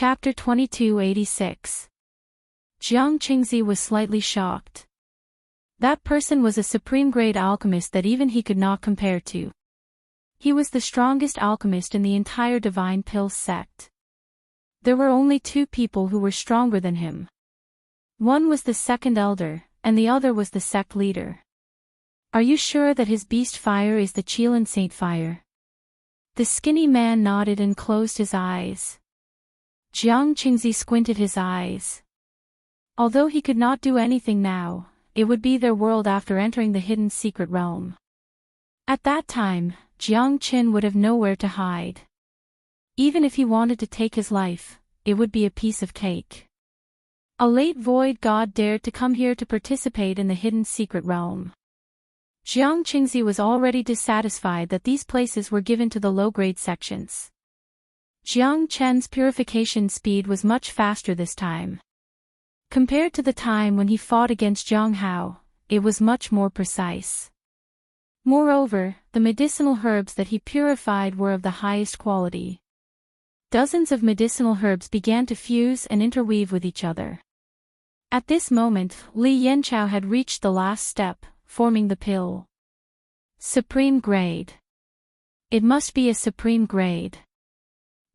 Chapter 2286. Jiang Qingzi was slightly shocked. That person was a supreme-grade alchemist that even he could not compare to. He was the strongest alchemist in the entire Divine Pill sect. There were only two people who were stronger than him. One was the second elder, and the other was the sect leader. Are you sure that his beast fire is the Qilin Saint fire? The skinny man nodded and closed his eyes. Jiang Qingzi squinted his eyes. Although he could not do anything now, it would be their world after entering the hidden secret realm. At that time, Jiang Qin would have nowhere to hide. Even if he wanted to take his life, it would be a piece of cake. A late void god dared to come here to participate in the hidden secret realm. Jiang Qingzi was already dissatisfied that these places were given to the low-grade sections. Jiang Chen's purification speed was much faster this time. Compared to the time when he fought against Zhang Hao, it was much more precise. Moreover, the medicinal herbs that he purified were of the highest quality. Dozens of medicinal herbs began to fuse and interweave with each other. At this moment, Li Yanchao had reached the last step, forming the pill. Supreme grade. It must be a supreme grade.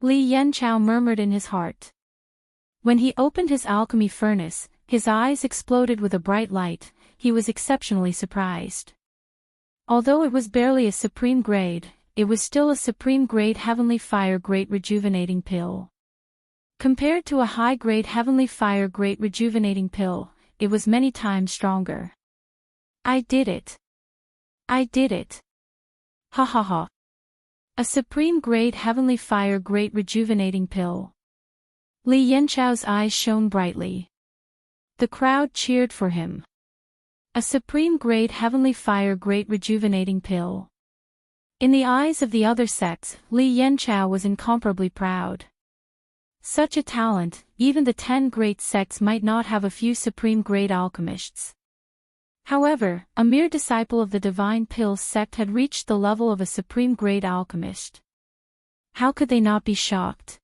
Li Yanchao murmured in his heart. When he opened his alchemy furnace, his eyes exploded with a bright light. He was exceptionally surprised. Although it was barely a supreme grade, it was still a supreme grade heavenly fire great rejuvenating pill. Compared to a high-grade heavenly fire great rejuvenating pill, it was many times stronger. I did it. I did it. Ha ha ha. A supreme-grade heavenly fire great rejuvenating pill. Li Yanchao's eyes shone brightly. The crowd cheered for him. A supreme-grade heavenly fire great rejuvenating pill. In the eyes of the other sects, Li Yanchao was incomparably proud. Such a talent, even the 10 great sects might not have a few supreme-grade alchemists. However, a mere disciple of the Divine Pill sect had reached the level of a supreme-grade alchemist. How could they not be shocked?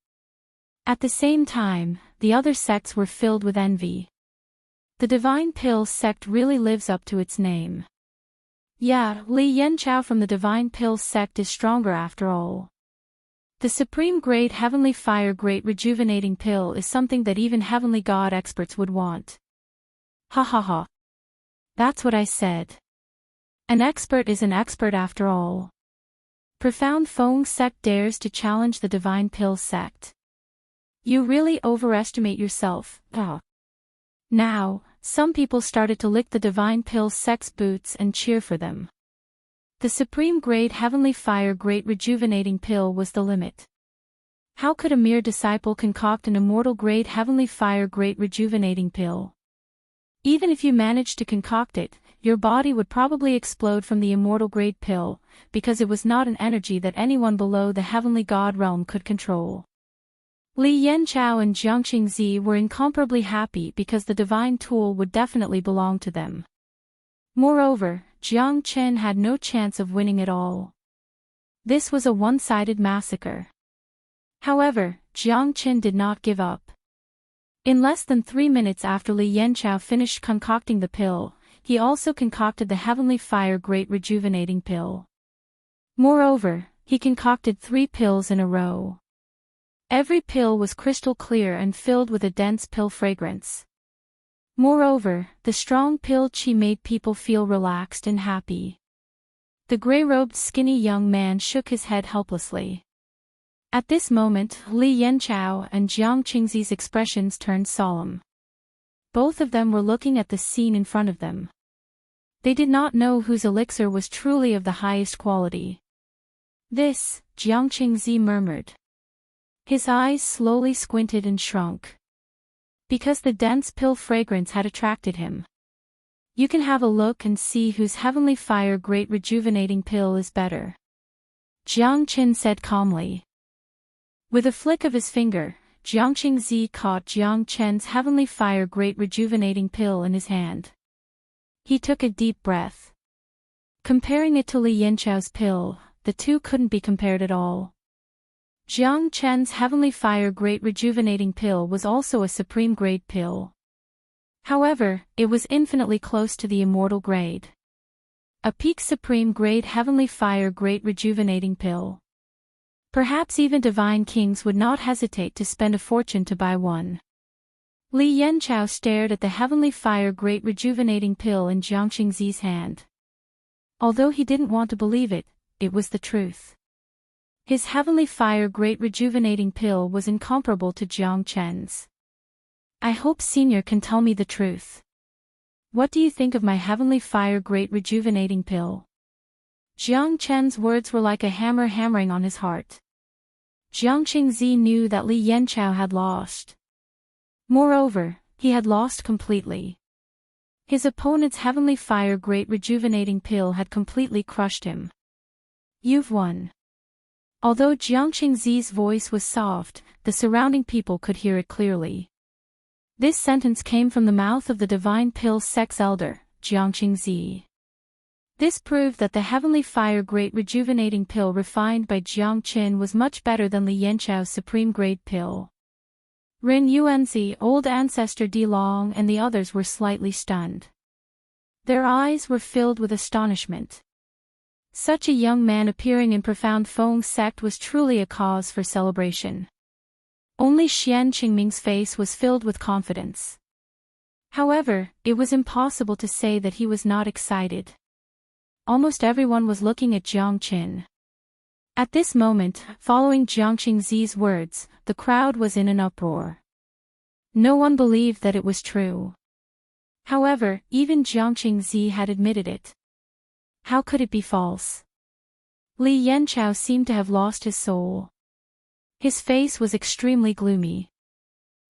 At the same time, the other sects were filled with envy. The Divine Pill sect really lives up to its name. Yeah, Li Yanchao from the Divine Pill sect is stronger after all. The supreme grade heavenly fire great rejuvenating pill is something that even heavenly god experts would want. Ha ha ha. That's what I said. An expert is an expert after all. Profound Feng sect dares to challenge the Divine Pill sect. You really overestimate yourself. Now, some people started to lick the Divine Pill sect's boots and cheer for them. The supreme grade heavenly fire great rejuvenating pill was the limit. How could a mere disciple concoct an immortal grade heavenly fire great rejuvenating pill? Even if you managed to concoct it, your body would probably explode from the immortal grade pill, because it was not an energy that anyone below the heavenly god realm could control. Li Yanchao and Jiang Qingzi were incomparably happy because the divine tool would definitely belong to them. Moreover, Jiang Chen had no chance of winning at all. This was a one-sided massacre. However, Jiang Chen did not give up. In less than 3 minutes after Li Yanchao finished concocting the pill, he also concocted the heavenly fire great rejuvenating pill. Moreover, he concocted 3 pills in a row. Every pill was crystal clear and filled with a dense pill fragrance. Moreover, the strong pill qi made people feel relaxed and happy. The gray-robed skinny young man shook his head helplessly. At this moment, Li Yanchao and Jiang Qingzi's expressions turned solemn. Both of them were looking at the scene in front of them. They did not know whose elixir was truly of the highest quality. This, Jiang Qingzi murmured. His eyes slowly squinted and shrunk. Because the dense pill fragrance had attracted him. You can have a look and see whose heavenly fire great rejuvenating pill is better. Jiang Qin said calmly. With a flick of his finger, Jiang Qingzi caught Jiang Chen's heavenly fire great rejuvenating pill in his hand. He took a deep breath. Comparing it to Li Yanchao's pill, the two couldn't be compared at all. Jiang Chen's Heavenly Fire Great Rejuvenating Pill was also a supreme grade pill. However, it was infinitely close to the immortal grade. A peak supreme grade Heavenly Fire Great Rejuvenating Pill. Perhaps even divine kings would not hesitate to spend a fortune to buy one. Li Yanchao stared at the Heavenly Fire Great Rejuvenating Pill in Jiang Qingzi's hand. Although he didn't want to believe it, it was the truth. His Heavenly Fire Great Rejuvenating Pill was incomparable to Jiang Chen's. I hope Senior can tell me the truth. What do you think of my Heavenly Fire Great Rejuvenating Pill? Jiang Chen's words were like a hammer hammering on his heart. Jiang Qingzi knew that Li Yanchao had lost. Moreover, he had lost completely. His opponent's Heavenly Fire Great Rejuvenating Pill had completely crushed him. You've won. Although Jiang Qingzi's voice was soft, the surrounding people could hear it clearly. This sentence came from the mouth of the Divine Pill Sect's elder, Jiang Qingzi. This proved that the Heavenly Fire Great Rejuvenating Pill refined by Jiang Qin was much better than Li Yanchao's Supreme Grade Pill. Rin Yuanzi, Old Ancestor Di Long and the others were slightly stunned. Their eyes were filled with astonishment. Such a young man appearing in profound Feng sect was truly a cause for celebration. Only Xian Qingming's face was filled with confidence. However, it was impossible to say that he was not excited. Almost everyone was looking at Jiang Qin. At this moment, following Jiang Qingzi's words, the crowd was in an uproar. No one believed that it was true. However, even Jiang Qingzi had admitted it. How could it be false? Li Yanchao seemed to have lost his soul. His face was extremely gloomy.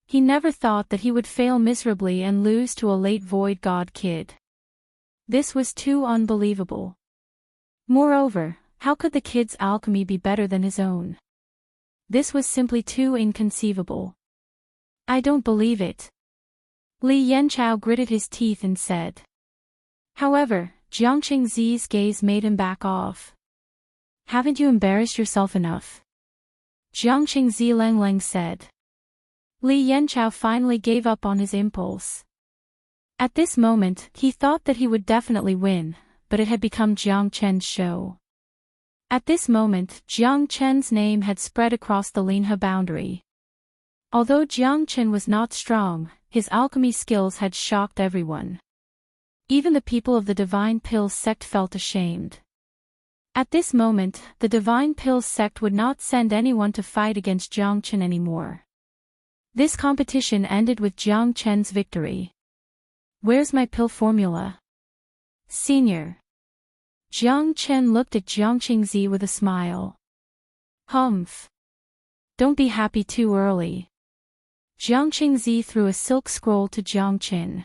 He never thought that he would fail miserably and lose to a late void god kid. This was too unbelievable. Moreover, how could the kid's alchemy be better than his own? This was simply too inconceivable. I don't believe it. Li Yanchao gritted his teeth and said. However, Jiang Qingzi's gaze made him back off. Haven't you embarrassed yourself enough? Jiang Qingzi Lang said. Li Yanchao finally gave up on his impulse. At this moment, he thought that he would definitely win, but it had become Jiang Chen's show. At this moment, Jiang Chen's name had spread across the Linhe boundary. Although Jiang Chen was not strong, his alchemy skills had shocked everyone. Even the people of the Divine Pill sect felt ashamed. At this moment, the Divine Pill sect would not send anyone to fight against Jiang Chen anymore. This competition ended with Jiang Chen's victory. Where's my pill formula? Senior. Jiang Chen looked at Jiang Qingzi with a smile. Humph. Don't be happy too early. Jiang Qingzi threw a silk scroll to Jiang Qin.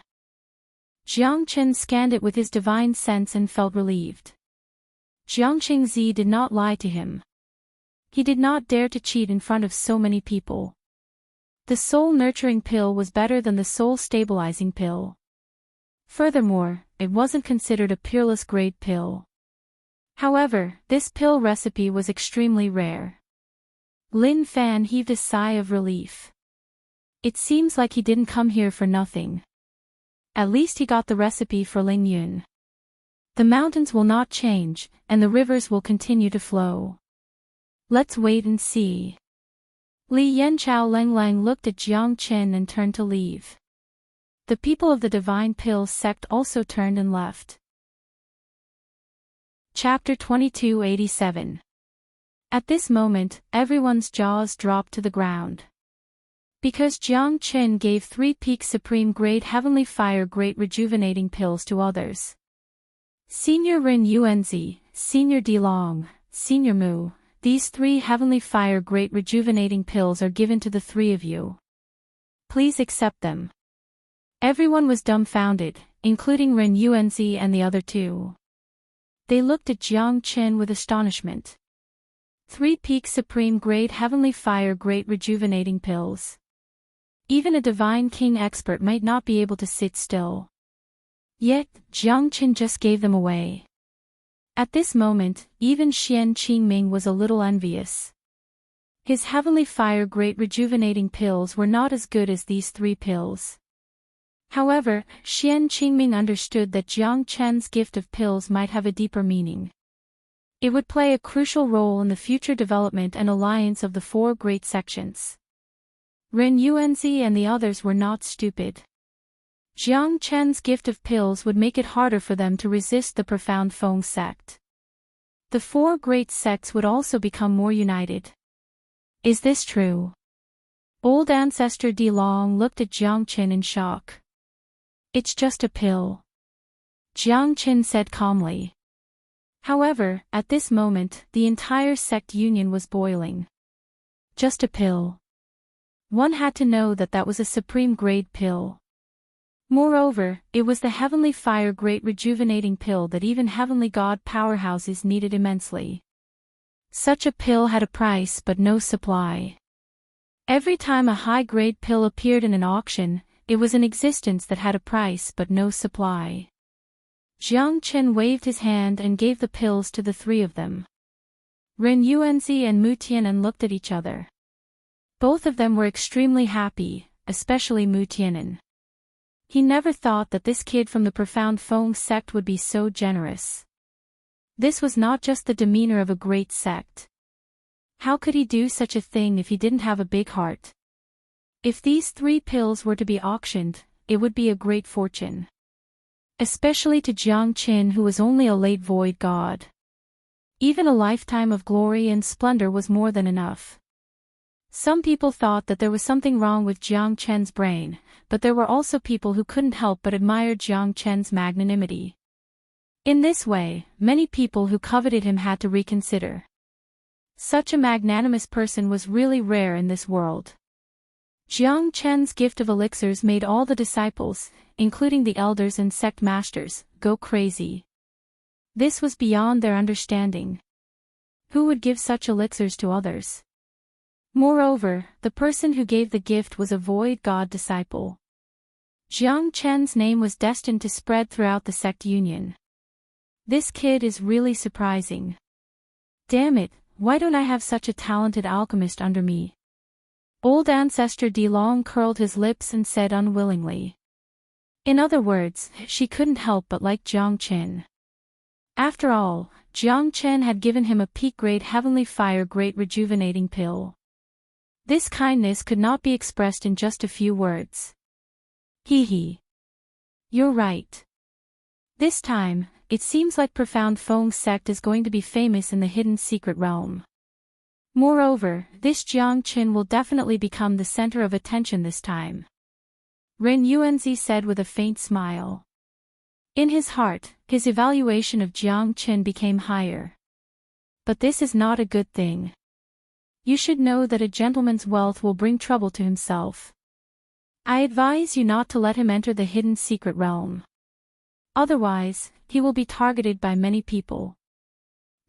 Jiang Qin scanned it with his divine sense and felt relieved. Jiang Qingzi did not lie to him. He did not dare to cheat in front of so many people. The soul-nurturing pill was better than the soul-stabilizing pill. Furthermore, it wasn't considered a peerless grade pill. However, this pill recipe was extremely rare. Lin Fan heaved a sigh of relief. It seems like he didn't come here for nothing. At least he got the recipe for Ling Yun. The mountains will not change, and the rivers will continue to flow. Let's wait and see. Li Yanchao Lang looked at Jiang Qin and turned to leave. The people of the Divine Pill sect also turned and left. Chapter 2287. At this moment, everyone's jaws dropped to the ground. Because Jiang Qin gave 3 peak supreme grade Heavenly Fire Great Rejuvenating Pills to others. Senior Rin Yuanzi, Senior Di Long, Senior Mu, these 3 Heavenly Fire Great Rejuvenating Pills are given to the 3 of you. Please accept them. Everyone was dumbfounded, including Ren Yuanzi and the other 2. They looked at Jiang Qin with astonishment. 3 peak supreme grade Heavenly Fire Great Rejuvenating Pills. Even a Divine King expert might not be able to sit still. Yet, Jiang Qin just gave them away. At this moment, even Xian Qingming was a little envious. His heavenly fire great rejuvenating pills were not as good as these 3 pills. However, Xian Qingming understood that Jiang Chen's gift of pills might have a deeper meaning. It would play a crucial role in the future development and alliance of the 4 great sections. Ren Yuanzi and the others were not stupid. Jiang Chen's gift of pills would make it harder for them to resist the profound Feng sect. The 4 great sects would also become more united. Is this true? Old ancestor Di Long looked at Jiang Qin in shock. It's just a pill, Jiang Qin said calmly. However, at this moment, the entire sect union was boiling. Just a pill. One had to know that that was a supreme grade pill. Moreover, it was the heavenly fire great rejuvenating pill that even heavenly god powerhouses needed immensely. Such a pill had a price but no supply. Every time a high-grade pill appeared in an auction, it was an existence that had a price but no supply. Jiang Qin waved his hand and gave the pills to the 3 of them. Ren Yuanzi and Mu Tianan looked at each other. Both of them were extremely happy, especially Mu Tianan. He never thought that this kid from the profound Feng sect would be so generous. This was not just the demeanor of a great sect. How could he do such a thing if he didn't have a big heart? If these 3 pills were to be auctioned, it would be a great fortune. Especially to Jiang Qin, who was only a late void god. Even a lifetime of glory and splendor was more than enough. Some people thought that there was something wrong with Jiang Chen's brain, but there were also people who couldn't help but admire Jiang Chen's magnanimity. In this way, many people who coveted him had to reconsider. Such a magnanimous person was really rare in this world. Jiang Chen's gift of elixirs made all the disciples, including the elders and sect masters, go crazy. This was beyond their understanding. Who would give such elixirs to others? Moreover, the person who gave the gift was a void god disciple. Jiang Chen's name was destined to spread throughout the sect union. This kid is really surprising. Damn it, why don't I have such a talented alchemist under me? Old ancestor Di Long curled his lips and said unwillingly. In other words, she couldn't help but like Jiang Qin. After all, Jiang Qin had given him a peak-grade heavenly fire great rejuvenating pill. This kindness could not be expressed in just a few words. Hee. You're right. This time, it seems like profound Feng sect is going to be famous in the hidden secret realm. Moreover, this Jiang Qin will definitely become the center of attention this time. Ren Yuanzi said with a faint smile. In his heart, his evaluation of Jiang Qin became higher. But this is not a good thing. You should know that a gentleman's wealth will bring trouble to himself. I advise you not to let him enter the hidden secret realm. Otherwise, he will be targeted by many people.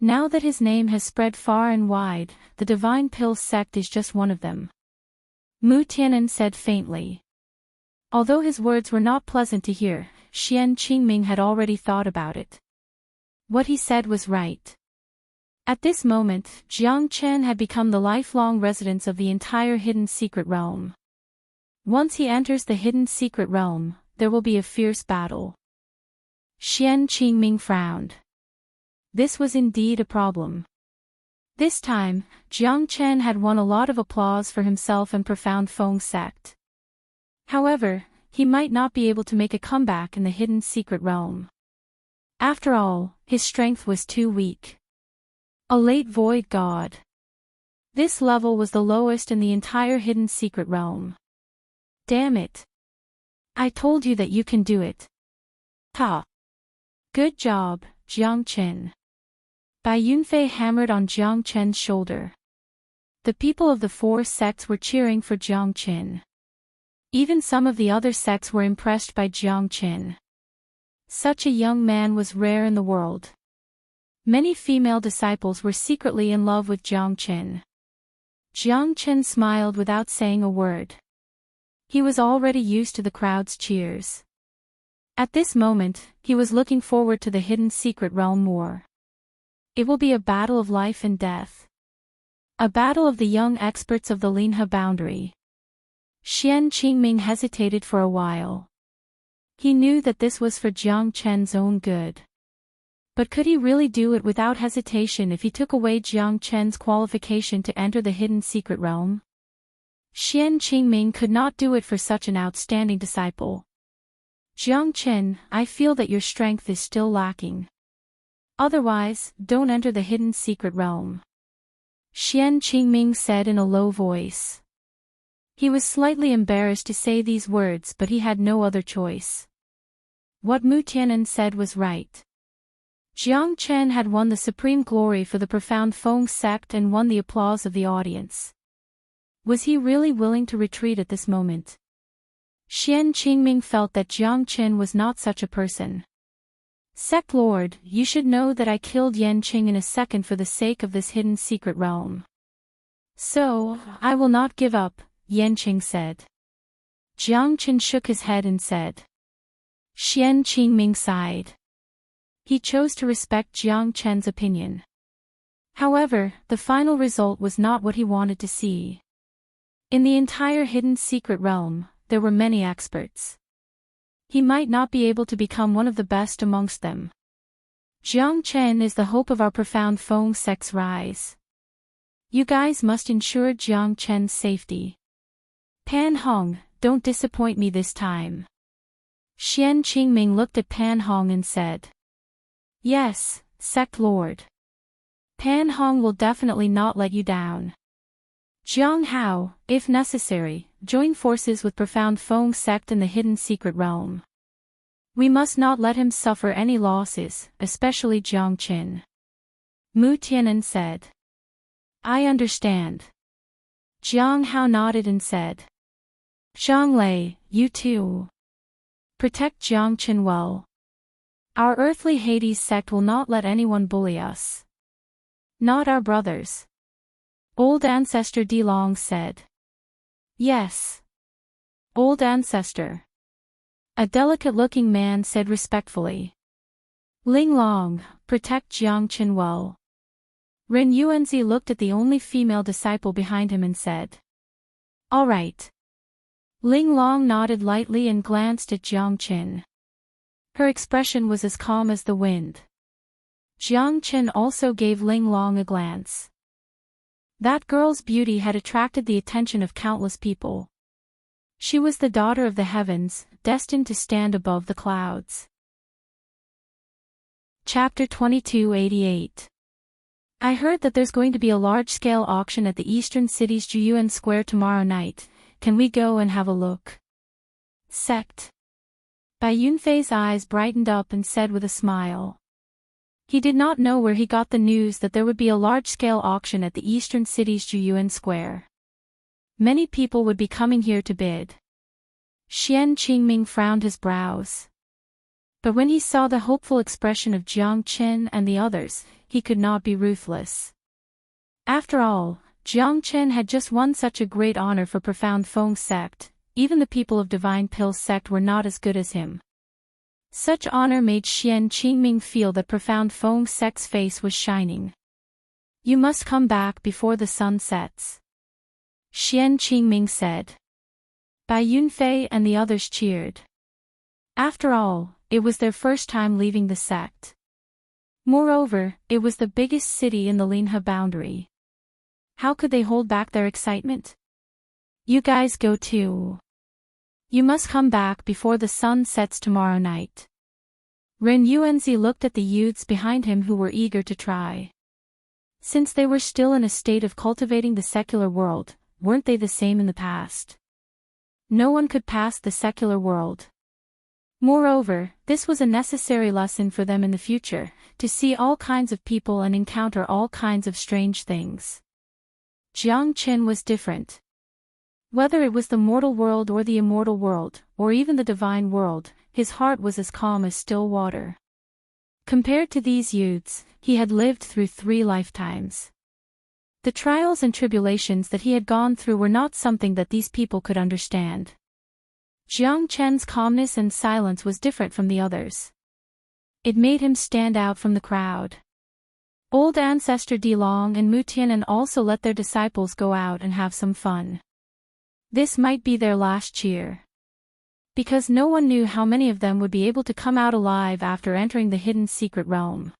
Now that his name has spread far and wide, the Divine Pill sect is just one of them. Mu Tianan said faintly. Although his words were not pleasant to hear, Xian Qingming had already thought about it. What he said was right. At this moment, Jiang Chen had become the lifelong residence of the entire hidden secret realm. Once he enters the hidden secret realm, there will be a fierce battle. Xian Qingming frowned. This was indeed a problem. This time, Jiang Chen had won a lot of applause for himself and profound Feng sect. However, he might not be able to make a comeback in the hidden secret realm. After all, his strength was too weak. A late void god. This level was the lowest in the entire hidden secret realm. Damn it. I told you that you can do it. Ha. Good job, Jiang Chen. Bai Yunfei hammered on Jiang Chen's shoulder. The people of the four sects were cheering for Jiang Chen. Even some of the other sects were impressed by Jiang Chen. Such a young man was rare in the world. Many female disciples were secretly in love with Jiang Chen. Jiang Chen smiled without saying a word. He was already used to the crowd's cheers. At this moment, he was looking forward to the hidden secret realm more. It will be a battle of life and death. A battle of the young experts of the Linha boundary. Xian Qingming hesitated for a while. He knew that this was for Jiang Chen's own good. But could he really do it without hesitation if he took away Jiang Chen's qualification to enter the hidden secret realm? Xian Qingming could not do it for such an outstanding disciple. Jiang Chen, I feel that your strength is still lacking. Otherwise, don't enter the hidden secret realm. Xian Qingming said in a low voice. He was slightly embarrassed to say these words, but he had no other choice. What Mu Tianan said was right. Jiang Chen had won the supreme glory for the profound Feng sect and won the applause of the audience. Was he really willing to retreat at this moment? Xian Qingming felt that Jiang Chen was not such a person. Sect Lord, you should know that I killed Yan Qing in a second for the sake of this hidden secret realm. So, I will not give up, Yan Qing said. Jiang Chen shook his head and said. Xian Qingming sighed. He chose to respect Jiang Chen's opinion. However, the final result was not what he wanted to see. In the entire hidden secret realm, there were many experts. He might not be able to become one of the best amongst them. Jiang Chen is the hope of our profound Feng sect's rise. You guys must ensure Jiang Chen's safety. Pan Hong, don't disappoint me this time. Xian Qingming looked at Pan Hong and said. Yes, Sect Lord. Pan Hong will definitely not let you down. Jiang Hao, if necessary, join forces with profound Feng sect in the hidden secret realm. We must not let him suffer any losses, especially Jiang Qin. Mu Tianan said. I understand. Jiang Hao nodded and said. Zhang Lei, you too. Protect Jiang Qin well. Our earthly Hades sect will not let anyone bully us. Not our brothers. Old Ancestor Di Long said. Yes. Old Ancestor. A delicate-looking man said respectfully. Ling Long, protect Jiang Qin well. Ren Yuanzi looked at the only female disciple behind him and said. All right. Ling Long nodded lightly and glanced at Jiang Qin. Her expression was as calm as the wind. Jiang Qin also gave Ling Long a glance. That girl's beauty had attracted the attention of countless people. She was the daughter of the heavens, destined to stand above the clouds. Chapter 2288. I heard that there's going to be a large-scale auction at the eastern city's Juyuan Square tomorrow night. Can we go and have a look? Sect. Bai Yunfei's eyes brightened up and said with a smile. He did not know where he got the news that there would be a large-scale auction at the eastern city's Juyuan Square. Many people would be coming here to bid. Xian Qingming frowned his brows. But when he saw the hopeful expression of Jiang Chen and the others, he could not be ruthless. After all, Jiang Chen had just won such a great honor for profound Feng sect. Even the people of Divine Pill sect were not as good as him. Such honor made Xian Qingming feel that profound Feng sect's face was shining. You must come back before the sun sets. Xian Qingming said. Bai Yunfei and the others cheered. After all, it was their first time leaving the sect. Moreover, it was the biggest city in the Linha boundary. How could they hold back their excitement? You guys go too. You must come back before the sun sets tomorrow night. Ren Yuanzi looked at the youths behind him who were eager to try. Since they were still in a state of cultivating the secular world, weren't they the same in the past? No one could pass the secular world. Moreover, this was a necessary lesson for them in the future, to see all kinds of people and encounter all kinds of strange things. Jiang Qin was different. Whether it was the mortal world or the immortal world, or even the divine world, his heart was as calm as still water. Compared to these youths, he had lived through 3 lifetimes. The trials and tribulations that he had gone through were not something that these people could understand. Jiang Chen's calmness and silence was different from the others. It made him stand out from the crowd. Old ancestor Dilong and Mutianan also let their disciples go out and have some fun. This might be their last cheer. Because no one knew how many of them would be able to come out alive after entering the hidden secret realm.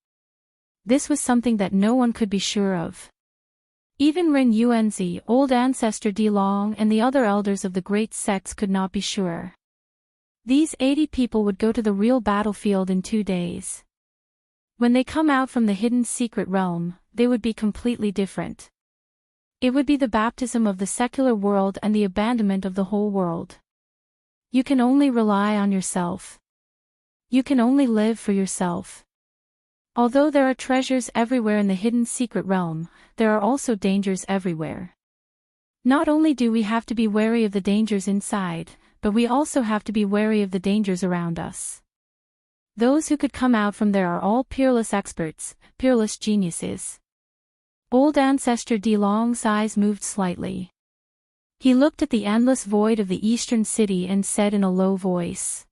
This was something that no one could be sure of. Even Rin Yuanzi, old ancestor Dilong and the other elders of the great sects could not be sure. These 80 people would go to the real battlefield in 2 days. When they come out from the hidden secret realm, they would be completely different. It would be the baptism of the secular world and the abandonment of the whole world. You can only rely on yourself. You can only live for yourself. Although there are treasures everywhere in the hidden secret realm, there are also dangers everywhere. Not only do we have to be wary of the dangers inside, but we also have to be wary of the dangers around us. Those who could come out from there are all peerless experts, peerless geniuses. Old ancestor Dilong's eyes moved slightly. He looked at the endless void of the eastern city and said in a low voice.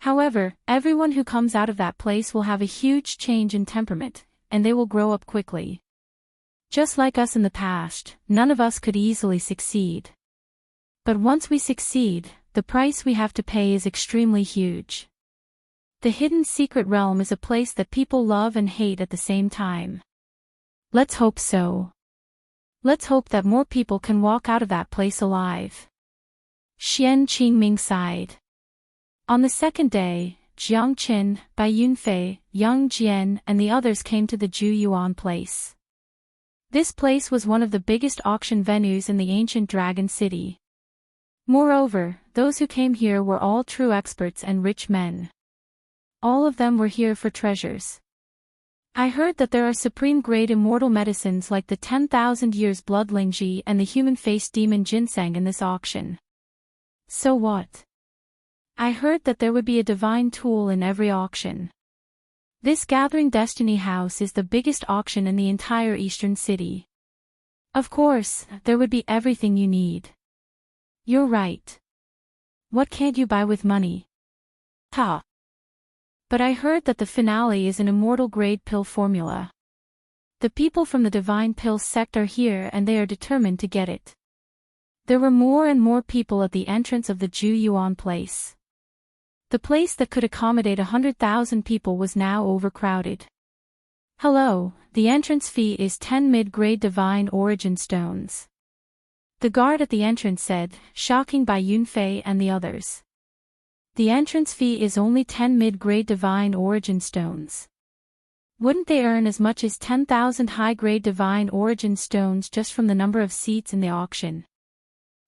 However, everyone who comes out of that place will have a huge change in temperament, and they will grow up quickly. Just like us in the past, none of us could easily succeed. But once we succeed, the price we have to pay is extremely huge. The hidden secret realm is a place that people love and hate at the same time. Let's hope so. Let's hope that more people can walk out of that place alive. Xian Qingming sighed. On the second day, Jiang Qin, Bai Yunfei, Yang Jian and the others came to the Ju Yuan place. This place was one of the biggest auction venues in the ancient Dragon City. Moreover, those who came here were all true experts and rich men. All of them were here for treasures. I heard that there are supreme-grade immortal medicines like the 10,000 years blood Lingji and the human-faced demon ginseng in this auction. So what? I heard that there would be a divine tool in every auction. This Gathering Destiny House is the biggest auction in the entire Eastern City. Of course, there would be everything you need. You're right. What can't you buy with money? Ha! But I heard that the finale is an immortal grade pill formula. The people from the Divine Pill sect are here and they are determined to get it. There were more and more people at the entrance of the Ju Yuan place. The place that could accommodate 100,000 people was now overcrowded. Hello, the entrance fee is 10 mid-grade divine origin stones. The guard at the entrance said, shocking by Yunfei and the others. The entrance fee is only 10 mid-grade divine origin stones. Wouldn't they earn as much as 10,000 high-grade divine origin stones just from the number of seats in the auction?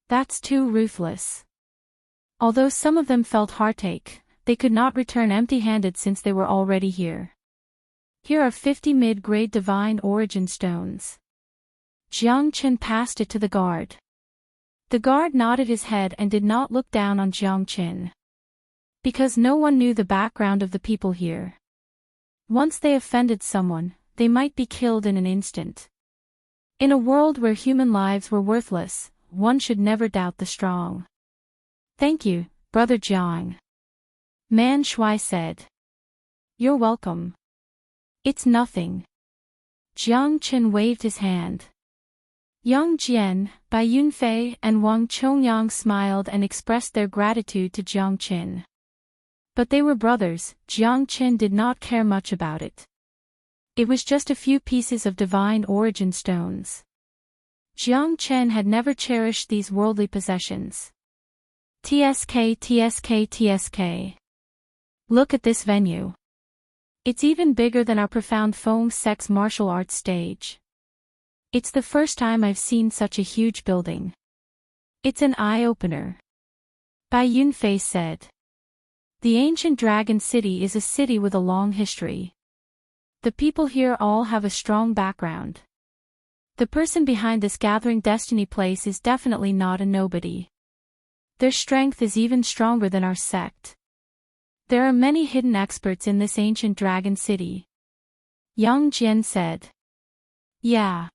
That's too ruthless. Although some of them felt heartache, they could not return empty-handed since they were already here. Here are 50 mid-grade divine origin stones. Jiang Qin passed it to the guard. The guard nodded his head and did not look down on Jiang Qin. Because no one knew the background of the people here. Once they offended someone, they might be killed in an instant. In a world where human lives were worthless, one should never doubt the strong. Thank you, Brother Jiang. Man Shui said. You're welcome. It's nothing. Jiang Qin waved his hand. Yang Jian, Bai Yunfei and Wang Chongyang smiled and expressed their gratitude to Jiang Qin. But they were brothers, Jiang Qin did not care much about it. It was just a few pieces of divine origin stones. Jiang Qin had never cherished these worldly possessions. TSK. Look at this venue. It's even bigger than our profound Feng Sect's martial arts stage. It's the first time I've seen such a huge building. It's an eye-opener. Bai Yunfei said. The ancient Dragon City is a city with a long history. The people here all have a strong background. The person behind this Gathering Destiny place is definitely not a nobody. Their strength is even stronger than our sect. There are many hidden experts in this ancient Dragon City. Yang Jian said. Yeah.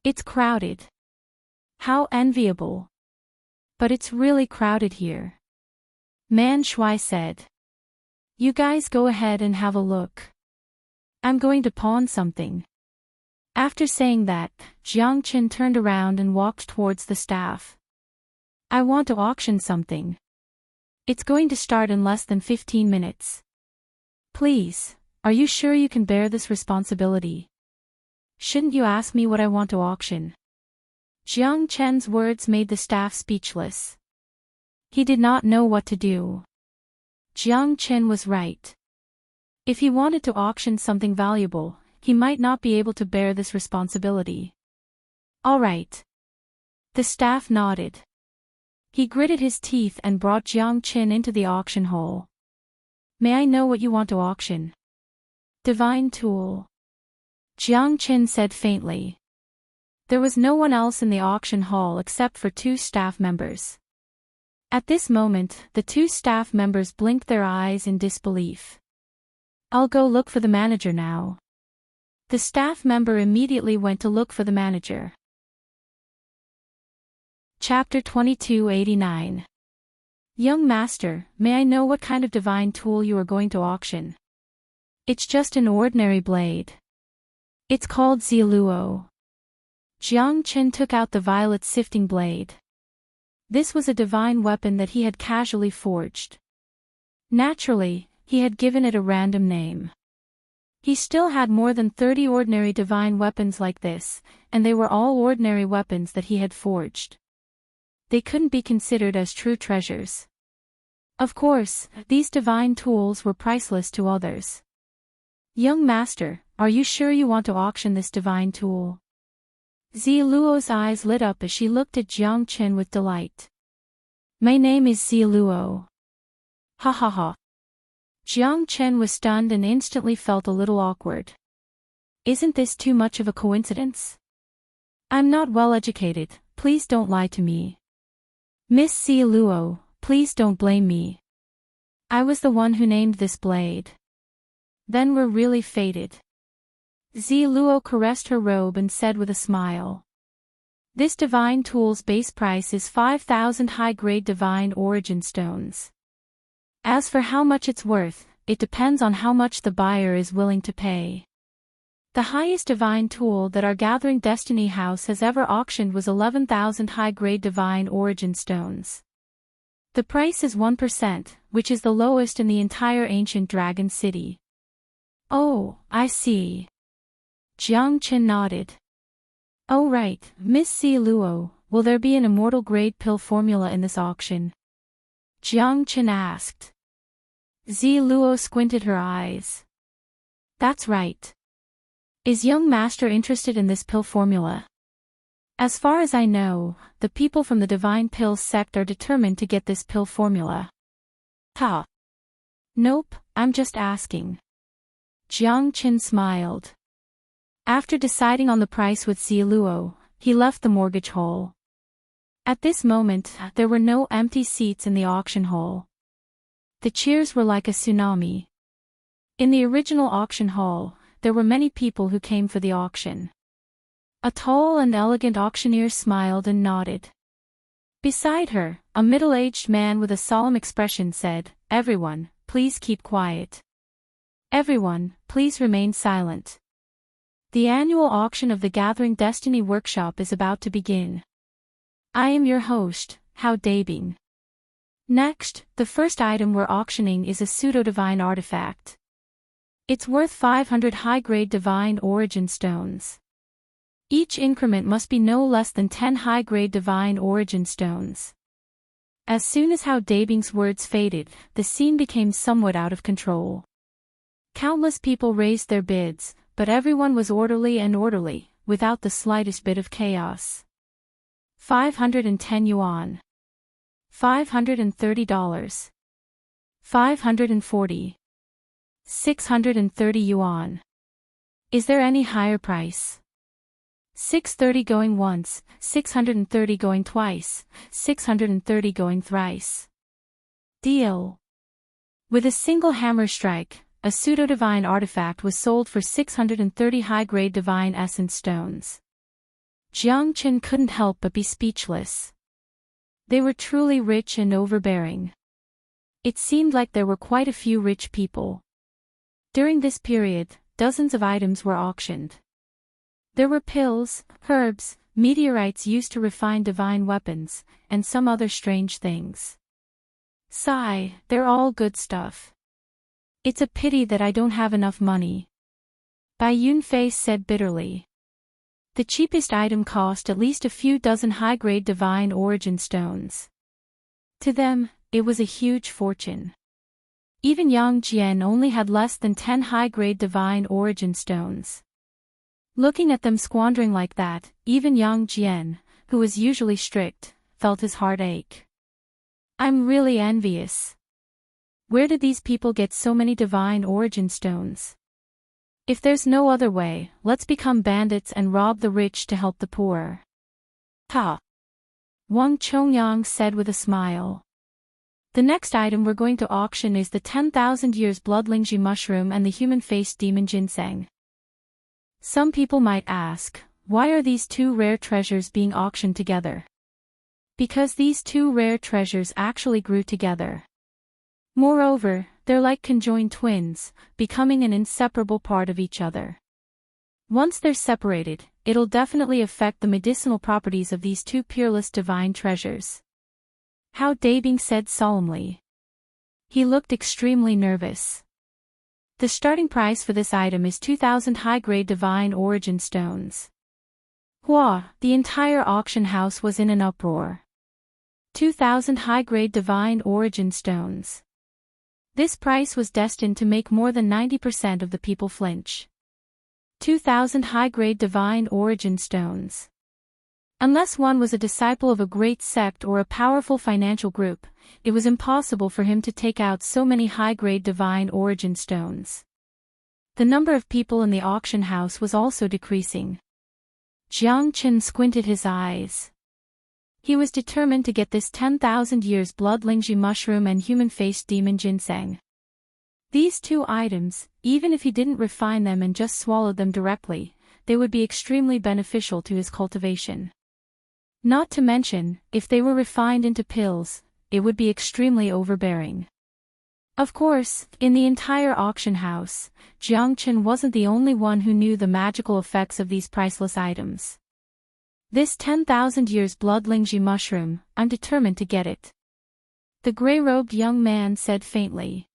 It's crowded. How enviable. But it's really crowded here. Man Shui said. You guys go ahead and have a look. I'm going to pawn something. After saying that, Jiang Qin turned around and walked towards the staff. I want to auction something. It's going to start in less than 15 minutes. Please, are you sure you can bear this responsibility? Shouldn't you ask me what I want to auction? Jiang Chen's words made the staff speechless. He did not know what to do. Jiang Chen was right. If he wanted to auction something valuable, he might not be able to bear this responsibility. All right. The staff nodded. He gritted his teeth and brought Jiang Qin into the auction hall. May I know what you want to auction? Divine tool. Jiang Qin said faintly. There was no one else in the auction hall except for 2 staff members. At this moment, the 2 staff members blinked their eyes in disbelief. I'll go look for the manager now. The staff member immediately went to look for the manager. Chapter 2289. Young Master, may I know what kind of divine tool you are going to auction? It's just an ordinary blade. It's called Ziluo. Jiang Qin took out the violet sifting blade. This was a divine weapon that he had casually forged. Naturally, he had given it a random name. He still had more than 30 ordinary divine weapons like this, and they were all ordinary weapons that he had forged. They couldn't be considered as true treasures. Of course, these divine tools were priceless to others. Young Master, are you sure you want to auction this divine tool? Ziluo's eyes lit up as she looked at Jiang Qin with delight. My name is Ziluo. Ha ha ha. Jiang Qin was stunned and instantly felt a little awkward. Isn't this too much of a coincidence? I'm not well educated, please don't lie to me. Miss Ziluo, please don't blame me. I was the one who named this blade. Then we're really fated. Ziluo caressed her robe and said with a smile. This divine tool's base price is 5,000 high-grade divine origin stones. As for how much it's worth, it depends on how much the buyer is willing to pay. The highest divine tool that our Gathering Destiny house has ever auctioned was 11,000 high-grade divine origin stones. The price is 1%, which is the lowest in the entire ancient dragon city. Oh, I see. Jiang Qin nodded. Oh right, Miss Ziluo, will there be an immortal grade pill formula in this auction? Jiang Qin asked. Ziluo squinted her eyes. That's right. Is young master interested in this pill formula? As far as I know, the people from the Divine Pills sect are determined to get this pill formula. Ha. Nope, I'm just asking. Jiang Qin smiled. After deciding on the price with Ziluo, he left the mortgage hall. At this moment, there were no empty seats in the auction hall. The cheers were like a tsunami. In the original auction hall, there were many people who came for the auction. A tall and elegant auctioneer smiled and nodded. Beside her, a middle-aged man with a solemn expression said, "Everyone, please keep quiet. Everyone, please remain silent. The annual auction of the Gathering Destiny workshop is about to begin. I am your host, Hao Dabing. Next, the first item we're auctioning is a pseudo-divine artifact. It's worth 500 high-grade divine origin stones. Each increment must be no less than 10 high-grade divine origin stones." As soon as Hao Dabing's words faded, the scene became somewhat out of control. Countless people raised their bids, but everyone was orderly, without the slightest bit of chaos. 510 yuan. $530. 540. 630 yuan. Is there any higher price? 630 going once, 630 going twice, 630 going thrice. Deal. With a single hammer strike, a pseudo-divine artifact was sold for 630 high-grade divine essence stones. Jiang Qin couldn't help but be speechless. They were truly rich and overbearing. It seemed like there were quite a few rich people. During this period, dozens of items were auctioned. There were pills, herbs, meteorites used to refine divine weapons, and some other strange things. Sigh, they're all good stuff. It's a pity that I don't have enough money. Bai Yunfei said bitterly. The cheapest item cost at least a few dozen high-grade divine origin stones. To them, it was a huge fortune. Even Yang Jian only had less than 10 high-grade divine origin stones. Looking at them squandering like that, even Yang Jian, who was usually strict, felt his heart ache. I'm really envious. Where did these people get so many divine origin stones? If there's no other way, let's become bandits and rob the rich to help the poor. Ha! Wang Chongyang said with a smile. The next item we're going to auction is the 10,000 years bloodlingji mushroom and the human-faced demon ginseng. Some people might ask, why are these two rare treasures being auctioned together? Because these two rare treasures actually grew together. Moreover, they're like conjoined twins, becoming an inseparable part of each other. Once they're separated, it'll definitely affect the medicinal properties of these two peerless divine treasures. Hao Dabing said solemnly. He looked extremely nervous. The starting price for this item is 2,000 high-grade divine origin stones. Hua, the entire auction house was in an uproar. 2,000 high-grade divine origin stones. This price was destined to make more than 90% of the people flinch. 2,000 high-grade divine origin stones. Unless one was a disciple of a great sect or a powerful financial group, it was impossible for him to take out so many high-grade divine origin stones. The number of people in the auction house was also decreasing. Jiang Chen squinted his eyes. He was determined to get this 10,000 years bloodlingji mushroom and human-faced demon ginseng. These two items, even if he didn't refine them and just swallowed them directly, they would be extremely beneficial to his cultivation. Not to mention, if they were refined into pills, it would be extremely overbearing. Of course, in the entire auction house, Jiang Chen wasn't the only one who knew the magical effects of these priceless items. This 10,000 years bloodlingji mushroom, I'm determined to get it. The gray-robed young man said faintly.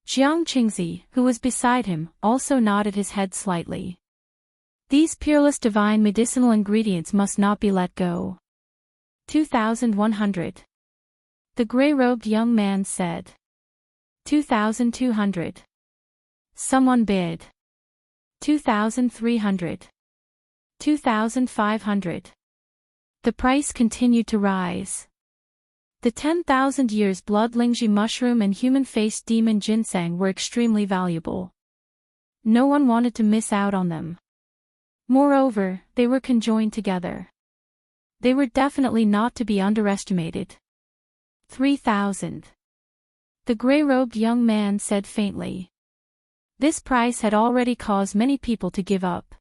Jiang Qingzi, who was beside him, also nodded his head slightly. These peerless divine medicinal ingredients must not be let go. 2,100. The gray-robed young man said. 2,200. Someone bid. 2,300. 2,500. The price continued to rise. The 10,000 years bloodlingji mushroom and human-faced demon ginseng were extremely valuable. No one wanted to miss out on them. Moreover, they were conjoined together. They were definitely not to be underestimated. 3,000. The gray-robed young man said faintly. This price had already caused many people to give up.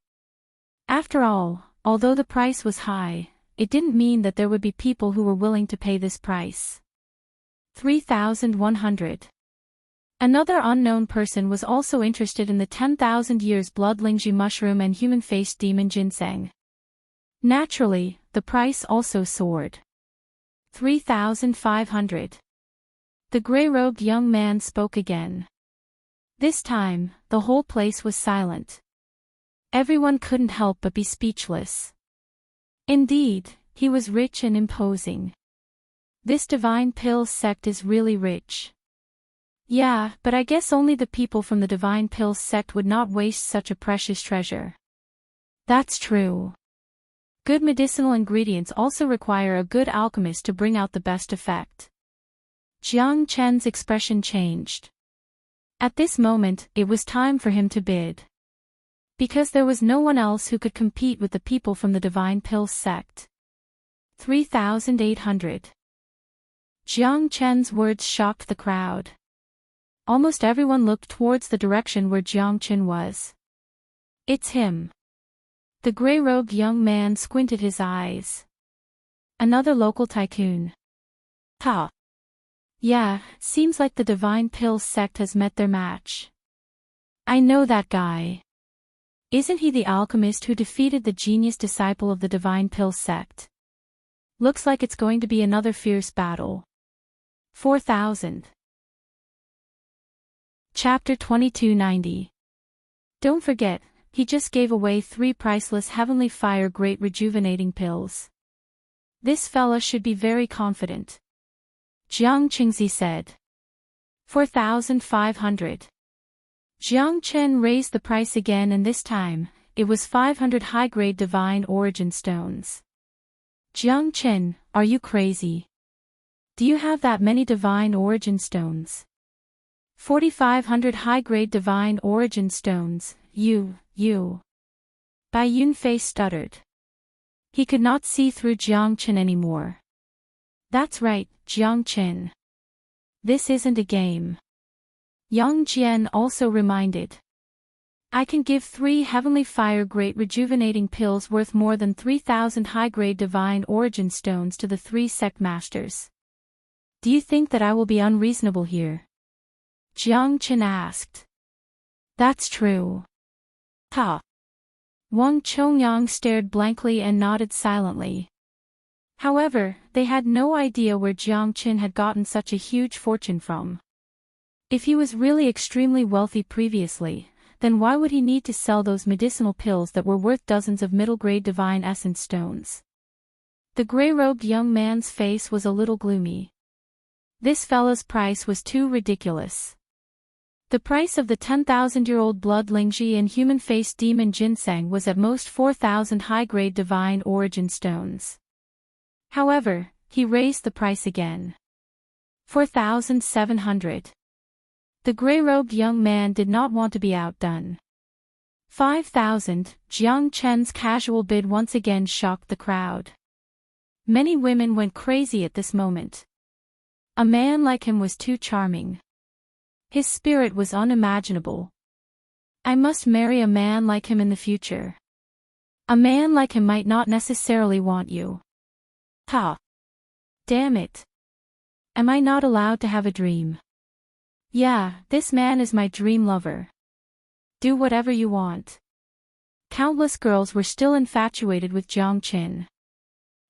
After all, although the price was high, it didn't mean that there would be people who were willing to pay this price. 3,100. Another unknown person was also interested in the 10,000 years bloodlingji mushroom and human-faced demon ginseng. Naturally, the price also soared. 3,500. The gray-robed young man spoke again. This time, the whole place was silent. Everyone couldn't help but be speechless. Indeed, he was rich and imposing. This divine pill sect is really rich. Yeah, but I guess only the people from the divine pill sect would not waste such a precious treasure. That's true. Good medicinal ingredients also require a good alchemist to bring out the best effect. Jiang Chen's expression changed. At this moment, it was time for him to bid. Because there was no one else who could compete with the people from the divine pill sect. 3,800. Jiang Chen's words shocked the crowd. Almost everyone looked towards the direction where Jiang Chen was. It's him. The gray-robed young man squinted his eyes. Another local tycoon. Ha! Yeah, seems like the divine pill sect has met their match. I know that guy. Isn't he the alchemist who defeated the genius disciple of the Divine Pill sect? Looks like it's going to be another fierce battle. 4000. Chapter 2290. Don't forget, he just gave away 3 priceless Heavenly Fire Great Rejuvenating Pills. This fella should be very confident. Jiang Qingzi said. 4,500. Jiang Chen raised the price again, and this time, it was 500 high-grade divine origin stones. Jiang Chen, are you crazy? Do you have that many divine origin stones? 4,500 high-grade divine origin stones, you. Bai Yunfei stuttered. He could not see through Jiang Chen anymore. That's right, Jiang Chen. This isn't a game. Yang Jian also reminded. I can give 3 Heavenly Fire Great Rejuvenating Pills worth more than 3,000 high-grade divine origin stones to the 3 sect masters. Do you think that I will be unreasonable here? Jiang Chen asked. That's true. Ha. Wang Chongyang stared blankly and nodded silently. However, they had no idea where Jiang Chen had gotten such a huge fortune from. If he was really extremely wealthy previously, then why would he need to sell those medicinal pills that were worth dozens of middle-grade divine essence stones? The gray-robed young man's face was a little gloomy. This fella's price was too ridiculous. The price of the 10,000-year-old blood Lingji and human-faced demon ginseng was at most 4,000 high-grade divine origin stones. However, he raised the price again. 4,700. The gray-robed young man did not want to be outdone. 5,000, Jiang Chen's casual bid once again shocked the crowd. Many women went crazy at this moment. A man like him was too charming. His spirit was unimaginable. I must marry a man like him in the future. A man like him might not necessarily want you. Ha! Damn it. Am I not allowed to have a dream? Yeah, this man is my dream lover. Do whatever you want. Countless girls were still infatuated with Jiang Chen.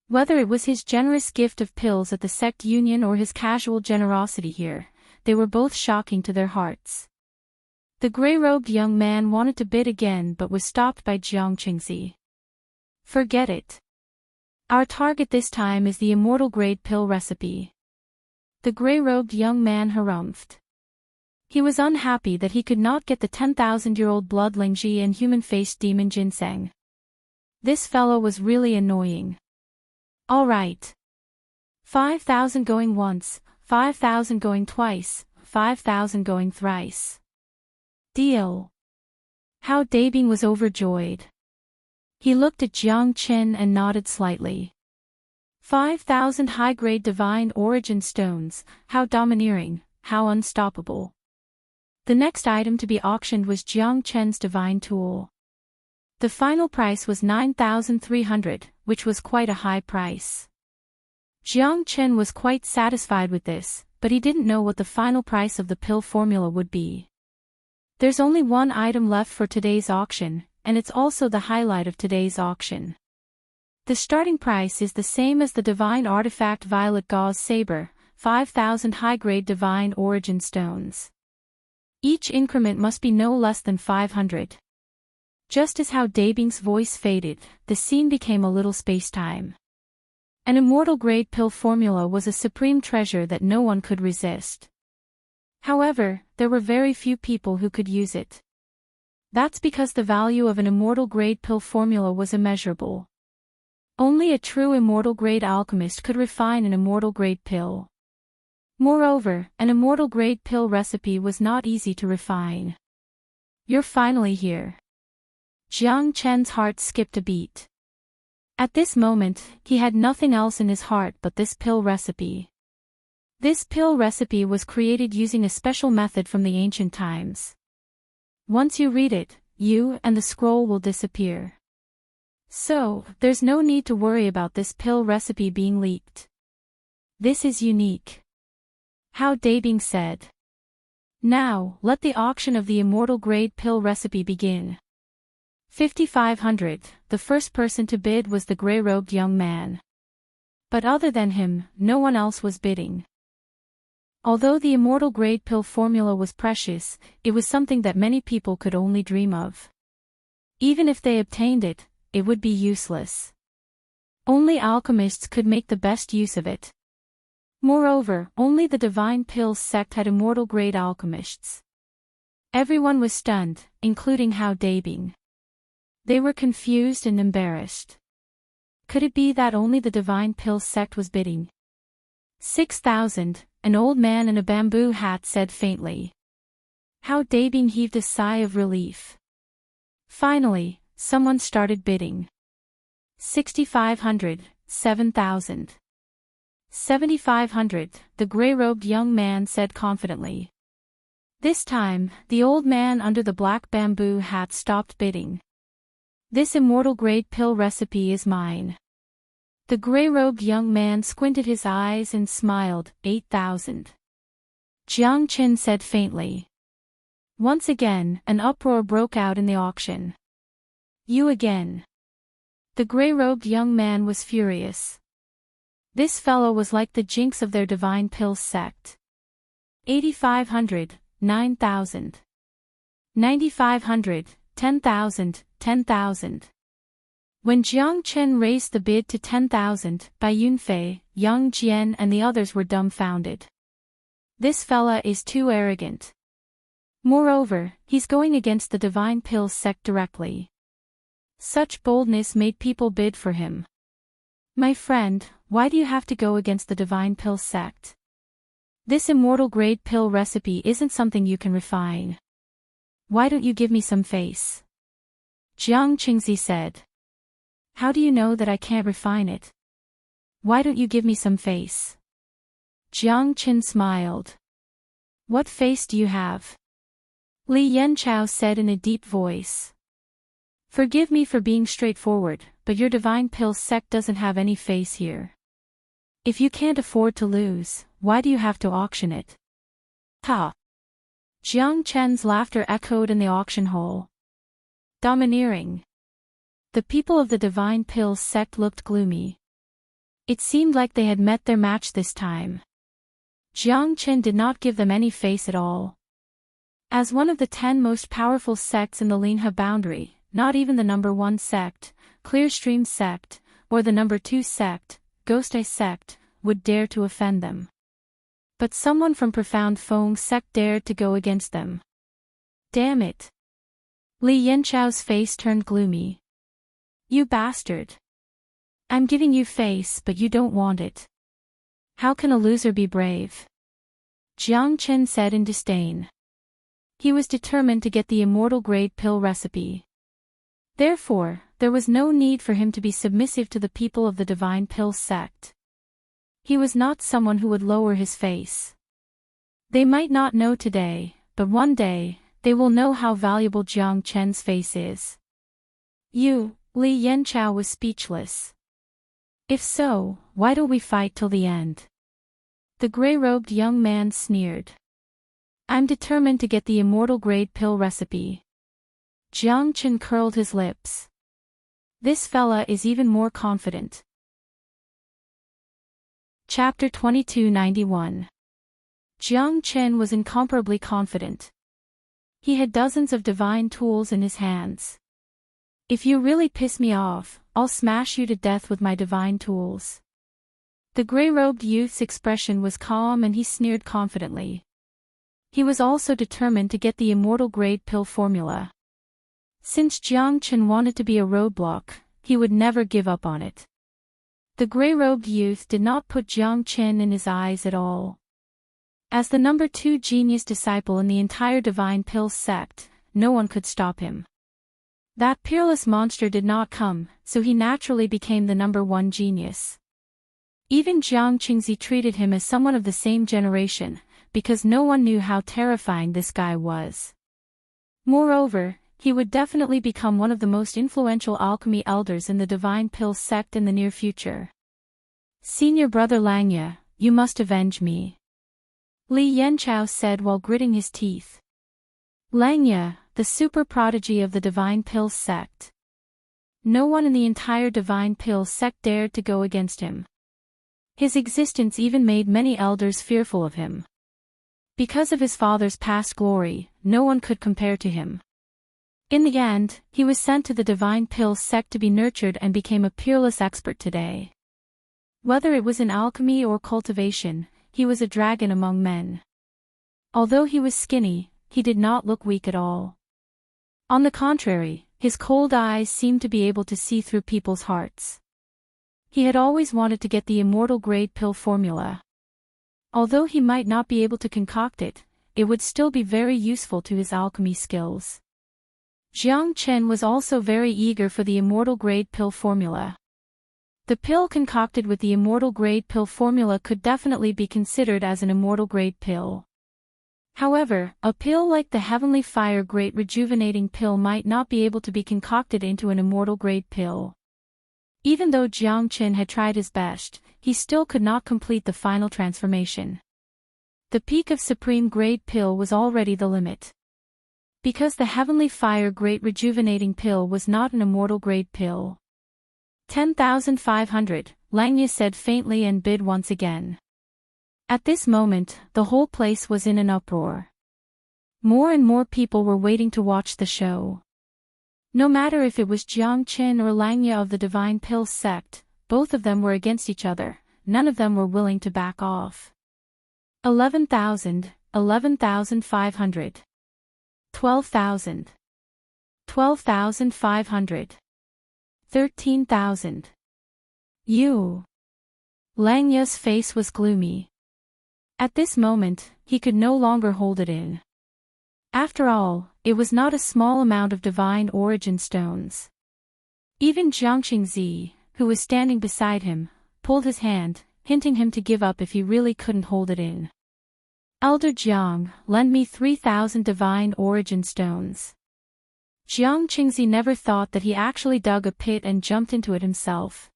Whether it was his generous gift of pills at the sect union or his casual generosity here, they were both shocking to their hearts. The gray-robed young man wanted to bid again but was stopped by Jiang Qingzi. Forget it. Our target this time is the immortal grade pill recipe. The gray-robed young man harumphed. He was unhappy that he could not get the 10,000-year-old blood Lingji and human-faced demon ginseng. This fellow was really annoying. All right. 5,000 going once, 5,000 going twice, 5,000 going thrice. Deal. How Dabing was overjoyed. He looked at Jiang Chen and nodded slightly. 5,000 high-grade divine origin stones, how domineering, how unstoppable. The next item to be auctioned was Jiang Chen's divine tool. The final price was 9,300, which was quite a high price. Jiang Chen was quite satisfied with this, but he didn't know what the final price of the pill formula would be. There's only one item left for today's auction, and it's also the highlight of today's auction. The starting price is the same as the divine artifact Violet Gauze Saber, 5,000 high-grade divine origin stones. Each increment must be no less than 500. Just as how Dabing's voice faded, the scene became a little space-time. An immortal grade pill formula was a supreme treasure that no one could resist. However, there were very few people who could use it. That's because the value of an immortal grade pill formula was immeasurable. Only a true immortal grade alchemist could refine an immortal grade pill. Moreover, an immortal grade pill recipe was not easy to refine. You're finally here. Jiang Chen's heart skipped a beat. At this moment, he had nothing else in his heart but this pill recipe. This pill recipe was created using a special method from the ancient times. Once you read it, you and the scroll will disappear. So, there's no need to worry about this pill recipe being leaked. This is unique. How Dabing said. Now, let the auction of the immortal grade pill recipe begin. 5,500, the first person to bid was the gray-robed young man. But other than him, no one else was bidding. Although the immortal grade pill formula was precious, it was something that many people could only dream of. Even if they obtained it, it would be useless. Only alchemists could make the best use of it. Moreover, only the Divine Pills sect had immortal grade alchemists. Everyone was stunned, including Hao Dabing. They were confused and embarrassed. Could it be that only the Divine Pills sect was bidding? 6,000, an old man in a bamboo hat said faintly. Hao Dabing heaved a sigh of relief. Finally, someone started bidding. 6,500, 7,000. 7,500, the gray-robed young man said confidently. This time, the old man under the black bamboo hat stopped bidding. This immortal grade pill recipe is mine. The gray-robed young man squinted his eyes and smiled. 8,000. Jiang Qin said faintly. Once again, an uproar broke out in the auction. You again. The gray-robed young man was furious. This fellow was like the jinx of their Divine Pills sect. 8,500, 9,000. 9,500, 10,000, 10,000. When Jiang Chen raised the bid to 10,000, Bai Yunfei, Yang Jian and the others were dumbfounded. This fella is too arrogant. Moreover, he's going against the Divine Pills sect directly. Such boldness made people bid for him. My friend, why do you have to go against the Divine Pills sect? This immortal grade pill recipe isn't something you can refine. Why don't you give me some face? Jiang Qingzi said. How do you know that I can't refine it? Why don't you give me some face? Jiang Qin smiled. What face do you have? Li Yanchao said in a deep voice. Forgive me for being straightforward, but your Divine Pills sect doesn't have any face here. If you can't afford to lose, why do you have to auction it? Ha! Jiang Chen's laughter echoed in the auction hall. Domineering. The people of the Divine Pills sect looked gloomy. It seemed like they had met their match this time. Jiang Chen did not give them any face at all. As one of the 10 most powerful sects in the Linhe boundary, not even the number 1 sect, Clearstream sect, or the number 2 sect, Ghost Eye sect, would dare to offend them. But someone from Profound Feng sect dared to go against them. Damn it! Li Yanchao's face turned gloomy. You bastard! I'm giving you face but you don't want it. How can a loser be brave? Jiang Chen said in disdain. He was determined to get the immortal grade pill recipe. Therefore, there was no need for him to be submissive to the people of the Divine Pills sect. He was not someone who would lower his face. They might not know today, but one day, they will know how valuable Jiang Chen's face is. You, Li Yanchao was speechless. If so, why don't we fight till the end? The gray-robed young man sneered. I'm determined to get the immortal grade pill recipe. Jiang Chen curled his lips. This fella is even more confident. Chapter 2291. Jiang Chen was incomparably confident. He had dozens of divine tools in his hands. If you really piss me off, I'll smash you to death with my divine tools. The gray-robed youth's expression was calm and he sneered confidently. He was also determined to get the immortal grade pill formula. Since Jiang Chen wanted to be a roadblock, he would never give up on it. The gray-robed youth did not put Jiang Chen in his eyes at all. As the number 2 genius disciple in the entire Divine Pills sect, no one could stop him. That peerless monster did not come, so he naturally became the number 1 genius. Even Jiang Qingzi treated him as someone of the same generation, because no one knew how terrifying this guy was. Moreover, he would definitely become one of the most influential alchemy elders in the Divine Pills sect in the near future. Senior brother Langya, you must avenge me. Li Yanchao said while gritting his teeth. Langya, the super prodigy of the Divine Pill sect. No one in the entire Divine Pill sect dared to go against him. His existence even made many elders fearful of him. Because of his father's past glory, no one could compare to him. In the end, he was sent to the Divine Pill sect to be nurtured and became a peerless expert today. Whether it was in alchemy or cultivation, he was a dragon among men. Although he was skinny, he did not look weak at all. On the contrary, his cold eyes seemed to be able to see through people's hearts. He had always wanted to get the immortal grade pill formula. Although he might not be able to concoct it, it would still be very useful to his alchemy skills. Jiang Chen was also very eager for the immortal grade pill formula. The pill concocted with the immortal grade pill formula could definitely be considered as an immortal grade pill. However, a pill like the Heavenly Fire Great Rejuvenating Pill might not be able to be concocted into an immortal grade pill. Even though Jiang Chen had tried his best, he still could not complete the final transformation. The peak of Supreme Grade Pill was already the limit. Because the Heavenly Fire Great Rejuvenating Pill was not an immortal grade pill. 10,500, Langya said faintly and bid once again. At this moment, the whole place was in an uproar. More and more people were waiting to watch the show. No matter if it was Jiang Chen or Langya of the Divine Pill sect, both of them were against each other, none of them were willing to back off. 11,000, 11,500. 12,000. 12,500. 13,000. You. Langya's face was gloomy. At this moment, he could no longer hold it in. After all, it was not a small amount of divine origin stones. Even Jiang Qingzi, who was standing beside him, pulled his hand, hinting him to give up if he really couldn't hold it in. Elder Jiang, lend me 3,000 divine origin stones. Jiang Qingzi never thought that he actually dug a pit and jumped into it himself.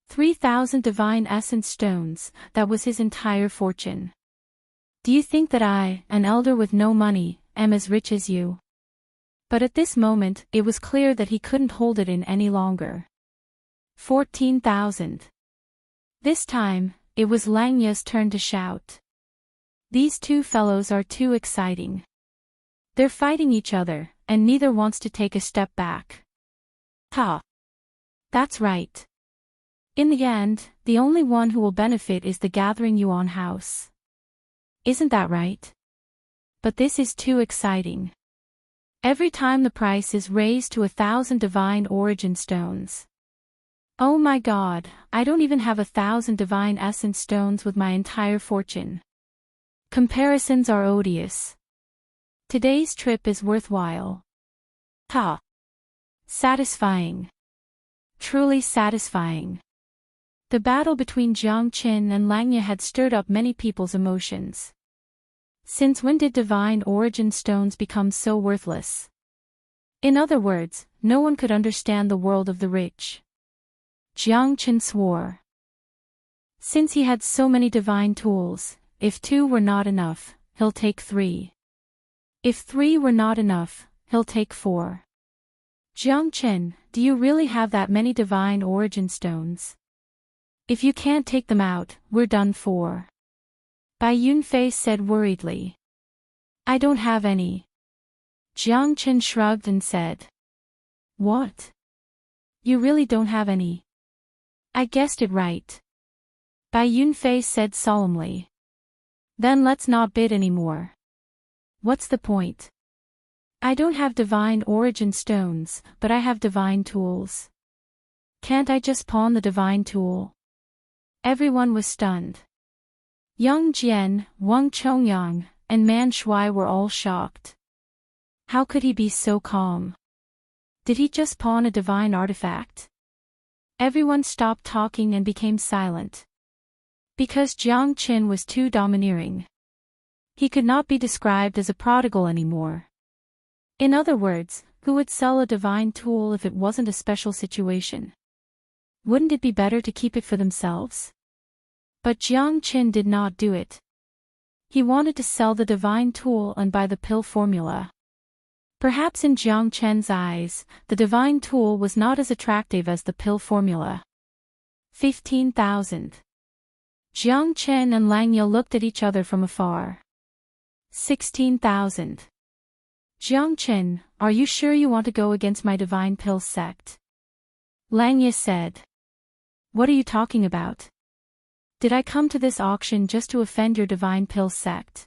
3,000 divine essence stones, that was his entire fortune. Do you think that I, an elder with no money, am as rich as you? But at this moment, it was clear that he couldn't hold it in any longer. 14,000. This time, it was Langya's turn to shout. These two fellows are too exciting. They're fighting each other, and neither wants to take a step back. Ha! That's right. In the end, the only one who will benefit is the Gathering Yuan house. Isn't that right? But this is too exciting. Every time the price is raised to 1,000 divine origin stones. Oh my God, I don't even have 1,000 divine essence stones with my entire fortune. Comparisons are odious. Today's trip is worthwhile. Ha! Satisfying. Truly satisfying. The battle between Jiang Chen and Langya had stirred up many people's emotions. Since when did divine origin stones become so worthless? In other words, no one could understand the world of the rich. Jiang Chen swore. Since he had so many divine tools, if 2 were not enough, he'll take 3. If 3 were not enough, he'll take 4. Jiang Chen, do you really have that many divine origin stones? If you can't take them out, we're done for. Bai Yunfei said worriedly. I don't have any. Jiang Chen shrugged and said. What? You really don't have any? I guessed it right. Bai Yunfei said solemnly. Then let's not bid anymore. What's the point? I don't have divine origin stones, but I have divine tools. Can't I just pawn the divine tool? Everyone was stunned. Yang Jian, Wang Chongyang, and Man Shui were all shocked. How could he be so calm? Did he just pawn a divine artifact? Everyone stopped talking and became silent. Because Jiang Chen was too domineering. He could not be described as a prodigal anymore. In other words, who would sell a divine tool if it wasn't a special situation? Wouldn't it be better to keep it for themselves? But Jiang Chen did not do it. He wanted to sell the divine tool and buy the pill formula. Perhaps in Jiang Chen's eyes, the divine tool was not as attractive as the pill formula. 15,000. Jiang Chen and Lang Ye looked at each other from afar. 16,000. Jiang Chen, are you sure you want to go against my divine pill sect? Lang Ye said. What are you talking about? Did I come to this auction just to offend your divine pill sect?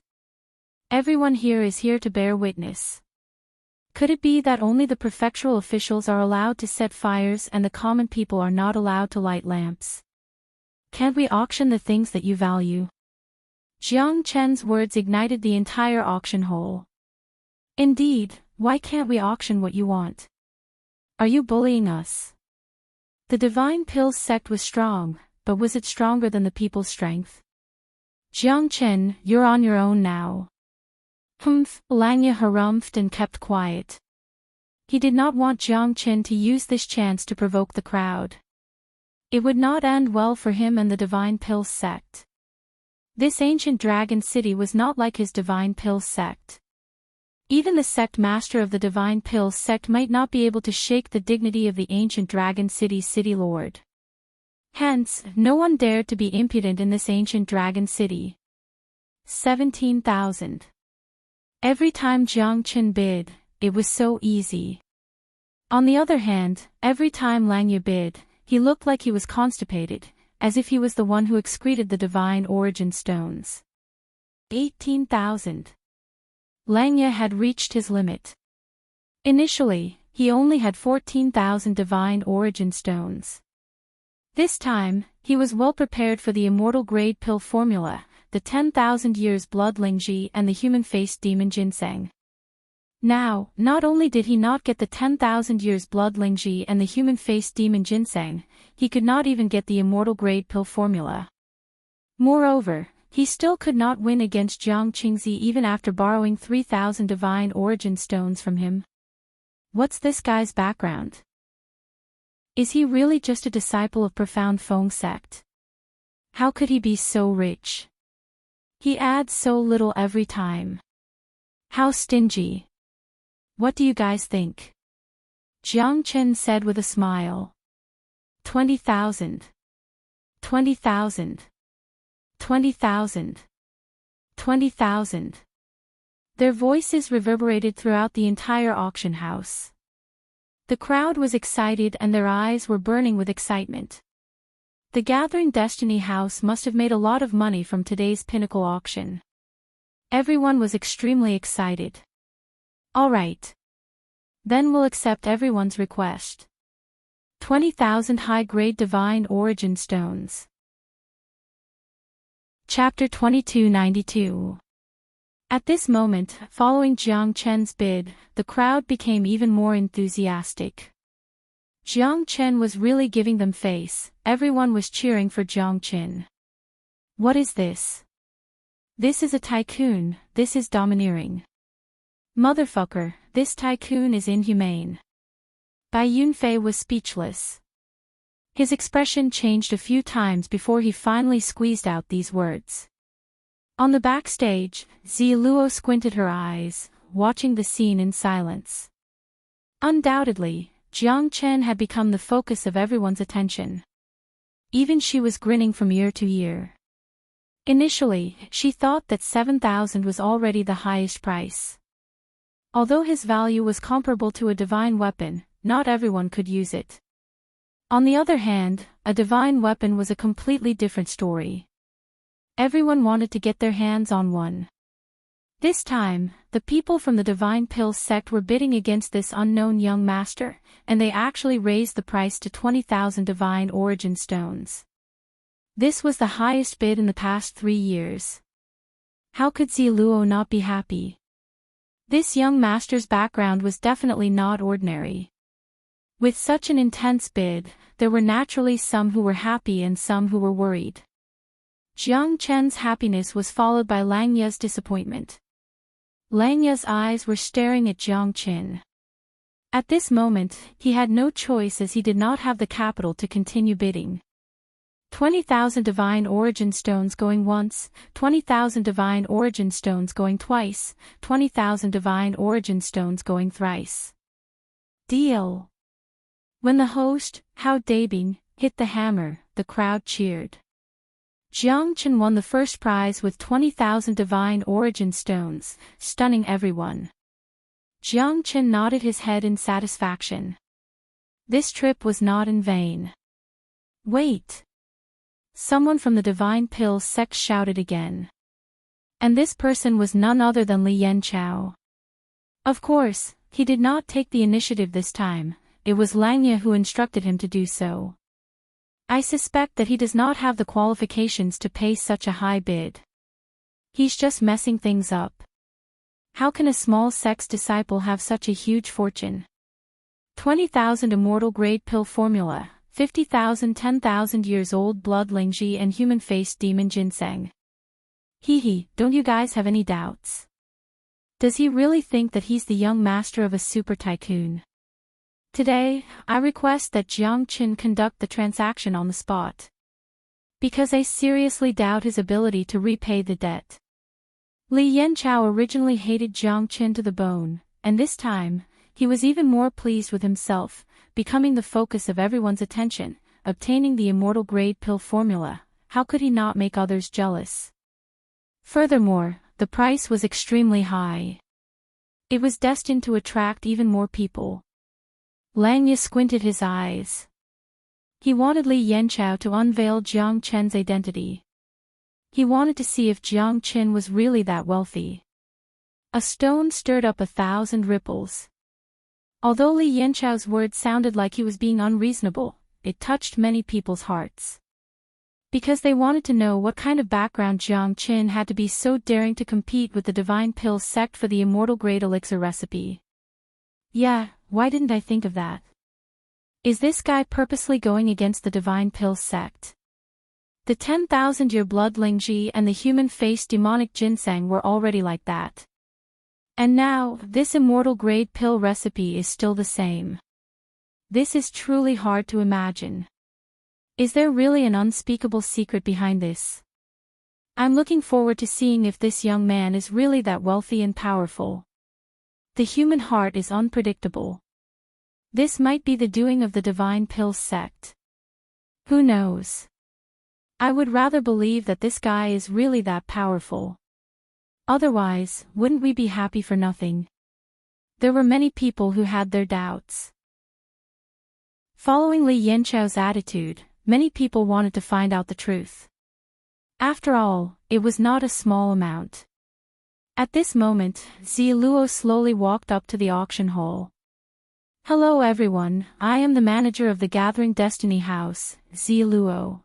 Everyone here is here to bear witness. Could it be that only the prefectural officials are allowed to set fires and the common people are not allowed to light lamps? Can't we auction the things that you value? Jiang Chen's words ignited the entire auction hall. Indeed, why can't we auction what you want? Are you bullying us? The divine pill sect was strong, but was it stronger than the people's strength? Jiang Chen, you're on your own now. Lang Ye harumphed and kept quiet. He did not want Jiang Chen to use this chance to provoke the crowd. It would not end well for him and the divine pill sect. This ancient dragon city was not like his divine pill sect. Even the sect master of the divine pill sect might not be able to shake the dignity of the ancient dragon city's city lord. Hence, no one dared to be impudent in this ancient dragon city. 17,000. Every time Jiang Chen bid, it was so easy. On the other hand, every time Lang Ye bid, he looked like he was constipated, as if he was the one who excreted the divine origin stones. 18,000. Lang Ye had reached his limit. Initially, he only had 14,000 divine origin stones. This time, he was well prepared for the immortal grade pill formula, the 10,000 years blood Lingji and the human-faced demon ginseng. Now, not only did he not get the 10,000 years blood Lingji and the human-faced demon ginseng, he could not even get the immortal grade pill formula. Moreover, he still could not win against Jiang Qingzi even after borrowing 3,000 divine origin stones from him. What's this guy's background? Is he really just a disciple of profound Feng sect? How could he be so rich? He adds so little every time. How stingy. What do you guys think? Jiang Chen said with a smile. 20,000. 20,000. 20,000. 20,000. Their voices reverberated throughout the entire auction house. The crowd was excited and their eyes were burning with excitement. The Gathering Destiny House must have made a lot of money from today's pinnacle auction. Everyone was extremely excited. All right. Then we'll accept everyone's request. 20,000 high-grade divine origin stones. Chapter 2292. At this moment, following Jiang Chen's bid, the crowd became even more enthusiastic. Jiang Chen was really giving them face, everyone was cheering for Jiang Chen. What is this? This is a tycoon, this is domineering. Motherfucker, this tycoon is inhumane. Bai Yunfei was speechless. His expression changed a few times before he finally squeezed out these words. On the backstage, Zi Luo squinted her eyes, watching the scene in silence. Undoubtedly, Jiang Chen had become the focus of everyone's attention. Even she was grinning from ear to ear. Initially, she thought that 7,000 was already the highest price. Although his value was comparable to a divine weapon, not everyone could use it. On the other hand, a divine weapon was a completely different story. Everyone wanted to get their hands on one. This time, the people from the Divine Pill sect were bidding against this unknown young master, and they actually raised the price to 20,000 divine origin stones. This was the highest bid in the past 3 years. How could Zi Luo not be happy? This young master's background was definitely not ordinary. With such an intense bid, there were naturally some who were happy and some who were worried. Jiang Chen's happiness was followed by Lang Ye's disappointment. Lang Ye's eyes were staring at Jiang Chen. At this moment, he had no choice as he did not have the capital to continue bidding. 20,000 divine origin stones going once, 20,000 divine origin stones going twice, 20,000 divine origin stones going thrice. Deal. When the host, Hao Dabing, hit the hammer, the crowd cheered. Jiang Chen won the first prize with 20,000 divine origin stones, stunning everyone. Jiang Chen nodded his head in satisfaction. This trip was not in vain. Wait! Someone from the Divine Pill sect shouted again. And this person was none other than Li Yanchao. Of course, he did not take the initiative this time, it was Langya who instructed him to do so. I suspect that he does not have the qualifications to pay such a high bid. He's just messing things up. How can a small sect's disciple have such a huge fortune? 20,000 immortal grade pill formula, 50,000 10,000 years old blood Lingji and human-faced demon ginseng. Hee, don't you guys have any doubts? Does he really think that he's the young master of a super tycoon? Today, I request that Jiang Chen conduct the transaction on the spot. Because I seriously doubt his ability to repay the debt. Li Yanchao originally hated Jiang Chen to the bone, and this time, he was even more pleased with himself, becoming the focus of everyone's attention, obtaining the immortal grade pill formula. How could he not make others jealous? Furthermore, the price was extremely high. It was destined to attract even more people. Langya squinted his eyes. He wanted Li Yanchao to unveil Jiang Chen's identity. He wanted to see if Jiang Chen was really that wealthy. A stone stirred up 1,000 ripples. Although Li Yanchao's words sounded like he was being unreasonable, it touched many people's hearts. Because they wanted to know what kind of background Jiang Chen had to be so daring to compete with the Divine Pill sect for the immortal grade elixir recipe. Yeah, why didn't I think of that? Is this guy purposely going against the Divine Pill sect? The 10,000-year blood Lingji and the human-faced demonic ginseng were already like that. And now, this immortal grade pill recipe is still the same. This is truly hard to imagine. Is there really an unspeakable secret behind this? I'm looking forward to seeing if this young man is really that wealthy and powerful. The human heart is unpredictable. This might be the doing of the Divine Pill sect. Who knows? I would rather believe that this guy is really that powerful. Otherwise, wouldn't we be happy for nothing? There were many people who had their doubts. Following Li Yanchao's attitude, many people wanted to find out the truth. After all, it was not a small amount. At this moment, Zi Luo slowly walked up to the auction hall. Hello everyone, I am the manager of the Gathering Destiny House, Zi Luo.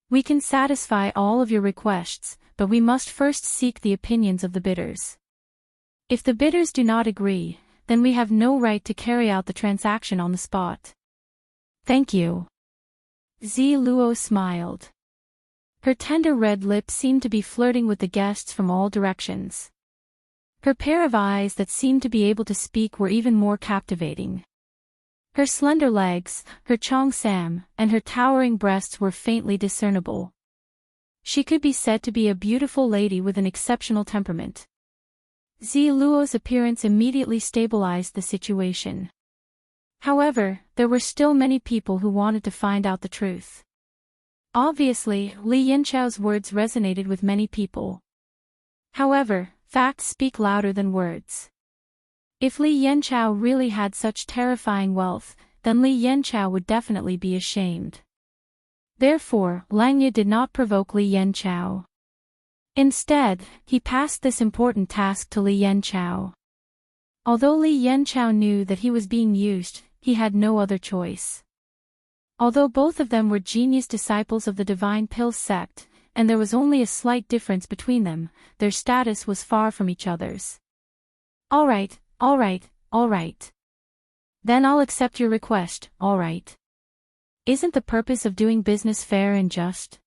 We can satisfy all of your requests, but we must first seek the opinions of the bidders. If the bidders do not agree, then we have no right to carry out the transaction on the spot. Thank you. Zi Luo smiled. Her tender red lips seemed to be flirting with the guests from all directions. Her pair of eyes that seemed to be able to speak were even more captivating. Her slender legs, her chong sam, and her towering breasts were faintly discernible. She could be said to be a beautiful lady with an exceptional temperament. Zi Luo's appearance immediately stabilized the situation. However, there were still many people who wanted to find out the truth. Obviously, Li Yanchao's words resonated with many people. However, facts speak louder than words. If Li Yanchao really had such terrifying wealth, then Li Yanchao would definitely be ashamed. Therefore, Langya did not provoke Li Yanchao. Instead, he passed this important task to Li Yanchao. Although Li Yanchao knew that he was being used, he had no other choice. Although both of them were genius disciples of the Divine Pill sect, and there was only a slight difference between them, their status was far from each other's. Alright. Then I'll accept your request, alright. Isn't the purpose of doing business fair and just?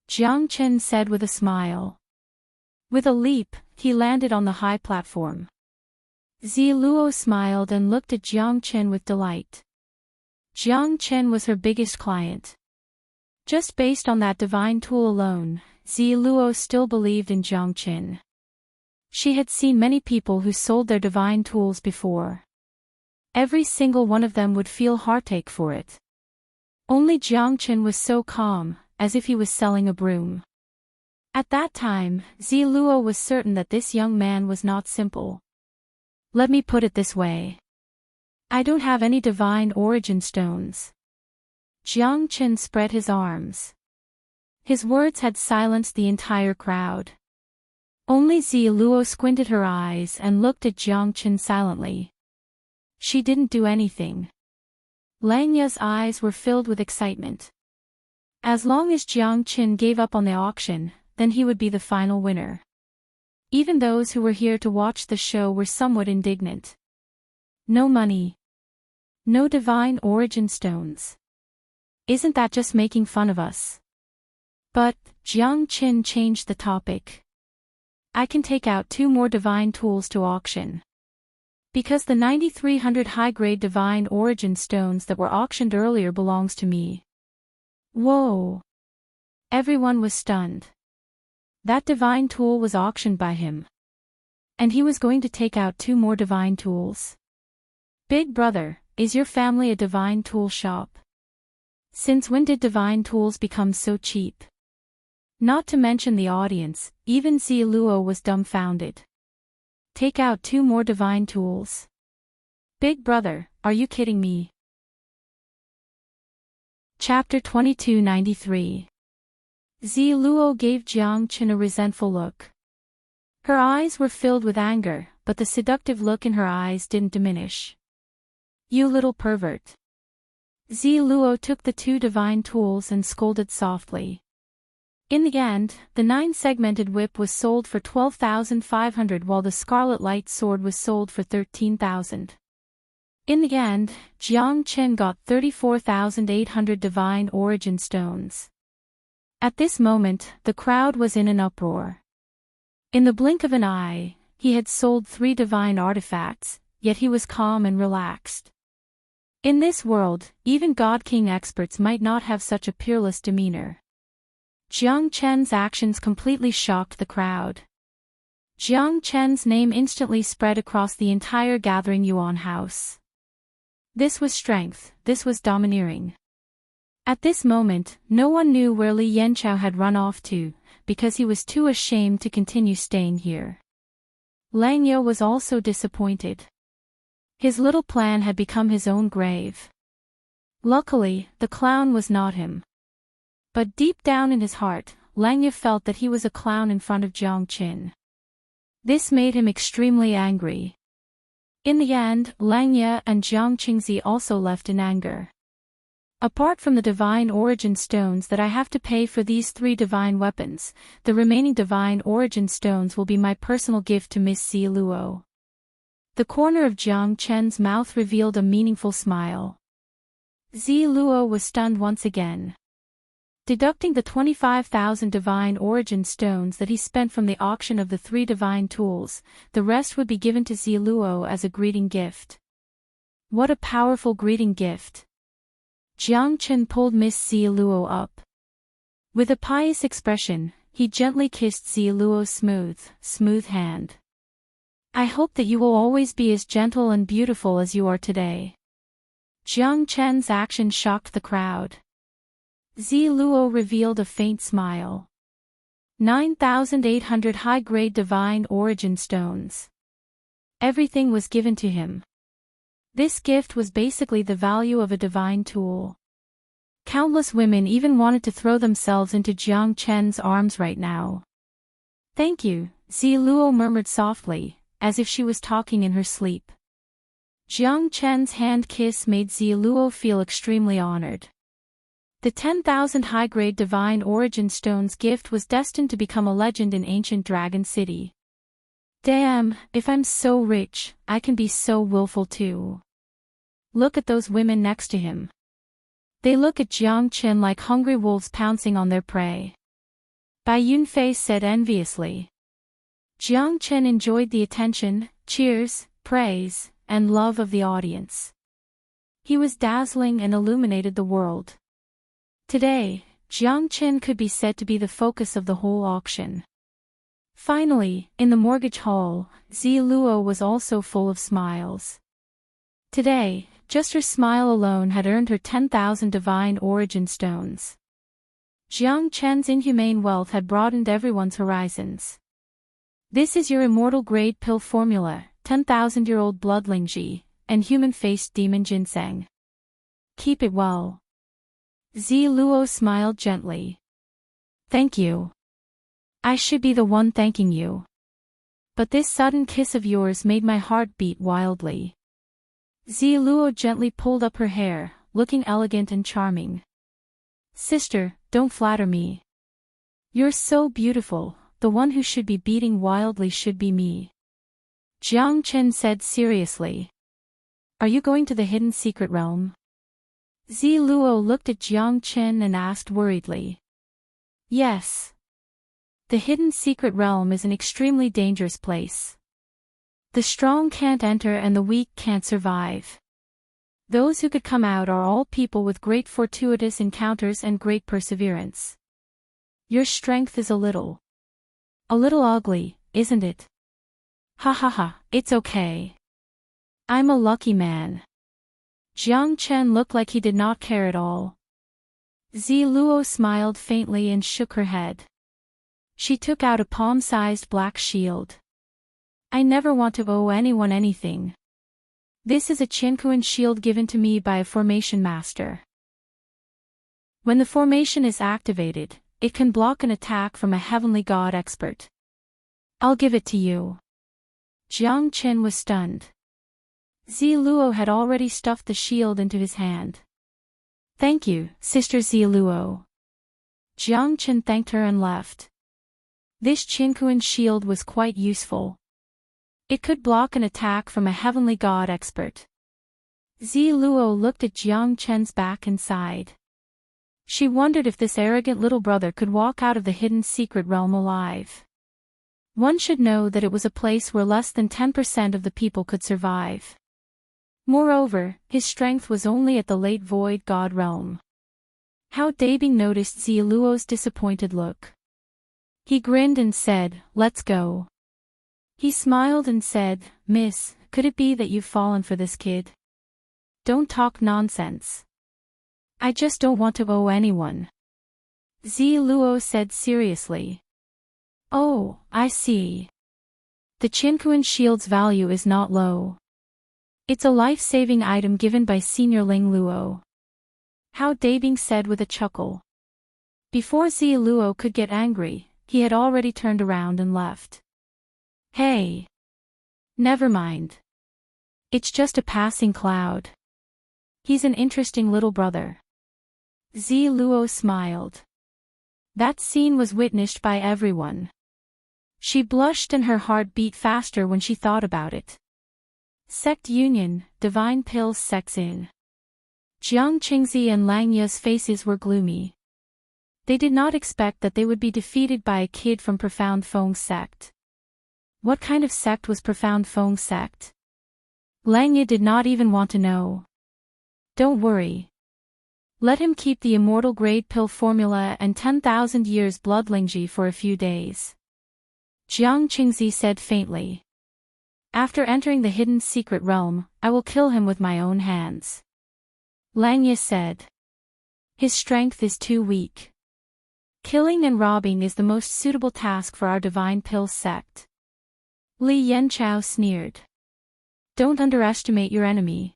Jiang Chen said with a smile. With a leap, he landed on the high platform. Zi Luo smiled and looked at Jiang Chen with delight. Jiang Chen was her biggest client. Just based on that divine tool alone, Ziluo still believed in Jiang Qin. She had seen many people who sold their divine tools before. Every single one of them would feel heartache for it. Only Jiang Qin was so calm, as if he was selling a broom. At that time, Ziluo was certain that this young man was not simple. Let me put it this way. I don't have any divine origin stones. Jiang Qin spread his arms. His words had silenced the entire crowd. Only Ziluo squinted her eyes and looked at Jiang Qin silently. She didn't do anything. Langya's eyes were filled with excitement. As long as Jiang Qin gave up on the auction, then he would be the final winner. Even those who were here to watch the show were somewhat indignant. No money. No divine origin stones. Isn't that just making fun of us? But, Jiang Qin changed the topic. I can take out 2 more divine tools to auction. Because the 9300 high-grade divine origin stones that were auctioned earlier belongs to me. Whoa! Everyone was stunned. That divine tool was auctioned by him. And he was going to take out 2 more divine tools. Big brother, is your family a divine tool shop? Since when did divine tools become so cheap? Not to mention the audience, even Ziluo was dumbfounded. Take out 2 more divine tools. Big brother, are you kidding me? Chapter 2293. Ziluo gave Jiang Qin a resentful look. Her eyes were filled with anger, but the seductive look in her eyes didn't diminish. You little pervert. Ziluo took the 2 divine tools and scolded softly. In the end, the 9-segmented whip was sold for 12,500 while the scarlet light sword was sold for 13,000. In the end, Jiang Qin got 34,800 divine origin stones. At this moment, the crowd was in an uproar. In the blink of an eye, he had sold 3 divine artifacts, yet he was calm and relaxed. In this world, even God King experts might not have such a peerless demeanor. Jiang Qin's actions completely shocked the crowd. Jiang Qin's name instantly spread across the entire gathering Yuan house. This was strength, this was domineering. At this moment, no one knew where Li Yanchao had run off to, because he was too ashamed to continue staying here. Lang Yo was also disappointed. His little plan had become his own grave. Luckily, the clown was not him. But deep down in his heart, Lang Yo felt that he was a clown in front of Jiang Qin. This made him extremely angry. In the end, Lang Ye and Jiang Qingzi also left in anger. Apart from the divine origin stones that I have to pay for these 3 divine weapons, the remaining divine origin stones will be my personal gift to Miss Ziluo. The corner of Jiang Qin's mouth revealed a meaningful smile. Ziluo was stunned once again. Deducting the 25,000 divine origin stones that he spent from the auction of the 3 divine tools, the rest would be given to Ziluo as a greeting gift. What a powerful greeting gift! Jiang Qin pulled Miss Ziluo up. With a pious expression, he gently kissed Ziluo's smooth hand. I hope that you will always be as gentle and beautiful as you are today. Jiang Qin's action shocked the crowd. Ziluo revealed a faint smile. 9,800 high-grade divine origin stones. Everything was given to him. This gift was basically the value of a divine tool. Countless women even wanted to throw themselves into Jiang Qin's arms right now. Thank you, Ziluo murmured softly, as if she was talking in her sleep. Jiang Qin's hand kiss made Ziluo feel extremely honored. The 10,000 high-grade divine origin stones gift was destined to become a legend in ancient Dragon City. Damn, if I'm so rich, I can be so willful too. Look at those women next to him. They look at Jiang Qin like hungry wolves pouncing on their prey. Bai Yunfei said enviously. Jiang Qin enjoyed the attention, cheers, praise, and love of the audience. He was dazzling and illuminated the world. Today, Jiang Qin could be said to be the focus of the whole auction. Finally, in the mortgage hall, Zi Luo was also full of smiles. Today, just her smile alone had earned her 10,000 divine origin stones. Jiang Chen's inhumane wealth had broadened everyone's horizons. This is your immortal grade pill formula, 10,000-year-old blood Lingji, and human-faced demon ginseng. Keep it well. Zi Luo smiled gently. Thank you. I should be the one thanking you. But this sudden kiss of yours made my heart beat wildly. Zi Luo gently pulled up her hair, looking elegant and charming. Sister, don't flatter me. You're so beautiful, the one who should be beating wildly should be me. Jiang Chen said seriously. Are you going to the hidden secret realm? Zi Luo looked at Jiang Chen and asked worriedly. Yes. The hidden secret realm is an extremely dangerous place. The strong can't enter and the weak can't survive. Those who could come out are all people with great fortuitous encounters and great perseverance. Your strength is a little ugly, isn't it? Ha ha ha, it's okay. I'm a lucky man. Jiang Chen looked like he did not care at all. Zi Luo smiled faintly and shook her head. She took out a palm-sized black shield. I never want to owe anyone anything. This is a Qinkuan shield given to me by a formation master. When the formation is activated, it can block an attack from a heavenly god expert. I'll give it to you. Jiang Chen was stunned. Zi Luo had already stuffed the shield into his hand. Thank you, Sister Zi Luo. Jiang Chen thanked her and left. This Qinkuan shield was quite useful. It could block an attack from a heavenly god expert. Zi Luo looked at Jiang Chen's back and sighed. She wondered if this arrogant little brother could walk out of the hidden secret realm alive. One should know that it was a place where less than 10% of the people could survive. Moreover, his strength was only at the late void god realm. How Dabing noticed Zi Luo's disappointed look. He grinned and said, "Let's go." He smiled and said, "Miss, could it be that you've fallen for this kid? Don't talk nonsense. I just don't want to owe anyone." Zi Luo said seriously. Oh, I see. The Qinkuan shield's value is not low. It's a life-saving item given by Senior Ling Luo. How Dabing said with a chuckle. Before Zi Luo could get angry, he had already turned around and left. Hey. Never mind. It's just a passing cloud. He's an interesting little brother. Zi Luo smiled. That scene was witnessed by everyone. She blushed and her heart beat faster when she thought about it. Sect Union, Divine Pills Sects in. Jiang Qingzi and Lang Ye's faces were gloomy. They did not expect that they would be defeated by a kid from Profound Feng sect. What kind of sect was Profound Feng sect? Lang Ye did not even want to know. Don't worry. Let him keep the immortal grade pill formula and 10,000 years blood Lingji for a few days. Jiang Qingzi said faintly. After entering the hidden secret realm, I will kill him with my own hands. Lang Ye said. His strength is too weak. Killing and robbing is the most suitable task for our divine pill sect. Li Yanchao sneered. Don't underestimate your enemy.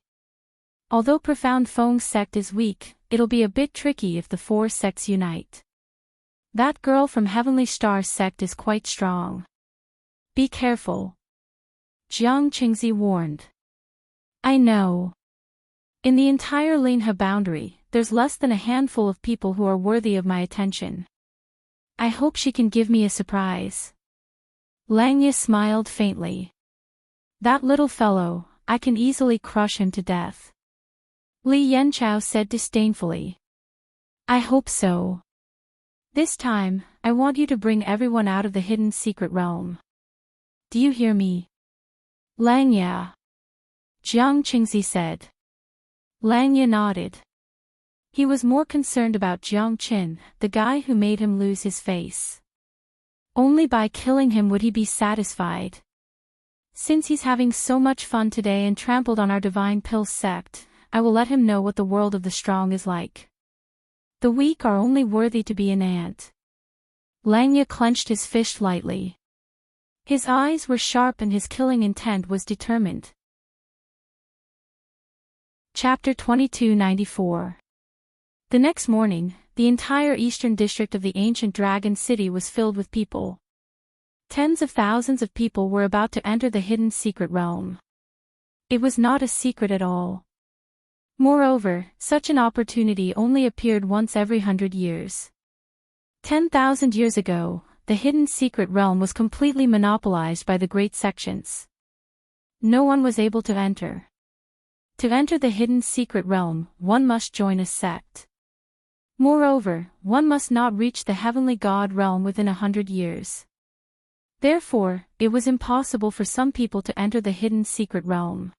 Although Profound Feng sect is weak, it'll be a bit tricky if the four sects unite. That girl from Heavenly Star sect is quite strong. Be careful. Jiang Qingzi warned. I know. In the entire Linhe boundary, there's less than a handful of people who are worthy of my attention. I hope she can give me a surprise. Lang Ye smiled faintly. That little fellow, I can easily crush him to death. Li Yanchao said disdainfully. I hope so. This time, I want you to bring everyone out of the hidden secret realm. Do you hear me? Lang Ye. Jiang Qingzi said. Lang Ye nodded. He was more concerned about Jiang Qin, the guy who made him lose his face. Only by killing him would he be satisfied. Since he's having so much fun today and trampled on our divine pill sect, I will let him know what the world of the strong is like. The weak are only worthy to be an ant. Langya clenched his fist lightly. His eyes were sharp and his killing intent was determined. Chapter 2294. The next morning, the entire eastern district of the ancient dragon city was filled with people. Tens of thousands of people were about to enter the hidden secret realm. It was not a secret at all. Moreover, such an opportunity only appeared once every 100 years. 10,000 years ago, the hidden secret realm was completely monopolized by the great sections. No one was able to enter. To enter the hidden secret realm, one must join a sect. Moreover, one must not reach the heavenly God realm within 100 years. Therefore, it was impossible for some people to enter the hidden secret realm.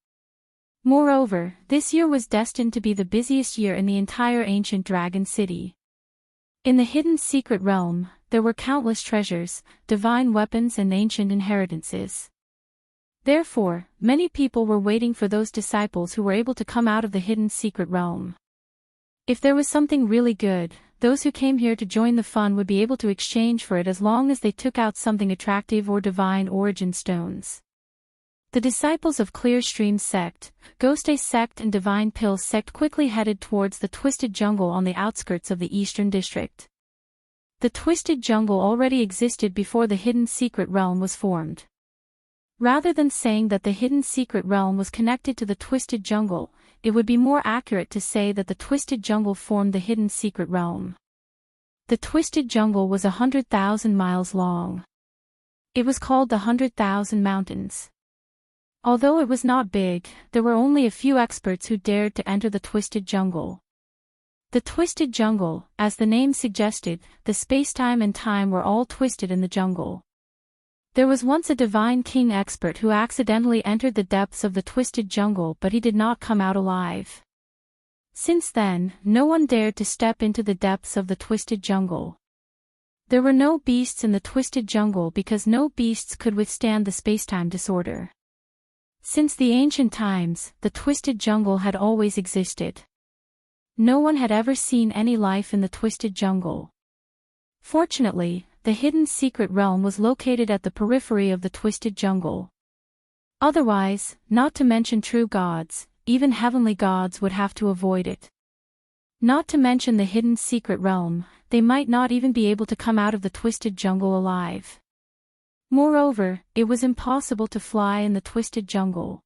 Moreover, this year was destined to be the busiest year in the entire ancient dragon city. In the hidden secret realm, there were countless treasures, divine weapons and ancient inheritances. Therefore, many people were waiting for those disciples who were able to come out of the hidden secret realm. If there was something really good, those who came here to join the fun would be able to exchange for it as long as they took out something attractive or divine origin stones. The disciples of Clear Stream sect, Ghost sect and Divine Pill sect quickly headed towards the twisted jungle on the outskirts of the eastern district. The twisted jungle already existed before the hidden secret realm was formed. Rather than saying that the hidden secret realm was connected to the twisted jungle, it would be more accurate to say that the twisted jungle formed the hidden secret realm. The twisted jungle was 100,000 miles long. It was called the 100,000 Mountains. Although it was not big, there were only a few experts who dared to enter the twisted jungle. The twisted jungle, as the name suggested, the space-time and time were all twisted in the jungle. There was once a divine king expert who accidentally entered the depths of the twisted jungle, but he did not come out alive. Since then, no one dared to step into the depths of the twisted jungle. There were no beasts in the twisted jungle because no beasts could withstand the space-time disorder. Since the ancient times, the twisted jungle had always existed. No one had ever seen any life in the twisted jungle. Fortunately, the hidden secret realm was located at the periphery of the twisted jungle. Otherwise, not to mention true gods, even heavenly gods would have to avoid it. Not to mention the hidden secret realm, they might not even be able to come out of the twisted jungle alive. Moreover, it was impossible to fly in the twisted jungle.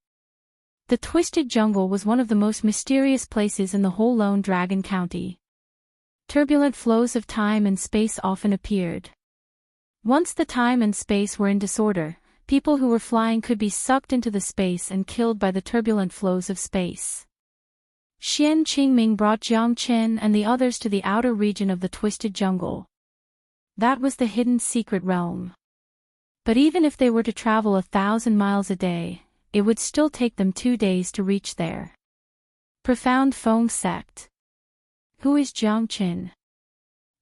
The twisted jungle was one of the most mysterious places in the whole Lone Dragon County. Turbulent flows of time and space often appeared. Once the time and space were in disorder, people who were flying could be sucked into the space and killed by the turbulent flows of space. Xian Qingming brought Jiang Qin and the others to the outer region of the twisted jungle. That was the hidden secret realm. But even if they were to travel 1,000 miles a day, it would still take them 2 days to reach there. Profound Feng sect. Who is Jiang Qin?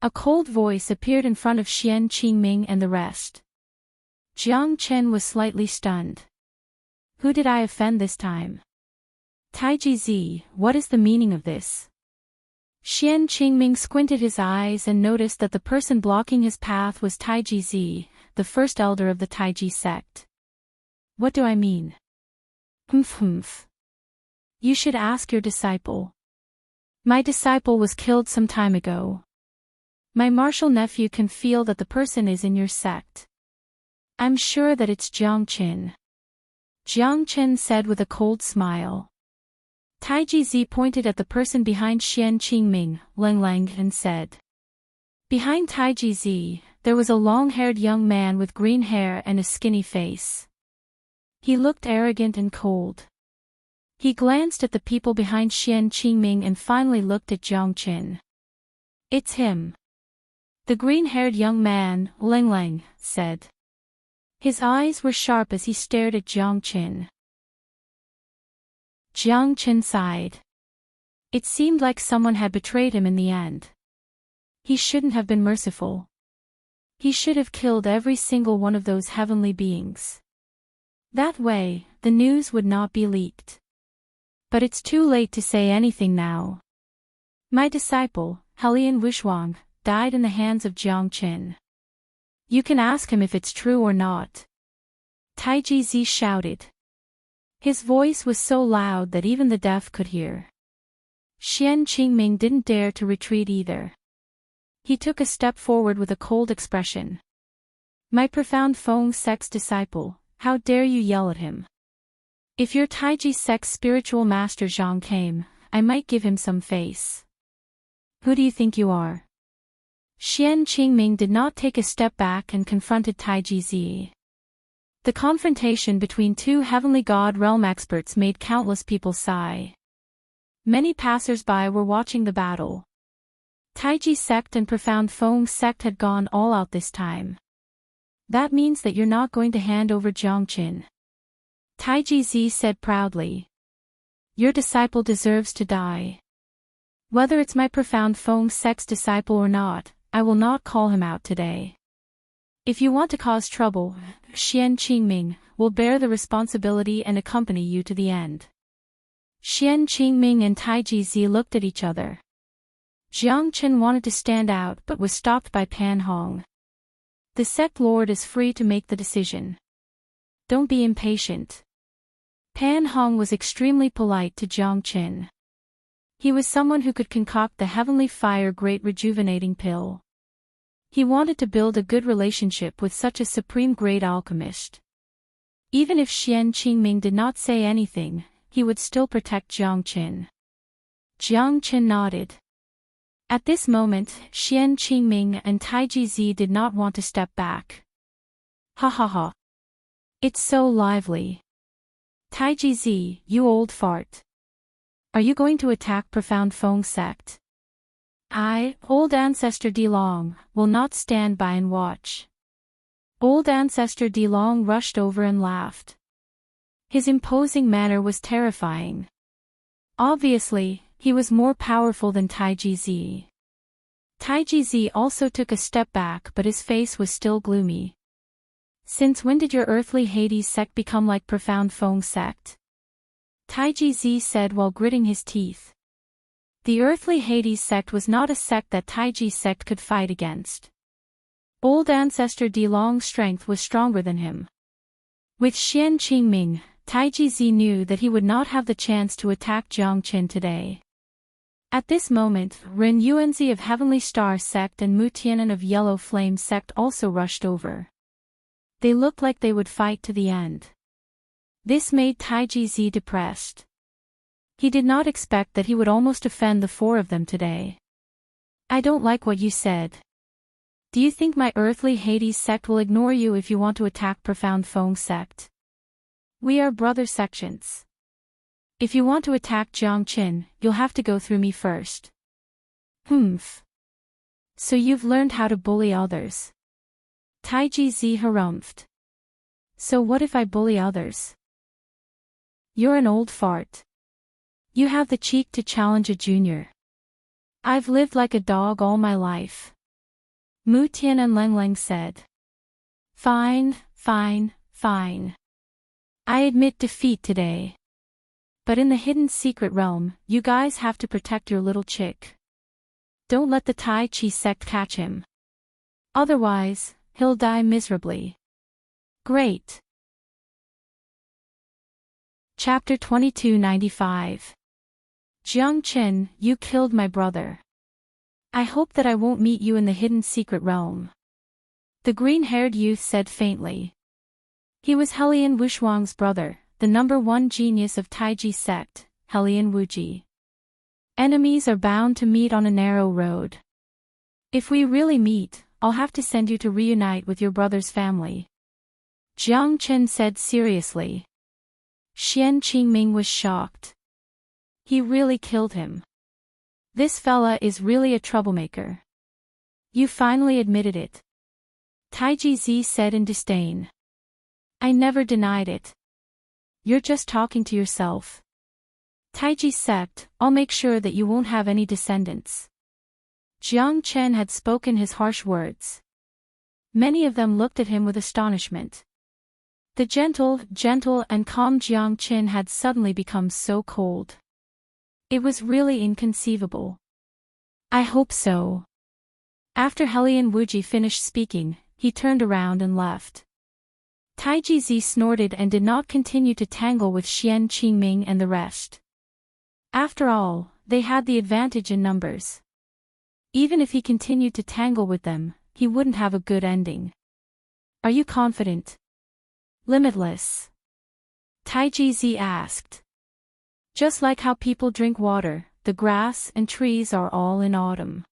A cold voice appeared in front of Xian Qingming and the rest. Jiang Qin was slightly stunned. Who did I offend this time? Taiji Zi, what is the meaning of this? Xian Qingming squinted his eyes and noticed that the person blocking his path was Taiji Zi, the first elder of the Taiji sect. What do I mean? Humph. You should ask your disciple. My disciple was killed some time ago. My martial nephew can feel that the person is in your sect. I'm sure that it's Jiang Qin. Jiang Qin said with a cold smile. Taiji Zi pointed at the person behind Xian Qingming, Lang, and said. Behind Taiji Zi, there was a long-haired young man with green hair and a skinny face. He looked arrogant and cold. He glanced at the people behind Xian Qingming and finally looked at Jiang Qin. It's him. The green-haired young man, Lang, said. His eyes were sharp as he stared at Jiang Qin. Jiang Qin sighed. It seemed like someone had betrayed him in the end. He shouldn't have been merciful. He should have killed every single one of those heavenly beings. That way, the news would not be leaked. But it's too late to say anything now. My disciple, Helian Wishwang, died in the hands of Jiang Qin. You can ask him if it's true or not. Taiji Zi shouted. His voice was so loud that even the deaf could hear. Xian Qingming didn't dare to retreat either. He took a step forward with a cold expression. My profound Feng sect's disciple, how dare you yell at him? If your Taiji sect's spiritual master Zhang came, I might give him some face. Who do you think you are? Xian Qingming did not take a step back and confronted Taiji Zi. The confrontation between two heavenly god realm experts made countless people sigh. Many passers-by were watching the battle. Taiji sect and profound Feng sect had gone all out this time. That means that you're not going to hand over Jiangqin. Taiji Zi said proudly. Your disciple deserves to die. Whether it's my profound Feng sect's disciple or not, I will not call him out today. If you want to cause trouble, Xian Qingming will bear the responsibility and accompany you to the end. Xian Qingming and Taiji Zi looked at each other. Jiang Qin wanted to stand out but was stopped by Pan Hong. The sect lord is free to make the decision. Don't be impatient. Pan Hong was extremely polite to Jiang Qin. He was someone who could concoct the heavenly fire great rejuvenating pill. He wanted to build a good relationship with such a supreme great alchemist. Even if Xian Qingming did not say anything, he would still protect Jiang Qin. Jiang Qin nodded. At this moment, Xian Qingming and Taiji Zi did not want to step back. Ha ha ha. It's so lively. Taiji Zi, you old fart. Are you going to attack profound Feng sect? I, old ancestor Dilong, will not stand by and watch. Old ancestor Dilong rushed over and laughed. His imposing manner was terrifying. Obviously, he was more powerful than Taiji Zi. Taiji Zi also took a step back but his face was still gloomy. Since when did your earthly Hades sect become like profound Feng sect? Taiji Zi said while gritting his teeth. The earthly Hades sect was not a sect that Taiji sect could fight against. Old ancestor Dilong's strength was stronger than him. With Xian Qingming, Taiji Zi knew that he would not have the chance to attack Jiang Qin today. At this moment, Ren Yuanzi of Heavenly Star sect and Mu Tianan of Yellow Flame sect also rushed over. They looked like they would fight to the end. This made Taiji Zi depressed. He did not expect that he would almost offend the four of them today. I don't like what you said. Do you think my earthly Hades sect will ignore you if you want to attack profound Feng sect? We are brother sections. If you want to attack Jiang Qin, you'll have to go through me first. Humph. So you've learned how to bully others. Taiji Zi harumphed. So what if I bully others? You're an old fart. You have the cheek to challenge a junior. I've lived like a dog all my life. Mu Tian and Leng Leng said. Fine, fine, fine. I admit defeat today. But in the hidden secret realm, you guys have to protect your little chick. Don't let the Tai Chi sect catch him. Otherwise, he'll die miserably. Great. Chapter 2295. Jiang Qin, you killed my brother. I hope that I won't meet you in the hidden secret realm. The green-haired youth said faintly. He was Helian Wushuang's brother, the #1 genius of Taiji sect, Helian Wuji. Enemies are bound to meet on a narrow road. If we really meet, I'll have to send you to reunite with your brother's family. Jiang Qin said seriously. Xian Qingming was shocked. He really killed him. This fella is really a troublemaker. You finally admitted it. Taiji Zi said in disdain. I never denied it. You're just talking to yourself. Taiji sect, I'll make sure that you won't have any descendants. Jiang Chen had spoken his harsh words. Many of them looked at him with astonishment. The gentle and calm Jiang Chen had suddenly become so cold. It was really inconceivable. I hope so. After Helian Wuji finished speaking, he turned around and left. Taiji Zi snorted and did not continue to tangle with Xian Qingming and the rest. After all, they had the advantage in numbers. Even if he continued to tangle with them, he wouldn't have a good ending. Are you confident? Limitless? Taiji Zi asked. Just like how people drink water, the grass and trees are all in autumn.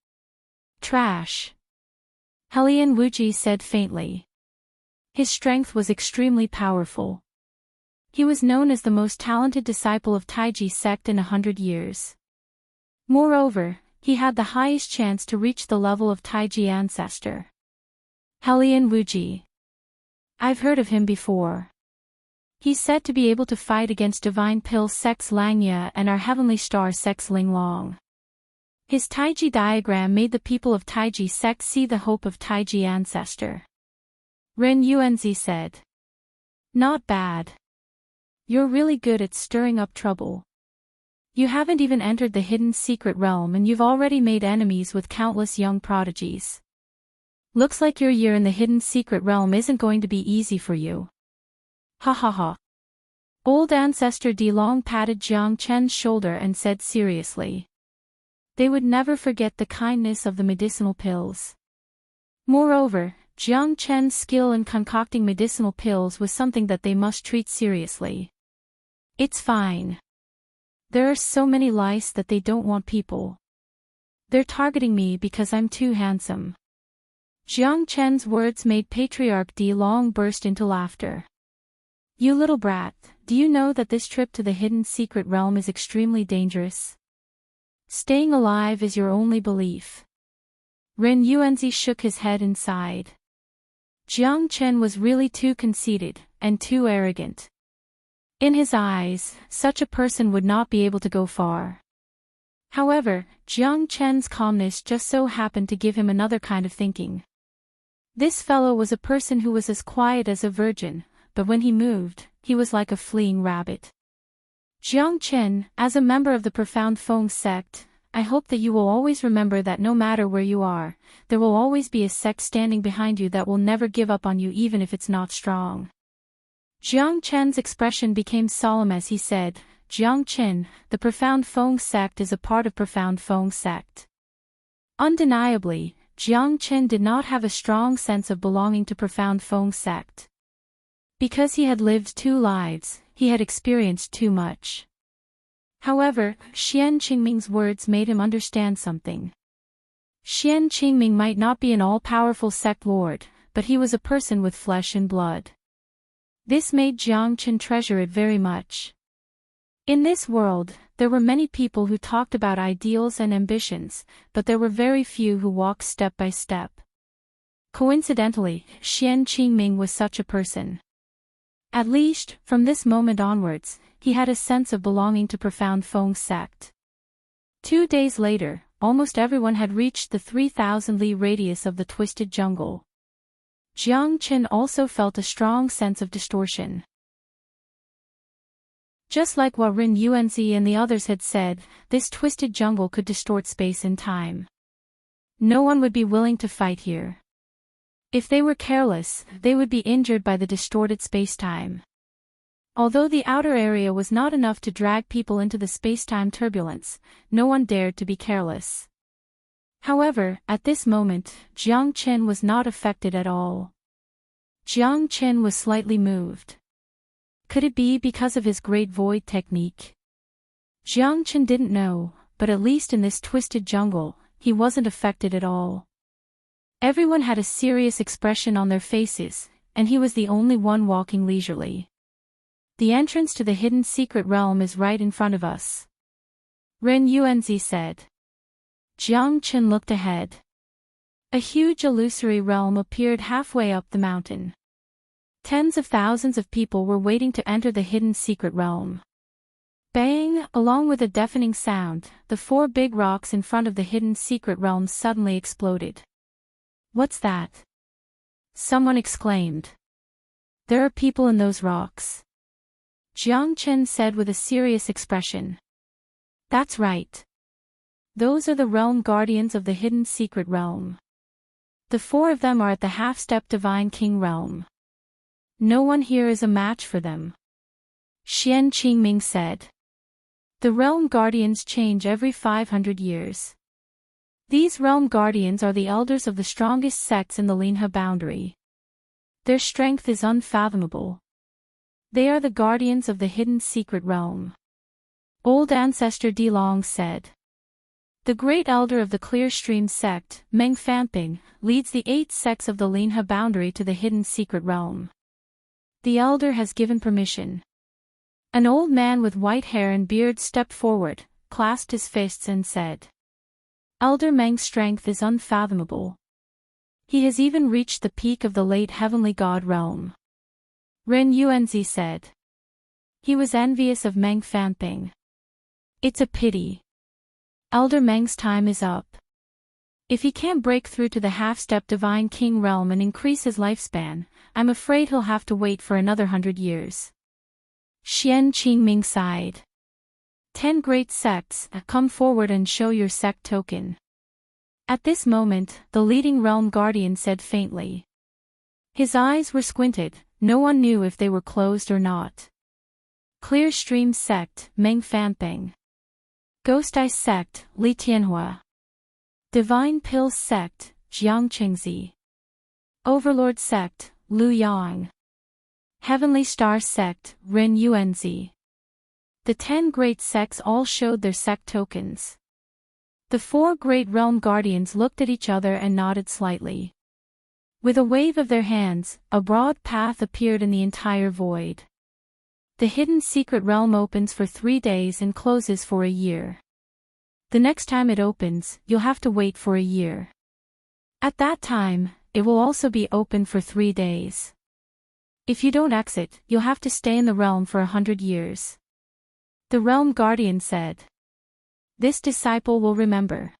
Trash. Helian Wuji said faintly. His strength was extremely powerful. He was known as the most talented disciple of Taiji sect in 100 years. Moreover, he had the highest chance to reach the level of Taiji ancestor. Helian Wuji. I've heard of him before. He's said to be able to fight against Divine Pill sect's Langya and our Heavenly Star sect's Linglong. His Taiji diagram made the people of Taiji sect see the hope of Taiji ancestor. Ren Yuanzi said. Not bad. You're really good at stirring up trouble. You haven't even entered the hidden secret realm and you've already made enemies with countless young prodigies. Looks like your year in the hidden secret realm isn't going to be easy for you. Ha ha ha. Old ancestor Di Long patted Jiang Chen's shoulder and said seriously. They would never forget the kindness of the medicinal pills. Moreover, Jiang Chen's skill in concocting medicinal pills was something that they must treat seriously. It's fine. There are so many lice that they don't want people. They're targeting me because I'm too handsome. Jiang Chen's words made Patriarch Di Long burst into laughter. You little brat, do you know that this trip to the hidden secret realm is extremely dangerous? Staying alive is your only belief. Ren Yuanzi shook his head and sighed. Jiang Chen was really too conceited, and too arrogant. In his eyes, such a person would not be able to go far. However, Jiang Chen's calmness just so happened to give him another kind of thinking. This fellow was a person who was as quiet as a virgin, but when he moved, he was like a fleeing rabbit. Jiang Chen, as a member of the Profound Feng sect, I hope that you will always remember that no matter where you are, there will always be a sect standing behind you that will never give up on you even if it's not strong. Jiang Chen's expression became solemn as he said, Jiang Chen, the Profound Feng sect is a part of Profound Feng sect. Undeniably, Jiang Chen did not have a strong sense of belonging to Profound Feng sect. Because he had lived 2 lives, he had experienced too much. However, Xian Qingming's words made him understand something. Xian Qingming might not be an all-powerful sect lord, but he was a person with flesh and blood. This made Jiang Chen treasure it very much. In this world, there were many people who talked about ideals and ambitions, but there were very few who walked step by step. Coincidentally, Xian Qingming was such a person. At least, from this moment onwards, he had a sense of belonging to Profound Feng sect. 2 days later, almost everyone had reached the 3,000 li radius of the twisted jungle. Jiang Chen also felt a strong sense of distortion. Just like what Ren Yuanzi and the others had said, this twisted jungle could distort space and time. No one would be willing to fight here. If they were careless, they would be injured by the distorted space-time. Although the outer area was not enough to drag people into the space-time turbulence, no one dared to be careless. However, at this moment, Jiang Chen was not affected at all. Jiang Chen was slightly moved. Could it be because of his great void technique? Jiang Chen didn't know, but at least in this twisted jungle, he wasn't affected at all. Everyone had a serious expression on their faces, and he was the only one walking leisurely. The entrance to the hidden secret realm is right in front of us. Ren Yuanzi said. Jiang Chen looked ahead. A huge illusory realm appeared halfway up the mountain. Tens of thousands of people were waiting to enter the hidden secret realm. Bang! Along with a deafening sound, the 4 big rocks in front of the hidden secret realms suddenly exploded. "What's that?" someone exclaimed. "There are people in those rocks," Jiang Chen said with a serious expression. "That's right. Those are the realm guardians of the hidden secret realm. The 4 of them are at the half-step divine king realm. No one here is a match for them," Xian Qingming said. "The realm guardians change every 500 years. These realm guardians are the elders of the strongest sects in the Linhe boundary. Their strength is unfathomable. They are the guardians of the hidden secret realm," Old Ancestor Dilong said. "The great elder of the Clear Stream sect, Meng Fanping, leads the 8 sects of the Linhe boundary to the hidden secret realm. The elder has given permission." An old man with white hair and beard stepped forward, clasped his fists and said, "Elder Meng's strength is unfathomable. He has even reached the peak of the late heavenly god realm." Ren Yuanzi said. He was envious of Meng Fanping. "It's a pity. Elder Meng's time is up. If he can't break through to the half-step divine king realm and increase his lifespan, I'm afraid he'll have to wait for another 100 years. Xian Qingming sighed. 10 great sects, come forward and show your sect token." At this moment, the leading realm guardian said faintly. His eyes were squinted, no one knew if they were closed or not. Clear Stream sect, Meng Fanping. Ghost Eye sect, Li Tianhua. Divine Pills sect, Jiang Qingzi. Overlord sect, Lu Yang. Heavenly Star sect, Ren Yuanzi. The 10 great sects all showed their sect tokens. The 4 great realm guardians looked at each other and nodded slightly. With a wave of their hands, a broad path appeared in the entire void. The hidden secret realm opens for 3 days and closes for a year. The next time it opens, you'll have to wait for a year. At that time, it will also be open for 3 days. If you don't exit, you'll have to stay in the realm for 100 years. The realm guardian said. This disciple will remember.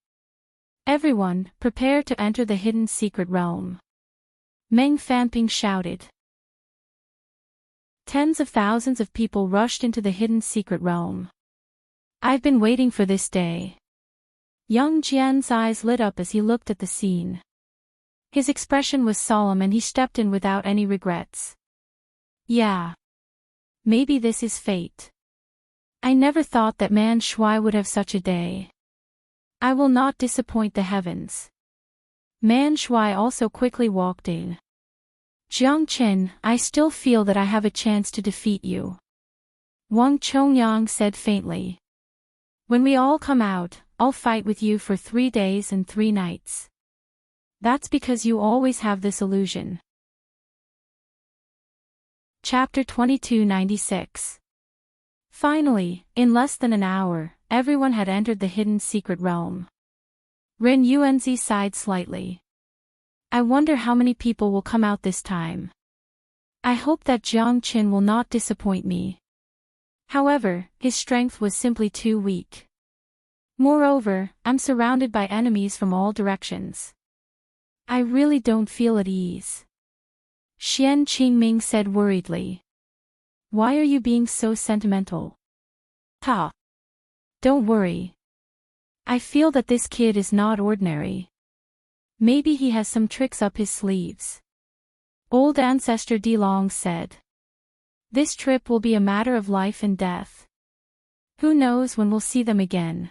Everyone, prepare to enter the hidden secret realm. Meng Fanping shouted. Tens of thousands of people rushed into the hidden secret realm. I've been waiting for this day. Young Jian's eyes lit up as he looked at the scene. His expression was solemn and he stepped in without any regrets. Yeah. Maybe this is fate. I never thought that Man Shui would have such a day. I will not disappoint the heavens. Man Shui also quickly walked in. Jiang Qin, I still feel that I have a chance to defeat you. Wang Chongyang said faintly. When we all come out, I'll fight with you for 3 days and 3 nights. That's because you always have this illusion. Chapter 2296. Finally, in less than an hour, everyone had entered the hidden secret realm. Ren Yuanzi sighed slightly. I wonder how many people will come out this time. I hope that Jiang Qin will not disappoint me. However, his strength was simply too weak. Moreover, I'm surrounded by enemies from all directions. I really don't feel at ease. Xian Qingming said worriedly. Why are you being so sentimental? Ha! Don't worry. I feel that this kid is not ordinary. Maybe he has some tricks up his sleeves. Old Ancestor Dilong said. This trip will be a matter of life and death. Who knows when we'll see them again?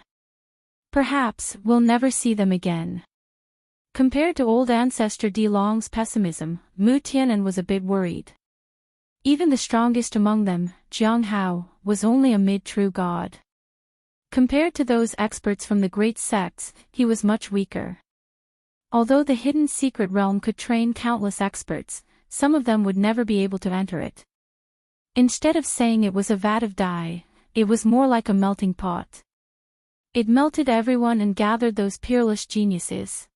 Perhaps we'll never see them again. Compared to Old Ancestor Dilong's pessimism, Mu Tianan was a bit worried. Even the strongest among them, Jiang Hao, was only a mid-true god. Compared to those experts from the great sects, he was much weaker. Although the hidden secret realm could train countless experts, some of them would never be able to enter it. Instead of saying it was a vat of dye, it was more like a melting pot. It melted everyone and gathered those peerless geniuses.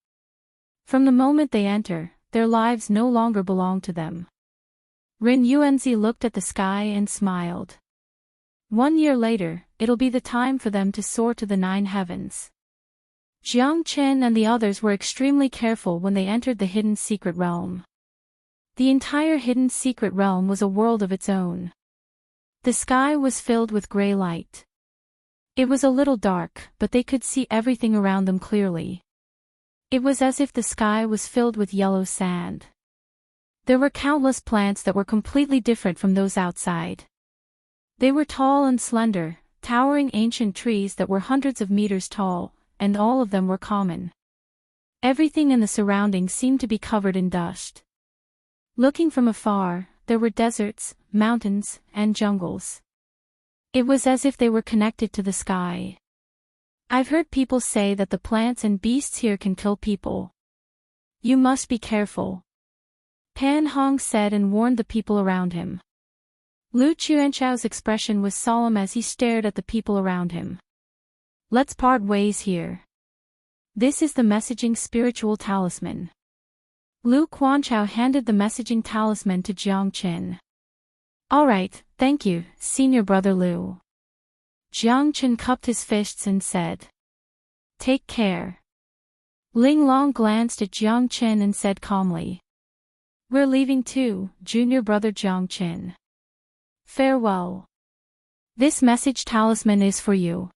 From the moment they enter, their lives no longer belong to them. Ren Yuanzi looked at the sky and smiled. 1 year later, it'll be the time for them to soar to the 9 heavens. Jiang Chen and the others were extremely careful when they entered the hidden secret realm. The entire hidden secret realm was a world of its own. The sky was filled with gray light. It was a little dark, but they could see everything around them clearly. It was as if the sky was filled with yellow sand. There were countless plants that were completely different from those outside. They were tall and slender, towering ancient trees that were hundreds of meters tall, and all of them were common. Everything in the surroundings seemed to be covered in dust. Looking from afar, there were deserts, mountains, and jungles. It was as if they were connected to the sky. I've heard people say that the plants and beasts here can kill people. You must be careful, Pan Hong said and warned the people around him. Lu Chuanchao's expression was solemn as he stared at the people around him. Let's part ways here. This is the messaging spiritual talisman. Lu Quanchao handed the messaging talisman to Jiang Chen. All right, thank you, senior brother Lu. Jiang Chen cupped his fists and said. Take care. Ling Long glanced at Jiang Chen and said calmly. We're leaving too, junior brother Jiang Chen. Farewell. This message talisman is for you.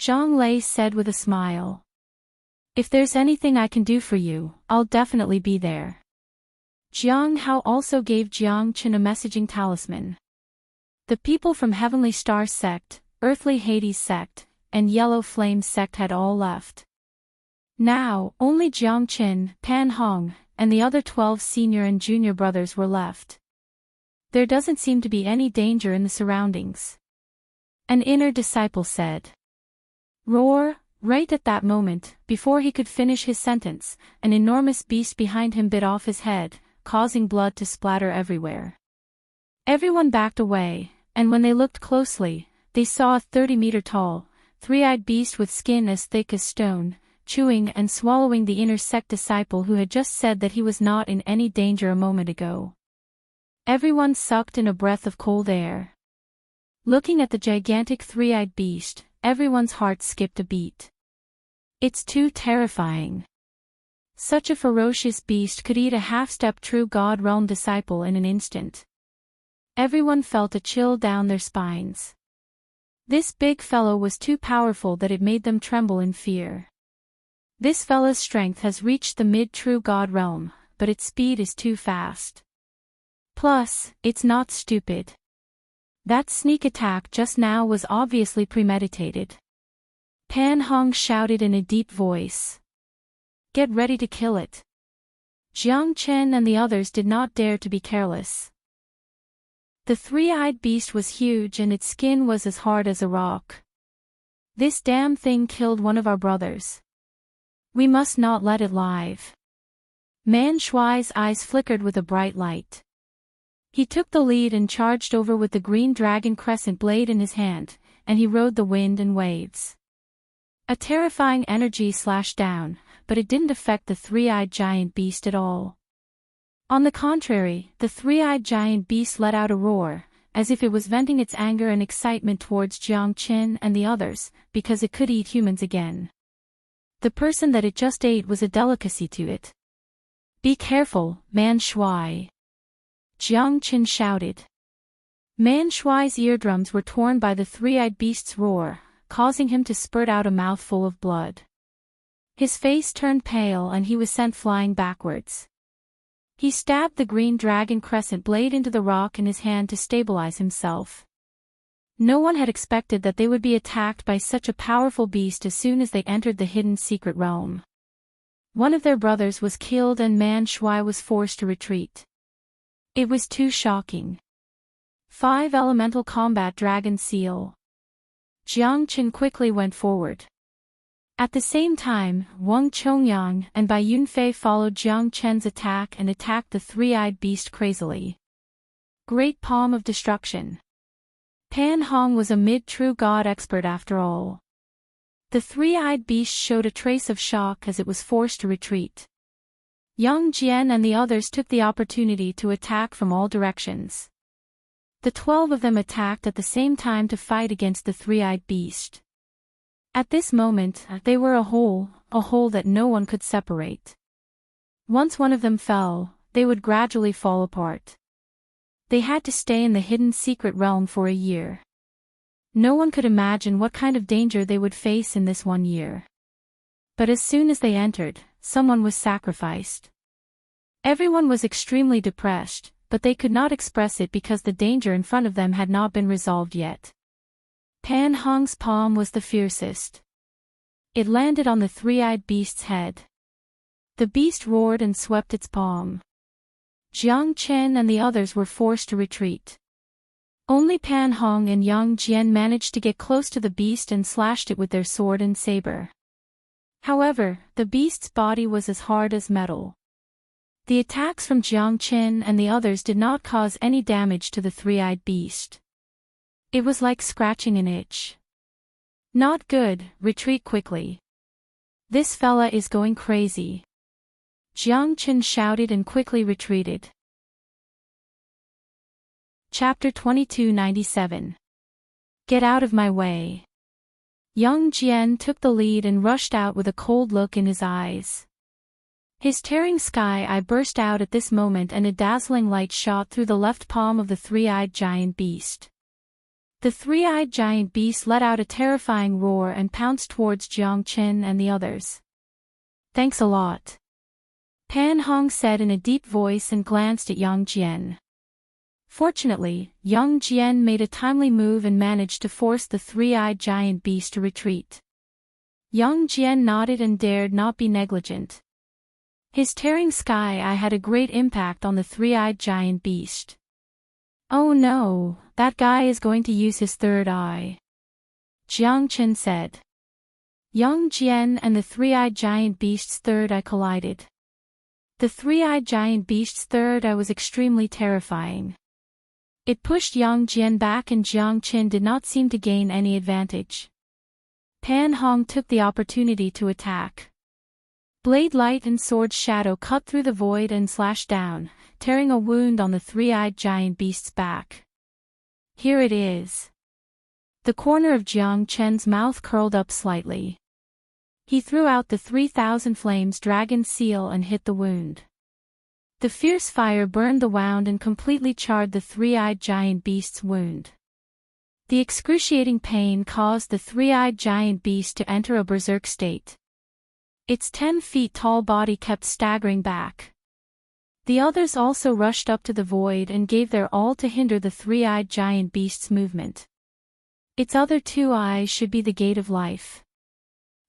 Zhang Lei said with a smile. If there's anything I can do for you, I'll definitely be there. Jiang Hao also gave Jiang Chen a messaging talisman. The people from Heavenly Star Sect, Earthly Hades Sect, and Yellow Flame Sect had all left. Now, only Jiang Chen, Pan Hong, and the other 12 senior and junior brothers were left. There doesn't seem to be any danger in the surroundings. An inner disciple said. Roar! Right at that moment, before he could finish his sentence, an enormous beast behind him bit off his head, causing blood to splatter everywhere. Everyone backed away, and when they looked closely, they saw a 30-meter-tall, three-eyed beast with skin as thick as stone, chewing and swallowing the inner sect disciple who had just said that he was not in any danger a moment ago. Everyone sucked in a breath of cold air. Looking at the gigantic three-eyed beast, everyone's heart skipped a beat. It's too terrifying. Such a ferocious beast could eat a half-step true God realm disciple in an instant. Everyone felt a chill down their spines. This big fellow was too powerful that it made them tremble in fear. This fella's strength has reached the mid-true God realm, but its speed is too fast. Plus, it's not stupid. That sneak attack just now was obviously premeditated. Pan Hong shouted in a deep voice. Get ready to kill it. Jiang Chen and the others did not dare to be careless. The three-eyed beast was huge and its skin was as hard as a rock. This damn thing killed one of our brothers. We must not let it live. Man Shuai's eyes flickered with a bright light. He took the lead and charged over with the green dragon crescent blade in his hand, and he rode the wind and waves. A terrifying energy slashed down, but it didn't affect the three-eyed giant beast at all. On the contrary, the three-eyed giant beast let out a roar, as if it was venting its anger and excitement towards Jiang Chen and the others, because it could eat humans again. The person that it just ate was a delicacy to it. Be careful, Man Shuai. Jiang Chen shouted. Man Shuai's eardrums were torn by the three-eyed beast's roar, causing him to spurt out a mouthful of blood. His face turned pale and he was sent flying backwards. He stabbed the green dragon crescent blade into the rock in his hand to stabilize himself. No one had expected that they would be attacked by such a powerful beast as soon as they entered the hidden secret realm. One of their brothers was killed and Man Shuai was forced to retreat. It was too shocking. 5 Elemental Combat Dragon Seal. Jiang Chen quickly went forward. At the same time, Wang Chongyang and Bai Yunfei followed Jiang Chen's attack and attacked the three-eyed beast crazily. Great Palm of Destruction. Pan Hong was a mid-true god expert after all. The three-eyed beast showed a trace of shock as it was forced to retreat. Yang Jian and the others took the opportunity to attack from all directions. The 12 of them attacked at the same time to fight against the three-eyed beast. At this moment, they were a whole that no one could separate. Once one of them fell, they would gradually fall apart. They had to stay in the hidden secret realm for a year. No one could imagine what kind of danger they would face in this 1 year. But as soon as they entered, someone was sacrificed. Everyone was extremely depressed, but they could not express it because the danger in front of them had not been resolved yet. Pan Hong's palm was the fiercest. It landed on the three-eyed beast's head. The beast roared and swept its palm. Jiang Chen and the others were forced to retreat. Only Pan Hong and Yang Jian managed to get close to the beast and slashed it with their sword and saber. However, the beast's body was as hard as metal. The attacks from Jiang Chen and the others did not cause any damage to the three-eyed beast. It was like scratching an itch. Not good, retreat quickly. This fella is going crazy. Jiang Chen shouted and quickly retreated. Chapter 2297. Get out of my way. Yang Jian took the lead and rushed out with a cold look in his eyes. His tearing sky eye burst out at this moment and a dazzling light shot through the left palm of the three-eyed giant beast. The three-eyed giant beast let out a terrifying roar and pounced towards Jiang Chen and the others. Thanks a lot. Pan Hong said in a deep voice and glanced at Yang Jian. Fortunately, Yang Jian made a timely move and managed to force the three-eyed giant beast to retreat. Yang Jian nodded and dared not be negligent. His tearing sky eye had a great impact on the three-eyed giant beast. Oh no, that guy is going to use his third eye. Jiang Chen said. Yang Jian and the three-eyed giant beast's third eye collided. The three-eyed giant beast's third eye was extremely terrifying. It pushed Yang Jian back and Jiang Chen did not seem to gain any advantage. Pan Hong took the opportunity to attack. Blade light and sword shadow cut through the void and slashed down, tearing a wound on the three-eyed giant beast's back. Here it is. The corner of Jiang Chen's mouth curled up slightly. He threw out the 3,000 flames dragon seal and hit the wound. The fierce fire burned the wound and completely charred the three-eyed giant beast's wound. The excruciating pain caused the three-eyed giant beast to enter a berserk state. Its 10 feet tall body kept staggering back. The others also rushed up to the void and gave their all to hinder the three-eyed giant beast's movement. Its other 2 eyes should be the gate of life.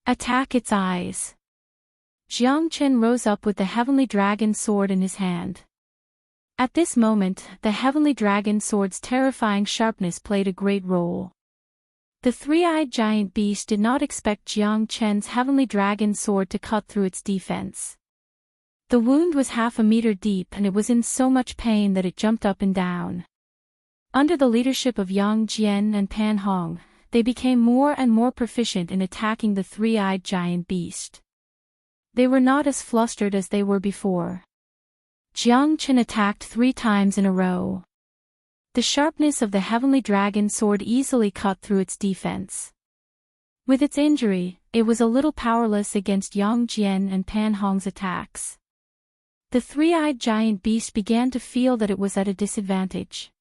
Attack its eyes. Jiang Chen rose up with the heavenly dragon sword in his hand. At this moment, the heavenly dragon sword's terrifying sharpness played a great role. The three-eyed giant beast did not expect Jiang Chen's heavenly dragon sword to cut through its defense. The wound was half a meter deep and it was in so much pain that it jumped up and down. Under the leadership of Yang Jian and Pan Hong, they became more and more proficient in attacking the three-eyed giant beast. They were not as flustered as they were before. Jiang Chen attacked 3 times in a row. The sharpness of the heavenly dragon sword easily cut through its defense. With its injury, it was a little powerless against Yang Jian and Pan Hong's attacks. The three-eyed giant beast began to feel that it was at a disadvantage.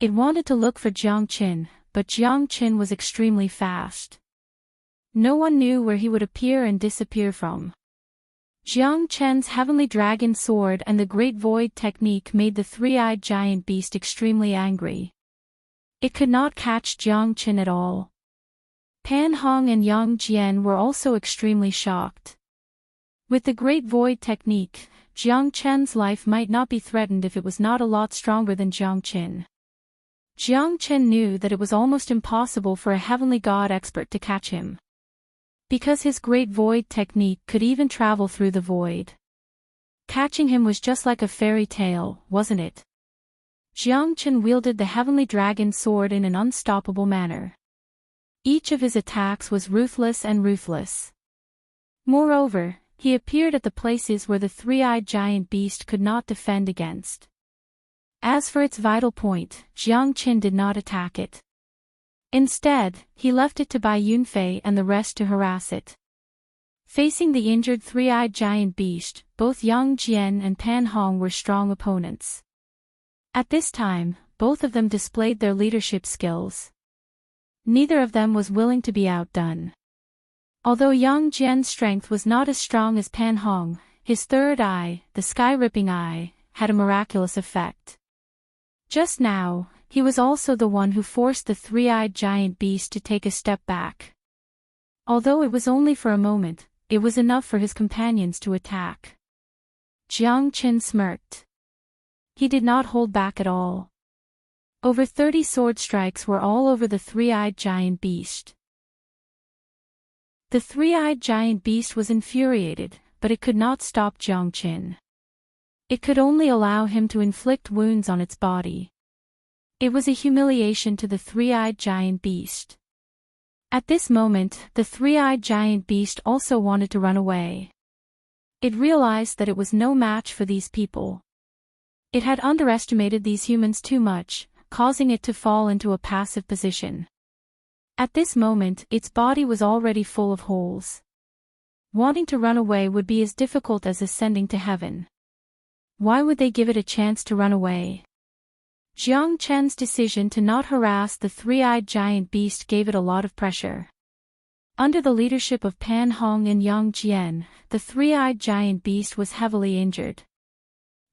It wanted to look for Jiang Chen, but Jiang Chen was extremely fast. No one knew where he would appear and disappear from. Jiang Chen's heavenly dragon sword and the great void technique made the three-eyed giant beast extremely angry. It could not catch Jiang Chen at all. Pan Hong and Yang Jian were also extremely shocked. With the great void technique, Jiang Chen's life might not be threatened if it was not a lot stronger than Jiang Chen. Jiang Chen knew that it was almost impossible for a heavenly god expert to catch him. Because his great void technique could even travel through the void. Catching him was just like a fairy tale, wasn't it? Jiang Chen wielded the heavenly dragon sword in an unstoppable manner. Each of his attacks was ruthless and ruthless. Moreover, he appeared at the places where the three-eyed giant beast could not defend against. As for its vital point, Jiang Qin did not attack it. Instead, he left it to Bai Yunfei and the rest to harass it. Facing the injured three-eyed giant beast, both Yang Jian and Pan Hong were strong opponents. At this time, both of them displayed their leadership skills. Neither of them was willing to be outdone. Although Yang Jian's strength was not as strong as Pan Hong, his third eye, the sky-ripping eye, had a miraculous effect. Just now, he was also the one who forced the three-eyed giant beast to take a step back. Although it was only for a moment, it was enough for his companions to attack. Jiang Qin smirked. He did not hold back at all. Over 30 sword strikes were all over the three-eyed giant beast. The three-eyed giant beast was infuriated, but it could not stop Jiang Qin. It could only allow him to inflict wounds on its body. It was a humiliation to the three-eyed giant beast. At this moment, the three-eyed giant beast also wanted to run away. It realized that it was no match for these people. It had underestimated these humans too much, causing it to fall into a passive position. At this moment, its body was already full of holes. Wanting to run away would be as difficult as ascending to heaven. Why would they give it a chance to run away? Jiang Chen's decision to not harass the three-eyed giant beast gave it a lot of pressure. Under the leadership of Pan Hong and Yang Jian, the three-eyed giant beast was heavily injured.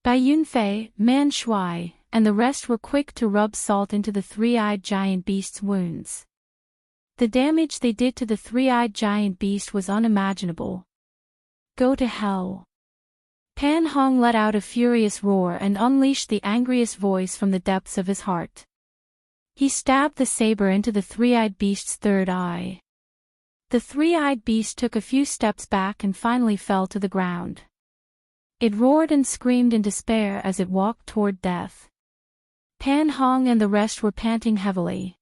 Bai Yunfei, Man Shuai, and the rest were quick to rub salt into the three-eyed giant beast's wounds. The damage they did to the three-eyed giant beast was unimaginable. Go to hell. Pan Hong let out a furious roar and unleashed the angriest voice from the depths of his heart. He stabbed the saber into the three-eyed beast's third eye. The three-eyed beast took a few steps back and finally fell to the ground. It roared and screamed in despair as it walked toward death. Pan Hong and the rest were panting heavily.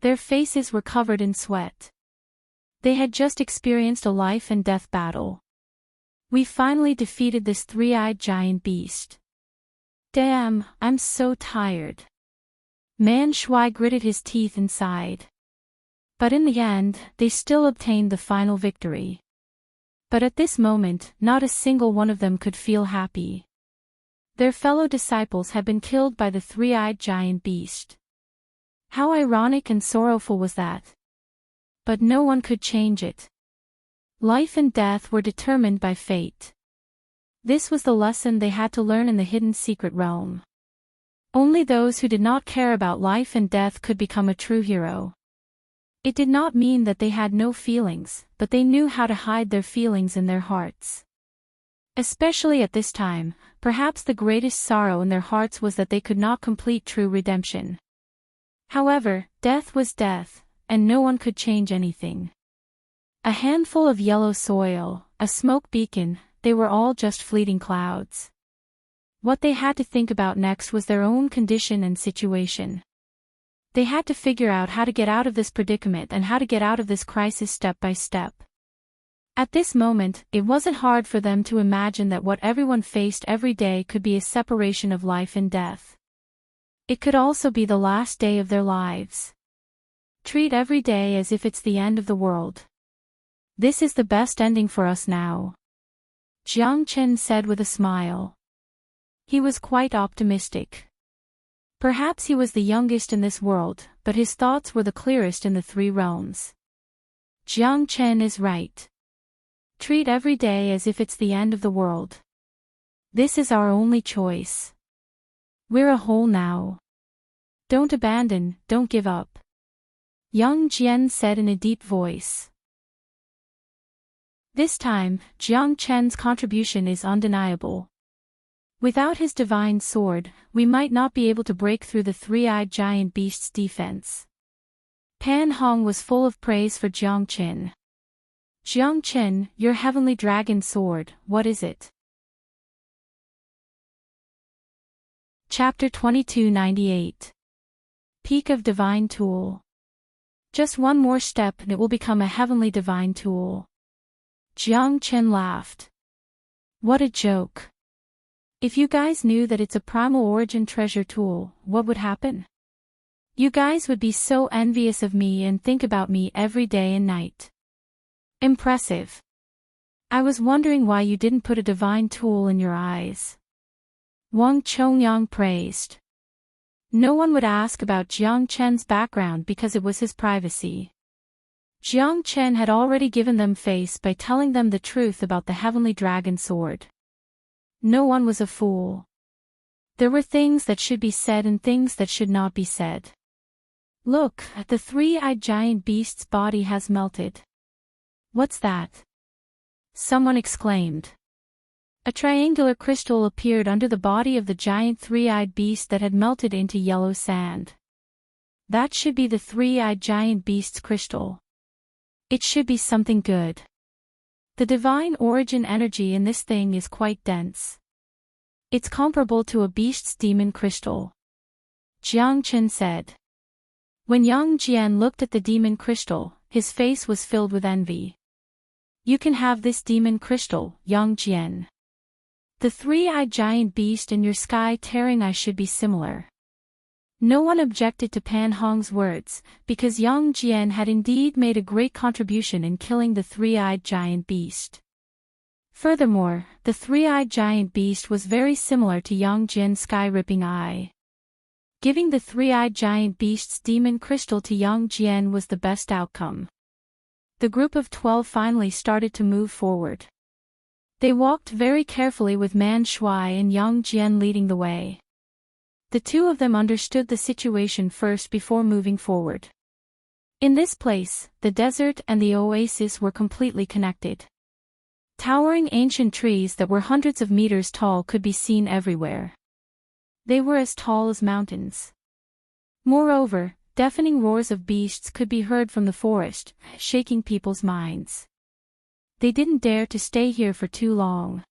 Their faces were covered in sweat. They had just experienced a life-and-death battle. We finally defeated this three-eyed giant beast. Damn, I'm so tired. Man Shuai gritted his teeth and sighed. But in the end, they still obtained the final victory. But at this moment, not a single one of them could feel happy. Their fellow disciples had been killed by the three-eyed giant beast. How ironic and sorrowful was that? But no one could change it. Life and death were determined by fate. This was the lesson they had to learn in the hidden secret realm. Only those who did not care about life and death could become a true hero. It did not mean that they had no feelings, but they knew how to hide their feelings in their hearts. Especially at this time, perhaps the greatest sorrow in their hearts was that they could not complete true redemption. However, death was death, and no one could change anything. A handful of yellow soil, a smoke beacon, they were all just fleeting clouds. What they had to think about next was their own condition and situation. They had to figure out how to get out of this predicament and how to get out of this crisis step by step. At this moment, it wasn't hard for them to imagine that what everyone faced every day could be a separation of life and death. It could also be the last day of their lives. Treat every day as if it's the end of the world. This is the best ending for us now. Jiang Qin said with a smile. He was quite optimistic. Perhaps he was the youngest in this world, but his thoughts were the clearest in the three realms. Jiang Qin is right. Treat every day as if it's the end of the world. This is our only choice. We're a whole now. Don't abandon, don't give up. Yang Jian said in a deep voice. This time, Jiang Chen's contribution is undeniable. Without his divine sword, we might not be able to break through the three-eyed giant beast's defense. Pan Hong was full of praise for Jiang Qin. Jiang Qin, your heavenly dragon sword, what is it? Chapter 2298. Peak of Divine Tool. Just one more step and it will become a heavenly divine tool. Jiang Qin laughed. What a joke. If you guys knew that it's a primal origin treasure tool, what would happen? You guys would be so envious of me and think about me every day and night. Impressive. I was wondering why you didn't put a divine tool in your eyes. Wang Chongyang praised. No one would ask about Jiang Chen's background because it was his privacy. Jiang Chen had already given them face by telling them the truth about the heavenly dragon sword. No one was a fool. There were things that should be said and things that should not be said. Look, the three-eyed giant beast's body has melted. What's that? Someone exclaimed. A triangular crystal appeared under the body of the giant three-eyed beast that had melted into yellow sand. That should be the three-eyed giant beast's crystal. It should be something good. The divine origin energy in this thing is quite dense. It's comparable to a beast's demon crystal. Jiang Chen said. When Yang Jian looked at the demon crystal, his face was filled with envy. You can have this demon crystal, Yang Jian. The three-eyed giant beast and your sky-tearing eye should be similar. No one objected to Pan Hong's words, because Yang Jian had indeed made a great contribution in killing the three-eyed giant beast. Furthermore, the three-eyed giant beast was very similar to Yang Jian's sky-ripping eye. Giving the three-eyed giant beast's demon crystal to Yang Jian was the best outcome. The group of 12 finally started to move forward. They walked very carefully with Man Shuai and Yang Jian leading the way. The two of them understood the situation first before moving forward. In this place, the desert and the oasis were completely connected. Towering ancient trees that were hundreds of meters tall could be seen everywhere. They were as tall as mountains. Moreover, deafening roars of beasts could be heard from the forest, shaking people's minds. They didn't dare to stay here for too long.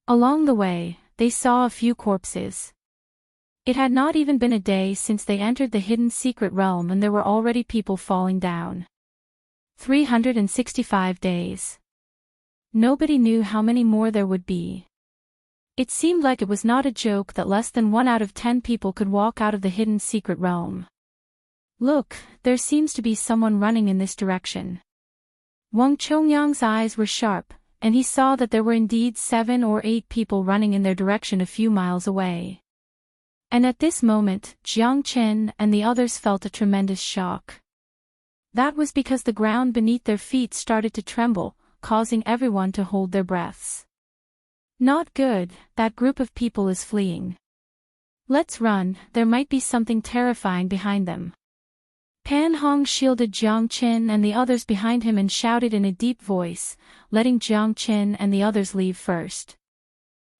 Along the way, they saw a few corpses. It had not even been a day since they entered the hidden secret realm and there were already people falling down. 365 days. Nobody knew how many more there would be. It seemed like it was not a joke that less than 1 out of 10 people could walk out of the hidden secret realm. Look, there seems to be someone running in this direction. Wang Chongyang's eyes were sharp, and he saw that there were indeed 7 or 8 people running in their direction a few miles away. And at this moment, Jiang Chen and the others felt a tremendous shock. That was because the ground beneath their feet started to tremble, causing everyone to hold their breaths. Not good, that group of people is fleeing. Let's run, there might be something terrifying behind them. Pan Hong shielded Jiang Chen and the others behind him and shouted in a deep voice, letting Jiang Chen and the others leave first.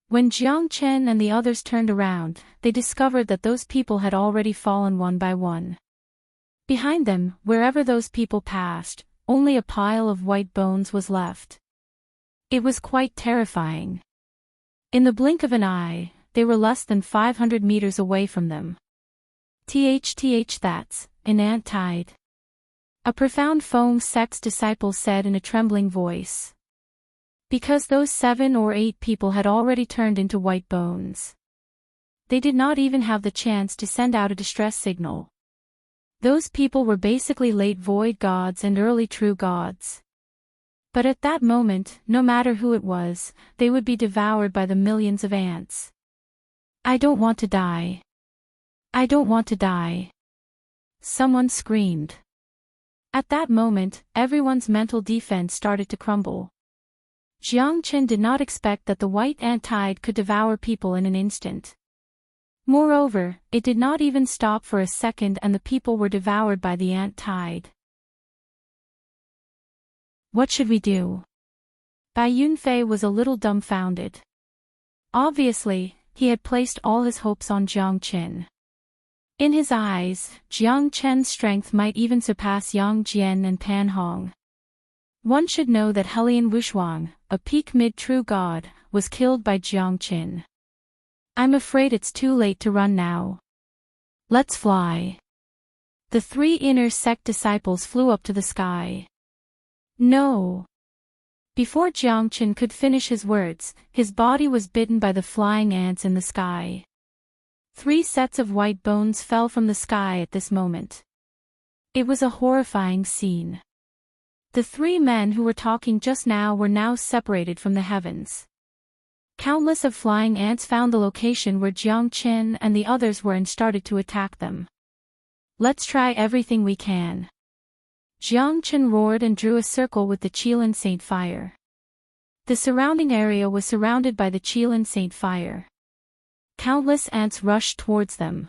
When Jiang Chen and the others turned around, they discovered that those people had already fallen one by one. Behind them, wherever those people passed, only a pile of white bones was left. It was quite terrifying. In the blink of an eye, they were less than 500 meters away from them. That's an ant tide. A profound Feng sect's disciple said in a trembling voice. Because those 7 or 8 people had already turned into white bones. They did not even have the chance to send out a distress signal. Those people were basically late void gods and early true gods. But at that moment, no matter who it was, they would be devoured by the millions of ants. I don't want to die. I don't want to die. Someone screamed. At that moment, everyone's mental defense started to crumble. Jiang Chen did not expect that the white ant tide could devour people in an instant. Moreover, it did not even stop for a second and the people were devoured by the ant tide. What should we do? Bai Yunfei was a little dumbfounded. Obviously, he had placed all his hopes on Jiang Chen. In his eyes, Jiang Chen's strength might even surpass Yang Jian and Pan Hong. One should know that Helian Wushuang, a peak mid-true god, was killed by Jiang Chen. I'm afraid it's too late to run now. Let's fly. The 3 inner sect disciples flew up to the sky. No. Before Jiangchen could finish his words, his body was bitten by the flying ants in the sky. 3 sets of white bones fell from the sky at this moment. It was a horrifying scene. The 3 men who were talking just now were now separated from the heavens. Countless of flying ants found the location where Jiangchen and the others were and started to attack them. Let's try everything we can. Jiangchen roared and drew a circle with the Qilin Saint fire. The surrounding area was surrounded by the Qilin Saint fire. Countless ants rushed towards them.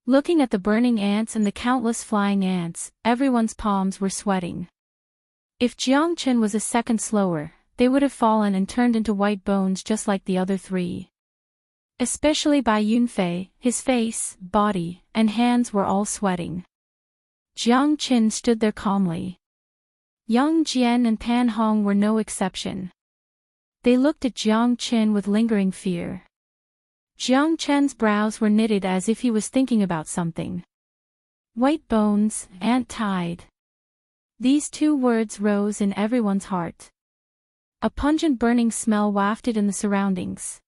Looking at the burning ants and the countless flying ants, everyone's palms were sweating. If Jiangchen was a second slower, they would have fallen and turned into white bones just like the other 3. Especially Bai Yunfei, his face, body, and hands were all sweating. Jiangchen stood there calmly. Yang Jian and Pan Hong were no exception. They looked at Jiangchen with lingering fear. Jiangchen's brows were knitted as if he was thinking about something. White bones, ant-tied. These 2 words rose in everyone's heart. A pungent burning smell wafted in the surroundings.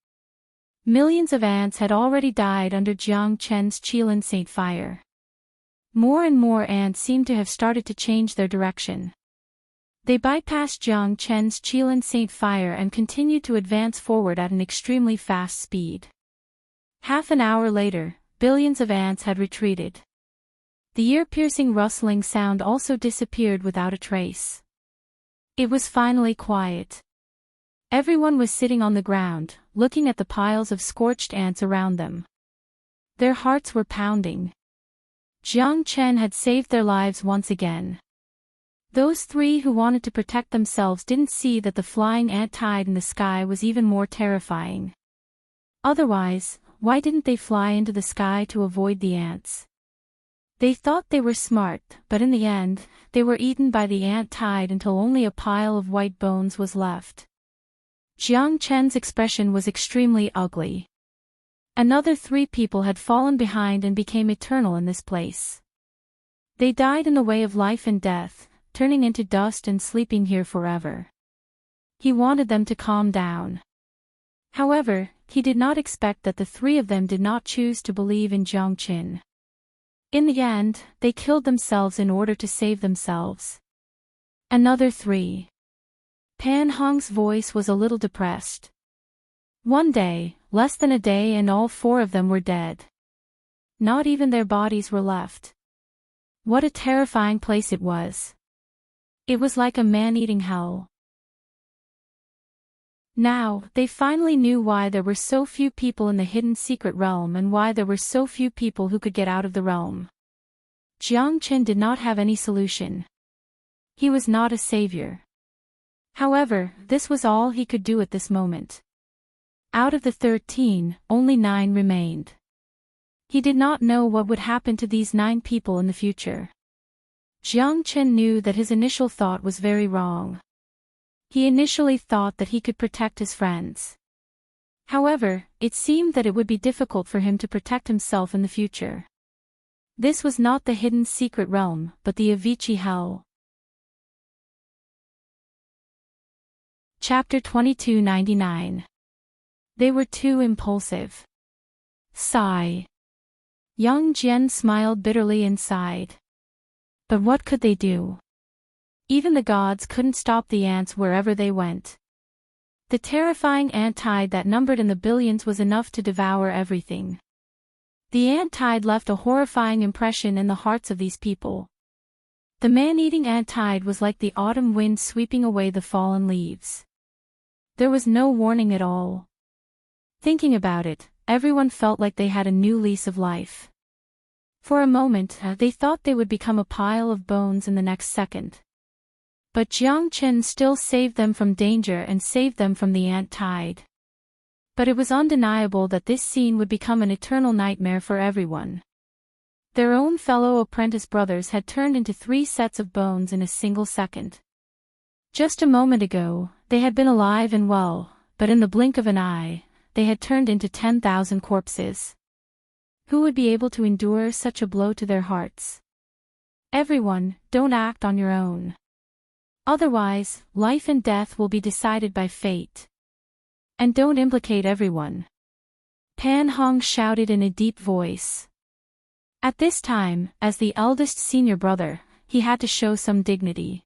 Millions of ants had already died under Jiangchen's Qilin Saint fire. More and more ants seemed to have started to change their direction. They bypassed Jiangchen's Qilin Saint fire and continued to advance forward at an extremely fast speed. Half an hour later, billions of ants had retreated. The ear-piercing rustling sound also disappeared without a trace. It was finally quiet. Everyone was sitting on the ground, looking at the piles of scorched ants around them. Their hearts were pounding. Jiangchen had saved their lives once again. Those 3 who wanted to protect themselves didn't see that the flying ant tide in the sky was even more terrifying. Otherwise, why didn't they fly into the sky to avoid the ants? They thought they were smart, but in the end, they were eaten by the ant tide until only a pile of white bones was left. Jiangchen's expression was extremely ugly. Another 3 people had fallen behind and became eternal in this place. They died in the way of life and death, turning into dust and sleeping here forever. He wanted them to calm down. However, he did not expect that the 3 of them did not choose to believe in Jiangchen. In the end, they killed themselves in order to save themselves. Another 3. Pan Hong's voice was a little depressed. One day, less than a day, and all 4 of them were dead. Not even their bodies were left. What a terrifying place it was. It was like a man-eating hell. Now, they finally knew why there were so few people in the hidden secret realm and why there were so few people who could get out of the realm. Jiangchen did not have any solution. He was not a savior. However, this was all he could do at this moment. Out of the 13, only 9 remained. He did not know what would happen to these 9 people in the future. Jiangchen knew that his initial thought was very wrong. He initially thought that he could protect his friends. However, it seemed that it would be difficult for him to protect himself in the future. This was not the hidden secret realm, but the Avicii Hell. Chapter 2299. They were too impulsive. Sigh. Yang Jian smiled bitterly inside. But what could they do? Even the gods couldn't stop the ants wherever they went. The terrifying ant tide that numbered in the billions was enough to devour everything. The ant tide left a horrifying impression in the hearts of these people. The man-eating ant tide was like the autumn wind sweeping away the fallen leaves. There was no warning at all. Thinking about it, everyone felt like they had a new lease of life. For a moment, they thought they would become a pile of bones in the next second. But Jiangchen still saved them from danger and saved them from the ant tide. But it was undeniable that this scene would become an eternal nightmare for everyone. Their own fellow apprentice brothers had turned into 3 sets of bones in a single second. Just a moment ago, they had been alive and well, but in the blink of an eye, they had turned into 10,000 corpses. Who would be able to endure such a blow to their hearts? Everyone, don't act on your own. Otherwise, life and death will be decided by fate. And don't implicate everyone. Pan Hong shouted in a deep voice. At this time, as the eldest senior brother, he had to show some dignity.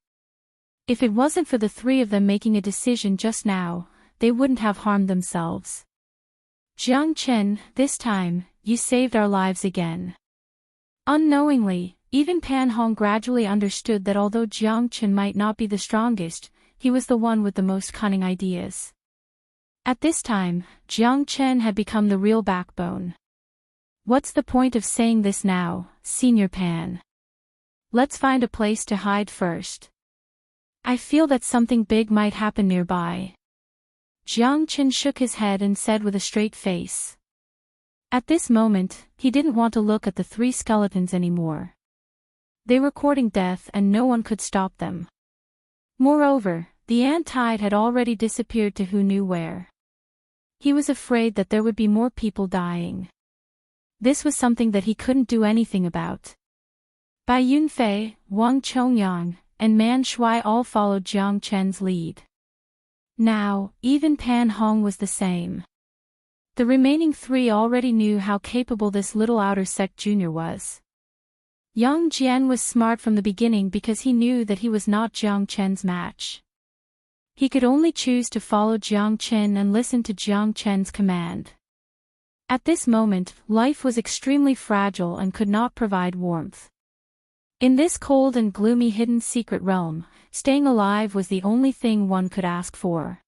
If it wasn't for the three of them making a decision just now, they wouldn't have harmed themselves. Jiang Chen, this time, you saved our lives again. Unknowingly, even Pan Hong gradually understood that although Jiang Chen might not be the strongest, he was the one with the most cunning ideas. At this time, Jiang Chen had become the real backbone. What's the point of saying this now, Senior Pan? Let's find a place to hide first. I feel that something big might happen nearby. Jiang Chen shook his head and said with a straight face. At this moment, he didn't want to look at the three skeletons anymore. They were courting death and no one could stop them. Moreover, the ant tide had already disappeared to who knew where. He was afraid that there would be more people dying. This was something that he couldn't do anything about. Bai Yunfei, Wang Chongyang, and Man Shui all followed Jiang Chen's lead. Now, even Pan Hong was the same. The remaining three already knew how capable this little outer sect junior was. Yang Jian was smart from the beginning because he knew that he was not Jiang Chen's match. He could only choose to follow Jiang Chen and listen to Jiang Chen's command. At this moment, life was extremely fragile and could not provide warmth. In this cold and gloomy hidden secret realm, staying alive was the only thing one could ask for.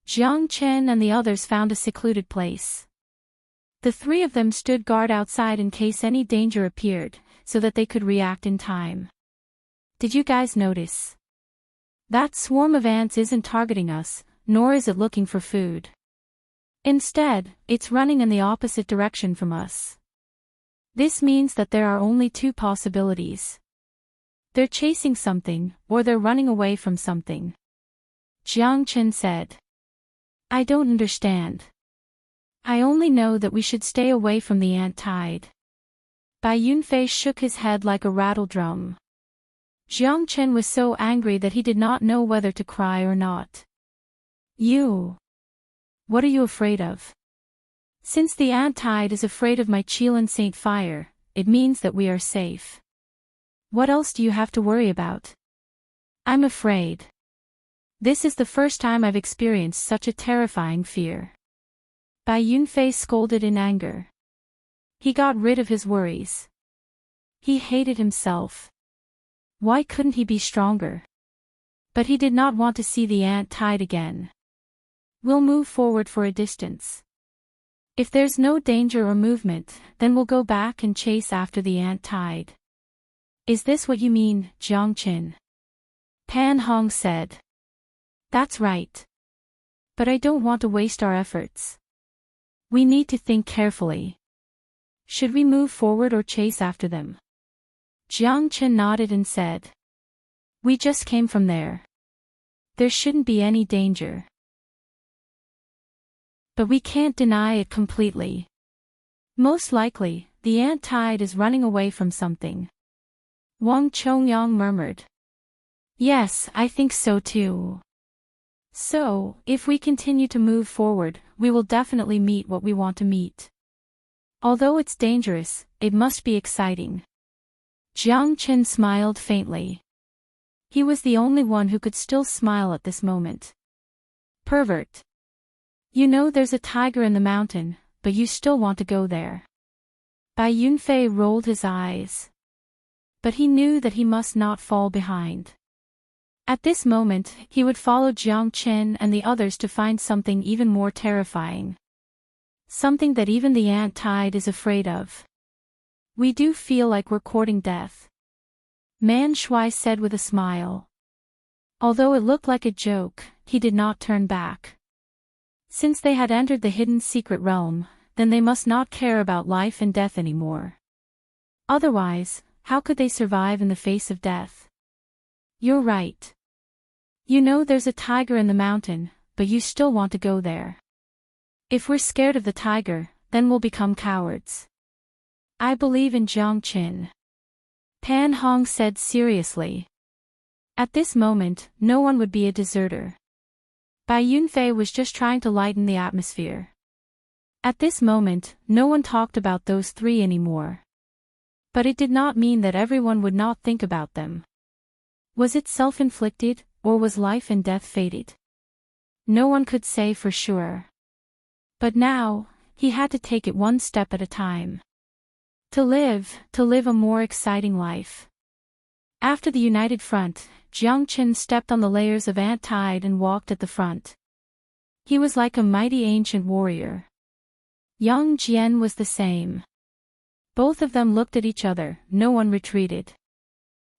Jiang Chen and the others found a secluded place. The three of them stood guard outside in case any danger appeared, so that they could react in time. Did you guys notice? That swarm of ants isn't targeting us, nor is it looking for food. Instead, it's running in the opposite direction from us. This means that there are only two possibilities. They're chasing something, or they're running away from something. Jiang Chen said. I don't understand. I only know that we should stay away from the ant tide. Bai Yunfei shook his head like a rattle drum. Jiang Chen was so angry that he did not know whether to cry or not. You. What are you afraid of? Since the ant tide is afraid of my Qilin Saint Fire, it means that we are safe. What else do you have to worry about? I'm afraid. This is the first time I've experienced such a terrifying fear. Bai Yunfei scolded in anger. He got rid of his worries. He hated himself. Why couldn't he be stronger? But he did not want to see the ant tide again. We'll move forward for a distance. If there's no danger or movement, then we'll go back and chase after the ant tide. Is this what you mean, Jiang Chen? Pan Hong said. That's right. But I don't want to waste our efforts. We need to think carefully. Should we move forward or chase after them? Jiang Chen nodded and said. We just came from there. There shouldn't be any danger. But we can't deny it completely. Most likely, the ant tide is running away from something. Wang Chongyang murmured. Yes, I think so too. So, if we continue to move forward, we will definitely meet what we want to meet. Although it's dangerous, it must be exciting. Jiang Chen smiled faintly. He was the only one who could still smile at this moment. Pervert. You know there's a tiger in the mountain, but you still want to go there. Bai Yunfei rolled his eyes. But he knew that he must not fall behind. At this moment, he would follow Jiang Chen and the others to find something even more terrifying. Something that even the ant tide is afraid of. We do feel like we're courting death. Man Shui said with a smile. Although it looked like a joke, he did not turn back. Since they had entered the hidden secret realm, then they must not care about life and death anymore. Otherwise, how could they survive in the face of death? You're right. You know there's a tiger in the mountain, but you still want to go there. If we're scared of the tiger, then we'll become cowards. I believe in Jiang Chen. Pan Hong said seriously. At this moment, no one would be a deserter. Bai Yunfei was just trying to lighten the atmosphere. At this moment, no one talked about those three anymore. But it did not mean that everyone would not think about them. Was it self-inflicted, or was life and death fated? No one could say for sure. But now, he had to take it one step at a time. To live a more exciting life. After the united front, Jiang Qin stepped on the layers of ant tide and walked at the front. He was like a mighty ancient warrior. Yang Jian was the same. Both of them looked at each other, no one retreated.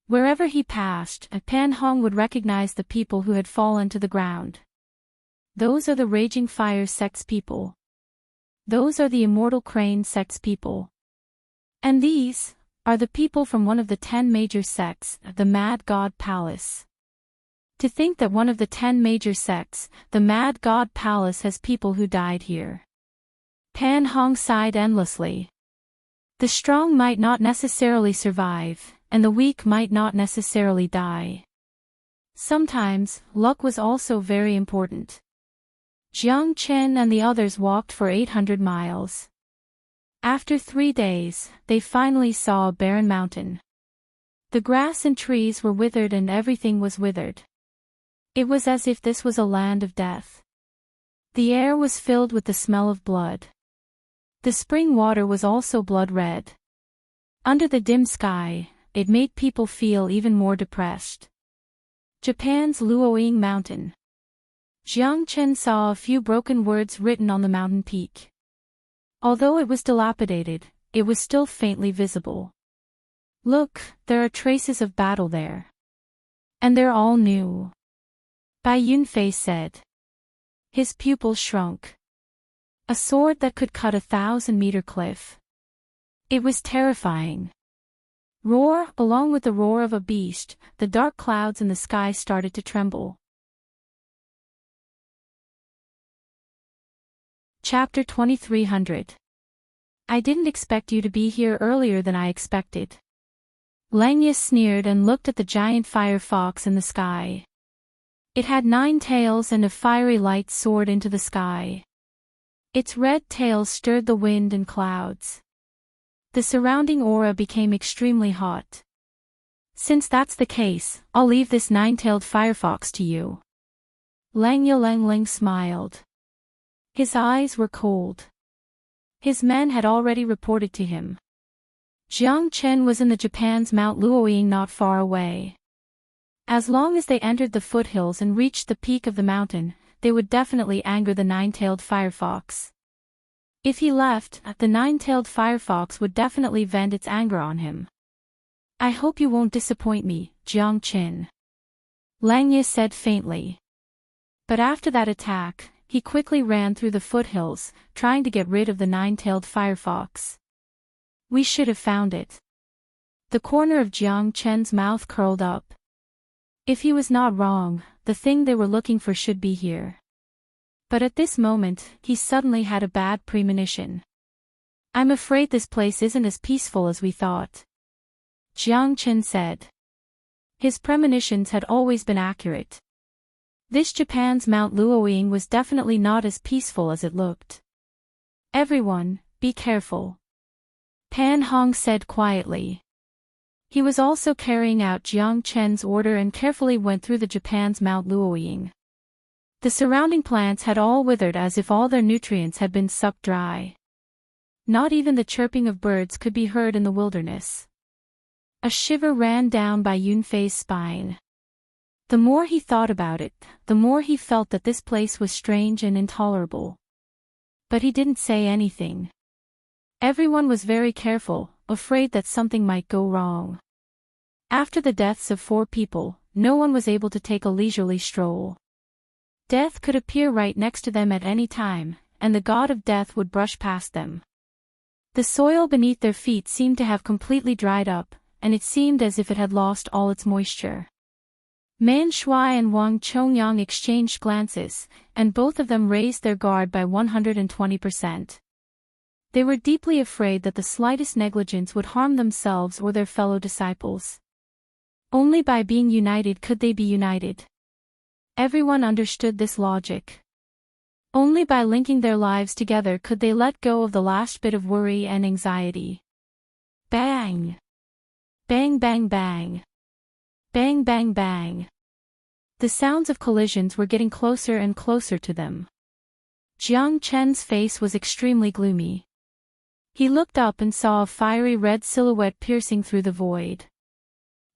Wherever he passed, Pan Hong would recognize the people who had fallen to the ground. Those are the Raging Fire sect's people. Those are the Immortal Crane sect's people. And these are the people from one of the 10 major sects, the Mad God Palace. To think that one of the 10 major sects, the Mad God Palace, has people who died here. Pan Hong sighed endlessly. The strong might not necessarily survive, and the weak might not necessarily die. Sometimes, luck was also very important. Jiang Chen and the others walked for 800 miles. After 3 days, they finally saw a barren mountain. The grass and trees were withered and everything was withered. It was as if this was a land of death. The air was filled with the smell of blood. The spring water was also blood red. Under the dim sky, it made people feel even more depressed. Japan's Luoying Mountain. Jiang Chen saw a few broken words written on the mountain peak. Although it was dilapidated, it was still faintly visible. Look, there are traces of battle there. And they're all new. Bai Yunfei said. His pupils shrunk. A sword that could cut a 1,000-meter cliff. It was terrifying. Roar, along with the roar of a beast, the dark clouds in the sky started to tremble. Chapter 2300. I didn't expect you to be here earlier than I expected. Langya sneered and looked at the giant fire fox in the sky. It had 9 tails and a fiery light soared into the sky. Its red tail stirred the wind and clouds. The surrounding aura became extremely hot. Since that's the case, I'll leave this 9-tailed firefox to you. Langya Langling smiled. His eyes were cold. His men had already reported to him. Jiang Chen was in the Japan's Mount Luoying not far away. As long as they entered the foothills and reached the peak of the mountain, they would definitely anger the 9-tailed firefox. If he left, the 9-tailed firefox would definitely vent its anger on him. I hope you won't disappoint me, Jiang Chen. Langya said faintly. But after that attack, he quickly ran through the foothills, trying to get rid of the 9-tailed firefox. We should have found it. The corner of Jiang Chen's mouth curled up. If he was not wrong, the thing they were looking for should be here. But at this moment, he suddenly had a bad premonition. I'm afraid this place isn't as peaceful as we thought. Jiang Chen said. His premonitions had always been accurate. This Japan's Mount Luoying was definitely not as peaceful as it looked. Everyone, be careful. Pan Hong said quietly. He was also carrying out Jiang Chen's order and carefully went through the Japan's Mount Luoying. The surrounding plants had all withered as if all their nutrients had been sucked dry. Not even the chirping of birds could be heard in the wilderness. A shiver ran down Bai Yunfei's spine. The more he thought about it, the more he felt that this place was strange and intolerable. But he didn't say anything. Everyone was very careful, afraid that something might go wrong. After the deaths of 4 people, no one was able to take a leisurely stroll. Death could appear right next to them at any time, and the god of death would brush past them. The soil beneath their feet seemed to have completely dried up, and it seemed as if it had lost all its moisture. Man Shui and Wang Chongyang exchanged glances, and both of them raised their guard by 120%. They were deeply afraid that the slightest negligence would harm themselves or their fellow disciples. Only by being united could they be united. Everyone understood this logic. Only by linking their lives together could they let go of the last bit of worry and anxiety. Bang! Bang bang bang! Bang bang bang! The sounds of collisions were getting closer and closer to them. Jiang Chen's face was extremely gloomy. He looked up and saw a fiery red silhouette piercing through the void.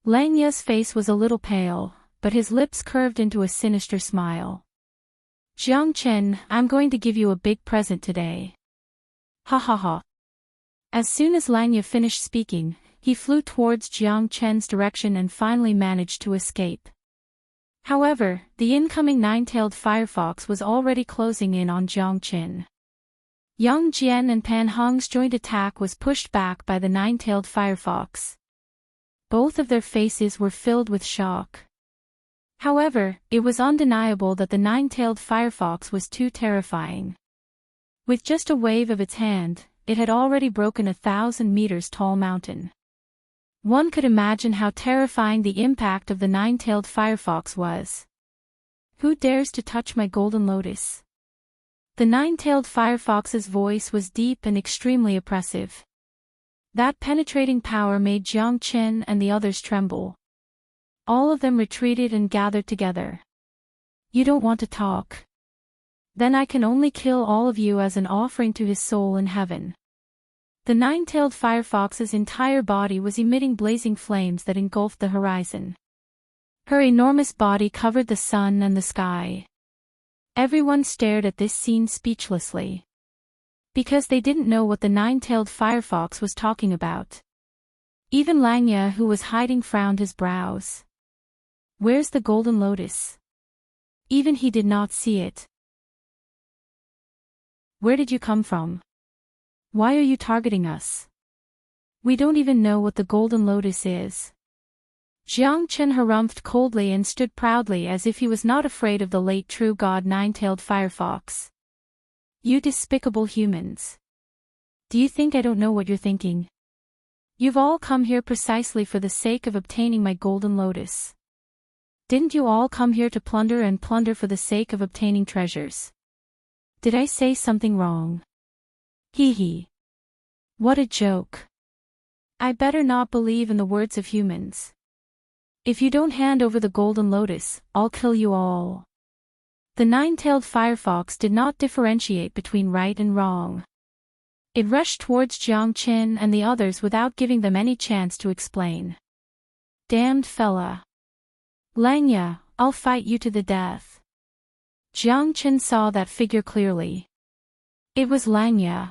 Lang Ye's face was a little pale, but his lips curved into a sinister smile. Jiang Chen, I'm going to give you a big present today. Ha ha ha. As soon as Lang Ye finished speaking, he flew towards Jiang Chen's direction and finally managed to escape. However, the incoming nine-tailed firefox was already closing in on Jiang Chen. Yang Jian and Pan Hong's joint attack was pushed back by the nine-tailed firefox. Both of their faces were filled with shock. However, it was undeniable that the nine-tailed firefox was too terrifying. With just a wave of its hand, it had already broken 1,000 meters tall mountain. One could imagine how terrifying the impact of the nine-tailed firefox was. Who dares to touch my golden lotus? The nine-tailed firefox's voice was deep and extremely oppressive. That penetrating power made Jiang Chen and the others tremble. All of them retreated and gathered together. You don't want to talk? Then I can only kill all of you as an offering to his soul in heaven. The nine-tailed firefox's entire body was emitting blazing flames that engulfed the horizon. Her enormous body covered the sun and the sky. Everyone stared at this scene speechlessly. Because they didn't know what the nine-tailed firefox was talking about. Even Lang Ye, who was hiding, frowned his brows. Where's the golden lotus? Even he did not see it. Where did you come from? Why are you targeting us? We don't even know what the golden lotus is. Jiang Chen harumphed coldly and stood proudly as if he was not afraid of the late true god nine-tailed firefox. You despicable humans. Do you think I don't know what you're thinking? You've all come here precisely for the sake of obtaining my golden lotus. Didn't you all come here to plunder and plunder for the sake of obtaining treasures? Did I say something wrong? Hee hee. What a joke. I better not believe in the words of humans. If you don't hand over the golden lotus, I'll kill you all. The nine-tailed firefox did not differentiate between right and wrong. It rushed towards Jiang Chen and the others without giving them any chance to explain. Damned fella. Lang Ye, I'll fight you to the death. Jiang Chen saw that figure clearly. It was Lang Ye.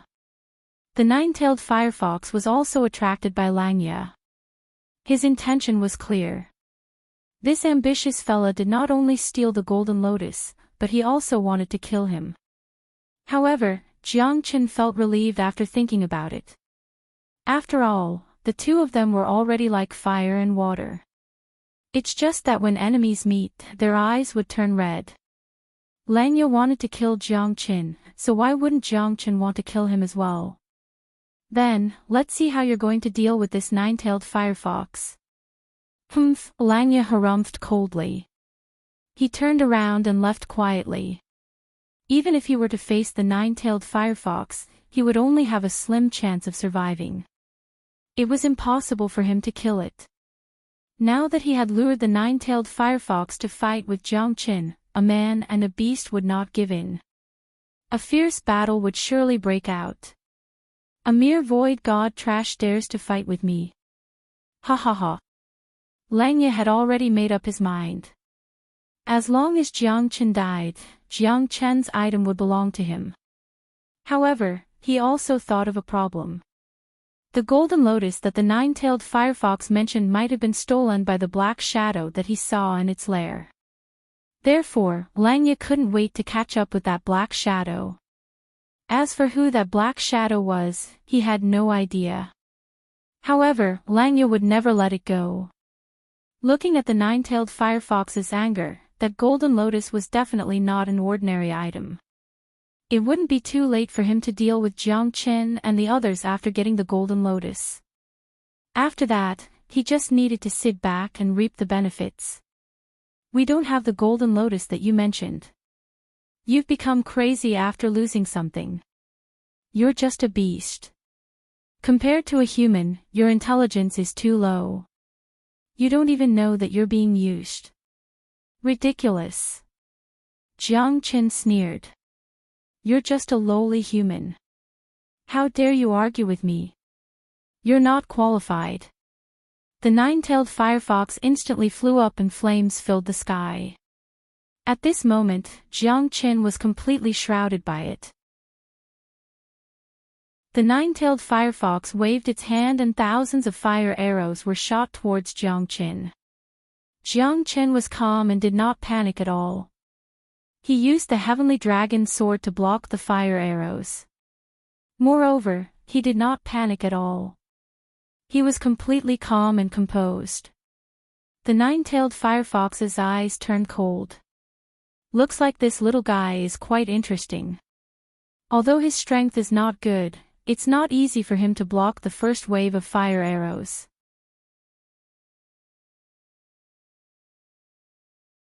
The nine-tailed firefox was also attracted by Lang Ye. His intention was clear. This ambitious fella did not only steal the golden lotus, but he also wanted to kill him. However, Jiang Chen felt relieved after thinking about it. After all, the two of them were already like fire and water. It's just that when enemies meet, their eyes would turn red. Lang Ye wanted to kill Jiang Chen, so why wouldn't Jiang Chen want to kill him as well? Then, let's see how you're going to deal with this nine-tailed firefox. Humph, Lang Ye harumphed coldly. He turned around and left quietly. Even if he were to face the nine-tailed firefox, he would only have a slim chance of surviving. It was impossible for him to kill it. Now that he had lured the nine-tailed firefox to fight with Jiang Chen, a man and a beast would not give in. A fierce battle would surely break out. A mere void god trash dares to fight with me. Ha ha ha. Lang Ye had already made up his mind. As long as Jiang Chen died, Jiang Chen's item would belong to him. However, he also thought of a problem. The golden lotus that the nine-tailed firefox mentioned might have been stolen by the black shadow that he saw in its lair. Therefore, Lang Ye couldn't wait to catch up with that black shadow. As for who that black shadow was, he had no idea. However, Lang Ye would never let it go. Looking at the nine-tailed firefox's anger, that golden lotus was definitely not an ordinary item. It wouldn't be too late for him to deal with Jiang Chen and the others after getting the golden lotus. After that, he just needed to sit back and reap the benefits. We don't have the golden lotus that you mentioned. You've become crazy after losing something. You're just a beast. Compared to a human, your intelligence is too low. You don't even know that you're being used. Ridiculous. Jiang Qin sneered. You're just a lowly human. How dare you argue with me? You're not qualified. The nine-tailed firefox instantly flew up and flames filled the sky. At this moment, Jiang Qin was completely shrouded by it. The nine-tailed firefox waved its hand and thousands of fire arrows were shot towards Jiang Qin. Jiang Qin was calm and did not panic at all. He used the heavenly dragon sword to block the fire arrows. Moreover, he did not panic at all. He was completely calm and composed. The nine-tailed firefox's eyes turned cold. Looks like this little guy is quite interesting. Although his strength is not good, it's not easy for him to block the first wave of fire arrows.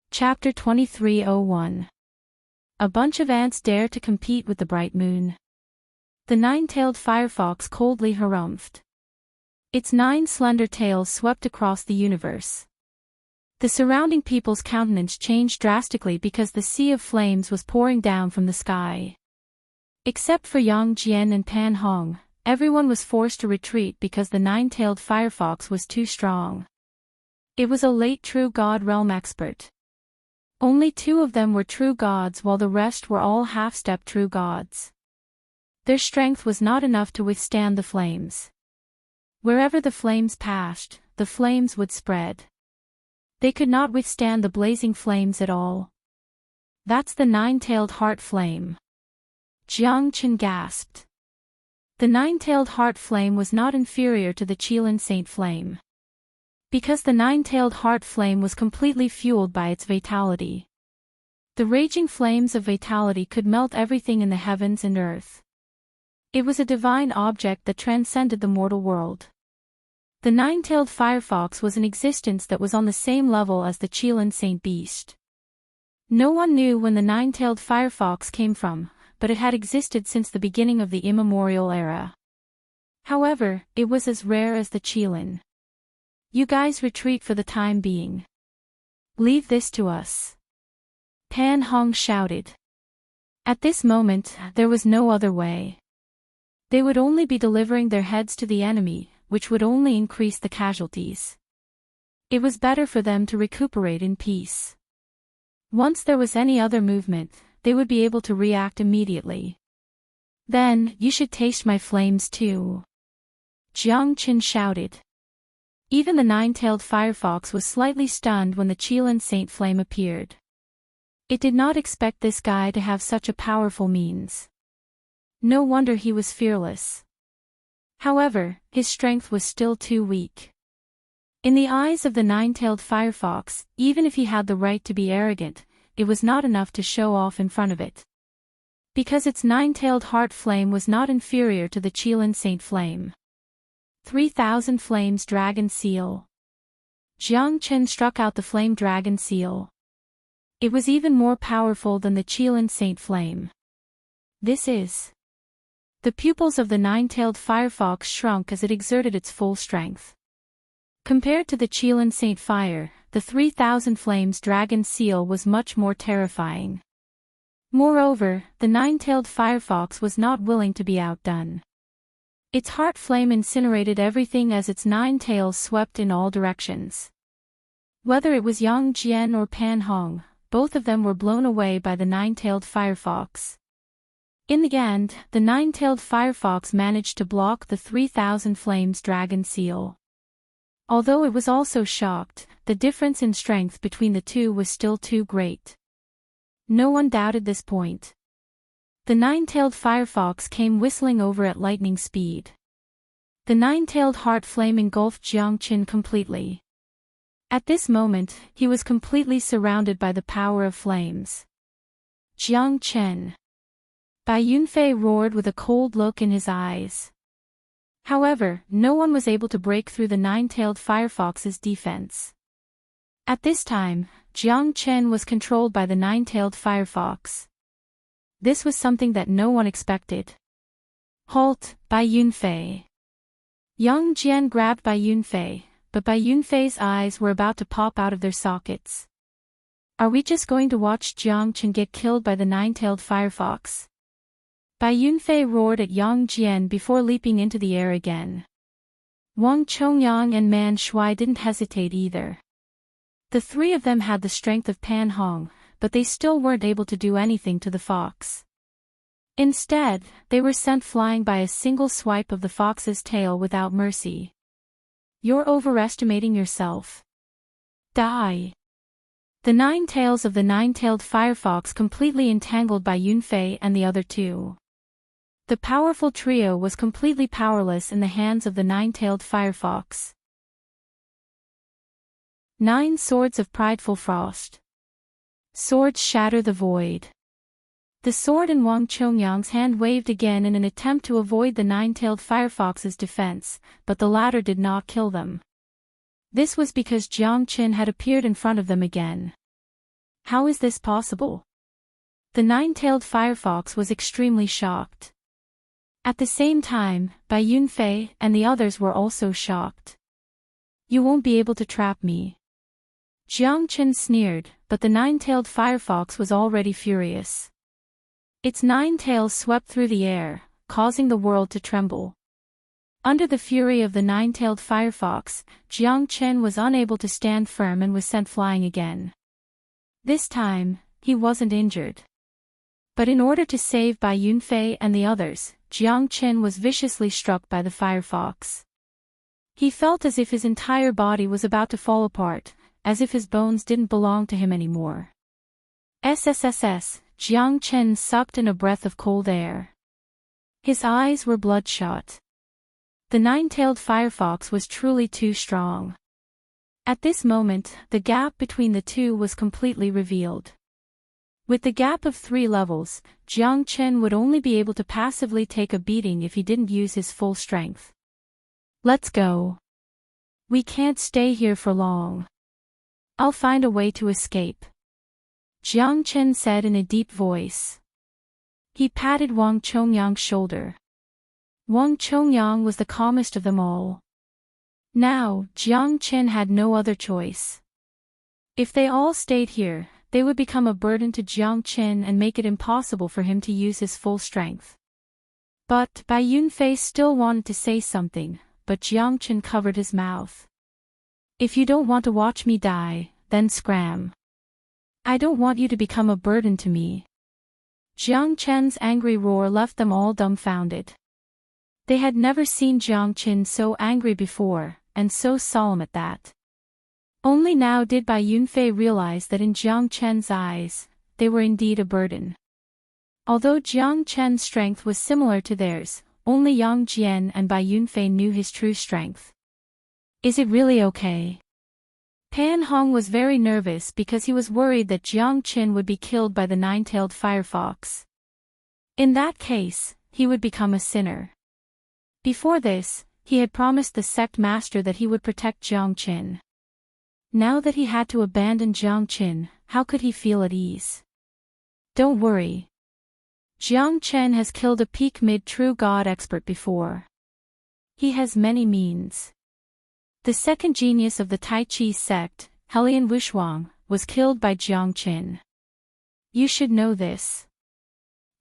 Chapter 23:01. A bunch of ants dare to compete with the bright moon. The nine-tailed firefox coldly harumphed. Its 9 slender tails swept across the universe. The surrounding people's countenance changed drastically because the sea of flames was pouring down from the sky. Except for Yang Jian and Pan Hong, everyone was forced to retreat because the nine-tailed firefox was too strong. It was a late true god realm expert. Only 2 of them were true gods while the rest were all half-step true gods. Their strength was not enough to withstand the flames. Wherever the flames passed, the flames would spread. They could not withstand the blazing flames at all. That's the nine-tailed heart flame. Jiang Qin gasped. The nine-tailed heart flame was not inferior to the Qilin Saint flame. Because the nine-tailed heart flame was completely fueled by its vitality. The raging flames of vitality could melt everything in the heavens and earth. It was a divine object that transcended the mortal world. The nine-tailed firefox was an existence that was on the same level as the Qilin Saint beast. No one knew when the nine-tailed firefox came from, but it had existed since the beginning of the immemorial era. However, it was as rare as the Qilin. You guys retreat for the time being. Leave this to us. Pan Hong shouted. At this moment, there was no other way. They would only be delivering their heads to the enemy, which would only increase the casualties. It was better for them to recuperate in peace. Once there was any other movement, they would be able to react immediately. Then, you should taste my flames too. Jiang Qin shouted. Even the nine-tailed firefox was slightly stunned when the Qilin Saint flame appeared. It did not expect this guy to have such a powerful means. No wonder he was fearless. However, his strength was still too weak. In the eyes of the nine-tailed firefox, even if he had the right to be arrogant, it was not enough to show off in front of it. Because its nine-tailed heart flame was not inferior to the Qilin Saint flame. 3000 Flames Dragon Seal. Jiang Qin struck out the flame dragon seal. It was even more powerful than the Qilin Saint flame. This is. The pupils of the nine-tailed firefox shrunk as it exerted its full strength. Compared to the Qilin Saint fire, the 3000 Flames Dragon Seal was much more terrifying. Moreover, the nine-tailed firefox was not willing to be outdone. Its heart flame incinerated everything as its 9 tails swept in all directions. Whether it was Yang Jian or Pan Hong, both of them were blown away by the nine-tailed firefox. In the end, the nine-tailed firefox managed to block the 3000 Flames Dragon Seal. Although it was also shocked, the difference in strength between the two was still too great. No one doubted this point. The nine-tailed firefox came whistling over at lightning speed. The nine-tailed heart flame engulfed Jiang Qin completely. At this moment, he was completely surrounded by the power of flames. Jiang Qin. Bai Yunfei roared with a cold look in his eyes. However, no one was able to break through the nine-tailed firefox's defense. At this time, Jiang Chen was controlled by the nine-tailed firefox. This was something that no one expected. Halt, Bai Yunfei. Yang Jian grabbed Bai Yunfei, but Bai Yunfei's eyes were about to pop out of their sockets. Are we just going to watch Jiang Chen get killed by the nine-tailed firefox? Bai Yunfei roared at Yang Jian before leaping into the air again. Wang Chongyang and Man Shui didn't hesitate either. The three of them had the strength of Pan Hong, but they still weren't able to do anything to the fox. Instead, they were sent flying by a single swipe of the fox's tail without mercy. You're overestimating yourself. Die. The nine tails of the nine-tailed firefox completely entangled Bai Yunfei and the other two. The powerful trio was completely powerless in the hands of the nine-tailed firefox. 9 Swords of Prideful Frost. Swords shatter the void. The sword in Wang Chongyang's hand waved again in an attempt to avoid the nine-tailed firefox's defense, but the latter did not kill them. This was because Jiang Chen had appeared in front of them again. How is this possible? The nine-tailed firefox was extremely shocked. At the same time, Bai Yunfei and the others were also shocked. You won't be able to trap me. Jiang Chen sneered, but the nine-tailed firefox was already furious. Its 9 tails swept through the air, causing the world to tremble. Under the fury of the nine-tailed firefox, Jiang Chen was unable to stand firm and was sent flying again. This time, he wasn't injured. But in order to save Bai Yunfei and the others, Jiang Chen was viciously struck by the firefox. He felt as if his entire body was about to fall apart, as if his bones didn't belong to him anymore. SSSS, Jiang Chen sucked in a breath of cold air. His eyes were bloodshot. The nine-tailed firefox was truly too strong. At this moment, the gap between the two was completely revealed. With the gap of 3 levels, Jiang Chen would only be able to passively take a beating if he didn't use his full strength. Let's go. We can't stay here for long. I'll find a way to escape. Jiang Chen said in a deep voice. He patted Wang Chongyang's shoulder. Wang Chongyang was the calmest of them all. Now, Jiang Chen had no other choice. If they all stayed here, they would become a burden to Jiang Chen and make it impossible for him to use his full strength. But Bai Yunfei still wanted to say something, but Jiang Chen covered his mouth. If you don't want to watch me die, then scram. I don't want you to become a burden to me. Jiang Chen's angry roar left them all dumbfounded. They had never seen Jiang Chen so angry before, and so solemn at that. Only now did Bai Yunfei realize that in Jiang Chen's eyes, they were indeed a burden. Although Jiang Chen's strength was similar to theirs, only Yang Jian and Bai Yunfei knew his true strength. Is it really okay? Pan Hong was very nervous because he was worried that Jiang Chen would be killed by the nine-tailed firefox. In that case, he would become a sinner. Before this, he had promised the sect master that he would protect Jiang Chen. Now that he had to abandon Jiang Chen, how could he feel at ease? Don't worry. Jiang Chen has killed a peak mid-true god expert before. He has many means. The second genius of the Tai Chi sect, Helian Wushuang, was killed by Jiang Chen. You should know this.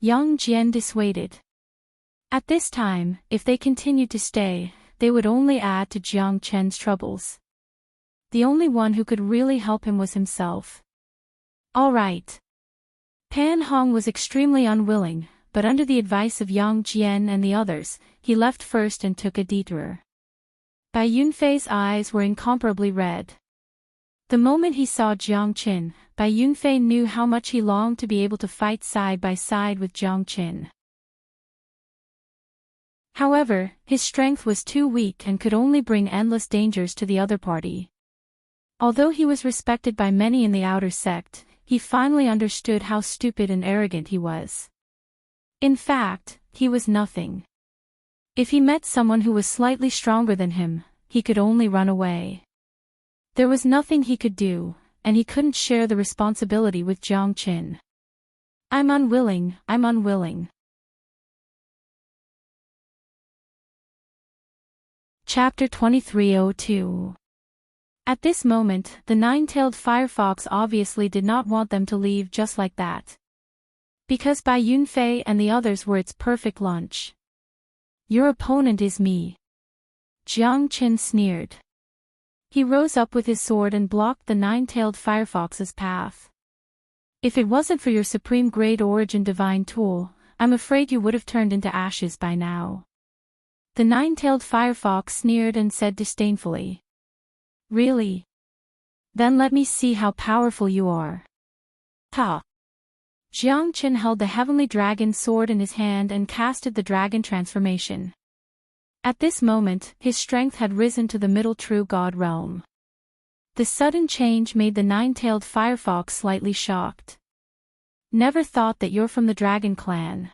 Yang Jian dissuaded. At this time, if they continued to stay, they would only add to Jiang Chen's troubles. The only one who could really help him was himself. All right. Pan Hong was extremely unwilling, but under the advice of Yang Jian and the others, he left first and took a detour. Bai Yunfei's eyes were incomparably red. The moment he saw Jiang Chen, Bai Yunfei knew how much he longed to be able to fight side by side with Jiang Chen. However, his strength was too weak and could only bring endless dangers to the other party. Although he was respected by many in the outer sect, he finally understood how stupid and arrogant he was. In fact, he was nothing. If he met someone who was slightly stronger than him, he could only run away. There was nothing he could do, and he couldn't share the responsibility with Jiang Qin. I'm unwilling. Chapter 2302. At this moment, the nine-tailed firefox obviously did not want them to leave just like that. Because Bai Yunfei and the others were its perfect lunch. Your opponent is me. Jiang Qin sneered. He rose up with his sword and blocked the nine-tailed firefox's path. If it wasn't for your supreme grade origin divine tool, I'm afraid you would have turned into ashes by now. The nine-tailed firefox sneered and said disdainfully. Really? Then let me see how powerful you are. Ha! Jiang Qin held the heavenly dragon sword in his hand and casted the dragon transformation. At this moment, his strength had risen to the middle true god realm. The sudden change made the nine-tailed firefox slightly shocked. Never thought that you're from the dragon clan.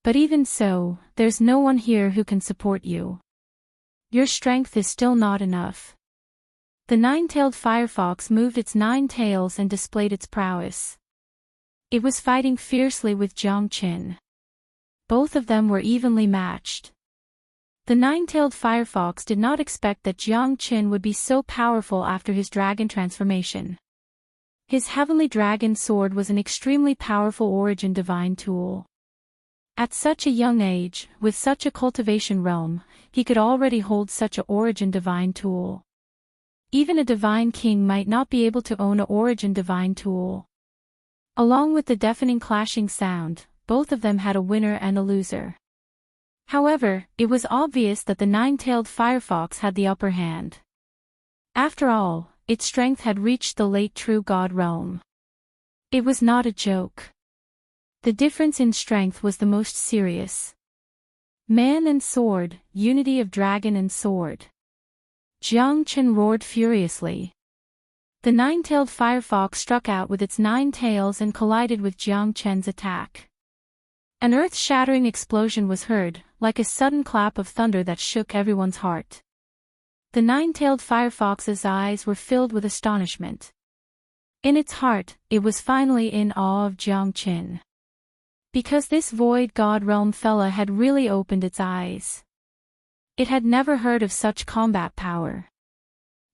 But even so, there's no one here who can support you. Your strength is still not enough. The nine-tailed firefox moved its 9 tails and displayed its prowess. It was fighting fiercely with Jiang Qin. Both of them were evenly matched. The nine-tailed firefox did not expect that Jiang Qin would be so powerful after his dragon transformation. His heavenly dragon sword was an extremely powerful origin divine tool. At such a young age, with such a cultivation realm, he could already hold such a origin divine tool. Even a divine king might not be able to own a origin divine tool. Along with the deafening clashing sound, both of them had a winner and a loser. However, it was obvious that the nine-tailed firefox had the upper hand. After all, its strength had reached the late true god realm. It was not a joke. The difference in strength was the most serious. Man and sword, unity of dragon and sword. Jiang Qin roared furiously. The nine-tailed firefox struck out with its 9 tails and collided with Jiang Qin's attack. An earth-shattering explosion was heard, like a sudden clap of thunder that shook everyone's heart. The nine-tailed firefox's eyes were filled with astonishment. In its heart, it was finally in awe of Jiang Qin. Because this void god realm fella had really opened its eyes. It had never heard of such combat power.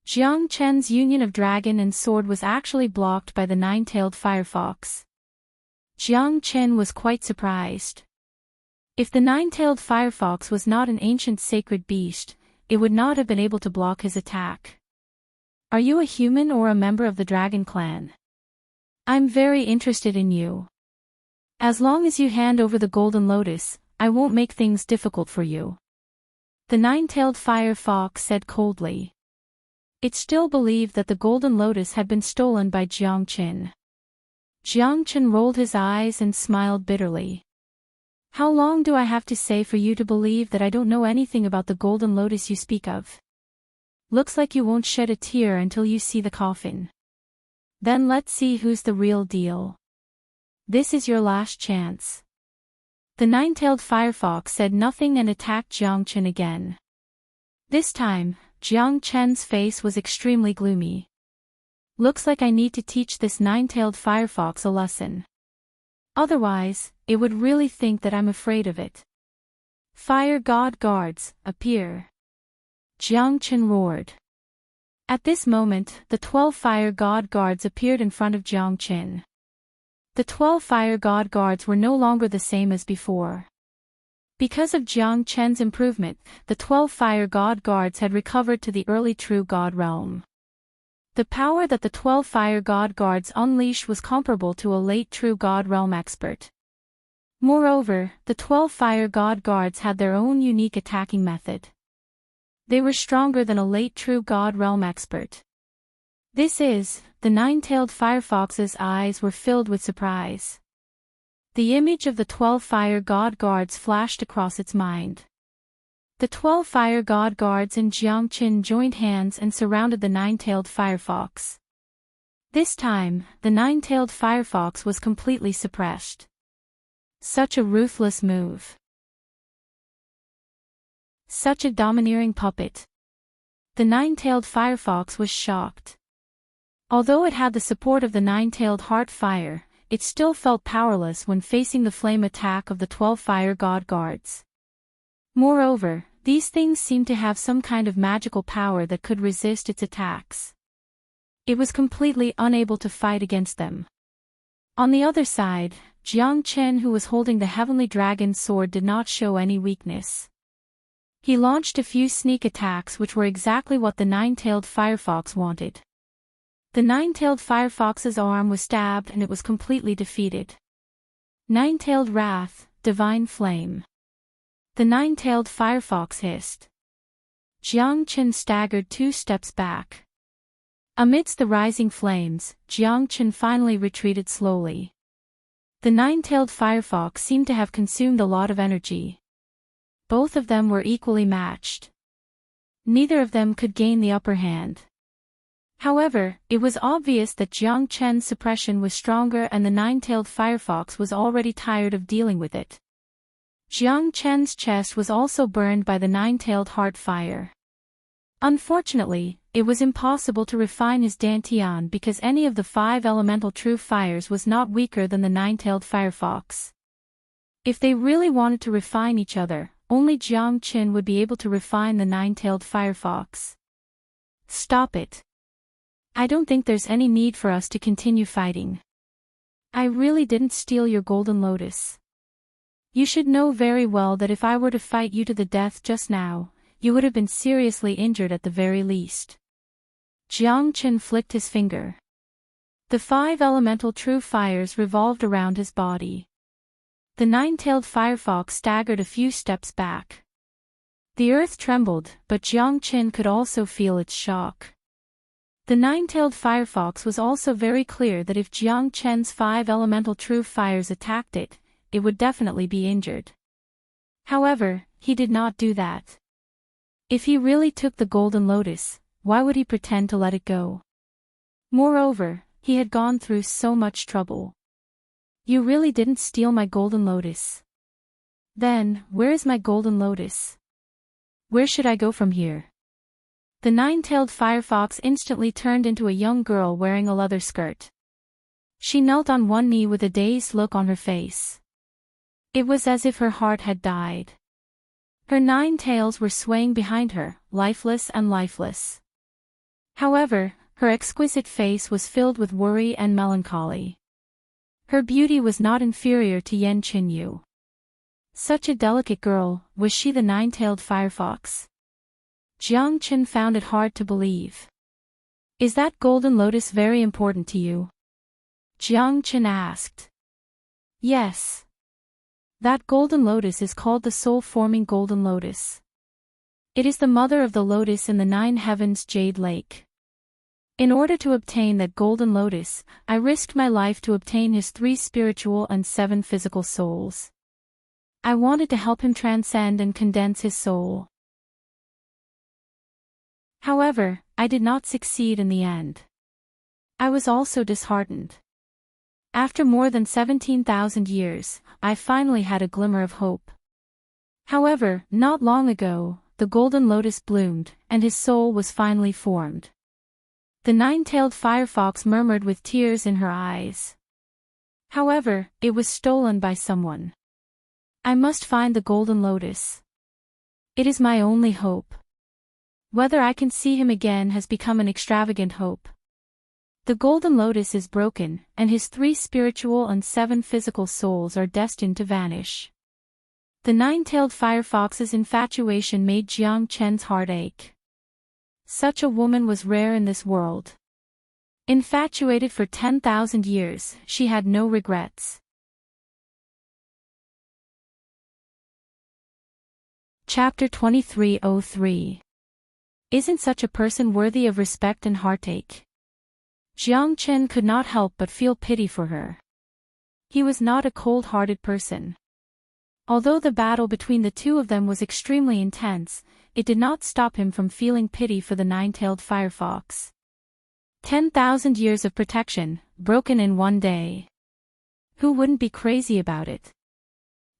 Jiang Qin's union of dragon and sword was actually blocked by the nine-tailed firefox. Jiang Qin was quite surprised. If the nine-tailed firefox was not an ancient sacred beast, it would not have been able to block his attack. Are you a human or a member of the dragon clan? I'm very interested in you. As long as you hand over the golden lotus, I won't make things difficult for you. The nine-tailed firefox said coldly. It still believed that the golden lotus had been stolen by Jiang Qin. Jiang Qin rolled his eyes and smiled bitterly. How long do I have to say for you to believe that I don't know anything about the golden lotus you speak of? Looks like you won't shed a tear until you see the coffin. Then let's see who's the real deal. This is your last chance. The nine-tailed firefox said nothing and attacked Jiang Qin again. This time, Jiang Qin's face was extremely gloomy. Looks like I need to teach this nine-tailed firefox a lesson. Otherwise, it would really think that I'm afraid of it. Fire god guards, appear. Jiang Qin roared. At this moment, the 12 fire god guards appeared in front of Jiang Qin. The 12 fire god guards were no longer the same as before. Because of Jiang Qin's improvement, the 12 fire god guards had recovered to the early true god realm. The power that the 12 fire god guards unleashed was comparable to a late true god realm expert. Moreover, the 12 fire god guards had their own unique attacking method. They were stronger than a late true god realm expert. The nine-tailed firefox's eyes were filled with surprise. The image of the 12 fire god guards flashed across its mind. The 12 fire god guards and Jiang Qin joined hands and surrounded the nine-tailed firefox. This time, the nine-tailed firefox was completely suppressed. Such a ruthless move. Such a domineering puppet. The nine-tailed firefox was shocked. Although it had the support of the nine-tailed heart fire, it still felt powerless when facing the flame attack of the 12 fire god guards. Moreover, these things seemed to have some kind of magical power that could resist its attacks. It was completely unable to fight against them. On the other side, Jiang Chen, who was holding the heavenly dragon's sword, did not show any weakness. He launched a few sneak attacks which were exactly what the nine-tailed firefox wanted. The nine-tailed firefox's arm was stabbed and it was completely defeated. Nine-tailed wrath, divine flame. The nine-tailed firefox hissed. Jiang Chen staggered 2 steps back. Amidst the rising flames, Jiang Chen finally retreated slowly. The nine-tailed firefox seemed to have consumed a lot of energy. Both of them were equally matched. Neither of them could gain the upper hand. However, it was obvious that Jiang Chen's suppression was stronger and the nine-tailed firefox was already tired of dealing with it. Jiang Chen's chest was also burned by the nine-tailed heart fire. Unfortunately, it was impossible to refine his dantian because any of the 5 elemental true fires was not weaker than the nine-tailed firefox. If they really wanted to refine each other, only Jiang Chen would be able to refine the nine-tailed firefox. Stop it. I don't think there's any need for us to continue fighting. I really didn't steal your golden lotus. You should know very well that if I were to fight you to the death just now, you would have been seriously injured at the very least. Jiang Chen flicked his finger. The 5 elemental true fires revolved around his body. The nine-tailed firefox staggered a few steps back. The earth trembled, but Jiang Chen could also feel its shock. The nine-tailed firefox was also very clear that if Jiang Chen's 5 elemental true fires attacked it, it would definitely be injured. However, he did not do that. If he really took the golden lotus, why would he pretend to let it go? Moreover, he had gone through so much trouble. You really didn't steal my golden lotus. Then, where is my golden lotus? Where should I go from here? The nine-tailed firefox instantly turned into a young girl wearing a leather skirt. She knelt on one knee with a dazed look on her face. It was as if her heart had died. Her 9 tails were swaying behind her, lifeless and lifeless. However, her exquisite face was filled with worry and melancholy. Her beauty was not inferior to Yan Qinyu. Such a delicate girl, was she the nine-tailed firefox? Jiang Chen found it hard to believe. Is that golden lotus very important to you? Jiang Chen asked. Yes. That golden lotus is called the soul-forming golden lotus. It is the mother of the lotus in the 9 heavens jade lake. In order to obtain that golden lotus, I risked my life to obtain his 3 spiritual and 7 physical souls. I wanted to help him transcend and condense his soul. However, I did not succeed in the end. I was also disheartened. After more than 17,000 years, I finally had a glimmer of hope. However, not long ago, the golden lotus bloomed, and his soul was finally formed. The nine-tailed firefox murmured with tears in her eyes. However, it was stolen by someone. I must find the golden lotus. It is my only hope. Whether I can see him again has become an extravagant hope. The golden lotus is broken, and his 3 spiritual and 7 physical souls are destined to vanish. The nine-tailed firefox's infatuation made Jiang Chen's heart ache. Such a woman was rare in this world. Infatuated for 10,000 years, she had no regrets. Chapter 2303. Isn't such a person worthy of respect and heartache? Jiang Chen could not help but feel pity for her. He was not a cold-hearted person. Although the battle between the two of them was extremely intense, it did not stop him from feeling pity for the nine-tailed firefox. 10,000 years of protection, broken in one day. Who wouldn't be crazy about it?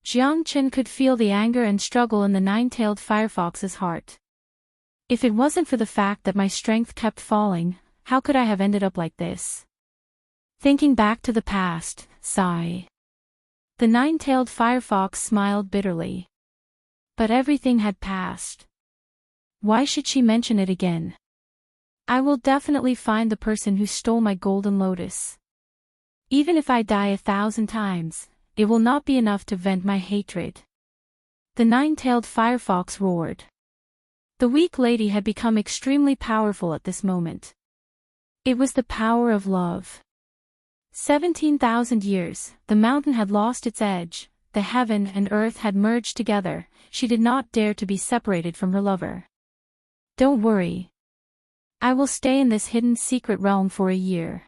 Jiang Chen could feel the anger and struggle in the nine-tailed firefox's heart. If it wasn't for the fact that my strength kept falling, how could I have ended up like this? Thinking back to the past, sigh. The nine-tailed firefox smiled bitterly. But everything had passed. Why should she mention it again? I will definitely find the person who stole my golden lotus. Even if I die 1,000 times, it will not be enough to vent my hatred. The nine-tailed firefox roared. The weak lady had become extremely powerful at this moment. It was the power of love. 17,000 years, the mountain had lost its edge, the heaven and earth had merged together, she did not dare to be separated from her lover. Don't worry. I will stay in this hidden secret realm for a year.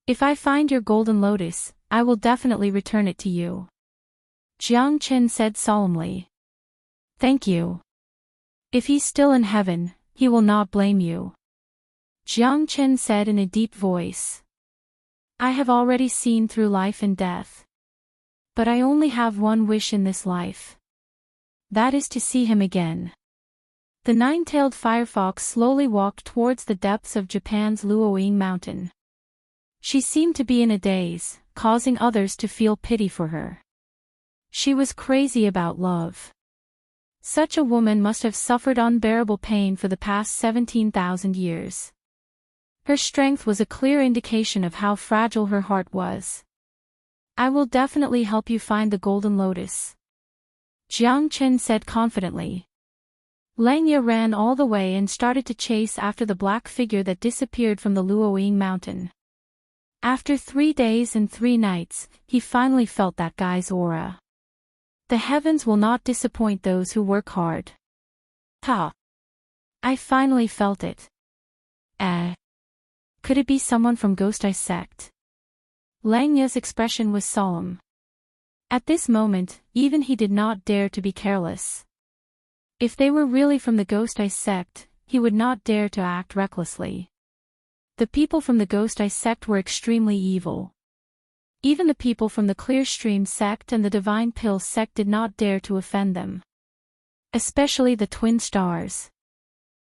If I find your golden lotus, I will definitely return it to you. Jiang Chen said solemnly. Thank you. If he's still in heaven, he will not blame you. Jiang Chen said in a deep voice. I have already seen through life and death. But I only have one wish in this life. That is to see him again. The nine-tailed firefox slowly walked towards the depths of Japan's Luoying Mountain. She seemed to be in a daze, causing others to feel pity for her. She was crazy about love. Such a woman must have suffered unbearable pain for the past 17,000 years. Her strength was a clear indication of how fragile her heart was. I will definitely help you find the golden lotus. Jiang Chen said confidently. Langya ran all the way and started to chase after the black figure that disappeared from the Luoying Mountain. After 3 days and 3 nights, he finally felt that guy's aura. The heavens will not disappoint those who work hard. Ha! I finally felt it. Could it be someone from Ghost Eye sect? Langya's expression was solemn. At this moment, even he did not dare to be careless. If they were really from the Ghost Eye sect, he would not dare to act recklessly. The people from the Ghost Eye sect were extremely evil. Even the people from the Clear Stream sect and the Divine Pill sect did not dare to offend them. Especially the twin stars.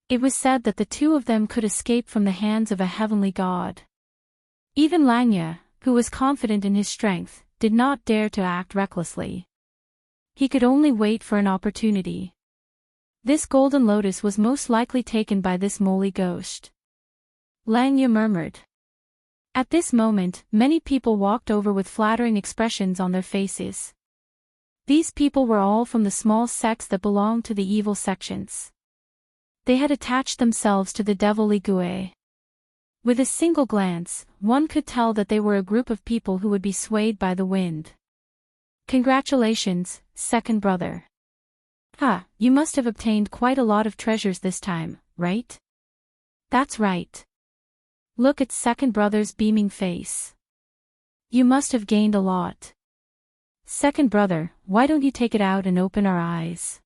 It was said that the two of them could escape from the hands of a heavenly god. Even Langya, who was confident in his strength, did not dare to act recklessly. He could only wait for an opportunity. This golden lotus was most likely taken by this moly ghost. Langya murmured. At this moment, many people walked over with flattering expressions on their faces. These people were all from the small sects that belonged to the evil sections. They had attached themselves to the devil Li Gui. With a single glance, one could tell that they were a group of people who would be swayed by the wind. Congratulations, second brother. You must have obtained quite a lot of treasures this time, right? That's right. Look at second brother's beaming face. You must have gained a lot. Second brother, why don't you take it out and open our eyes?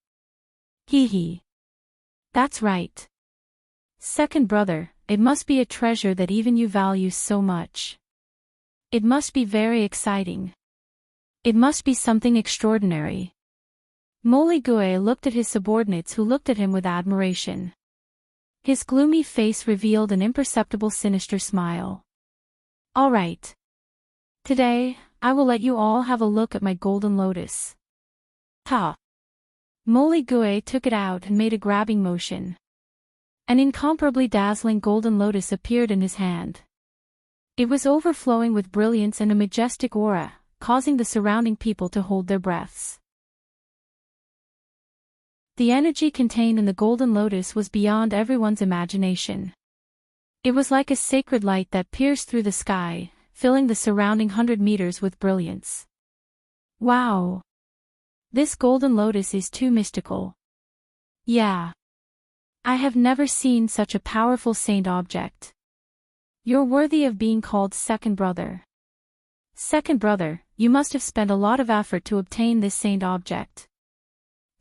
Hee hee. That's right. Second brother, it must be a treasure that even you value so much. It must be very exciting. It must be something extraordinary. Moly Gui looked at his subordinates who looked at him with admiration. His gloomy face revealed an imperceptible sinister smile. All right. Today, I will let you all have a look at my golden lotus. Moly Gui took it out and made a grabbing motion. An incomparably dazzling golden lotus appeared in his hand. It was overflowing with brilliance and a majestic aura, causing the surrounding people to hold their breaths. The energy contained in the golden lotus was beyond everyone's imagination. It was like a sacred light that pierced through the sky, filling the surrounding 100 meters with brilliance. Wow! This golden lotus is too mystical. Yeah. I have never seen such a powerful saint object. You're worthy of being called second brother. Second brother, you must have spent a lot of effort to obtain this saint object.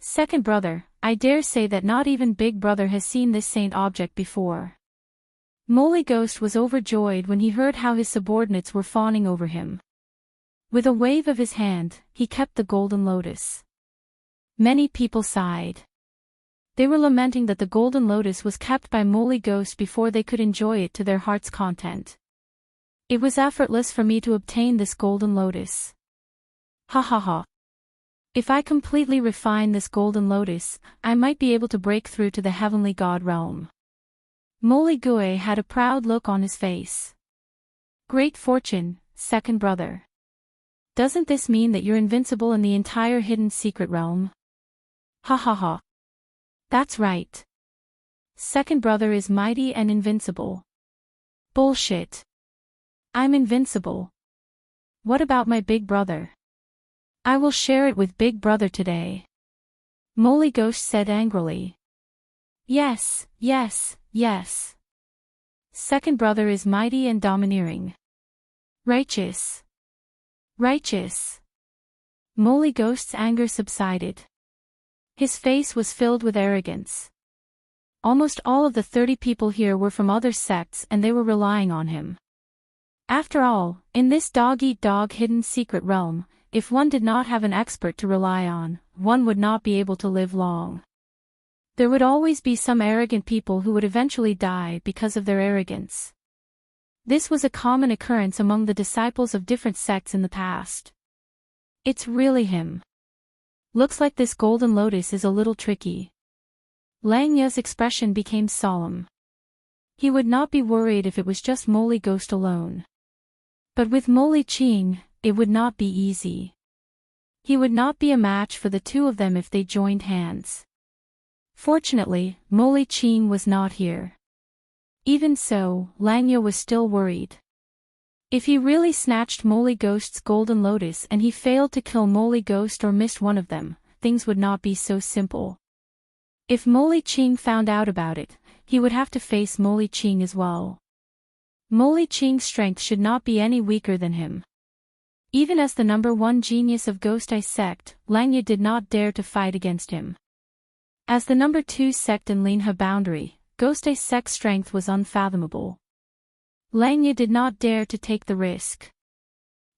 Second brother, I dare say that not even big brother has seen this saint object before. Moly Ghost was overjoyed when he heard how his subordinates were fawning over him. With a wave of his hand, he kept the golden lotus. Many people sighed. They were lamenting that the golden lotus was kept by Molly Ghost before they could enjoy it to their heart's content. It was effortless for me to obtain this golden lotus. Ha ha ha. If I completely refine this golden lotus, I might be able to break through to the heavenly God realm. Molly Gue had a proud look on his face. Great fortune, second brother. Doesn't this mean that you're invincible in the entire hidden secret realm? Ha ha ha. That's right. Second brother is mighty and invincible. Bullshit. I'm invincible. What about my big brother? I will share it with big brother today. Molly Ghost said angrily. Yes, yes, yes. Second brother is mighty and domineering. Righteous. Righteous. Molly Ghost's anger subsided. His face was filled with arrogance. Almost all of the 30 people here were from other sects and they were relying on him. After all, in this dog-eat-dog hidden secret realm, if one did not have an expert to rely on, one would not be able to live long. There would always be some arrogant people who would eventually die because of their arrogance. This was a common occurrence among the disciples of different sects in the past. It's really him. Looks like this golden lotus is a little tricky. Lang Ye's expression became solemn. He would not be worried if it was just Molly Ghost alone. But with Molly Ching, it would not be easy. He would not be a match for the two of them if they joined hands. Fortunately, Molly Ching was not here. Even so, Lang Ye was still worried. If he really snatched Molly Ghost's golden lotus and he failed to kill Molly Ghost or missed one of them, things would not be so simple. If Molly Ching found out about it, he would have to face Molly Ching as well. Molly Ching's strength should not be any weaker than him. Even as the number one genius of Ghost Eye sect, Lang Ye did not dare to fight against him. As the number two sect in Linha boundary, Ghost Eye sect's strength was unfathomable. Lang Ye did not dare to take the risk.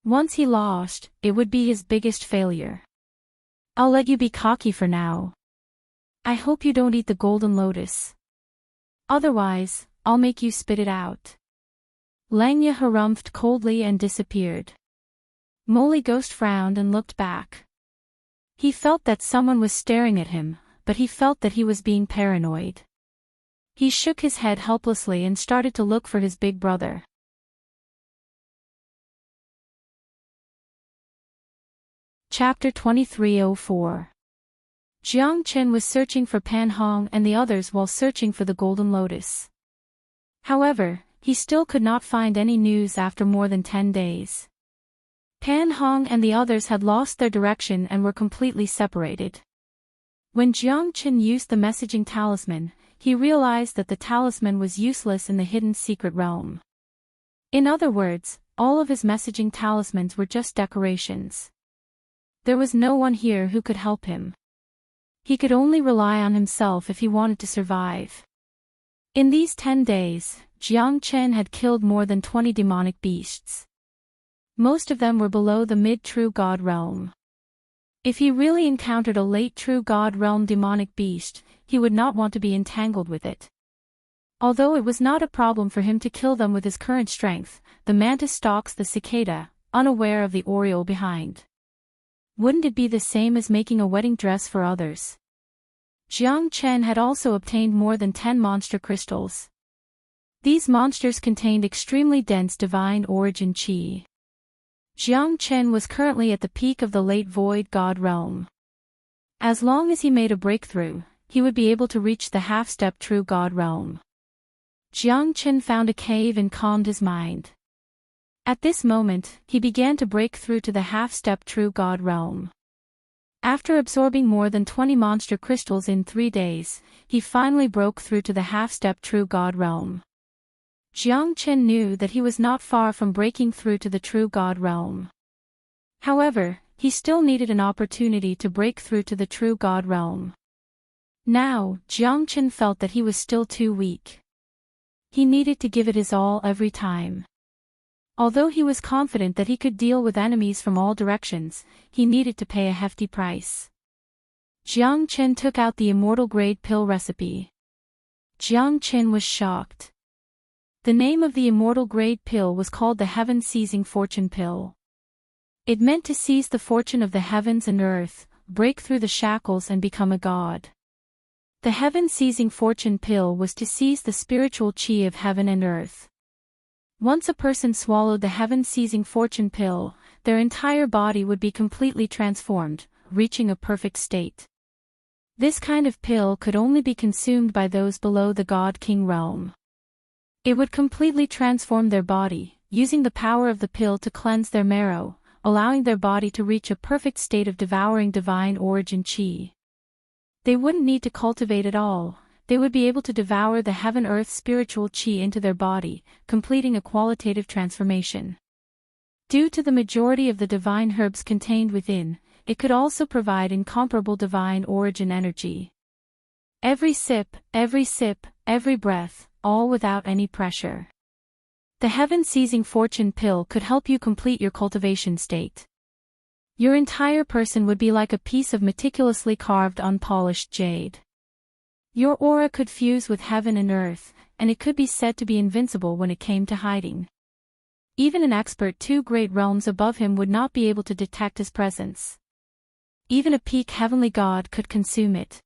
Once he lost, it would be his biggest failure. I'll let you be cocky for now. I hope you don't eat the golden lotus. Otherwise, I'll make you spit it out. Lang Ye harumphed coldly and disappeared. Molly Ghost frowned and looked back. He felt that someone was staring at him, but he felt that he was being paranoid. He shook his head helplessly and started to look for his big brother. Chapter 2304. Jiang Chen was searching for Pan Hong and the others while searching for the golden lotus. However, he still could not find any news after more than 10 days. Pan Hong and the others had lost their direction and were completely separated. When Jiang Chen used the messaging talisman, he realized that the talisman was useless in the hidden secret realm. In other words, all of his messaging talismans were just decorations. There was no one here who could help him. He could only rely on himself if he wanted to survive. In these 10 days, Jiang Chen had killed more than 20 demonic beasts. Most of them were below the mid-true god realm. If he really encountered a late true god realm demonic beast, he would not want to be entangled with it. Although it was not a problem for him to kill them with his current strength, the mantis stalks the cicada, unaware of the oriole behind. Wouldn't it be the same as making a wedding dress for others? Jiang Chen had also obtained more than 10 monster crystals. These monsters contained extremely dense divine origin qi. Jiang Chen was currently at the peak of the late void god realm. As long as he made a breakthrough, he would be able to reach the half-step true god realm. Jiang Chen found a cave and calmed his mind. At this moment, he began to break through to the half-step true god realm. After absorbing more than 20 monster crystals in 3 days, he finally broke through to the half-step true god realm. Jiang Chen knew that he was not far from breaking through to the true god realm. However, he still needed an opportunity to break through to the true god realm. Now, Jiang Chen felt that he was still too weak. He needed to give it his all every time. Although he was confident that he could deal with enemies from all directions, he needed to pay a hefty price. Jiang Qin took out the immortal-grade pill recipe. Jiang Qin was shocked. The name of the immortal-grade pill was called the heaven-seizing fortune pill. It meant to seize the fortune of the heavens and earth, break through the shackles and become a god. The heaven-seizing fortune pill was to seize the spiritual chi of heaven and earth. Once a person swallowed the heaven-seizing fortune pill, their entire body would be completely transformed, reaching a perfect state. This kind of pill could only be consumed by those below the God-King realm. It would completely transform their body, using the power of the pill to cleanse their marrow, allowing their body to reach a perfect state of devouring divine origin chi. They wouldn't need to cultivate at all, they would be able to devour the heaven-earth spiritual chi into their body, completing a qualitative transformation. Due to the majority of the divine herbs contained within, it could also provide incomparable divine origin energy. Every sip, every breath, all without any pressure. The heaven-seizing fortune pill could help you complete your cultivation state. Your entire person would be like a piece of meticulously carved unpolished jade. Your aura could fuse with heaven and earth, and it could be said to be invincible when it came to hiding. Even an expert 2 great realms above him would not be able to detect his presence. Even a peak heavenly god could consume it.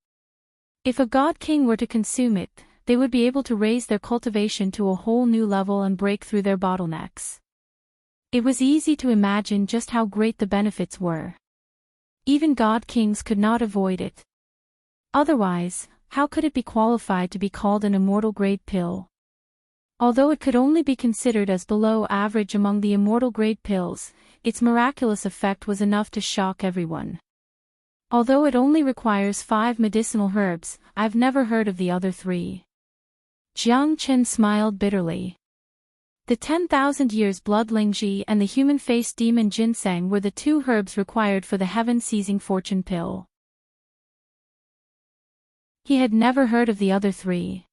If a god-king were to consume it, they would be able to raise their cultivation to a whole new level and break through their bottlenecks. It was easy to imagine just how great the benefits were. Even god-kings could not avoid it. Otherwise, how could it be qualified to be called an immortal-grade pill? Although it could only be considered as below average among the immortal-grade pills, its miraculous effect was enough to shock everyone. Although it only requires 5 medicinal herbs, I've never heard of the other 3. Jiang Qin smiled bitterly. The 10,000 years blood Lingji and the human-faced demon ginseng were the 2 herbs required for the heaven-seizing fortune pill. He had never heard of the other 3.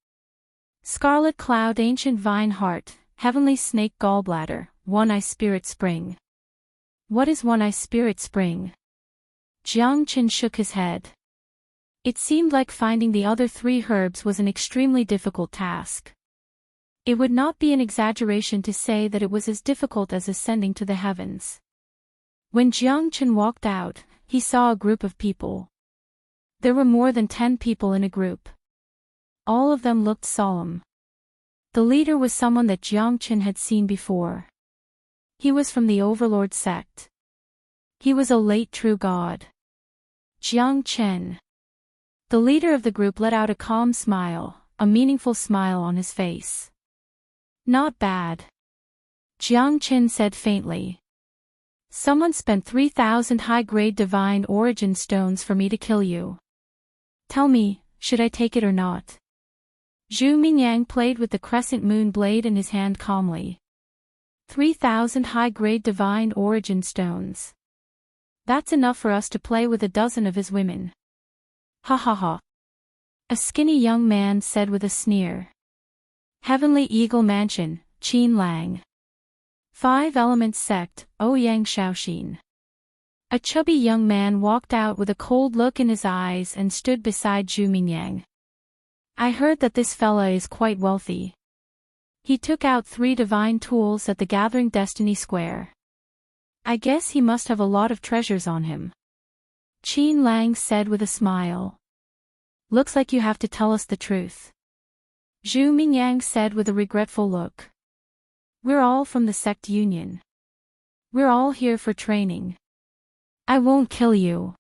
Scarlet cloud ancient vine heart, heavenly snake gallbladder, one-eye spirit spring. What is one-eye spirit spring? Jiang Qin shook his head. It seemed like finding the other 3 herbs was an extremely difficult task. It would not be an exaggeration to say that it was as difficult as ascending to the heavens. When Jiang Qin walked out, he saw a group of people. There were more than 10 people in a group. All of them looked solemn. The leader was someone that Jiang Qin had seen before. He was from the Overlord sect. He was a late true god. Jiang Qin. The leader of the group let out a calm smile, a meaningful smile on his face. Not bad. Jiang Qin said faintly. Someone spent 3,000 high-grade divine origin stones for me to kill you. Tell me, should I take it or not? Zhu Mingyang played with the crescent moon blade in his hand calmly. 3,000 high-grade divine origin stones. That's enough for us to play with a dozen of his women. Ha ha ha. A skinny young man said with a sneer. Heavenly Eagle Mansion, Qin Lang. 5 Elements Sect, Ouyang Shaoxin. A chubby young man walked out with a cold look in his eyes and stood beside Zhu Mingyang. I heard that this fella is quite wealthy. He took out 3 divine tools at the Gathering Destiny Square. I guess he must have a lot of treasures on him. Qin Lang said with a smile. Looks like you have to tell us the truth. Zhu Mingyang said with a regretful look. We're all from the sect union. We're all here for training. I won't kill you.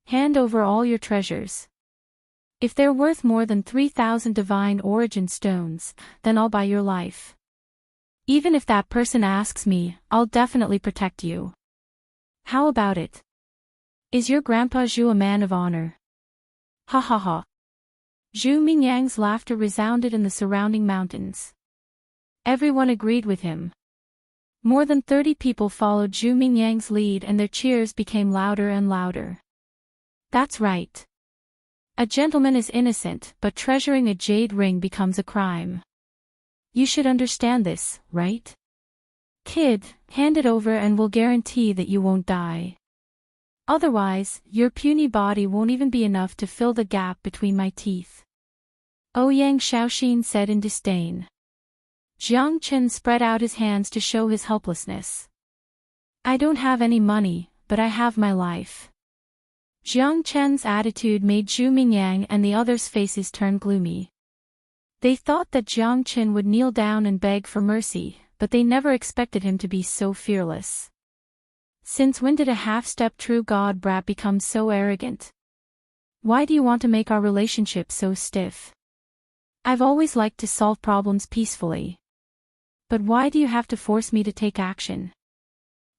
Hand over all your treasures. If they're worth more than 3,000 divine origin stones, then I'll buy your life. Even if that person asks me, I'll definitely protect you. How about it? Is your Grandpa Zhu a man of honor? Ha ha ha. Zhu Mingyang's laughter resounded in the surrounding mountains. Everyone agreed with him. More than 30 people followed Zhu Mingyang's lead and their cheers became louder and louder. That's right. A gentleman is innocent, but treasuring a jade ring becomes a crime. You should understand this, right? Kid, hand it over and we'll guarantee that you won't die. Otherwise, your puny body won't even be enough to fill the gap between my teeth. Ouyang Shaoxin said in disdain. Jiang Chen spread out his hands to show his helplessness. I don't have any money, but I have my life. Jiang Chen's attitude made Zhu Mingyang and the others' faces turn gloomy. They thought that Jiang Chen would kneel down and beg for mercy, but they never expected him to be so fearless. Since when did a half-step true god brat become so arrogant? Why do you want to make our relationship so stiff? I've always liked to solve problems peacefully. But why do you have to force me to take action?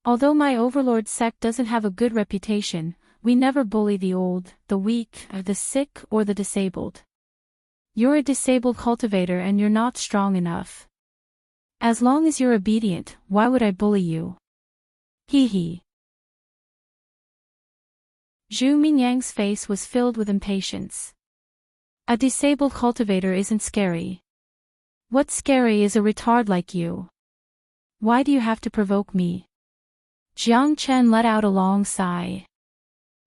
Although my overlord sect doesn't have a good reputation, we never bully the old, the weak, the sick, or the disabled. You're a disabled cultivator and you're not strong enough. As long as you're obedient, why would I bully you? Hee hee. Zhu Mingyang's face was filled with impatience. A disabled cultivator isn't scary. What's scary is a retard like you. Why do you have to provoke me? Jiang Chen let out a long sigh.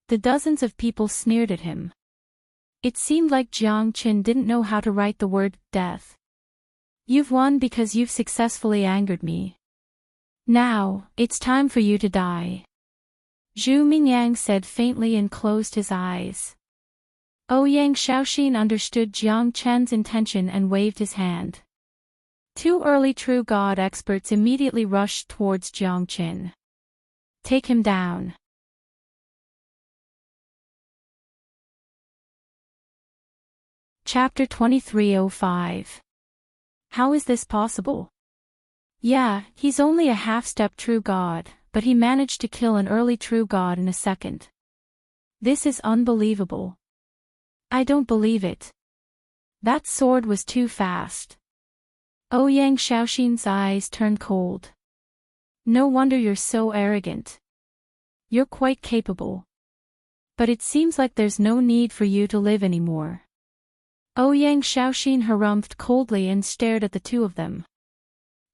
The dozens of people sneered at him. It seemed like Jiang Chen didn't know how to write the word death. You've won because you've successfully angered me. Now, it's time for you to die. Zhu Mingyang said faintly and closed his eyes. Ouyang Shaoxin understood Jiang Chen's intention and waved his hand. Two early true god experts immediately rushed towards Jiang Chen. Take him down. Chapter 2305. How is this possible? Yeah, he's only a half-step true god, but he managed to kill an early true god in a second. This is unbelievable. I don't believe it. That sword was too fast. Ouyang Shaoxin's eyes turned cold. No wonder you're so arrogant. You're quite capable. But it seems like there's no need for you to live anymore. Ouyang Shaoxin harumphed coldly and stared at the two of them.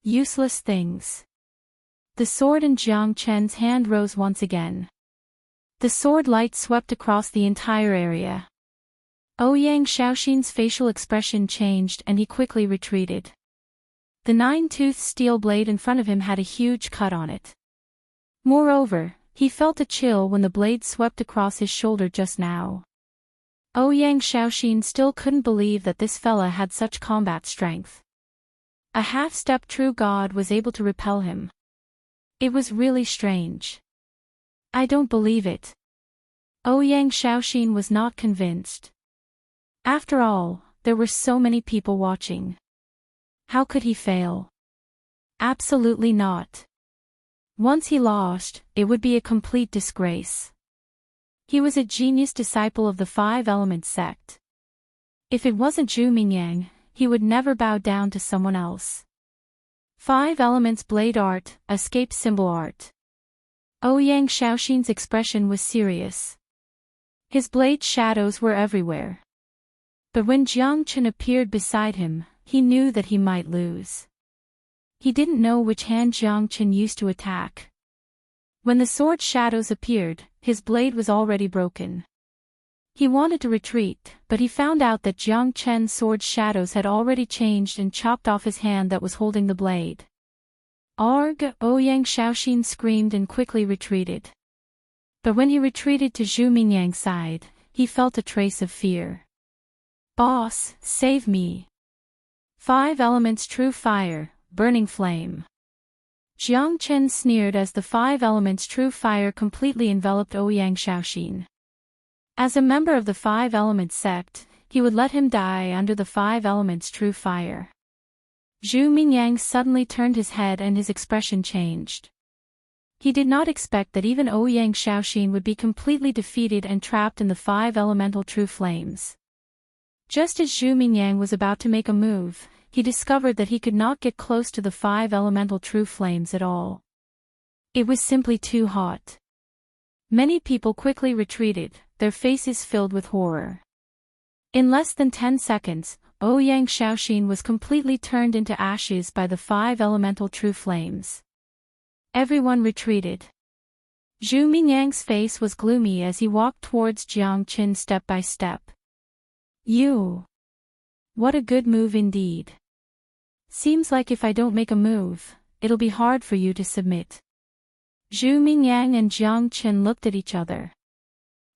Useless things. The sword in Jiang Chen's hand rose once again. The sword light swept across the entire area. Ouyang Shaoxin's facial expression changed and he quickly retreated. The nine-toothed steel blade in front of him had a huge cut on it. Moreover, he felt a chill when the blade swept across his shoulder just now. Ouyang Shaoxin still couldn't believe that this fella had such combat strength. A half-step true god was able to repel him. It was really strange. I don't believe it. Ouyang Shaoxin was not convinced. After all, there were so many people watching. How could he fail? Absolutely not. Once he lost, it would be a complete disgrace. He was a genius disciple of the Five Elements sect. If it wasn't Zhu Mingyang, he would never bow down to someone else. Five Elements blade art, escape symbol art. Ouyang Shaoxin's expression was serious. His blade shadows were everywhere. But when Jiang Chen appeared beside him, he knew that he might lose. He didn't know which hand Jiang Chen used to attack. When the sword shadows appeared, his blade was already broken. He wanted to retreat, but he found out that Jiang Chen's sword shadows had already changed and chopped off his hand that was holding the blade. Arg! Ouyang Shaoxin screamed and quickly retreated. But when he retreated to Zhu Mingyang's side, he felt a trace of fear. Boss, save me. Five Elements True Fire, Burning Flame. Jiang Chen sneered as the Five Elements True Fire completely enveloped Ouyang Shaoxin. As a member of the Five Elements sect, he would let him die under the Five Elements True Fire. Zhu Mingyang suddenly turned his head and his expression changed. He did not expect that even Ouyang Shaoxin would be completely defeated and trapped in the Five Elemental True Flames. Just as Zhu Mingyang was about to make a move, he discovered that he could not get close to the Five Elemental True Flames at all. It was simply too hot. Many people quickly retreated, their faces filled with horror. In less than 10 seconds, Ouyang Shaoxin was completely turned into ashes by the Five Elemental True Flames. Everyone retreated. Zhu Mingyang's face was gloomy as he walked towards Jiang Qin step by step. You. What a good move indeed. Seems like if I don't make a move, it'll be hard for you to submit. Zhu Mingyang and Jiang Qin looked at each other.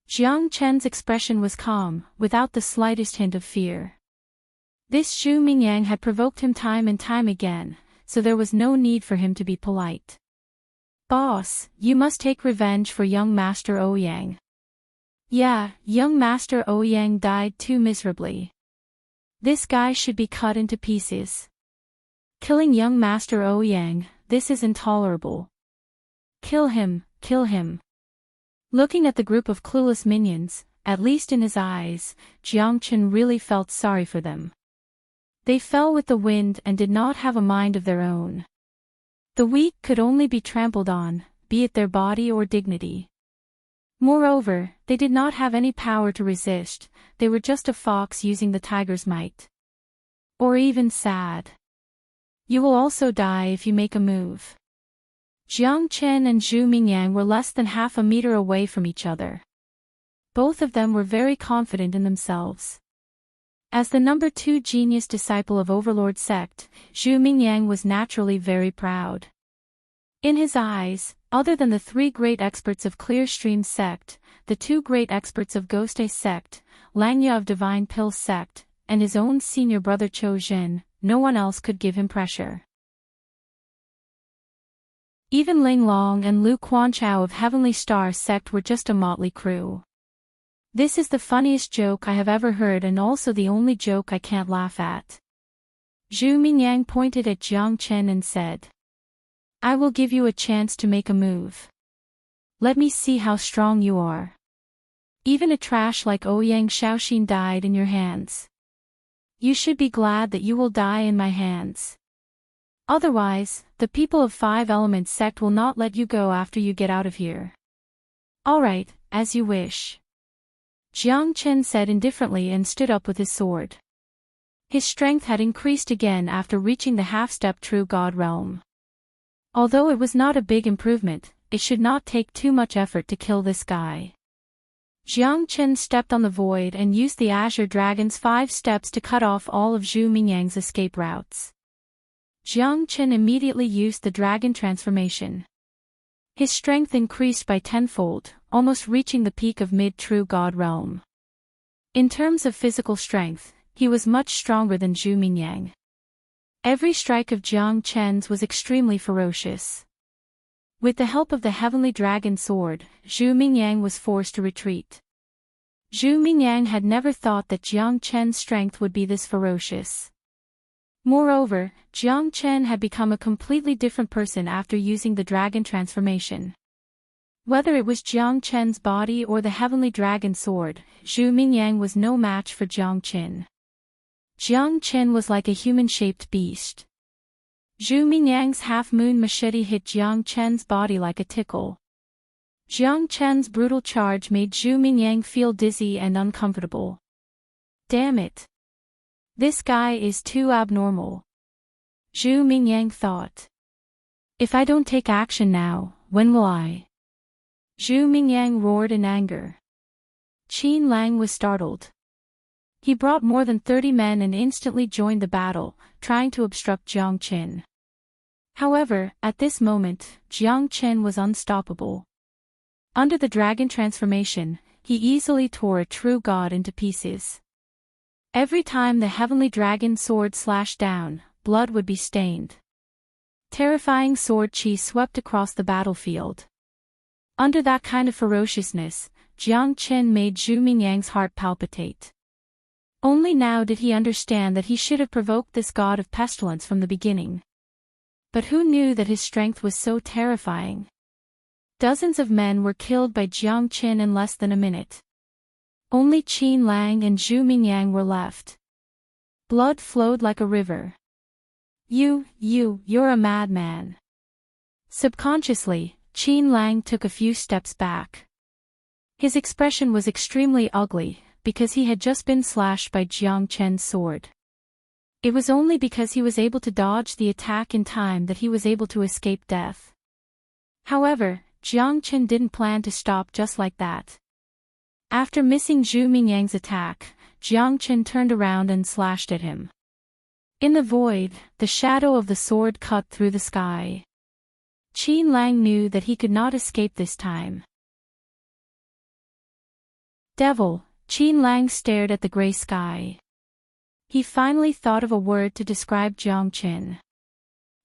Jiang Chen's expression was calm, without the slightest hint of fear. This Zhu Mingyang had provoked him time and time again, so there was no need for him to be polite. Boss, you must take revenge for young Master Ouyang. Yeah, young Master Ouyang died too miserably. This guy should be cut into pieces. Killing young Master Ouyang, this is intolerable. Kill him, kill him. Looking at the group of clueless minions, at least in his eyes, Jiang Qin really felt sorry for them. They fell with the wind and did not have a mind of their own. The weak could only be trampled on, be it their body or dignity. Moreover, they did not have any power to resist, they were just a fox using the tiger's might. Or even sad. You will also die if you make a move. Jiang Qin and Zhu Mingyang were less than half a meter away from each other. Both of them were very confident in themselves. As the number 2 genius disciple of Overlord sect, Zhu Mingyang was naturally very proud. In his eyes, other than the 3 great experts of Clearstream sect, the 2 great experts of Ghost sect, Langya of Divine Pill sect, and his own senior brother Cho Jin, no one else could give him pressure. Even Ling Long and Lu Quanchao of Heavenly Star sect were just a motley crew. This is the funniest joke I have ever heard and also the only joke I can't laugh at. Zhu Mingyang pointed at Jiang Qin and said, I will give you a chance to make a move. Let me see how strong you are. Even a trash like Ouyang Shaoxin died in your hands. You should be glad that you will die in my hands. Otherwise, the people of 5 Elements sect will not let you go after you get out of here. Alright, as you wish. Jiang Qin said indifferently and stood up with his sword. His strength had increased again after reaching the half-step true God realm. Although it was not a big improvement, it should not take too much effort to kill this guy. Jiang Qin stepped on the void and used the Azure Dragon's 5 steps to cut off all of Zhu Mingyang's escape routes. Jiang Qin immediately used the dragon transformation. His strength increased by 10-fold, almost reaching the peak of mid-true God realm. In terms of physical strength, he was much stronger than Zhu Mingyang. Every strike of Jiang Qin's was extremely ferocious. With the help of the Heavenly Dragon Sword, Zhu Mingyang was forced to retreat. Zhu Mingyang had never thought that Jiang Qin's strength would be this ferocious. Moreover, Jiang Qin had become a completely different person after using the dragon transformation. Whether it was Jiang Qin's body or the Heavenly Dragon Sword, Zhu Mingyang was no match for Jiang Qin. Jiang Qin was like a human-shaped beast. Zhu Mingyang's half-moon machete hit Jiang Qin's body like a tickle. Jiang Qin's brutal charge made Zhu Mingyang feel dizzy and uncomfortable. Damn it. This guy is too abnormal. Zhu Mingyang thought. If I don't take action now, when will I? Zhu Mingyang roared in anger. Qin Lang was startled. He brought more than 30 men and instantly joined the battle, trying to obstruct Jiang Qin. However, at this moment, Jiang Qin was unstoppable. Under the dragon transformation, he easily tore a true god into pieces. Every time the Heavenly Dragon Sword slashed down, blood would be stained. Terrifying sword chi swept across the battlefield. Under that kind of ferociousness, Jiang Qin made Zhu Mingyang's heart palpitate. Only now did he understand that he should have provoked this god of pestilence from the beginning. But who knew that his strength was so terrifying? Dozens of men were killed by Jiang Qin in less than a minute. Only Qin Lang and Zhu Mingyang were left. Blood flowed like a river. You're a madman. Subconsciously, Qin Lang took a few steps back. His expression was extremely ugly, because he had just been slashed by Jiang Qin's sword. It was only because he was able to dodge the attack in time that he was able to escape death. However, Jiang Qin didn't plan to stop just like that. After missing Zhu Mingyang's attack, Jiang Qin turned around and slashed at him. In the void, the shadow of the sword cut through the sky. Qin Lang knew that he could not escape this time. Devil, Qin Lang stared at the gray sky. He finally thought of a word to describe Jiang Qin.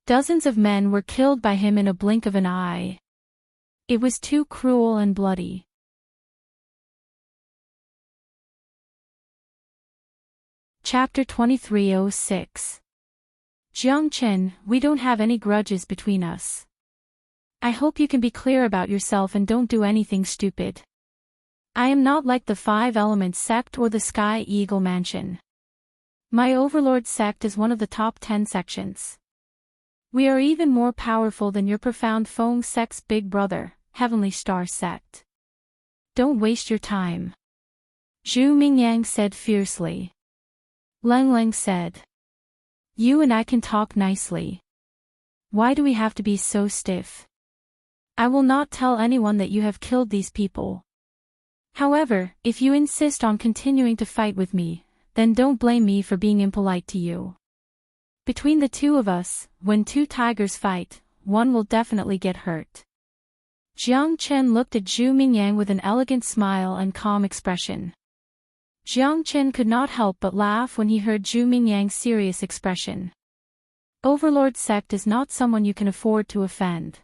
Dozens of men were killed by him in a blink of an eye. It was too cruel and bloody. Chapter 2306. Jiang Qin, we don't have any grudges between us. I hope you can be clear about yourself and don't do anything stupid. I am not like the Five Elements sect or the Sky Eagle Mansion. My Overlord sect is one of the top 10 sections. We are even more powerful than your Profound Feng sect's big brother, Heavenly Star sect. Don't waste your time. Zhu Mingyang said fiercely. Leng Leng said. You and I can talk nicely. Why do we have to be so stiff? I will not tell anyone that you have killed these people. However, if you insist on continuing to fight with me, then don't blame me for being impolite to you. Between the two of us, when two tigers fight, one will definitely get hurt. Jiang Qin looked at Zhu Mingyang with an elegant smile and calm expression. Jiang Qin could not help but laugh when he heard Zhu Mingyang's serious expression. Overlord sect is not someone you can afford to offend.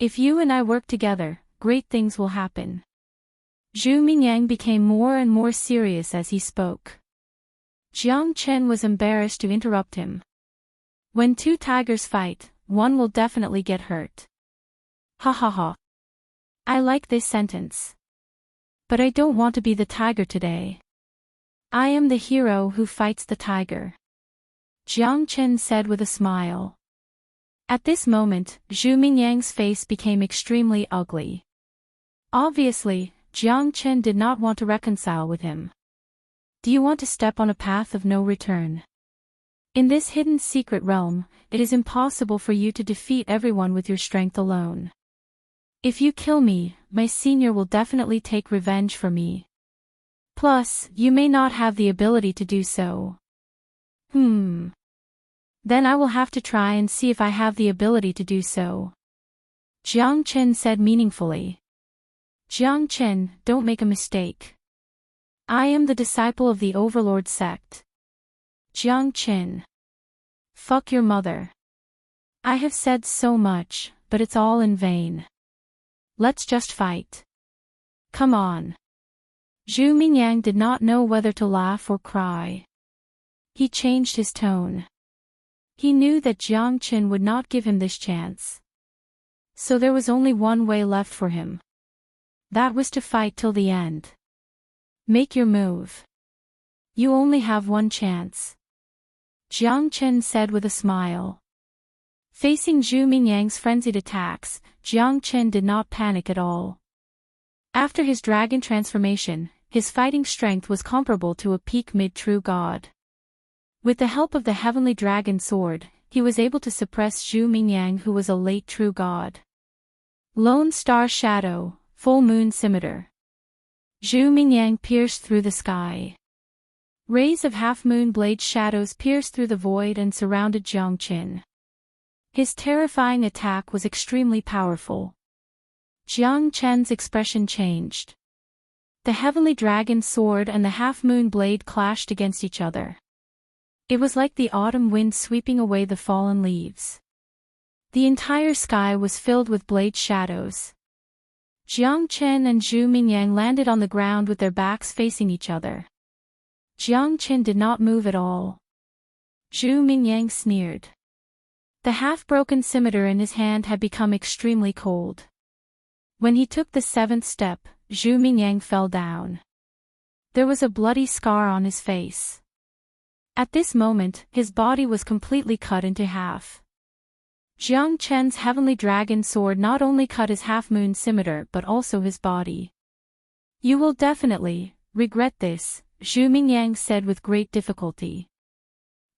If you and I work together, great things will happen. Zhu Mingyang became more and more serious as he spoke. Jiang Qin was embarrassed to interrupt him. When two tigers fight, one will definitely get hurt. Ha ha ha. I like this sentence. But I don't want to be the tiger today. I am the hero who fights the tiger. Jiang Qin said with a smile. At this moment, Zhu Mingyang's face became extremely ugly. Obviously, Jiang Qin did not want to reconcile with him. Do you want to step on a path of no return? In this hidden secret realm, it is impossible for you to defeat everyone with your strength alone. If you kill me, my senior will definitely take revenge for me. Plus, you may not have the ability to do so. Then I will have to try and see if I have the ability to do so. Jiang Qin said meaningfully. Jiang Qin, don't make a mistake. I am the disciple of the Overlord sect. Jiang Qin. Fuck your mother. I have said so much, but it's all in vain. Let's just fight. Come on. Zhu Mingyang did not know whether to laugh or cry. He changed his tone. He knew that Jiang Qin would not give him this chance. So there was only one way left for him. That was to fight till the end. Make your move. You only have one chance. Jiang Qin said with a smile. Facing Zhu Mingyang's frenzied attacks, Jiang Qin did not panic at all. After his dragon transformation, his fighting strength was comparable to a peak mid-true god. With the help of the heavenly dragon sword, he was able to suppress Zhu Mingyang, who was a late true god. Lone Star Shadow, Full Moon Scimitar. Zhu Mingyang pierced through the sky. Rays of half-moon blade shadows pierced through the void and surrounded Jiang Qin. His terrifying attack was extremely powerful. Jiang Qin's expression changed. The heavenly dragon sword and the half-moon blade clashed against each other. It was like the autumn wind sweeping away the fallen leaves. The entire sky was filled with blade shadows. Jiang Qin and Zhu Mingyang landed on the ground with their backs facing each other. Jiang Qin did not move at all. Zhu Mingyang sneered. The half-broken scimitar in his hand had become extremely cold. When he took the seventh step, Zhu Mingyang fell down. There was a bloody scar on his face. At this moment, his body was completely cut into half. Jiang Qin's heavenly dragon sword not only cut his half-moon scimitar but also his body. You will definitely regret this, Zhu Mingyang said with great difficulty.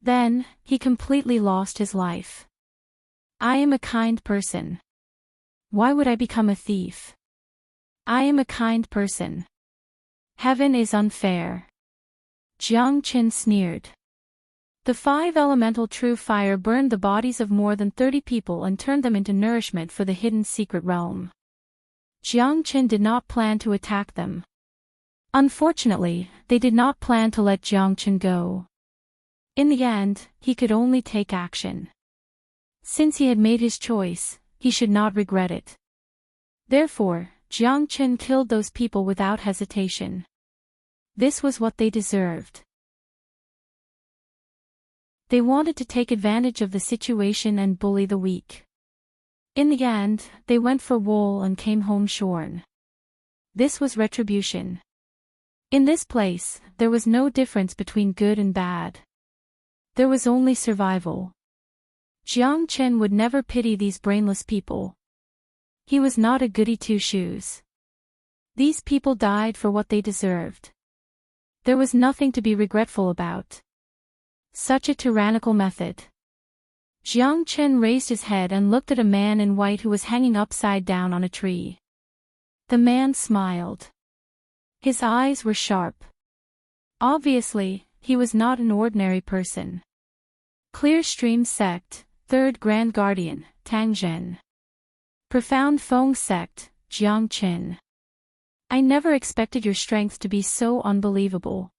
Then, he completely lost his life. I am a kind person. Why would I become a thief? I am a kind person. Heaven is unfair. Jiang Qin sneered. The 5 elemental true fire burned the bodies of more than 30 people and turned them into nourishment for the hidden secret realm. Jiang Qin did not plan to attack them. Unfortunately, they did not plan to let Jiang Qin go. In the end, he could only take action. Since he had made his choice, he should not regret it. Therefore, Jiang Qin killed those people without hesitation. This was what they deserved. They wanted to take advantage of the situation and bully the weak. In the end, they went for wool and came home shorn. This was retribution. In this place, there was no difference between good and bad. There was only survival. Jiang Qin would never pity these brainless people. He was not a goody two-shoes. These people died for what they deserved. There was nothing to be regretful about. Such a tyrannical method. Jiang Qin raised his head and looked at a man in white who was hanging upside down on a tree. The man smiled. His eyes were sharp. Obviously, he was not an ordinary person. Clear Stream Sect, 3rd Grand Guardian, Tang Zhen. Profound Feng Sect, Jiang Qin. I never expected your strength to be so unbelievable.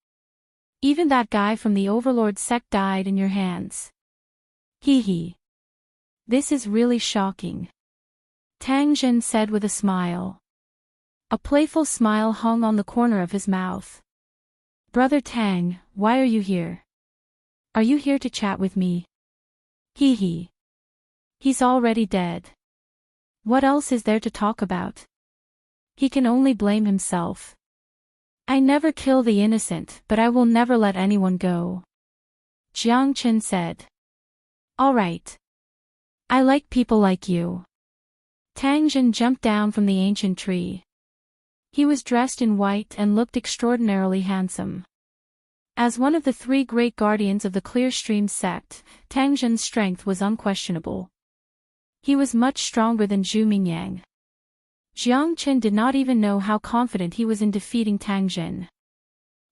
Even that guy from the Overlord sect died in your hands. Hee hee. This is really shocking. Tang Zhen said with a smile. A playful smile hung on the corner of his mouth. Brother Tang, why are you here? Are you here to chat with me? Hee hee. He's already dead. What else is there to talk about? He can only blame himself. I never kill the innocent, but I will never let anyone go. Jiang Qin said. All right. I like people like you. Tang Zhen jumped down from the ancient tree. He was dressed in white and looked extraordinarily handsome. As one of the 3 great guardians of the Clear Stream sect, Tang Zhen's strength was unquestionable. He was much stronger than Zhu Mingyang. Jiang Qin did not even know how confident he was in defeating Tang Zhen.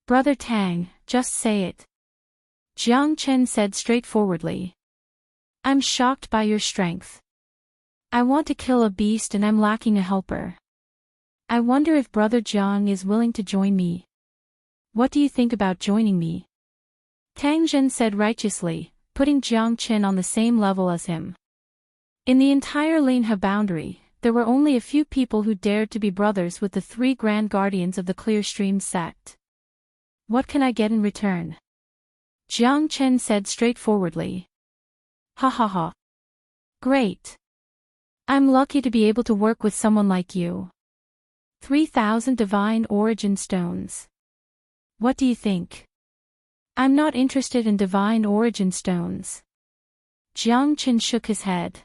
Brother Tang, just say it. Jiang Qin said straightforwardly. I'm shocked by your strength. I want to kill a beast and I'm lacking a helper. I wonder if Brother Jiang is willing to join me. What do you think about joining me? Tang Zhen said righteously, putting Jiang Qin on the same level as him. In the entire Linhe boundary, there were only a few people who dared to be brothers with the 3 grand guardians of the Clear Stream sect. What can I get in return? Jiang Qin said straightforwardly. Ha ha ha. Great. I'm lucky to be able to work with someone like you. 3,000 divine origin stones. What do you think? I'm not interested in divine origin stones. Jiang Qin shook his head.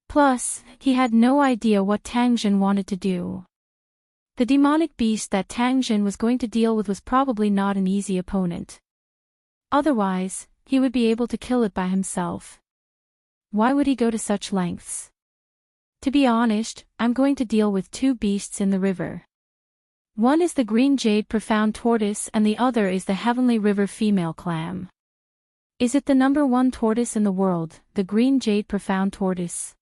Plus, he had no idea what Tang Zhen wanted to do. The demonic beast that Tang Zhen was going to deal with was probably not an easy opponent. Otherwise, he would be able to kill it by himself. Why would he go to such lengths? To be honest, I'm going to deal with 2 beasts in the river. One is the green jade profound tortoise and the other is the heavenly river female clam. Is it the #1 tortoise in the world, the green jade profound tortoise?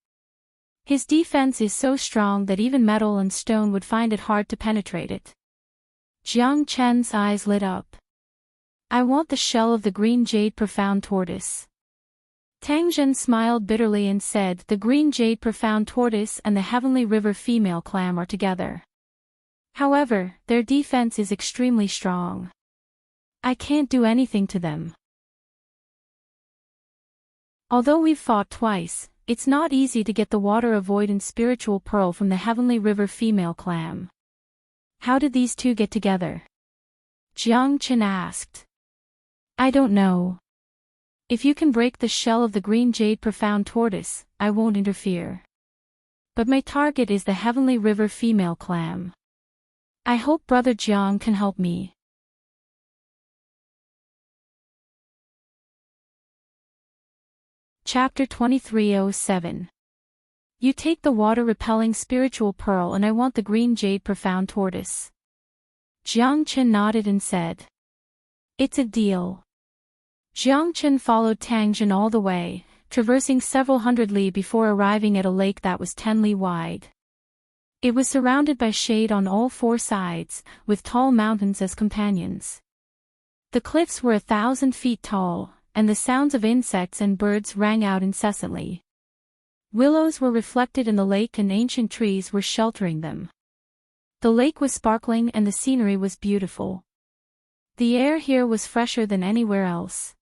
His defense is so strong that even metal and stone would find it hard to penetrate it. Jiang Qin's eyes lit up. I want the shell of the green jade profound tortoise. Tang Zhen smiled bitterly and said the green jade profound tortoise and the heavenly river female clam are together. However, their defense is extremely strong. I can't do anything to them. Although we've fought twice, it's not easy to get the water avoidant spiritual pearl from the heavenly river female clam. How did these 2 get together? Jiang Qin asked. I don't know. If you can break the shell of the green jade profound tortoise, I won't interfere. But my target is the heavenly river female clam. I hope Brother Jiang can help me. Chapter 2307. You take the water-repelling spiritual pearl and I want the green jade profound tortoise. Jiang Chen nodded and said, "It's a deal." Jiang Chen followed Tang Jin all the way, traversing several hundred li before arriving at a lake that was 10 li wide. It was surrounded by shade on all four sides, with tall mountains as companions. The cliffs were 1,000 feet tall, and the sounds of insects and birds rang out incessantly. Willows were reflected in the lake and ancient trees were sheltering them. The lake was sparkling and the scenery was beautiful. The air here was fresher than anywhere else.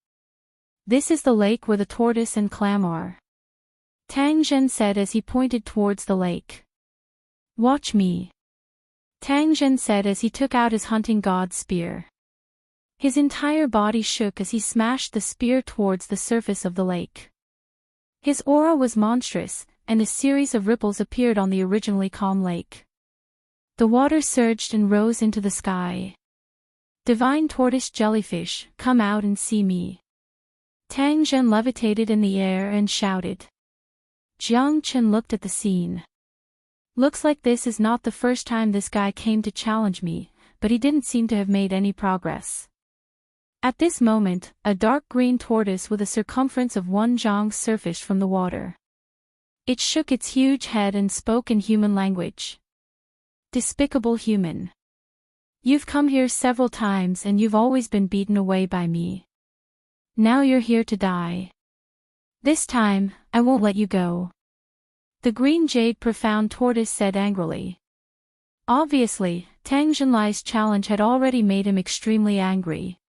"This is the lake where the tortoise and clam are," Tang Zhen said as he pointed towards the lake. "Watch me," Tang Zhen said as he took out his hunting god spear. His entire body shook as he smashed the spear towards the surface of the lake. His aura was monstrous, and a series of ripples appeared on the originally calm lake. The water surged and rose into the sky. "Divine tortoise jellyfish, come out and see me." Tang Zhen levitated in the air and shouted. Jiang Chen looked at the scene. "Looks like this is not the first time this guy came to challenge me, but he didn't seem to have made any progress." At this moment, a dark green tortoise with a circumference of 1 zhang surfaced from the water. It shook its huge head and spoke in human language. "Despicable human. You've come here several times and you've always been beaten away by me. Now you're here to die. This time, I won't let you go." The green jade profound tortoise said angrily. Obviously, Tang Zhenlai's challenge had already made him extremely angry.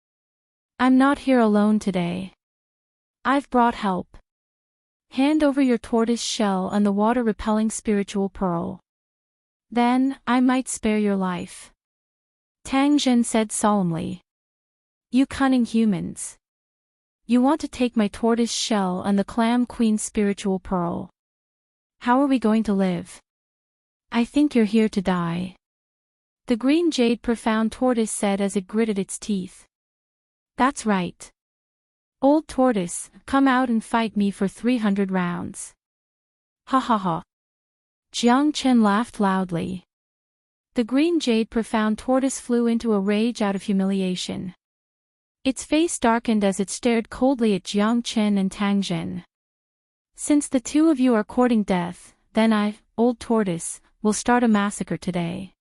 "I'm not here alone today. I've brought help. Hand over your tortoise shell and the water-repelling spiritual pearl. Then, I might spare your life," Tang Zhen said solemnly. "You cunning humans. You want to take my tortoise shell and the clam queen spiritual pearl. How are we going to live? I think you're here to die," the green jade profound tortoise said as it gritted its teeth. "That's right. Old tortoise, come out and fight me for 300 rounds. Ha ha ha." Jiang Chen laughed loudly. The green jade profound tortoise flew into a rage out of humiliation. Its face darkened as it stared coldly at Jiang Chen and Tang Zhen. "Since the two of you are courting death, then I, old tortoise, will start a massacre today."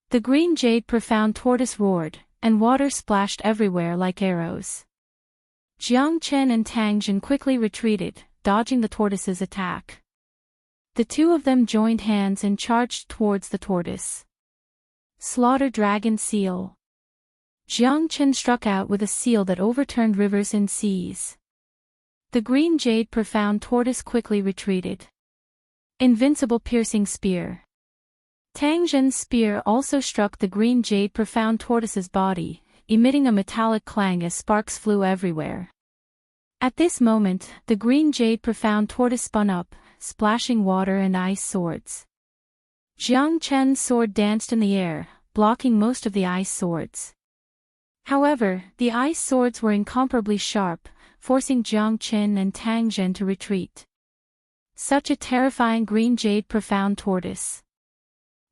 The green jade profound tortoise roared, and water splashed everywhere like arrows. Jiang Chen and Tang Zhen quickly retreated, dodging the tortoise's attack. The two of them joined hands and charged towards the tortoise. Slaughter dragon seal. Jiang Chen struck out with a seal that overturned rivers and seas. The green jade profound tortoise quickly retreated. Invincible piercing spear. Tang Zhen's spear also struck the green jade profound tortoise's body, emitting a metallic clang as sparks flew everywhere. At this moment, the green jade profound tortoise spun up, splashing water and ice swords. Jiang Chen's sword danced in the air, blocking most of the ice swords. However, the ice swords were incomparably sharp, forcing Jiang Chen and Tang Zhen to retreat. Such a terrifying green jade profound tortoise.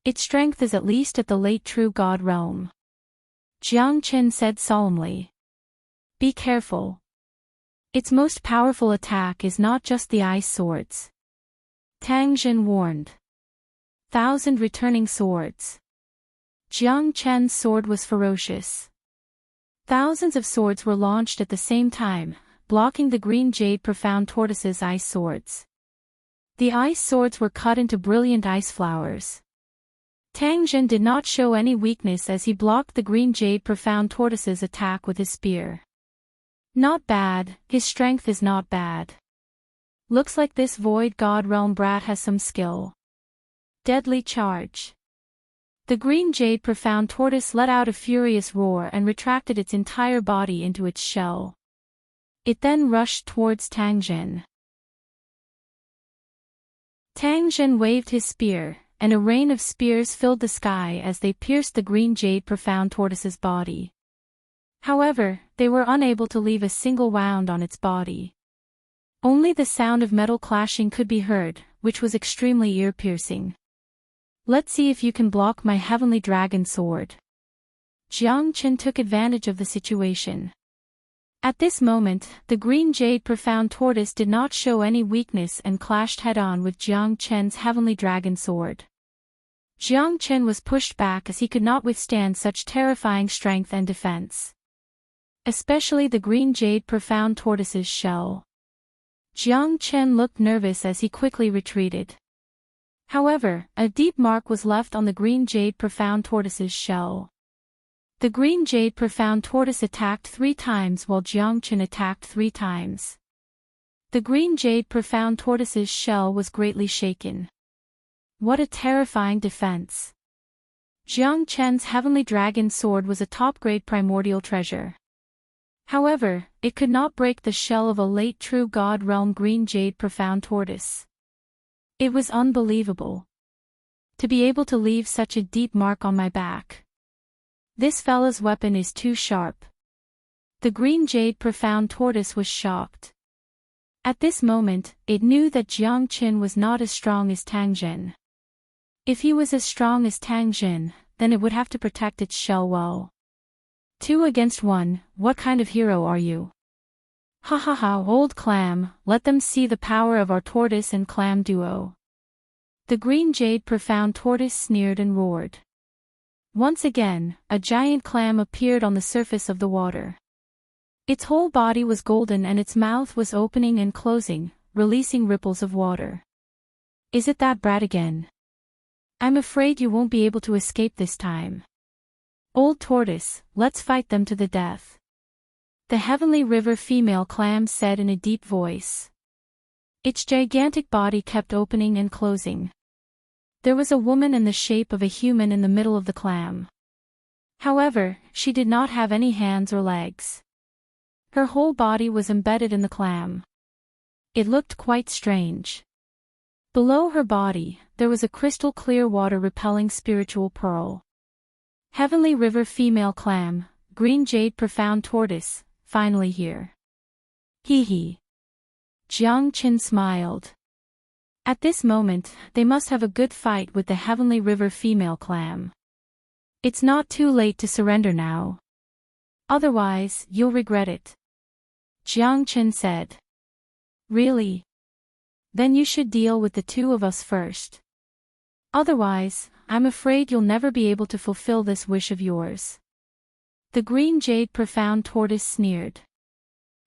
Its strength is at least at the late true god realm. Jiang Chen said solemnly. "Be careful. Its most powerful attack is not just the ice swords," Tang Zhen warned. 1,000 returning swords. Jiang Chen's sword was ferocious. Thousands of swords were launched at the same time, blocking the green jade profound tortoise's ice swords. The ice swords were cut into brilliant ice flowers. Tang Zhen did not show any weakness as he blocked the green jade profound tortoise's attack with his spear. Not bad, his strength is not bad. Looks like this void god realm brat has some skill. Deadly charge. The green jade profound tortoise let out a furious roar and retracted its entire body into its shell. It then rushed towards Tang Zhen. Tang Zhen waved his spear, and a rain of spears filled the sky as they pierced the green jade profound tortoise's body. However, they were unable to leave a single wound on its body. Only the sound of metal clashing could be heard, which was extremely ear-piercing. "Let's see if you can block my heavenly dragon sword." Jiang Chen took advantage of the situation. At this moment, the green jade profound tortoise did not show any weakness and clashed head-on with Jiang Chen's heavenly dragon sword. Jiang Chen was pushed back as he could not withstand such terrifying strength and defense. Especially the green jade profound tortoise's shell. Jiang Chen looked nervous as he quickly retreated. However, a deep mark was left on the green jade profound tortoise's shell. The green jade profound tortoise attacked 3 times while Jiang Chen attacked 3 times. The green jade profound tortoise's shell was greatly shaken. What a terrifying defense! Jiang Chen's heavenly dragon sword was a top-grade primordial treasure. However, it could not break the shell of a late true god realm green jade profound tortoise. It was unbelievable. To be able to leave such a deep mark on my back. This fella's weapon is too sharp. The green jade profound tortoise was shocked. At this moment, it knew that Jiang Chen was not as strong as Tang Zhen. If he was as strong as Tang Zhen, then it would have to protect its shell well. 2 against 1, what kind of hero are you? Ha ha ha, old clam, let them see the power of our tortoise and clam duo. The green jade profound tortoise sneered and roared. Once again, a giant clam appeared on the surface of the water. Its whole body was golden and its mouth was opening and closing, releasing ripples of water. Is it that brat again? I'm afraid you won't be able to escape this time. Old tortoise, let's fight them to the death. The heavenly river female clam said in a deep voice. Its gigantic body kept opening and closing. There was a woman in the shape of a human in the middle of the clam. However, she did not have any hands or legs. Her whole body was embedded in the clam. It looked quite strange. Below her body, there was a crystal-clear water-repelling spiritual pearl. Heavenly river female clam, green jade profound tortoise, finally here. Hee hee. Jiang Chen smiled. At this moment, they must have a good fight with the heavenly river female clam. It's not too late to surrender now. Otherwise, you'll regret it. Jiang Chen said. Really? Then you should deal with the 2 of us first. Otherwise, I'm afraid you'll never be able to fulfill this wish of yours. The green jade profound tortoise sneered.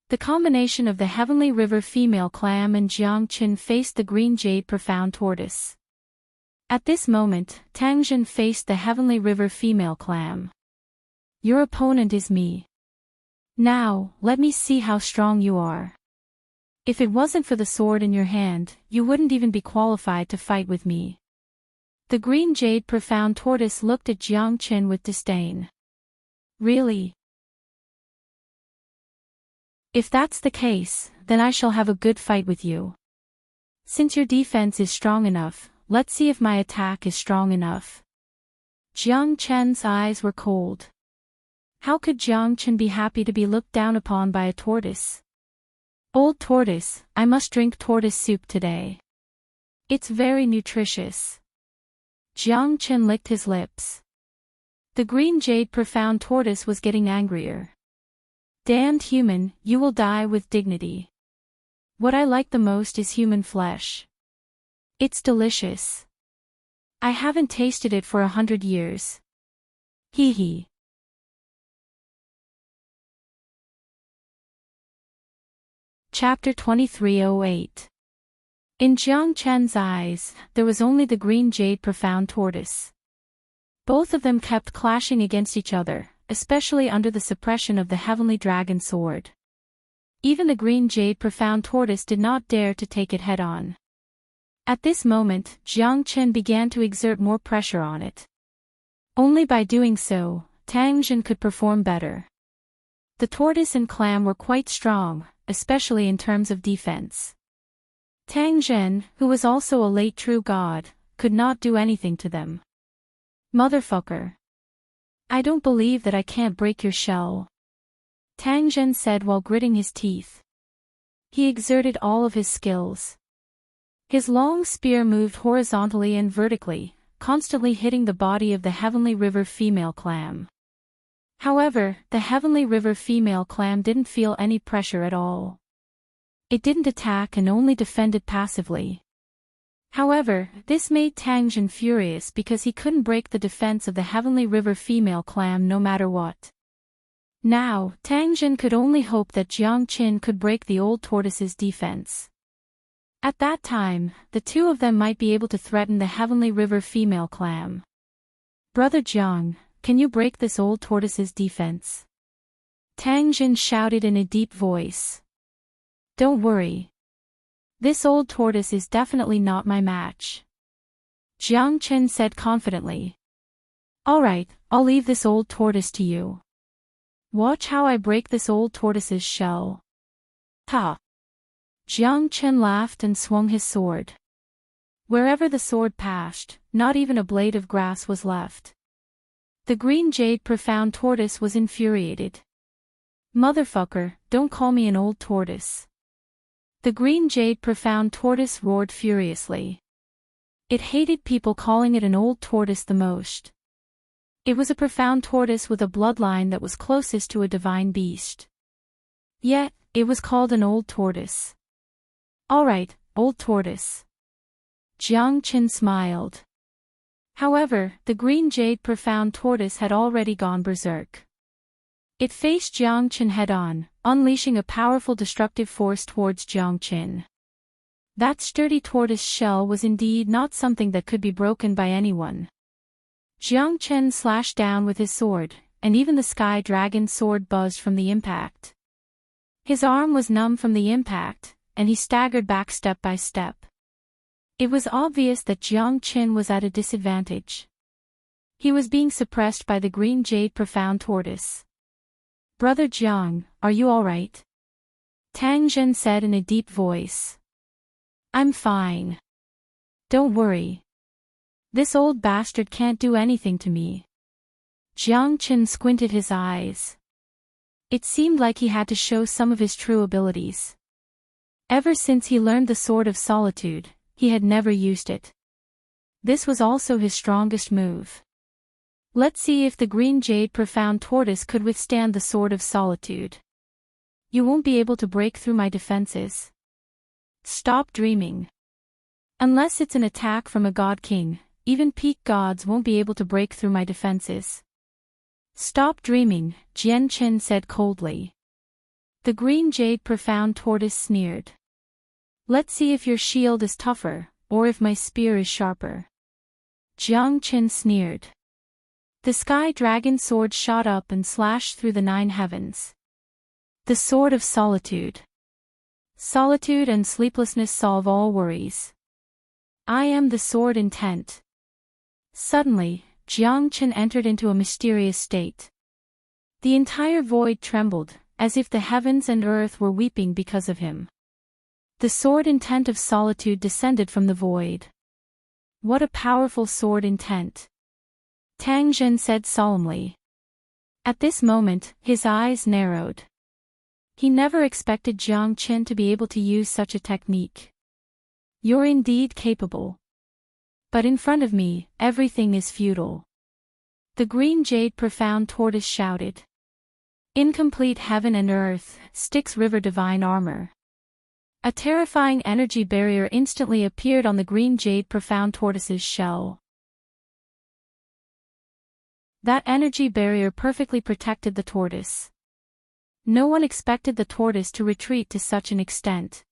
The combination of the heavenly river female clam and Jiang Chen faced the green jade profound tortoise. At this moment, Tang Zhen faced the heavenly river female clam. Your opponent is me. Now, let me see how strong you are. If it wasn't for the sword in your hand, you wouldn't even be qualified to fight with me. The green jade profound tortoise looked at Jiang Chen with disdain. Really? If that's the case, then I shall have a good fight with you. Since your defense is strong enough, let's see if my attack is strong enough. Jiang Chen's eyes were cold. How could Jiang Chen be happy to be looked down upon by a tortoise? Old tortoise, I must drink tortoise soup today. It's very nutritious. Jiang Chen licked his lips. The green jade profound tortoise was getting angrier. Damned human, you will die with dignity. What I like the most is human flesh. It's delicious. I haven't tasted it for 100 years. Hee hee. Chapter 2308. In Jiang Chen's eyes, there was only the green jade profound tortoise. Both of them kept clashing against each other, especially under the suppression of the heavenly dragon sword. Even the green jade profound tortoise did not dare to take it head-on. At this moment, Jiang Chen began to exert more pressure on it. Only by doing so, Tang Zhen could perform better. The tortoise and clam were quite strong, especially in terms of defense. Tang Zhen, who was also a late true god, could not do anything to them. Motherfucker. I don't believe that I can't break your shell. Tang Zhen said while gritting his teeth. He exerted all of his skills. His long spear moved horizontally and vertically, constantly hitting the body of the Heavenly River female clam. However, the Heavenly River female clam didn't feel any pressure at all. It didn't attack and only defended passively. However, this made Tang Jin furious because he couldn't break the defense of the Heavenly River female clam no matter what. Now, Tang Jin could only hope that Jiang Qin could break the old tortoise's defense. At that time, the two of them might be able to threaten the Heavenly River female clam. "Brother Jiang, can you break this old tortoise's defense?" Tang Jin shouted in a deep voice. "Don't worry. This old tortoise is definitely not my match," Jiang Qin said confidently. "All right, I'll leave this old tortoise to you. Watch how I break this old tortoise's shell." "Ha!" Jiang Qin laughed and swung his sword. Wherever the sword passed, not even a blade of grass was left. The green jade profound tortoise was infuriated. "Motherfucker, don't call me an old tortoise." The green jade profound tortoise roared furiously. It hated people calling it an old tortoise the most. It was a profound tortoise with a bloodline that was closest to a divine beast. Yet, it was called an old tortoise. "All right, old tortoise." Jiang Qin smiled. However, the green jade profound tortoise had already gone berserk. It faced Jiang Qin head-on, unleashing a powerful destructive force towards Jiang Qin. That sturdy tortoise shell was indeed not something that could be broken by anyone. Jiang Qin slashed down with his sword, and even the sky dragon's sword buzzed from the impact. His arm was numb from the impact, and he staggered back step by step. It was obvious that Jiang Qin was at a disadvantage. He was being suppressed by the green jade profound tortoise. "Brother Jiang, are you all right?" Tang Jin said in a deep voice. "I'm fine. Don't worry. This old bastard can't do anything to me." Jiang Qin squinted his eyes. It seemed like he had to show some of his true abilities. Ever since he learned the Sword of Solitude, he had never used it. This was also his strongest move. Let's see if the green jade profound tortoise could withstand the Sword of Solitude. "You won't be able to break through my defenses. Stop dreaming. Unless it's an attack from a god king, even peak gods won't be able to break through my defenses." "Stop dreaming," Jiang Qin said coldly. The green jade profound tortoise sneered. "Let's see if your shield is tougher, or if my spear is sharper." Jiang Qin sneered. The sky dragon sword shot up and slashed through the 9 heavens. The Sword of Solitude. Solitude and sleeplessness solve all worries. I am the sword intent. Suddenly, Jiang Qin entered into a mysterious state. The entire void trembled, as if the heavens and earth were weeping because of him. The sword intent of solitude descended from the void. What a powerful sword intent! Tang Jin said solemnly. At this moment, his eyes narrowed. He never expected Jiang Qin to be able to use such a technique. "You're indeed capable. But in front of me, everything is futile." The green jade profound tortoise shouted. "Incomplete heaven and earth, Styx River divine armor." A terrifying energy barrier instantly appeared on the green jade profound tortoise's shell. That energy barrier perfectly protected the tortoise. No one expected the tortoise to retreat to such an extent.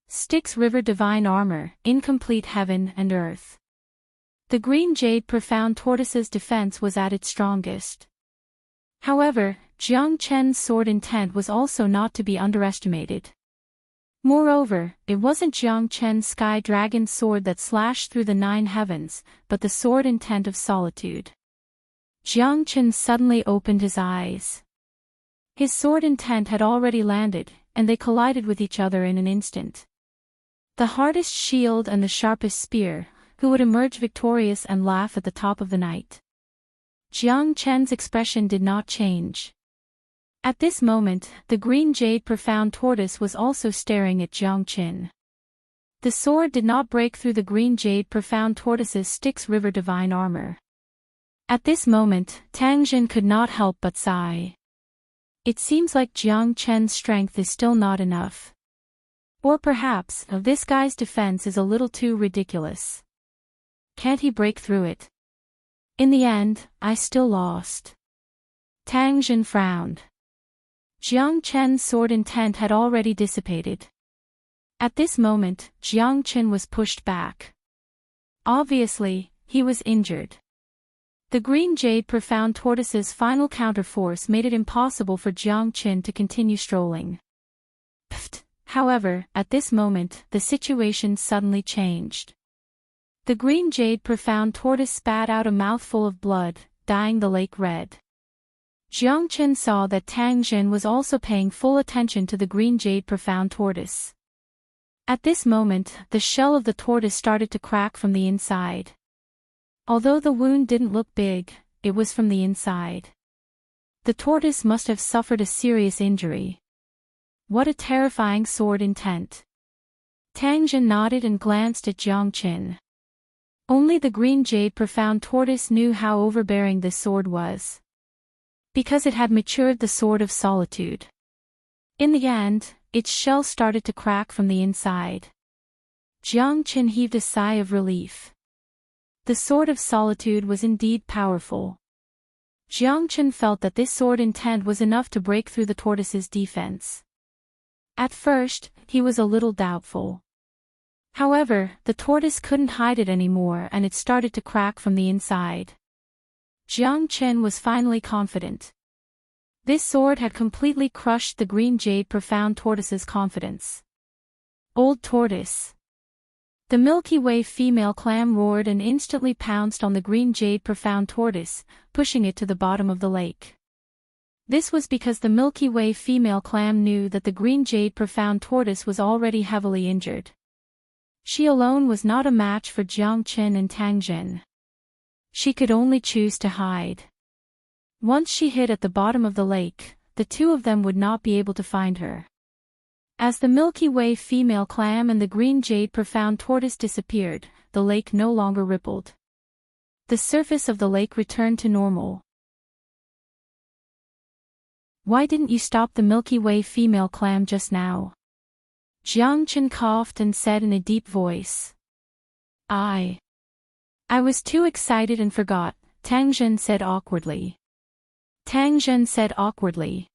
Styx River divine armor, incomplete heaven and earth. The green jade profound tortoise's defense was at its strongest. However, Jiang Qin's sword intent was also not to be underestimated. Moreover, it wasn't Jiang Qin's sky dragon sword that slashed through the 9 heavens, but the sword intent of solitude. Jiang Qin suddenly opened his eyes. His sword intent had already landed, and they collided with each other in an instant. The hardest shield and the sharpest spear, who would emerge victorious and laugh at the top of the night? Jiang Qin's expression did not change. At this moment, the green jade profound tortoise was also staring at Jiang Qin. The sword did not break through the green jade profound tortoise's Styx River divine armor. At this moment, Tang Jin could not help but sigh. It seems like Jiang Chen's strength is still not enough. Or perhaps, this guy's defense is a little too ridiculous. Can't he break through it? In the end, I still lost. Tang Jin frowned. Jiang Chen's sword intent had already dissipated. At this moment, Jiang Chen was pushed back. Obviously, he was injured. The green jade profound tortoise's final counterforce made it impossible for Jiang Chen to continue strolling. Pfft. However, at this moment, the situation suddenly changed. The green jade profound tortoise spat out a mouthful of blood, dyeing the lake red. Jiang Chen saw that Tang Jin was also paying full attention to the green jade profound tortoise. At this moment, the shell of the tortoise started to crack from the inside. Although the wound didn't look big, it was from the inside. The tortoise must have suffered a serious injury. What a terrifying sword intent. Tang Jin nodded and glanced at Jiang Chen. Only the green jade profound tortoise knew how overbearing this sword was. Because it had matured the sword of solitude. In the end, its shell started to crack from the inside. Jiang Chen heaved a sigh of relief. The sword of solitude was indeed powerful. Jiang Chen felt that this sword intent was enough to break through the tortoise's defense. At first, he was a little doubtful. However, the tortoise couldn't hide it anymore and it started to crack from the inside. Jiang Chen was finally confident. This sword had completely crushed the green jade profound tortoise's confidence. Old tortoise. The Milky Way female clam roared and instantly pounced on the green jade profound tortoise, pushing it to the bottom of the lake. This was because the Milky Way female clam knew that the green jade profound tortoise was already heavily injured. She alone was not a match for Jiang Chen and Tang Jin. She could only choose to hide. Once she hid at the bottom of the lake, the two of them would not be able to find her. As the Milky Way female clam and the green jade profound tortoise disappeared, the lake no longer rippled. The surface of the lake returned to normal. Why didn't you stop the Milky Way female clam just now? Jiang Chen coughed and said in a deep voice. I was too excited and forgot, Tang Jin said awkwardly. Tang Jin said awkwardly.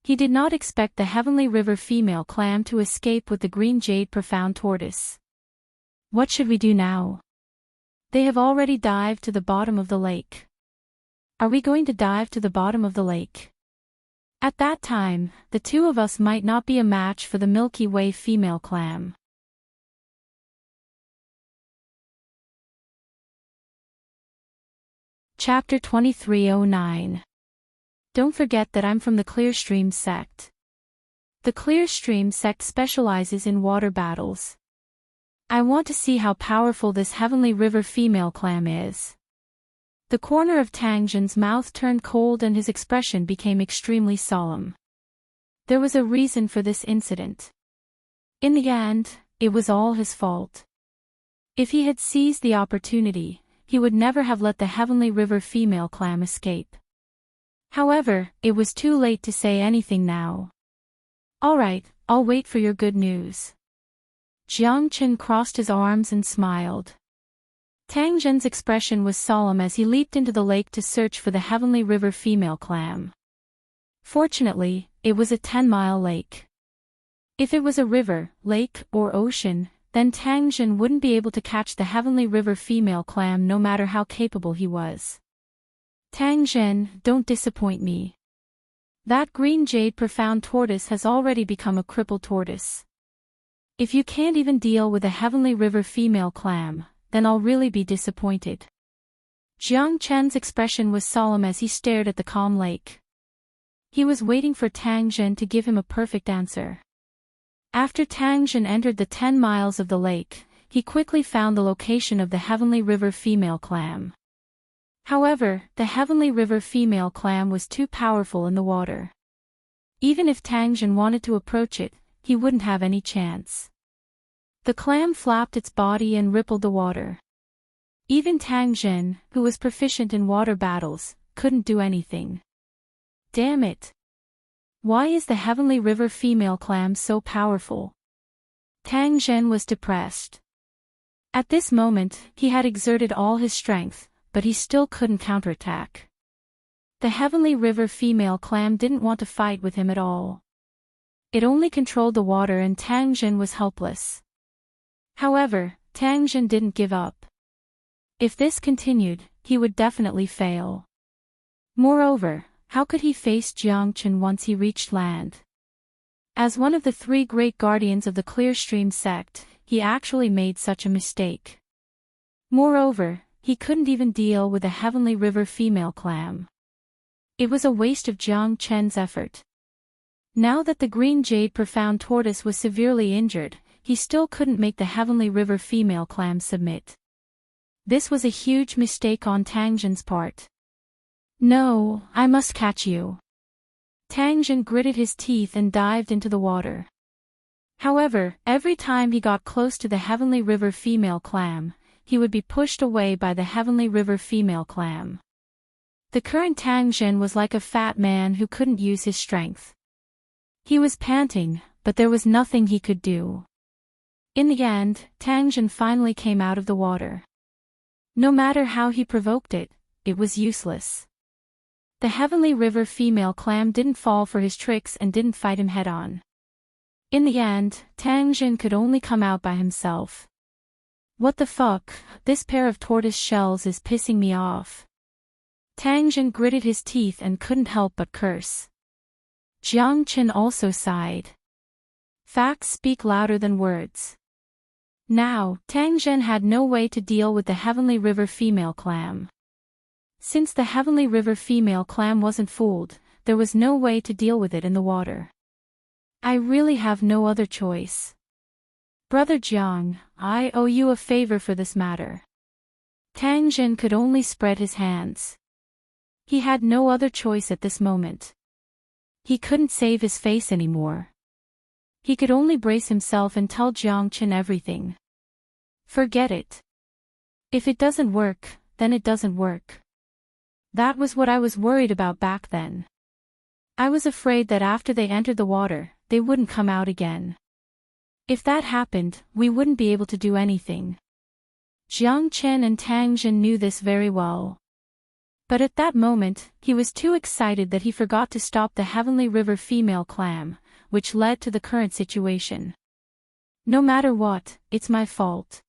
He did not expect the Heavenly River female clam to escape with the green jade profound tortoise. What should we do now? They have already dived to the bottom of the lake. Are we going to dive to the bottom of the lake? At that time, the two of us might not be a match for the Milky Way female clam. Chapter 2309. Don't forget that I'm from the Clearstream sect. The Clearstream sect specializes in water battles. I want to see how powerful this Heavenly River female clam is. The corner of Tang Jin's mouth turned cold and his expression became extremely solemn. There was a reason for this incident. In the end, it was all his fault. If he had seized the opportunity, he would never have let the Heavenly River female clam escape. However, it was too late to say anything now. All right, I'll wait for your good news. Jiang Chen crossed his arms and smiled. Tang Jin's expression was solemn as he leaped into the lake to search for the Heavenly River female clam. Fortunately, it was a 10-mile lake. If it was a river, lake, or ocean, then Tang Jin wouldn't be able to catch the Heavenly River female clam no matter how capable he was. Tang Jin, don't disappoint me. That green jade profound tortoise has already become a crippled tortoise. If you can't even deal with a Heavenly River female clam, then I'll really be disappointed. Jiang Chen's expression was solemn as he stared at the calm lake. He was waiting for Tang Jin to give him a perfect answer. After Tang Jin entered the 10 miles of the lake, he quickly found the location of the Heavenly River female clam. However, the Heavenly River female clam was too powerful in the water. Even if Tang Jin wanted to approach it, he wouldn't have any chance. The clam flapped its body and rippled the water. Even Tang Zhen, who was proficient in water battles, couldn't do anything. Damn it! Why is the heavenly river female clam so powerful? Tang Zhen was depressed. At this moment, he had exerted all his strength, but he still couldn't counterattack. The heavenly river female clam didn't want to fight with him at all. It only controlled the water and Tang Zhen was helpless. However, Tang Zhen didn't give up. If this continued, he would definitely fail. Moreover, how could he face Jiang Chen once he reached land? As one of the three great guardians of the Clear Stream sect, he actually made such a mistake. Moreover, he couldn't even deal with the heavenly river female clam. It was a waste of Jiang Chen's effort. Now that the green jade profound tortoise was severely injured, he still couldn't make the heavenly river female clam submit. This was a huge mistake on Tang Zhen's part. No, I must catch you. Tang Zhen gritted his teeth and dived into the water. However, every time he got close to the heavenly river female clam, he would be pushed away by the heavenly river female clam. The current Tang Zhen was like a fat man who couldn't use his strength. He was panting, but there was nothing he could do. In the end, Tang Zhen finally came out of the water. No matter how he provoked it, it was useless. The heavenly river female clam didn't fall for his tricks and didn't fight him head-on. In the end, Tang Zhen could only come out by himself. What the fuck, this pair of tortoise shells is pissing me off. Tang Zhen gritted his teeth and couldn't help but curse. Jiang Chen also sighed. Facts speak louder than words. Now, Tang Zhen had no way to deal with the heavenly river female clam. Since the heavenly river female clam wasn't fooled, there was no way to deal with it in the water. I really have no other choice. Brother Jiang, I owe you a favor for this matter. Tang Zhen could only spread his hands. He had no other choice at this moment. He couldn't save his face anymore. He could only brace himself and tell Jiang Chen everything. Forget it. If it doesn't work, then it doesn't work. That was what I was worried about back then. I was afraid that after they entered the water, they wouldn't come out again. If that happened, we wouldn't be able to do anything. Jiang Chen and Tang Zhen knew this very well. But at that moment, he was too excited that he forgot to stop the heavenly river female clam, which led to the current situation. No matter what, it's my fault.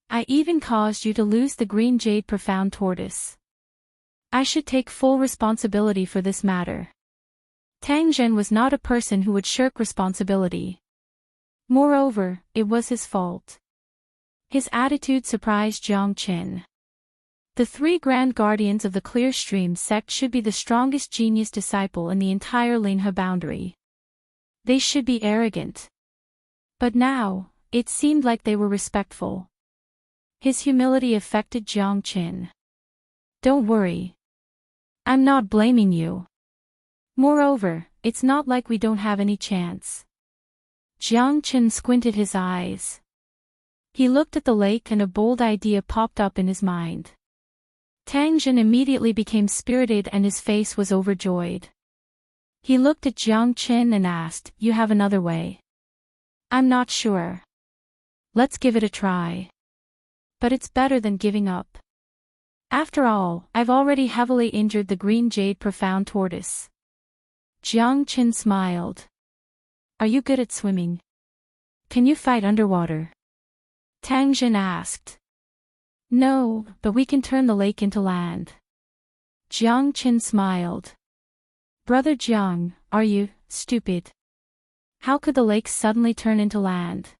I even caused you to lose the green jade profound tortoise. I should take full responsibility for this matter. Tang Zhen was not a person who would shirk responsibility. Moreover, it was his fault. His attitude surprised Jiang Chen. The three grand guardians of the Clear Stream sect should be the strongest genius disciple in the entire Linhe boundary. They should be arrogant. But now, it seemed like they were respectful. His humility affected Jiang Chen. Don't worry. I'm not blaming you. Moreover, it's not like we don't have any chance. Jiang Chen squinted his eyes. He looked at the lake and a bold idea popped up in his mind. Tang Zhen immediately became spirited and his face was overjoyed. He looked at Jiang Chen and asked, "You have another way?" "I'm not sure. Let's give it a try. But it's better than giving up. After all, I've already heavily injured the green jade profound tortoise." Jiang Chen smiled. "Are you good at swimming? Can you fight underwater?" Tang Zhen asked. "No, but we can turn the lake into land." Jiang Chen smiled. "Brother Jiang, are you stupid? How could the lake suddenly turn into land?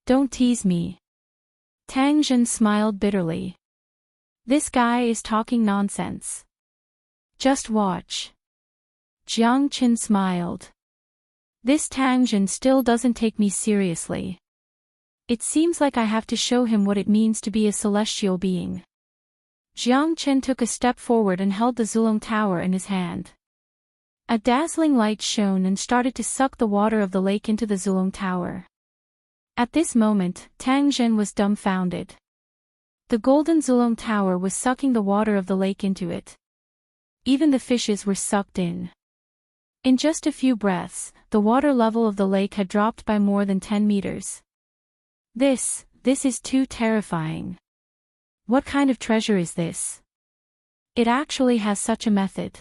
Don't tease me." Tang Zhen smiled bitterly. "This guy is talking nonsense. Just watch." Jiang Chen smiled. "This Tang Zhen still doesn't take me seriously. It seems like I have to show him what it means to be a celestial being." Jiang Chen took a step forward and held the Zulong Tower in his hand. A dazzling light shone and started to suck the water of the lake into the Zulong Tower. At this moment, Tang Zhen was dumbfounded. The golden Zulong Tower was sucking the water of the lake into it. Even the fishes were sucked in. In just a few breaths, the water level of the lake had dropped by more than 10 meters. This is too terrifying. What kind of treasure is this? It actually has such a method.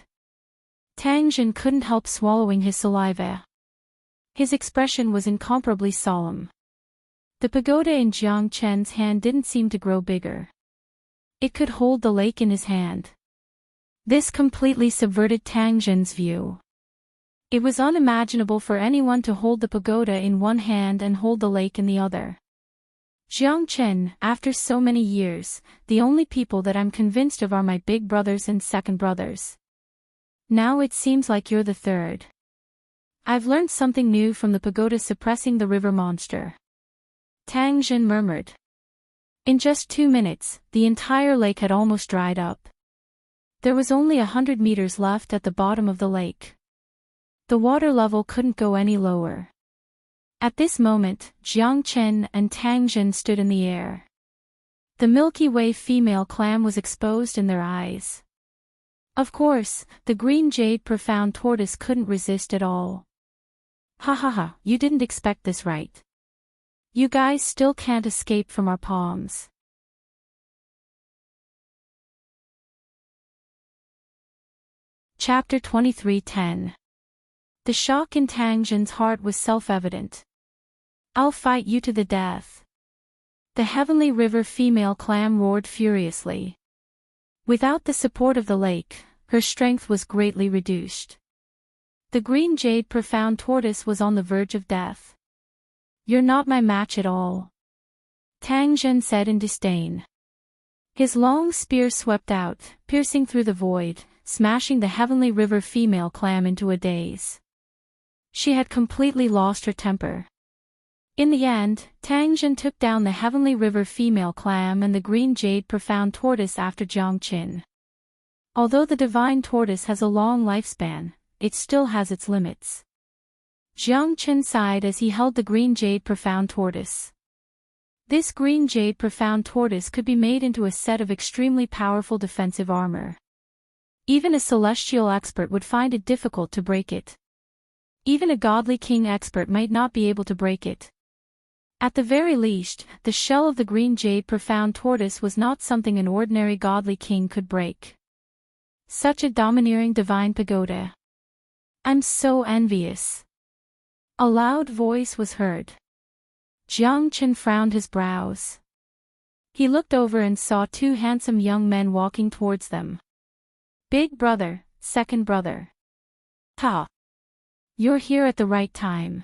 Tang Zhen couldn't help swallowing his saliva. His expression was incomparably solemn. The pagoda in Jiang Chen's hand didn't seem to grow bigger. It could hold the lake in his hand. This completely subverted Tang Zhen's view. It was unimaginable for anyone to hold the pagoda in one hand and hold the lake in the other. Jiang Chen, after so many years, the only people that I'm convinced of are my big brothers and second brothers. Now it seems like you're the third. I've learned something new from the pagoda suppressing the river monster. Tang Zhen murmured. In just 2 minutes, the entire lake had almost dried up. There was only 100 meters left at the bottom of the lake. The water level couldn't go any lower. At this moment, Jiang Chen and Tang Zhen stood in the air. The Milky Way female clam was exposed in their eyes. Of course, the green jade profound tortoise couldn't resist at all. Ha ha ha, you didn't expect this, right? You guys still can't escape from our palms. Chapter 23:10. The shock in Tang Zhen's heart was self-evident. I'll fight you to the death. The heavenly river female clam roared furiously. Without the support of the lake, her strength was greatly reduced. The green jade profound tortoise was on the verge of death. You're not my match at all, Tang Zhen said in disdain. His long spear swept out, piercing through the void, smashing the heavenly river female clam into a daze. She had completely lost her temper. In the end, Tang Zhen took down the heavenly river female clam and the green jade profound tortoise after Jiang Chen. Although the divine tortoise has a long lifespan, it still has its limits. Jiang Chen sighed as he held the green jade profound tortoise. This green jade profound tortoise could be made into a set of extremely powerful defensive armor. Even a celestial expert would find it difficult to break it. Even a godly king expert might not be able to break it. At the very least, the shell of the green jade profound tortoise was not something an ordinary godly king could break. Such a domineering divine pagoda. I'm so envious. A loud voice was heard. Jiang Chen frowned his brows. He looked over and saw 2 handsome young men walking towards them. Big brother, second brother. Ha! You're here at the right time.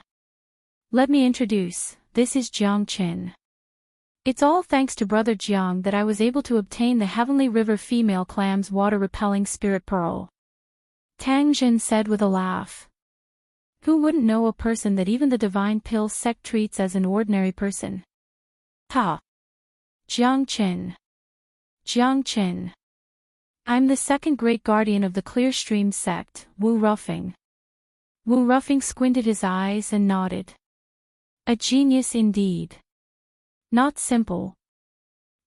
Let me introduce, this is Jiang Chen. It's all thanks to brother Jiang that I was able to obtain the heavenly river female clam's water-repelling spirit pearl. Tang Zhen said with a laugh. Who wouldn't know a person that even the divine pill sect treats as an ordinary person? Ha! Jiang Chen. Jiang Chen. I'm the second great guardian of the clear stream sect, Wu Ruffing. Wu Ruffing squinted his eyes and nodded. A genius indeed. Not simple.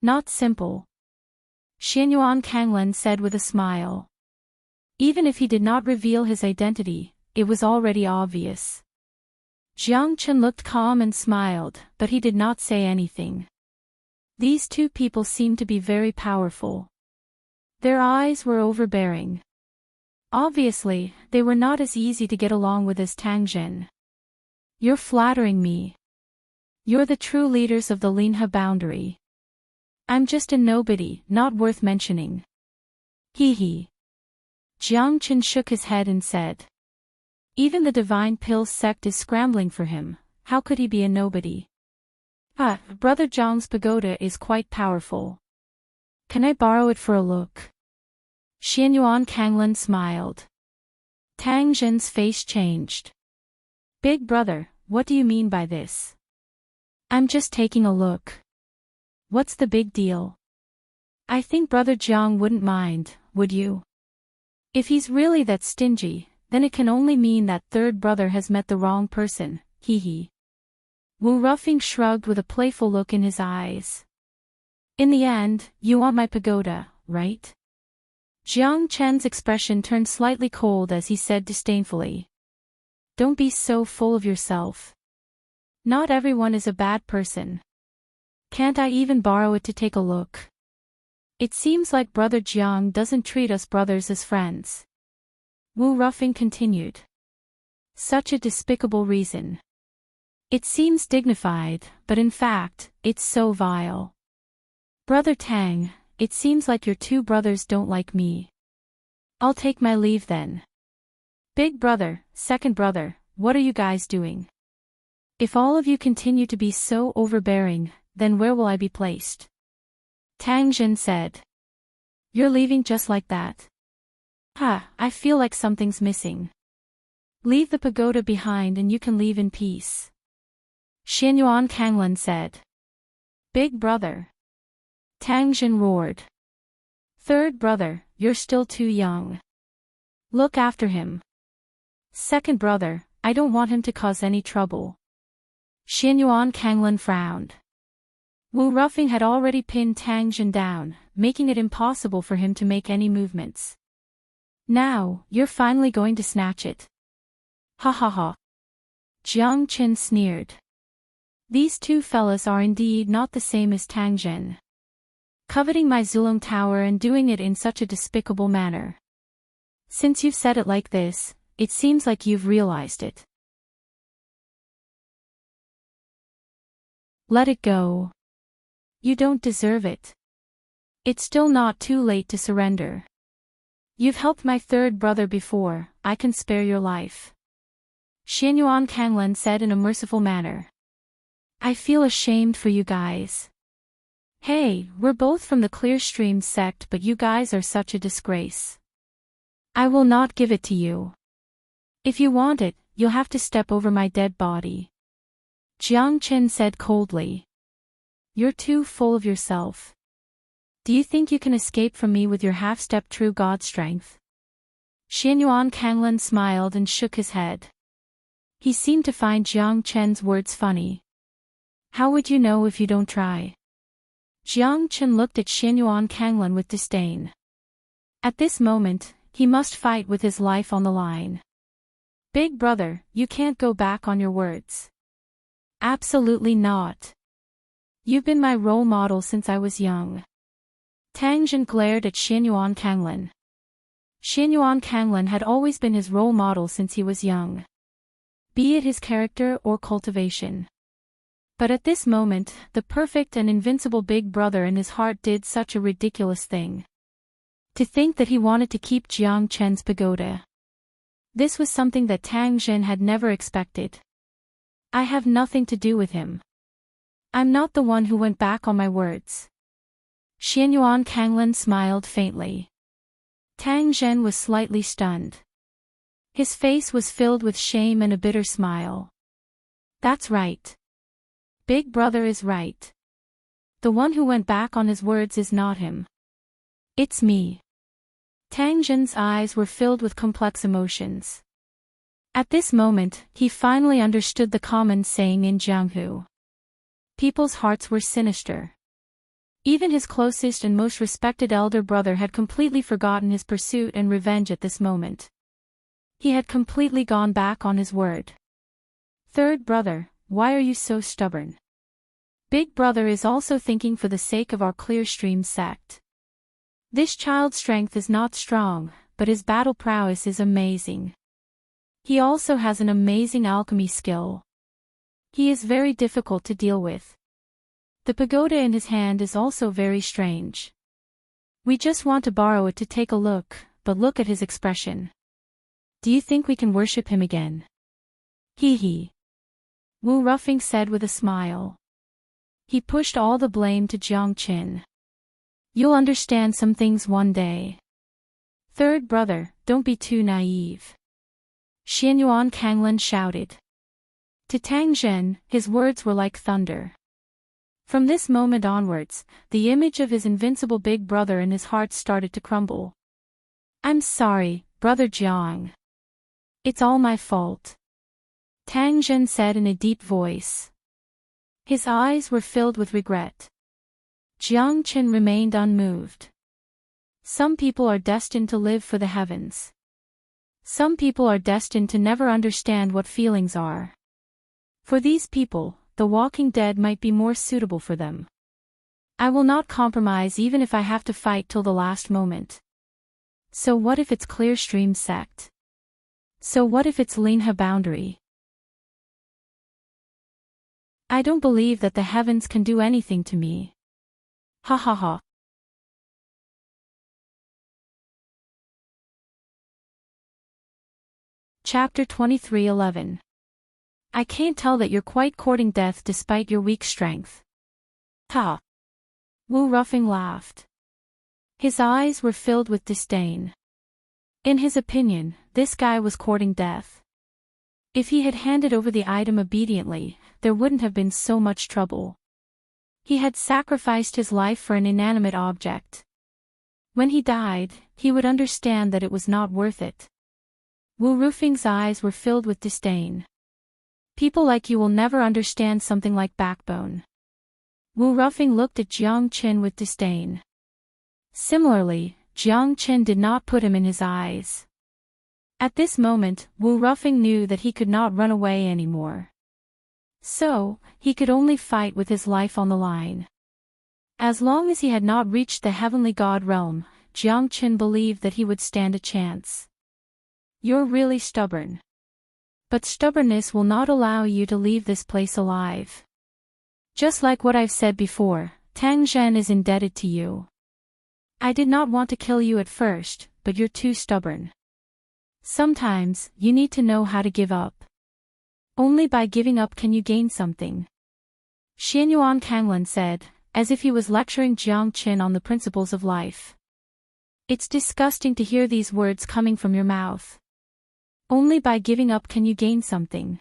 Not simple. Xianyuan Kanglen said with a smile. Even if he did not reveal his identity, it was already obvious. Jiang Chen looked calm and smiled, but he did not say anything. These 2 people seemed to be very powerful. Their eyes were overbearing. Obviously, they were not as easy to get along with as Tang Zhen. You're flattering me. You're the true leaders of the Linha boundary. I'm just a nobody, not worth mentioning. Hee hee. Jiang Chen shook his head and said. Even the divine pill sect is scrambling for him, how could he be a nobody? Brother Jiang's pagoda is quite powerful. Can I borrow it for a look? Xianyuan Kanglen smiled. Tang Zhen's face changed. Big brother, what do you mean by this? I'm just taking a look. What's the big deal? I think brother Jiang wouldn't mind, would you? If he's really that stingy, then it can only mean that third brother has met the wrong person, hee hee. Wu Ruffing shrugged with a playful look in his eyes. In the end, you want my pagoda, right? Jiang Chen's expression turned slightly cold as he said disdainfully. Don't be so full of yourself. Not everyone is a bad person. Can't I even borrow it to take a look? It seems like Brother Jiang doesn't treat us brothers as friends. Wu Ruffing continued. Such a despicable reason. It seems dignified, but in fact, it's so vile. Brother Tang, it seems like your two brothers don't like me. I'll take my leave then. Big brother, second brother, what are you guys doing? If all of you continue to be so overbearing, then where will I be placed? Tang Jin said. You're leaving just like that? I feel like something's missing. Leave the pagoda behind and you can leave in peace. Xianyuan Kanglan said. Big brother. Tang Jin roared. Third brother, you're still too young. Look after him. Second brother, I don't want him to cause any trouble. Xianyuan Kanglan frowned. Wu Ruffing had already pinned Tang Jin down, making it impossible for him to make any movements. Now, you're finally going to snatch it. Ha ha ha. Jiang Qin sneered. These two fellas are indeed not the same as Tang Jin. Coveting my Zulong Tower and doing it in such a despicable manner. Since you've said it like this, it seems like you've realized it. Let it go. You don't deserve it. It's still not too late to surrender. You've helped my third brother before, I can spare your life. Xianyuan Kanglan said in a merciful manner. I feel ashamed for you guys. Hey, we're both from the Clear Stream sect but you guys are such a disgrace. I will not give it to you. If you want it, you'll have to step over my dead body. Jiang Qin said coldly. You're too full of yourself. Do you think you can escape from me with your half-step true God strength? Xianyuan Kanglan smiled and shook his head. He seemed to find Jiang Chen's words funny. How would you know if you don't try? Jiang Chen looked at Xianyuan Kanglan with disdain. At this moment, he must fight with his life on the line. Big brother, you can't go back on your words. Absolutely not. You've been my role model since I was young. Tang Jin glared at Xianyuan Kanglan. Xianyuan Kanglan had always been his role model since he was young. Be it his character or cultivation. But at this moment, the perfect and invincible big brother in his heart did such a ridiculous thing. To think that he wanted to keep Jiang Chen's pagoda. This was something that Tang Jin had never expected. I have nothing to do with him. I'm not the one who went back on my words. Xianyuan Kanglan smiled faintly. Tang Jin was slightly stunned. His face was filled with shame and a bitter smile. That's right. Big brother is right. The one who went back on his words is not him. It's me. Tang Jin's eyes were filled with complex emotions. At this moment, he finally understood the common saying in Jianghu. People's hearts were sinister. Even his closest and most respected elder brother had completely forgotten his pursuit and revenge at this moment. He had completely gone back on his word. Third brother, why are you so stubborn? Big brother is also thinking for the sake of our Clear Stream sect. This child's strength is not strong, but his battle prowess is amazing. He also has an amazing alchemy skill. He is very difficult to deal with. The pagoda in his hand is also very strange. We just want to borrow it to take a look, but look at his expression. Do you think we can worship him again? Hee hee. Wu Ruffing said with a smile. He pushed all the blame to Jiang Qin. You'll understand some things one day. Third brother, don't be too naive. Xianyuan Kanglan shouted. To Tang Jin, his words were like thunder. From this moment onwards, the image of his invincible big brother in his heart started to crumble. I'm sorry, brother Jiang. It's all my fault, Tang Zhen said in a deep voice. His eyes were filled with regret. Jiang Qin remained unmoved. Some people are destined to live for the heavens. Some people are destined to never understand what feelings are. For these people, the walking dead might be more suitable for them. I will not compromise even if I have to fight till the last moment. So what if it's Clearstream sect? So what if it's Linha boundary? I don't believe that the heavens can do anything to me. Ha ha ha. Chapter 23:11. I can't tell that you're quite courting death despite your weak strength. Ha! Wu Ruffing laughed. His eyes were filled with disdain. In his opinion, this guy was courting death. If he had handed over the item obediently, there wouldn't have been so much trouble. He had sacrificed his life for an inanimate object. When he died, he would understand that it was not worth it. Wu Rufing's eyes were filled with disdain. People like you will never understand something like backbone. Wu Ruffing looked at Jiang Qin with disdain. Similarly, Jiang Qin did not put him in his eyes. At this moment, Wu Ruffing knew that he could not run away anymore. So, he could only fight with his life on the line. As long as he had not reached the heavenly god realm, Jiang Qin believed that he would stand a chance. You're really stubborn. But stubbornness will not allow you to leave this place alive. Just like what I've said before, Tang Zhen is indebted to you. I did not want to kill you at first, but you're too stubborn. Sometimes, you need to know how to give up. Only by giving up can you gain something. Xianyuan Kanglan said, as if he was lecturing Jiang Qin on the principles of life. It's disgusting to hear these words coming from your mouth. Only by giving up can you gain something.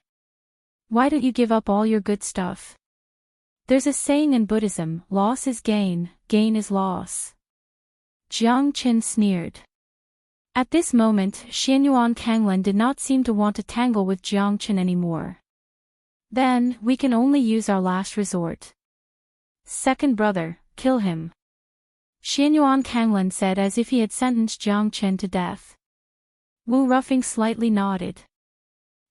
Why don't you give up all your good stuff? There's a saying in Buddhism, loss is gain, gain is loss. Jiang Qin sneered. At this moment, Xianyuan Kanglan did not seem to want to tangle with Jiang Qin anymore. Then, we can only use our last resort. Second brother, kill him. Xianyuan Kanglan said as if he had sentenced Jiang Qin to death. Wu Ruffing slightly nodded.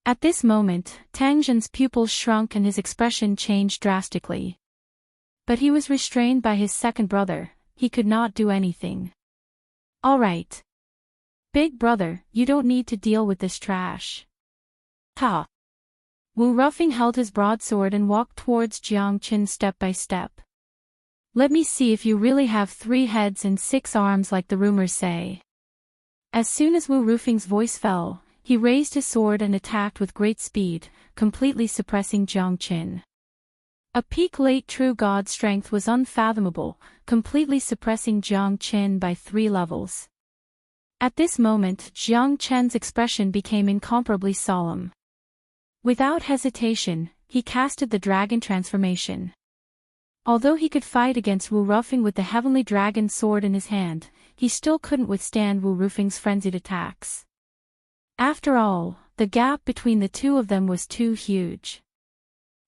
At this moment, Tang Zhen's pupils shrunk and his expression changed drastically. But he was restrained by his second brother, he could not do anything. All right. Big brother, you don't need to deal with this trash. Ha! Wu Ruffing held his broadsword and walked towards Jiang Qin step by step. Let me see if you really have 3 heads and 6 arms like the rumors say. As soon as Wu Rufing's voice fell, he raised his sword and attacked with great speed, completely suppressing Jiang Qin. A peak late true god strength was unfathomable, completely suppressing Jiang Qin by 3 levels. At this moment, Jiang Qin's expression became incomparably solemn. Without hesitation, he casted the dragon transformation. Although he could fight against Wu Ruffing with the heavenly dragon sword in his hand, he still couldn't withstand Wu Rufing's frenzied attacks. After all, the gap between the two of them was too huge.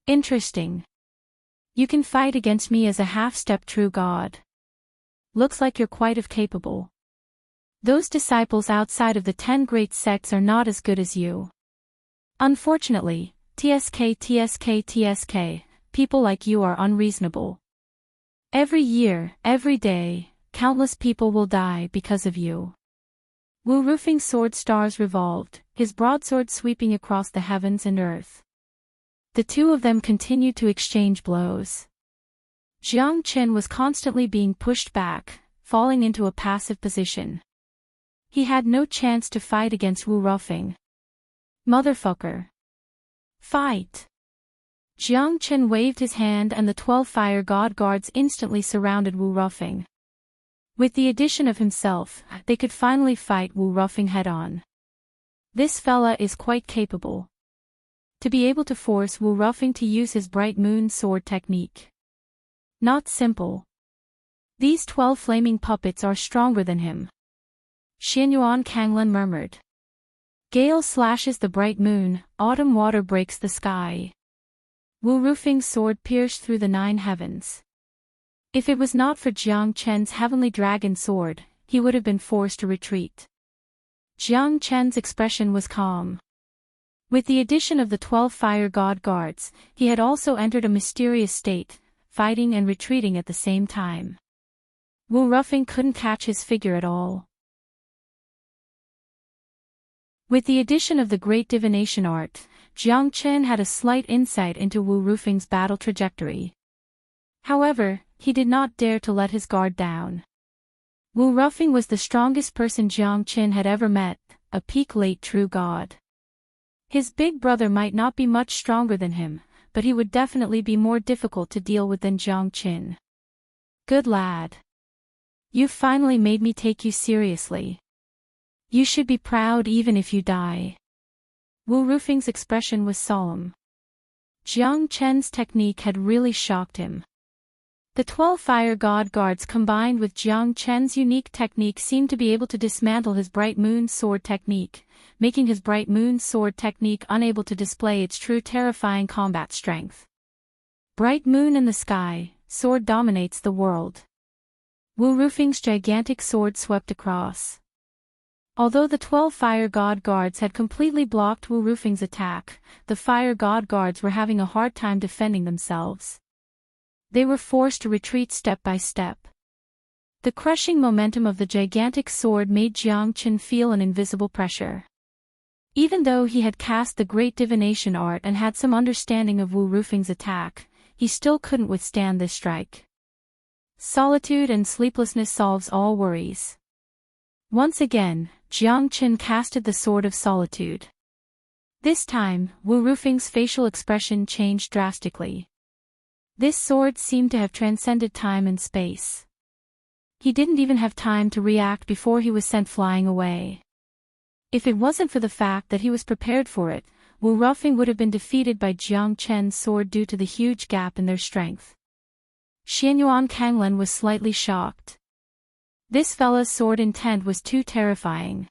Interesting. You can fight against me as a half-step true god. Looks like you're quite capable. Those disciples outside of the 10 great sects are not as good as you. Unfortunately, TSK, people like you are unreasonable. Every year, every day, countless people will die because of you. Wu Rufing's sword stars revolved, his broadsword sweeping across the heavens and earth. The two of them continued to exchange blows. Jiang Qin was constantly being pushed back, falling into a passive position. He had no chance to fight against Wu Ruffing. Motherfucker. Fight! Jiang Qin waved his hand and the 12 fire god guards instantly surrounded Wu Ruffing. With the addition of himself, they could finally fight Wu Ruffing head-on. This fella is quite capable. To be able to force Wu Ruffing to use his bright moon sword technique. Not simple. These 12 flaming puppets are stronger than him. Xianyuan Kanglan murmured. Gale slashes the bright moon, autumn water breaks the sky. Wu Rufeng's sword pierced through the 9 heavens. If it was not for Jiang Chen's heavenly dragon sword, he would have been forced to retreat. Jiang Chen's expression was calm. With the addition of the 12 fire god guards, he had also entered a mysterious state, fighting and retreating at the same time. Wu Rufeng couldn't catch his figure at all. With the addition of the great divination art, Jiang Chen had a slight insight into Wu Rufeng's battle trajectory. However, he did not dare to let his guard down. Wu Rufeng was the strongest person Jiang Chen had ever met, a peak late true god. His big brother might not be much stronger than him, but he would definitely be more difficult to deal with than Jiang Chen. Good lad. You finally made me take you seriously. You should be proud even if you die. Wu Rufeng's expression was solemn. Jiang Chen's technique had really shocked him. The 12 fire god guards combined with Jiang Chen's unique technique seemed to be able to dismantle his bright moon sword technique, making his bright moon sword technique unable to display its true terrifying combat strength. Bright moon in the sky, sword dominates the world. Wu Rufeng's gigantic sword swept across. Although the 12 fire god guards had completely blocked Wu Rufeng's attack, the fire god guards were having a hard time defending themselves. They were forced to retreat step by step. The crushing momentum of the gigantic sword made Jiang Chen feel an invisible pressure. Even though he had cast the great divination art and had some understanding of Wu Rufeng's attack, he still couldn't withstand this strike. Solitude and sleeplessness solves all worries. Once again, Jiang Chen casted the Sword of Solitude. This time, Wu Rufeng's facial expression changed drastically. This sword seemed to have transcended time and space. He didn't even have time to react before he was sent flying away. If it wasn't for the fact that he was prepared for it, Wu Rufeng would have been defeated by Jiang Chen's sword due to the huge gap in their strength. Xianyuan Kanglen was slightly shocked. This fella's sword intent was too terrifying.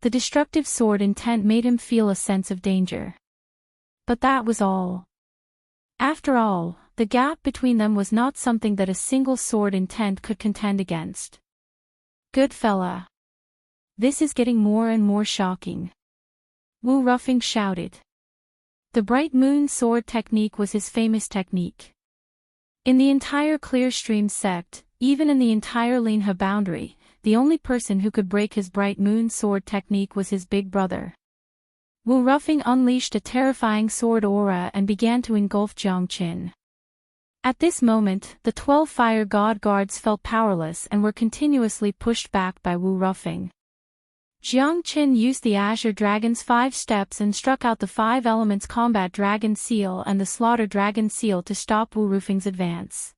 The destructive sword intent made him feel a sense of danger. But that was all. After all, the gap between them was not something that a single sword intent could contend against. Good fella. This is getting more and more shocking. Wu Rufeng shouted. The bright moon sword technique was his famous technique. In the entire Clearstream sect, even in the entire Linhe boundary, the only person who could break his bright moon sword technique was his big brother. Wu Rufeng unleashed a terrifying sword aura and began to engulf Jiang Chen. At this moment, the 12 fire god guards felt powerless and were continuously pushed back by Wu Rufeng. Jiang Chen used the Azure Dragon's 5 steps and struck out the 5 elements Combat Dragon Seal and the Slaughter Dragon Seal to stop Wu Rufeng's advance.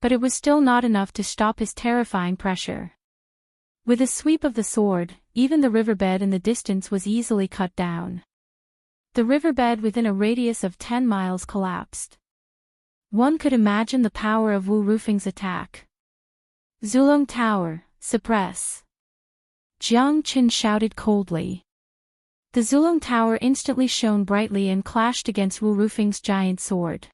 But it was still not enough to stop his terrifying pressure. With a sweep of the sword, even the riverbed in the distance was easily cut down. The riverbed within a radius of 10 miles collapsed. One could imagine the power of Wu Rufeng's attack. Zulong Tower, suppress! Jiang Chen shouted coldly. The Zulong Tower instantly shone brightly and clashed against Wu Rufeng's giant sword.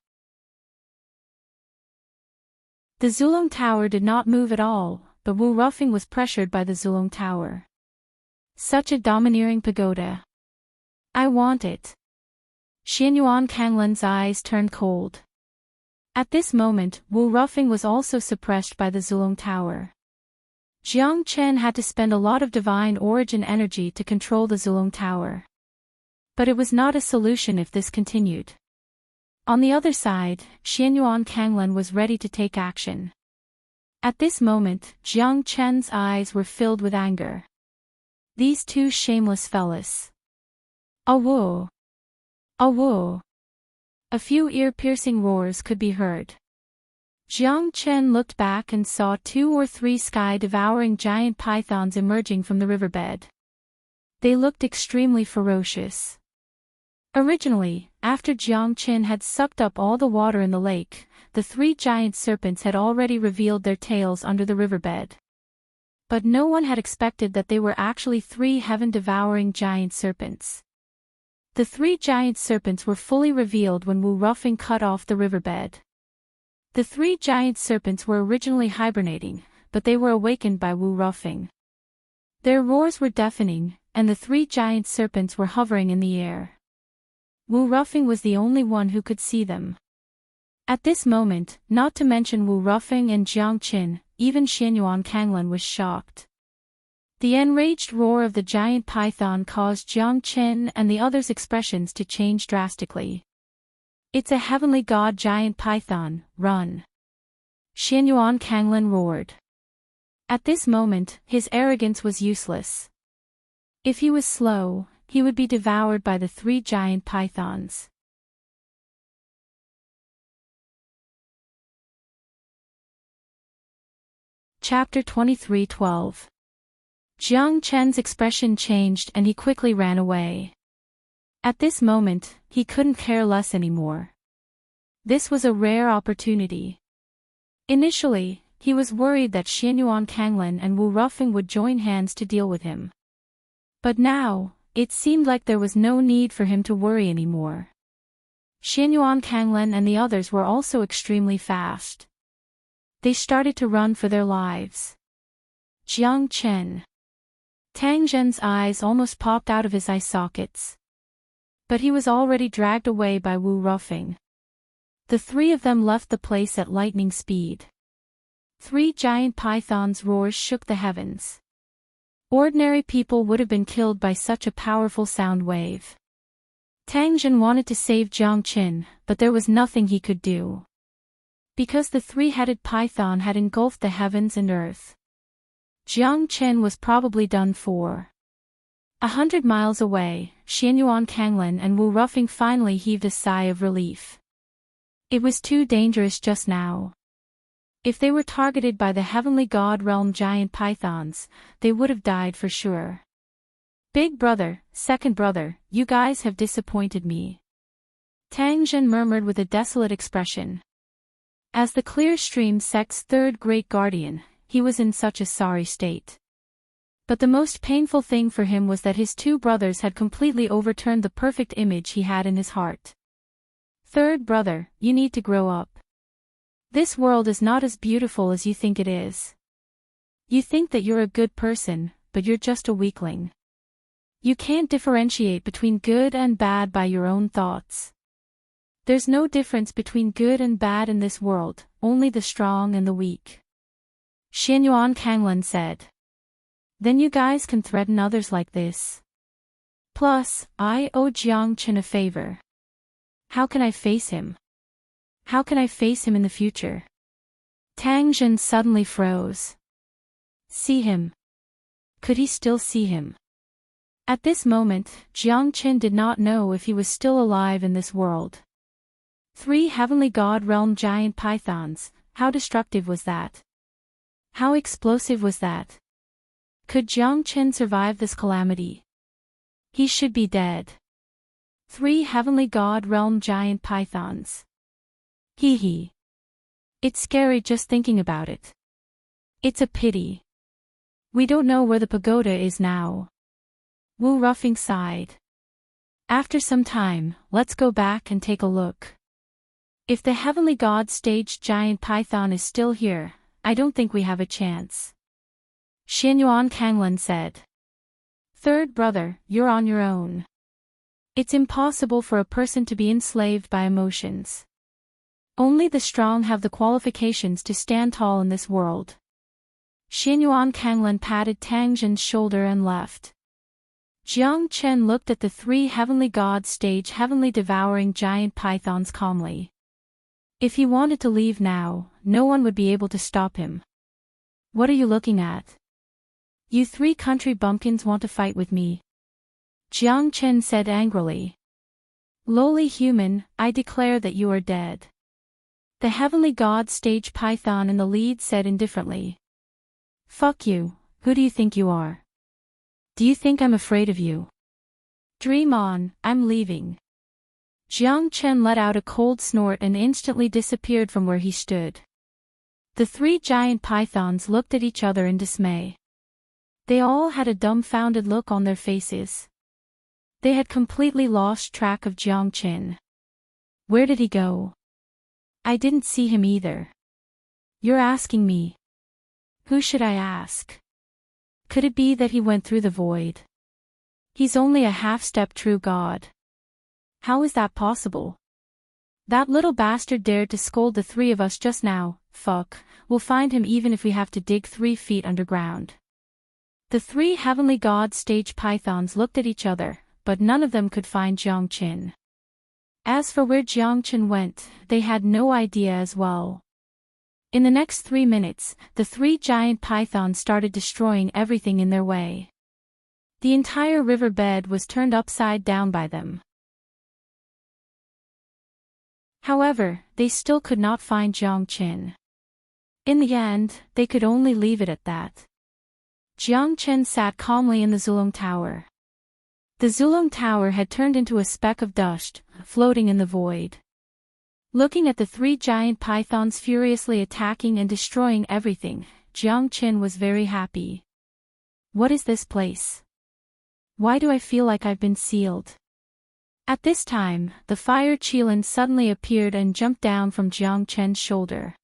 The Zulong Tower did not move at all, but Wu Rufeng was pressured by the Zulong Tower. Such a domineering pagoda. I want it. Xianyuan Kanglen's eyes turned cold. At this moment, Wu Rufeng was also suppressed by the Zulong Tower. Jiang Chen had to spend a lot of divine origin energy to control the Zulong Tower. But it was not a solution if this continued. On the other side, Xianyuan Kanglen was ready to take action. At this moment, Jiang Chen's eyes were filled with anger. These two shameless fellas. Awo! Awo! A few ear-piercing roars could be heard. Jiang Chen looked back and saw 2 or 3 sky-devouring giant pythons emerging from the riverbed. They looked extremely ferocious. Originally, after Jiang Chen had sucked up all the water in the lake, the 3 giant serpents had already revealed their tails under the riverbed. But no one had expected that they were actually 3 heaven-devouring giant serpents. The 3 giant serpents were fully revealed when Wu Ruffing cut off the riverbed. The 3 giant serpents were originally hibernating, but they were awakened by Wu Ruffing. Their roars were deafening, and the 3 giant serpents were hovering in the air. Wu Ruffing was the only one who could see them. At this moment, not to mention Wu Ruffing and Jiang Qin, even Xianyuan Kanglan was shocked. The enraged roar of the giant python caused Jiang Qin and the others' expressions to change drastically. "It's a heavenly god giant python, run!" Xianyuan Kanglan roared. At this moment, his arrogance was useless. If he was slow, he would be devoured by the 3 giant pythons. Chapter 23:12. Jiang Chen's expression changed and he quickly ran away. At this moment, he couldn't care less anymore. This was a rare opportunity. Initially, he was worried that Xianyuan Kanglan and Wu Ruffing would join hands to deal with him. But now, it seemed like there was no need for him to worry anymore. Xianyuan Kanglan and the others were also extremely fast. They started to run for their lives. Jiang Chen. Tang Zhen's eyes almost popped out of his eye sockets. But he was already dragged away by Wu Ruffing. The 3 of them left the place at lightning speed. 3 giant pythons' roars shook the heavens. Ordinary people would have been killed by such a powerful sound wave. Tang Zhen wanted to save Jiang Qin, but there was nothing he could do. Because the 3-headed python had engulfed the heavens and earth. Jiang Qin was probably done for. 100 miles away, Xianyuan Kanglan and Wu Ruffing finally heaved a sigh of relief. It was too dangerous just now. If they were targeted by the heavenly god realm giant pythons, they would have died for sure. "Big brother, second brother, you guys have disappointed me," Tang Zhen murmured with a desolate expression. As the clear stream Sect's 3rd great guardian, he was in such a sorry state. But the most painful thing for him was that his 2 brothers had completely overturned the perfect image he had in his heart. "Third brother, you need to grow up. This world is not as beautiful as you think it is. You think that you're a good person, but you're just a weakling. You can't differentiate between good and bad by your own thoughts. There's no difference between good and bad in this world, only the strong and the weak." Xianyuan Kanglan said. "Then you guys can threaten others like this. Plus, I owe Jiang Qin a favor. How can I face him? How can I face him in the future?" Tang Zhen suddenly froze. See him? Could he still see him? At this moment, Jiang Qin did not know if he was still alive in this world. 3 heavenly god realm giant pythons, how destructive was that? How explosive was that? Could Jiang Qin survive this calamity? He should be dead. 3 heavenly god realm giant pythons. Hee hee. It's scary just thinking about it. It's a pity. We don't know where the pagoda is now. Wu Ruffing sighed. After some time, let's go back and take a look. If the heavenly god staged giant python is still here, I don't think we have a chance. Xianyuan Kanglan said. "Third brother, you're on your own. It's impossible for a person to be enslaved by emotions. Only the strong have the qualifications to stand tall in this world." Xianyuan Kanglan patted Tang Zhen's shoulder and left. Jiang Chen looked at the 3 heavenly gods stage heavenly devouring giant pythons calmly. If he wanted to leave now, no one would be able to stop him. "What are you looking at? You 3 country bumpkins want to fight with me?" Jiang Chen said angrily. "Lowly human, I declare that you are dead." The heavenly god stage python in the lead said indifferently. "Fuck you, who do you think you are? Do you think I'm afraid of you? Dream on, I'm leaving." Jiang Chen let out a cold snort and instantly disappeared from where he stood. The 3 giant pythons looked at each other in dismay. They all had a dumbfounded look on their faces. They had completely lost track of Jiang Qin. Where did he go? I didn't see him either. You're asking me. Who should I ask? Could it be that he went through the void? He's only a half-step true God. How is that possible? That little bastard dared to scold the three of us just now. Fuck, we'll find him even if we have to dig 3 feet underground. The 3 heavenly god stage pythons looked at each other, but none of them could find Jiang Qin. As for where Jiang Qin went, they had no idea as well. In the next 3 minutes, the 3 giant pythons started destroying everything in their way. The entire riverbed was turned upside down by them. However, they still could not find Jiang Qin. In the end, they could only leave it at that. Jiang Qin sat calmly in the Zulong Tower. The Zulong Tower had turned into a speck of dust, floating in the void. Looking at the 3 giant pythons furiously attacking and destroying everything, Jiang Qin was very happy. What is this place? Why do I feel like I've been sealed? At this time, the fire Qilin suddenly appeared and jumped down from Jiang Qin's shoulder.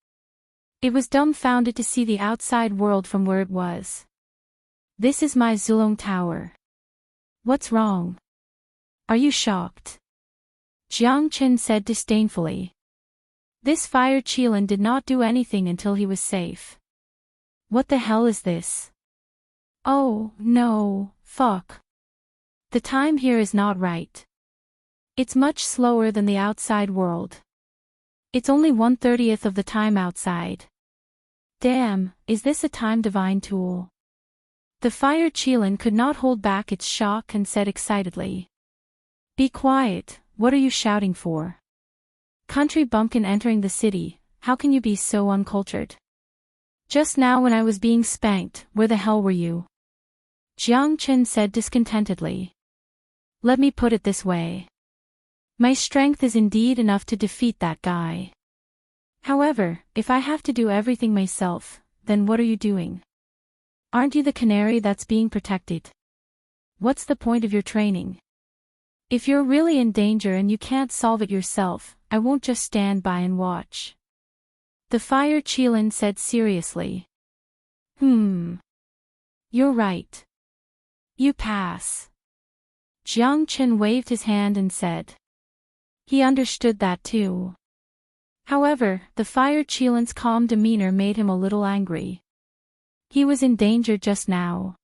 It was dumbfounded to see the outside world from where it was. This is my Zulong Tower. What's wrong? Are you shocked? Jiang Qin said disdainfully. This fire Qilin did not do anything until he was safe. What the hell is this? Oh, no, fuck. The time here is not right. It's much slower than the outside world. It's only 1/30th of the time outside. Damn, is this a time divine tool? The fire Qilin could not hold back its shock and said excitedly. Be quiet, what are you shouting for? Country bumpkin entering the city, how can you be so uncultured? Just now when I was being spanked, where the hell were you? Jiang Qin said discontentedly. Let me put it this way. My strength is indeed enough to defeat that guy. However, if I have to do everything myself, then what are you doing? Aren't you the canary that's being protected? What's the point of your training? If you're really in danger and you can't solve it yourself, I won't just stand by and watch. The fire Qilin said seriously. You're right. You pass. Jiang Qin waved his hand and said. He understood that too. However, the fire Qilin's calm demeanor made him a little angry. He was in danger just now.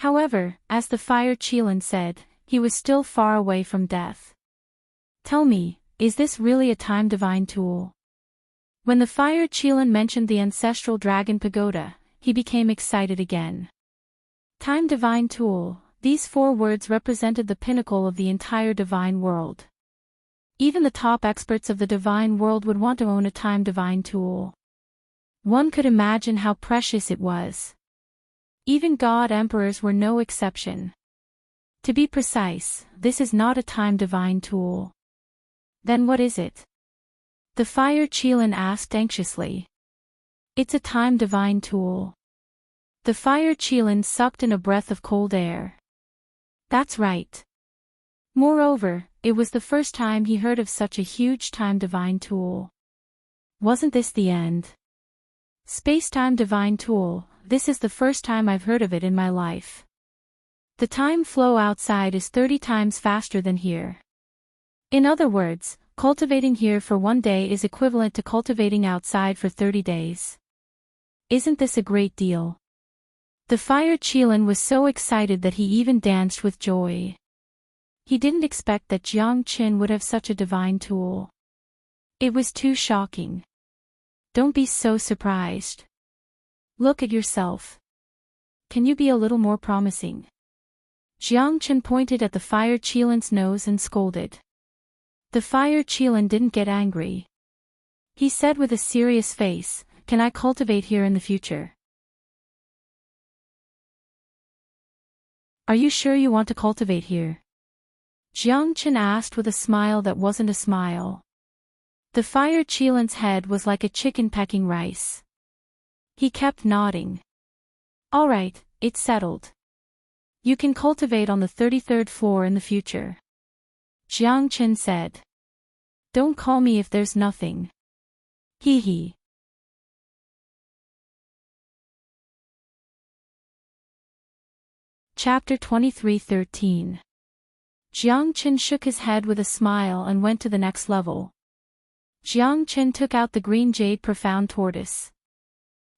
However, as the fire Qilin said, he was still far away from death. Tell me, is this really a time divine tool? When the fire Qilin mentioned the ancestral dragon pagoda, he became excited again. Time divine tool, these 4 words represented the pinnacle of the entire divine world. Even the top experts of the divine world would want to own a time divine tool. One could imagine how precious it was. Even god emperors were no exception. To be precise, this is not a time divine tool. Then what is it? The fire Qilin asked anxiously. It's a time divine tool. The fire Qilin sucked in a breath of cold air. That's right. Moreover, it was the first time he heard of such a huge time divine tool. Wasn't this the end? Space-time divine tool, this is the first time I've heard of it in my life. The time flow outside is 30 times faster than here. In other words, cultivating here for 1 day is equivalent to cultivating outside for 30 days. Isn't this a great deal? The fire Qilin was so excited that he even danced with joy. He didn't expect that Jiang Qin would have such a divine tool. It was too shocking. Don't be so surprised. Look at yourself. Can you be a little more promising? Jiang Qin pointed at the fire Qilin's nose and scolded. The fire Qilin didn't get angry. He said with a serious face, "Can I cultivate here in the future?" Are you sure you want to cultivate here? Jiang Qin asked with a smile that wasn't a smile. The fire Qilin's head was like a chicken pecking rice. He kept nodding. All right, it's settled. You can cultivate on the 33rd floor in the future. Jiang Qin said. Don't call me if there's nothing. Hee hee. Chapter 23:13. Jiang Qin shook his head with a smile and went to the next level. Jiang Qin took out the green jade profound tortoise.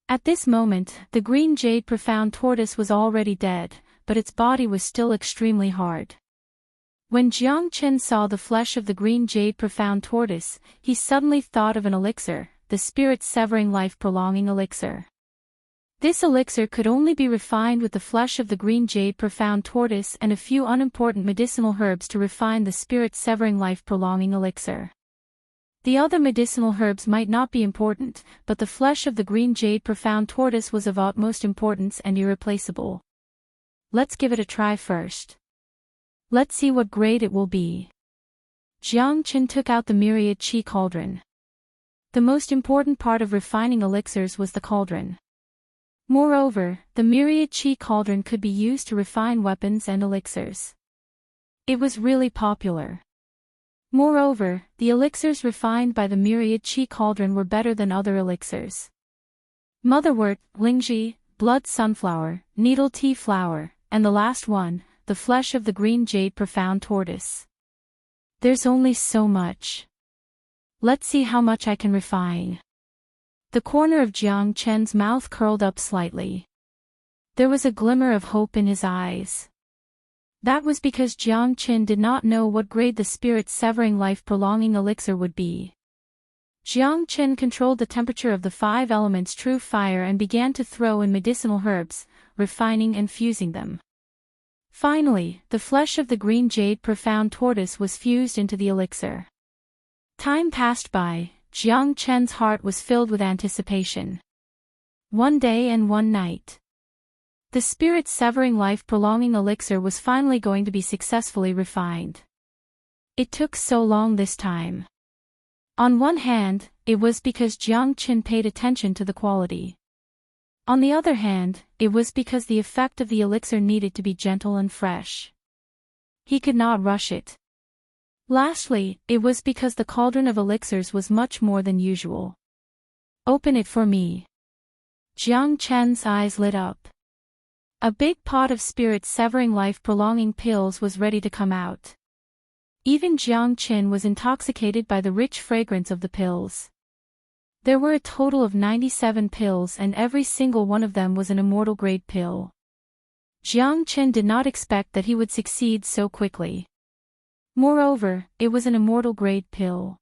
At this moment, the green jade profound tortoise was already dead, but its body was still extremely hard. When Jiang Qin saw the flesh of the green jade profound tortoise, he suddenly thought of an elixir, the spirit-severing life-prolonging elixir. This elixir could only be refined with the flesh of the green jade profound tortoise and a few unimportant medicinal herbs to refine the spirit-severing life-prolonging elixir. The other medicinal herbs might not be important, but the flesh of the green jade profound tortoise was of utmost importance and irreplaceable. Let's give it a try first. Let's see what grade it will be. Jiang Qin took out the myriad qi cauldron. The most important part of refining elixirs was the cauldron. Moreover, the myriad qi cauldron could be used to refine weapons and elixirs. It was really popular. Moreover, the elixirs refined by the myriad qi cauldron were better than other elixirs. Motherwort, lingji, blood sunflower, needle tea flower, and the last one, the flesh of the green jade profound tortoise. There's only so much. Let's see how much I can refine. The corner of Jiang Qin's mouth curled up slightly. There was a glimmer of hope in his eyes. That was because Jiang Qin did not know what grade the spirit-severing life-prolonging elixir would be. Jiang Qin controlled the temperature of the 5 elements true fire and began to throw in medicinal herbs, refining and fusing them. Finally, the flesh of the green jade profound tortoise was fused into the elixir. Time passed by, Jiang Qin's heart was filled with anticipation. One day and one night. The spirit-severing life-prolonging elixir was finally going to be successfully refined. It took so long this time. On one hand, it was because Jiang Qin paid attention to the quality. On the other hand, it was because the effect of the elixir needed to be gentle and fresh. He could not rush it. Lastly, it was because the cauldron of elixirs was much more than usual. Open it for me. Jiang Qin's eyes lit up. A big pot of spirit-severing life-prolonging pills was ready to come out. Even Jiang Qin was intoxicated by the rich fragrance of the pills. There were a total of 97 pills and every single one of them was an immortal grade pill. Jiang Qin did not expect that he would succeed so quickly. Moreover, it was an immortal grade pill.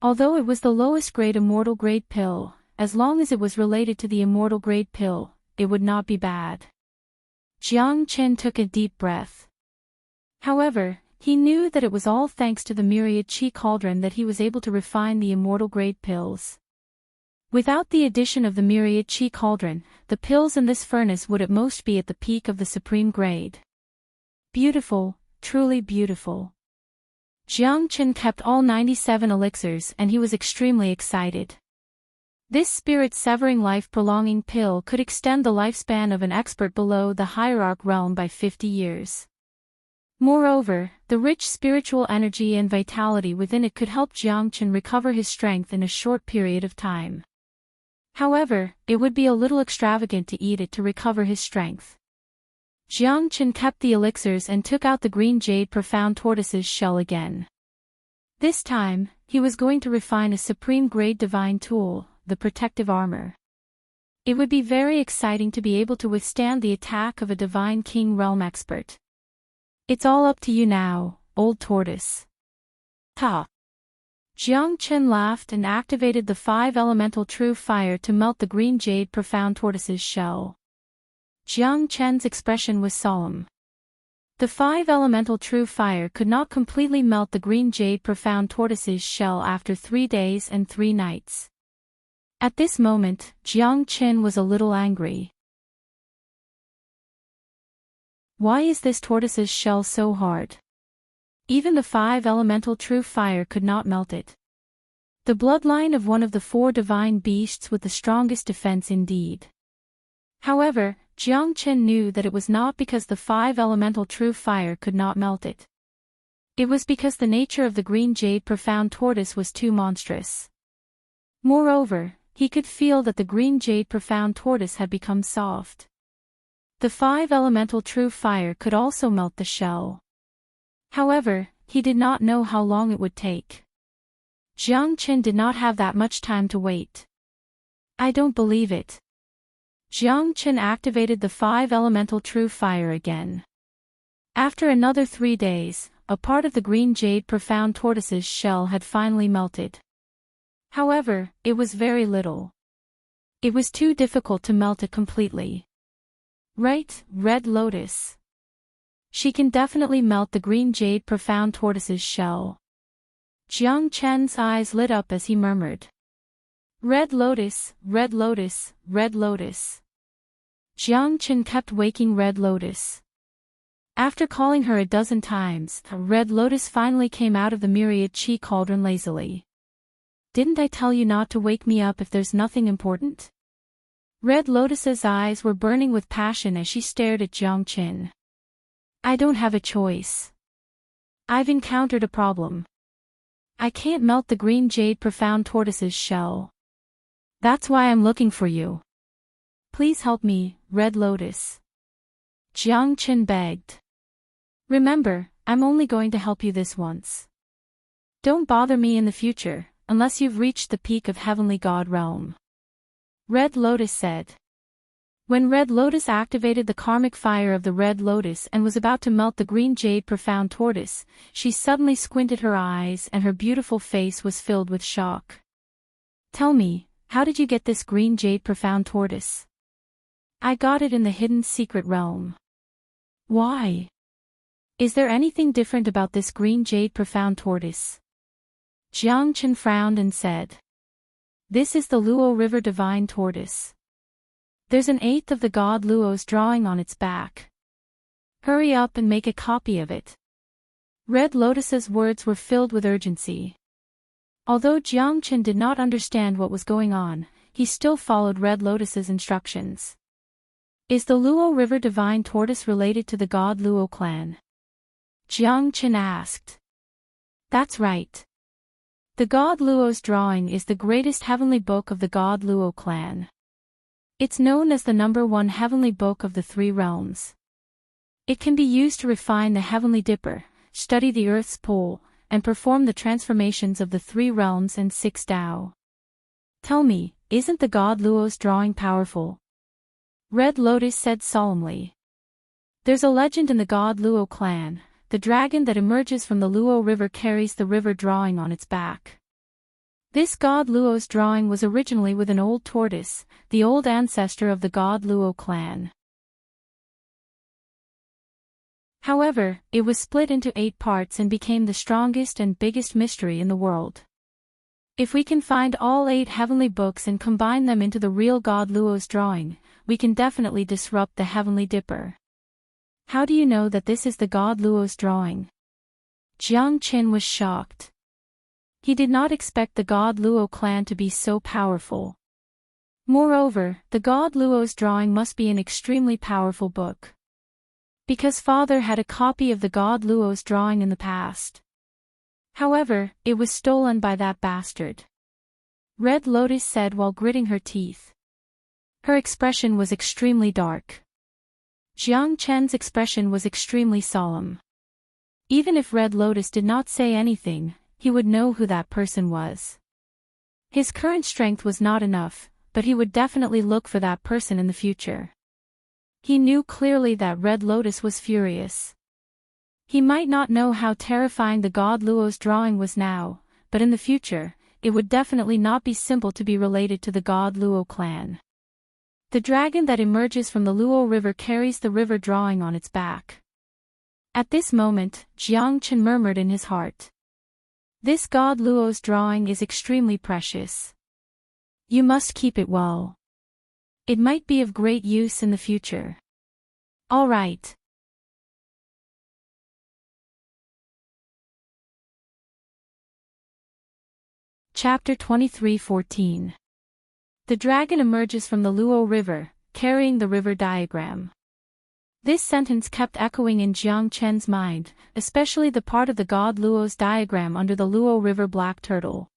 Although it was the lowest grade immortal grade pill, as long as it was related to the immortal grade pill, it would not be bad. Jiang Qin took a deep breath. However, he knew that it was all thanks to the myriad qi cauldron that he was able to refine the immortal grade pills. Without the addition of the myriad qi cauldron, the pills in this furnace would at most be at the peak of the supreme grade. Beautiful, truly beautiful. Jiang Qin kept all 97 elixirs and he was extremely excited. This spirit-severing life-prolonging pill could extend the lifespan of an expert below the hierarch realm by 50 years. Moreover, the rich spiritual energy and vitality within it could help Jiang Qin recover his strength in a short period of time. However, it would be a little extravagant to eat it to recover his strength. Jiang Qin kept the elixirs and took out the green jade profound tortoise's shell again. This time, he was going to refine a supreme grade divine tool, the protective armor. It would be very exciting to be able to withstand the attack of a divine king realm expert. It's all up to you now, old tortoise. Ha! Jiang Qin laughed and activated the 5 elemental true fire to melt the green jade profound tortoise's shell. Jiang Qin's expression was solemn. The 5 elemental true fire could not completely melt the green jade profound tortoise's shell after 3 days and 3 nights. At this moment, Jiang Qin was a little angry. Why is this tortoise's shell so hard? Even the 5 elemental true fire could not melt it. The bloodline of one of the 4 divine beasts with the strongest defense indeed. However, Jiang Qin knew that it was not because the five elemental true fire could not melt it. It was because the nature of the green jade profound tortoise was too monstrous. Moreover, he could feel that the green jade profound tortoise had become soft. The five elemental true fire could also melt the shell. However, he did not know how long it would take. Jiang Qin did not have that much time to wait. I don't believe it. Jiang Qin activated the five elemental true fire again. After another 3 days, a part of the green jade profound tortoise's shell had finally melted. However, it was very little. It was too difficult to melt it completely. Right, Red Lotus. She can definitely melt the green jade profound tortoise's shell. Jiang Chen's eyes lit up as he murmured. Red Lotus, Red Lotus, Red Lotus. Jiang Chen kept waking Red Lotus. After calling her a dozen times, Red Lotus finally came out of the myriad chi cauldron lazily. Didn't I tell you not to wake me up if there's nothing important? Red Lotus's eyes were burning with passion as she stared at Jiang Qin. I don't have a choice. I've encountered a problem. I can't melt the green jade profound tortoise's shell. That's why I'm looking for you. Please help me, Red Lotus. Jiang Qin begged. Remember, I'm only going to help you this once. Don't bother me in the future, unless you've reached the peak of Heavenly God realm. Red Lotus said. When Red Lotus activated the karmic fire of the Red Lotus and was about to melt the green jade profound tortoise, she suddenly squinted her eyes and her beautiful face was filled with shock. Tell me, how did you get this green jade profound tortoise? I got it in the hidden secret realm. Why? Is there anything different about this green jade profound tortoise? Jiang Qin frowned and said. This is the Luo River divine tortoise. There's an 1/8 of the god Luo's drawing on its back. Hurry up and make a copy of it. Red Lotus's words were filled with urgency. Although Jiang Qin did not understand what was going on, he still followed Red Lotus's instructions. Is the Luo River divine tortoise related to the god Luo clan? Jiang Qin asked. That's right. The god Luo's drawing is the greatest heavenly book of the god Luo clan. It's known as the #1 heavenly book of the 3 realms. It can be used to refine the heavenly dipper, study the earth's pole, and perform the transformations of the 3 realms and 6 Tao. Tell me, isn't the god Luo's drawing powerful? Red Lotus said solemnly. There's a legend in the god Luo clan. The dragon that emerges from the Luo River carries the river drawing on its back. This god Luo's drawing was originally with an old tortoise, the old ancestor of the god Luo clan. However, it was split into 8 parts and became the strongest and biggest mystery in the world. If we can find all 8 heavenly books and combine them into the real god Luo's drawing, we can definitely disrupt the heavenly dipper. How do you know that this is the god Luo's drawing? Jiang Qin was shocked. He did not expect the god Luo clan to be so powerful. Moreover, the god Luo's drawing must be an extremely powerful book. Because father had a copy of the god Luo's drawing in the past. However, it was stolen by that bastard. Red Lotus said while gritting her teeth. Her expression was extremely dark. Jiang Chen's expression was extremely solemn. Even if Red Lotus did not say anything, he would know who that person was. His current strength was not enough, but he would definitely look for that person in the future. He knew clearly that Red Lotus was furious. He might not know how terrifying the god Luo's drawing was now, but in the future, it would definitely not be simple to be related to the god Luo clan. The dragon that emerges from the Luo River carries the river drawing on its back. At this moment, Jiang Qin murmured in his heart. This god Luo's drawing is extremely precious. You must keep it well. It might be of great use in the future. All right. Chapter 23:14. The dragon emerges from the Luo River, carrying the river diagram. This sentence kept echoing in Jiang Chen's mind, especially the part of the god Luo's diagram under the Luo River black turtle.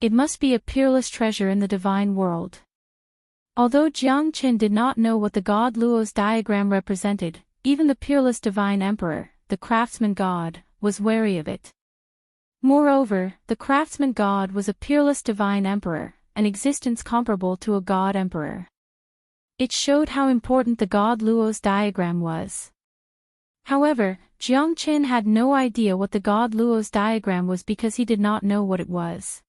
It must be a peerless treasure in the divine world. Although Jiang Chen did not know what the god Luo's diagram represented, even the peerless divine emperor, the craftsman god, was wary of it. Moreover, the craftsman god was a peerless divine emperor, an existence comparable to a god emperor. It showed how important the god Luo's diagram was. However, Jiang Chen had no idea what the god Luo's diagram was because he did not know what it was.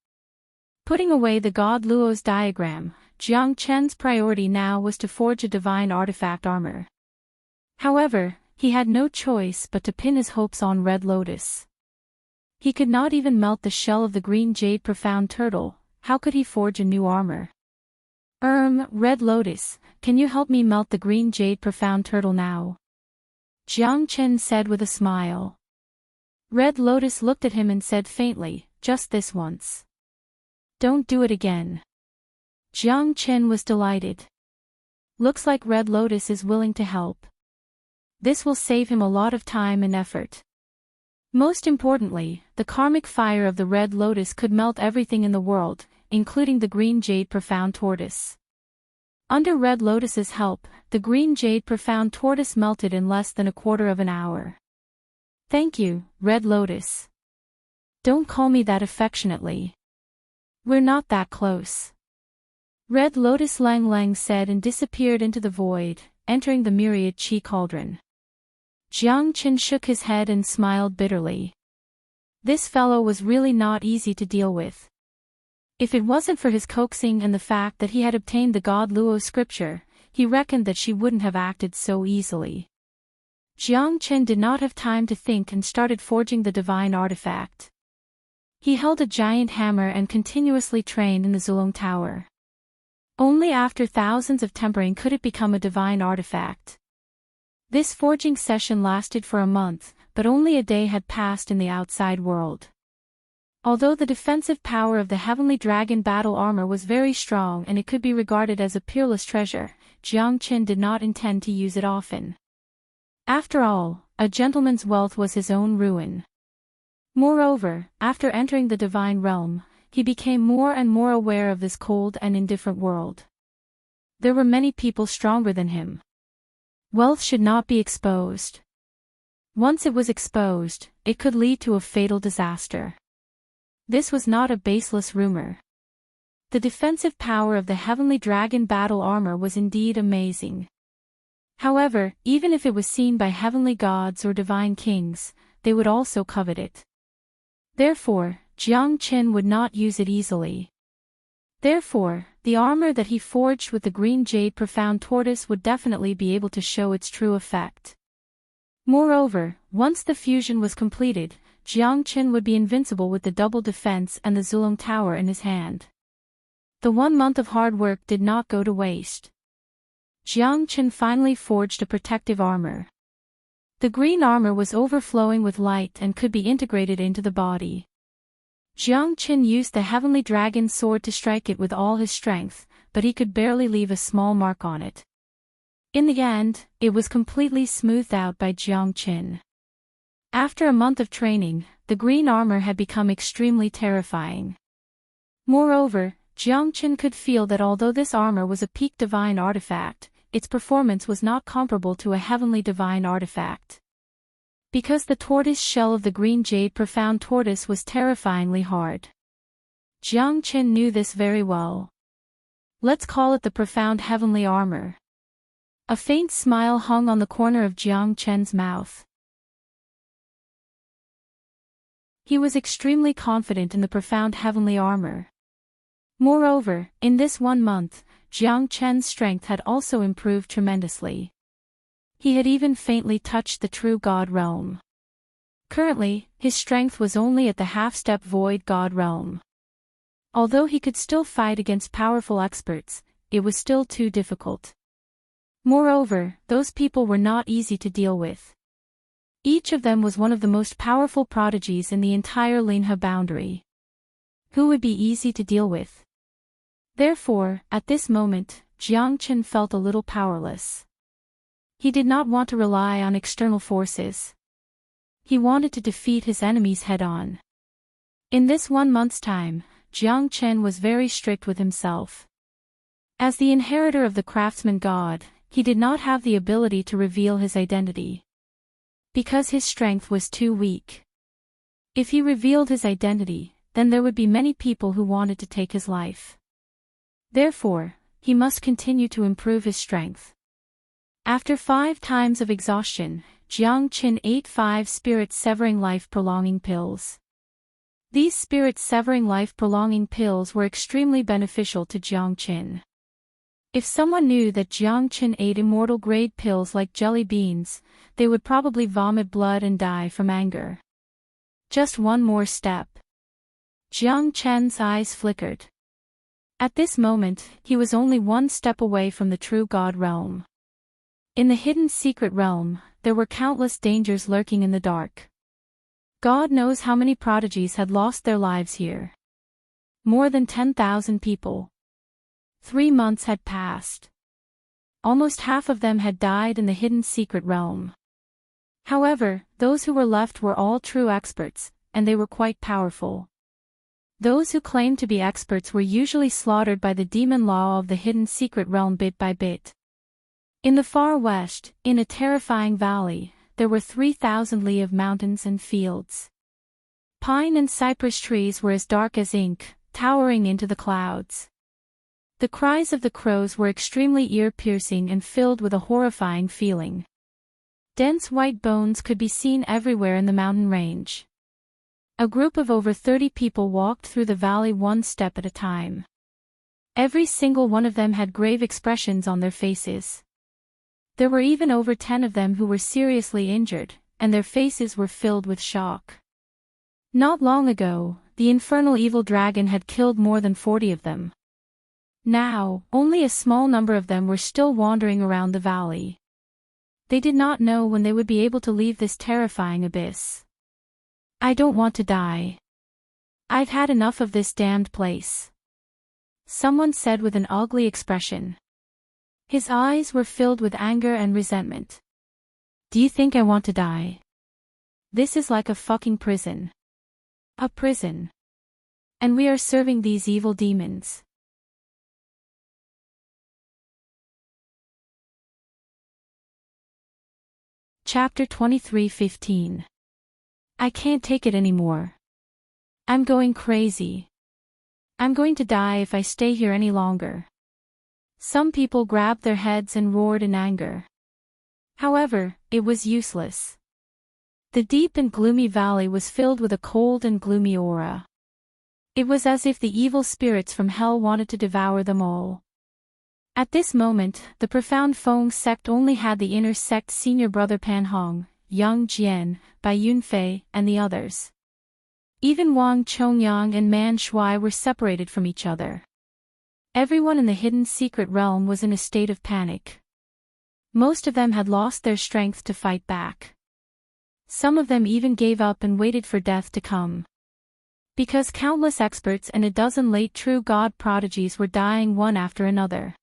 Putting away the god Luo's diagram, Jiang Chen's priority now was to forge a divine artifact armor. However, he had no choice but to pin his hopes on Red Lotus. He could not even melt the shell of the green jade profound turtle. How could he forge a new armor? Red Lotus, can you help me melt the green jade profound turtle now? Jiang Chen said with a smile. Red Lotus looked at him and said faintly, just this once. Don't do it again. Jiang Chen was delighted. Looks like Red Lotus is willing to help. This will save him a lot of time and effort. Most importantly, the karmic fire of the Red Lotus could melt everything in the world, including the green jade profound tortoise. Under Red Lotus's help, the green jade profound tortoise melted in less than a quarter of an hour. Thank you, Red Lotus. Don't call me that affectionately. We're not that close. Red Lotus Lang Lang said and disappeared into the void, entering the myriad chi cauldron. Jiang Chen shook his head and smiled bitterly. This fellow was really not easy to deal with. If it wasn't for his coaxing and the fact that he had obtained the god Luo scripture, he reckoned that she wouldn't have acted so easily. Jiang Chen did not have time to think and started forging the divine artifact. He held a giant hammer and continuously trained in the Zulong Tower. Only after thousands of tempering could it become a divine artifact. This forging session lasted for a month, but only a day had passed in the outside world. Although the defensive power of the heavenly dragon battle armor was very strong and it could be regarded as a peerless treasure, Jiang Chen did not intend to use it often. After all, a gentleman's wealth was his own ruin. Moreover, after entering the divine realm, he became more and more aware of this cold and indifferent world. There were many people stronger than him. Wealth should not be exposed. Once it was exposed, it could lead to a fatal disaster. This was not a baseless rumor. The defensive power of the heavenly dragon battle armor was indeed amazing. However, even if it was seen by heavenly gods or divine kings, they would also covet it. Therefore, Jiang Chen would not use it easily. Therefore, the armor that he forged with the green jade profound tortoise would definitely be able to show its true effect. Moreover, once the fusion was completed, Jiang Chen would be invincible with the double defense and the Zulong Tower in his hand. The 1 month of hard work did not go to waste. Jiang Chen finally forged a protective armor. The green armor was overflowing with light and could be integrated into the body. Jiang Chen used the heavenly dragon sword to strike it with all his strength, but he could barely leave a small mark on it. In the end, it was completely smoothed out by Jiang Chen. After a month of training, the green armor had become extremely terrifying. Moreover, Jiang Chen could feel that although this armor was a peak divine artifact, its performance was not comparable to a heavenly divine artifact. Because the tortoise shell of the green jade profound tortoise was terrifyingly hard. Jiang Chen knew this very well. Let's call it the profound heavenly armor. A faint smile hung on the corner of Jiang Chen's mouth. He was extremely confident in the profound heavenly armor. Moreover, in this 1 month, Jiang Chen's strength had also improved tremendously. He had even faintly touched the true God realm. Currently, his strength was only at the half-step void God realm. Although he could still fight against powerful experts, it was still too difficult. Moreover, those people were not easy to deal with. Each of them was one of the most powerful prodigies in the entire Linhe boundary. Who would be easy to deal with? Therefore, at this moment, Jiang Chen felt a little powerless. He did not want to rely on external forces. He wanted to defeat his enemies head-on. In this 1 month's time, Jiang Chen was very strict with himself. As the inheritor of the craftsman god, he did not have the ability to reveal his identity. Because his strength was too weak. If he revealed his identity, then there would be many people who wanted to take his life. Therefore, he must continue to improve his strength. After 5 times of exhaustion, Jiang Chen ate 5 spirit-severing life-prolonging pills. These spirit-severing life-prolonging pills were extremely beneficial to Jiang Chen. If someone knew that Jiang Chen ate immortal-grade pills like jelly beans, they would probably vomit blood and die from anger. Just one more step. Jiang Chen's eyes flickered. At this moment, he was only 1 step away from the true God realm. In the hidden secret realm, there were countless dangers lurking in the dark. God knows how many prodigies had lost their lives here. More than 10,000 people. 3 months had passed. Almost half of them had died in the hidden secret realm. However, those who were left were all true experts, and they were quite powerful. Those who claimed to be experts were usually slaughtered by the demon law of the hidden secret realm bit by bit. In the far west, in a terrifying valley, there were 3,000 li of mountains and fields. Pine and cypress trees were as dark as ink, towering into the clouds. The cries of the crows were extremely ear-piercing and filled with a horrifying feeling. Dense white bones could be seen everywhere in the mountain range. A group of over 30 people walked through the valley 1 step at a time. Every single one of them had grave expressions on their faces. There were even over 10 of them who were seriously injured, and their faces were filled with shock. Not long ago, the infernal evil dragon had killed more than 40 of them. Now, only a small number of them were still wandering around the valley. They did not know when they would be able to leave this terrifying abyss. I don't want to die. I've had enough of this damned place. Someone said with an ugly expression. His eyes were filled with anger and resentment. Do you think I want to die? This is like a fucking prison. A prison. And we are serving these evil demons. Chapter 23:15. I can't take it anymore. I'm going crazy. I'm going to die if I stay here any longer. Some people grabbed their heads and roared in anger. However, it was useless. The deep and gloomy valley was filled with a cold and gloomy aura. It was as if the evil spirits from hell wanted to devour them all. At this moment, the profound Feng sect only had the inner sect senior brother Pan Hong, Yang Jian, Bai Yunfei, and the others. Even Wang Chongyang and Man Shui were separated from each other. Everyone in the hidden secret realm was in a state of panic. Most of them had lost their strength to fight back. Some of them even gave up and waited for death to come. Because countless experts and a dozen late true god prodigies were dying one after another.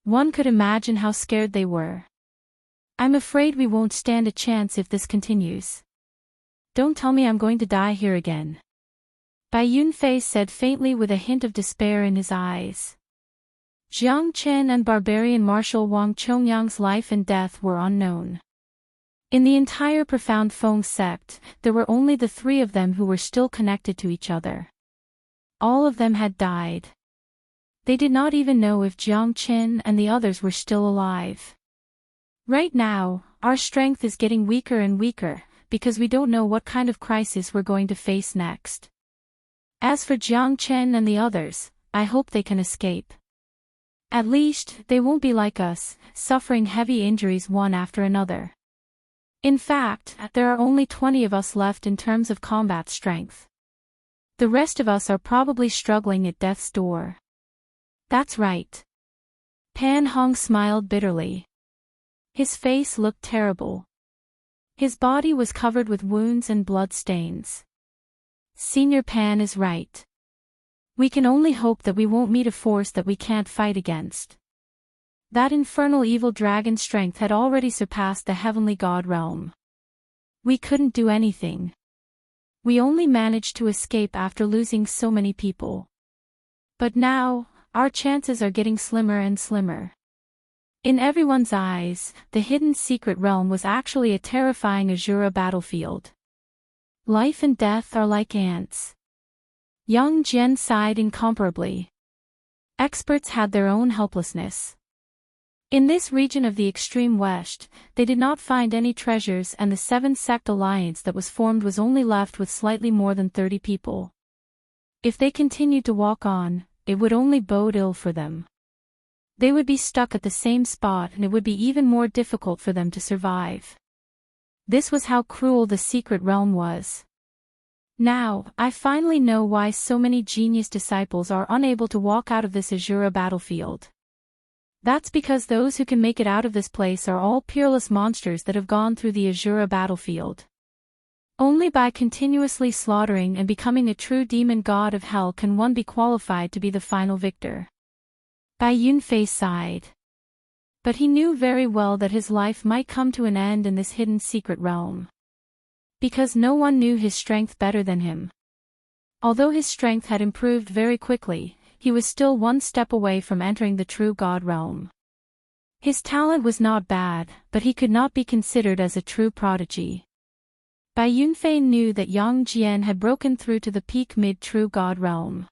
One could imagine how scared they were. I'm afraid we won't stand a chance if this continues. Don't tell me I'm going to die here again. Bai Yunfei said faintly with a hint of despair in his eyes. Jiang Chen and barbarian Marshal Wang Chongyang's life and death were unknown. In the entire profound Feng sect, there were only the 3 of them who were still connected to each other. All of them had died. They did not even know if Jiang Chen and the others were still alive. Right now, our strength is getting weaker and weaker, because we don't know what kind of crisis we're going to face next. As for Jiang Chen and the others, I hope they can escape. At least, they won't be like us, suffering heavy injuries one after another. In fact, there are only 20 of us left in terms of combat strength. The rest of us are probably struggling at death's door. That's right. Pan Hong smiled bitterly. His face looked terrible. His body was covered with wounds and blood stains. Senior Pan is right. We can only hope that we won't meet a force that we can't fight against. That infernal evil dragon's strength had already surpassed the heavenly god realm. We couldn't do anything. We only managed to escape after losing so many people. But now, our chances are getting slimmer and slimmer. In everyone's eyes, the hidden secret realm was actually a terrifying Azura battlefield. Life and death are like ants. Young Jian sighed incomparably. Experts had their own helplessness. In this region of the extreme west, they did not find any treasures, and the seven-sect alliance that was formed was only left with slightly more than 30 people. If they continued to walk on, it would only bode ill for them. They would be stuck at the same spot, and it would be even more difficult for them to survive. This was how cruel the secret realm was. Now, I finally know why so many genius disciples are unable to walk out of this Azura battlefield. That's because those who can make it out of this place are all peerless monsters that have gone through the Azura battlefield. Only by continuously slaughtering and becoming a true demon god of hell can one be qualified to be the final victor. Bai Yunfei sighed. But he knew very well that his life might come to an end in this hidden secret realm. Because no one knew his strength better than him. Although his strength had improved very quickly, he was still one step away from entering the true god realm. His talent was not bad, but he could not be considered as a true prodigy. Bai Yunfei knew that Yang Jian had broken through to the peak mid-true god realm.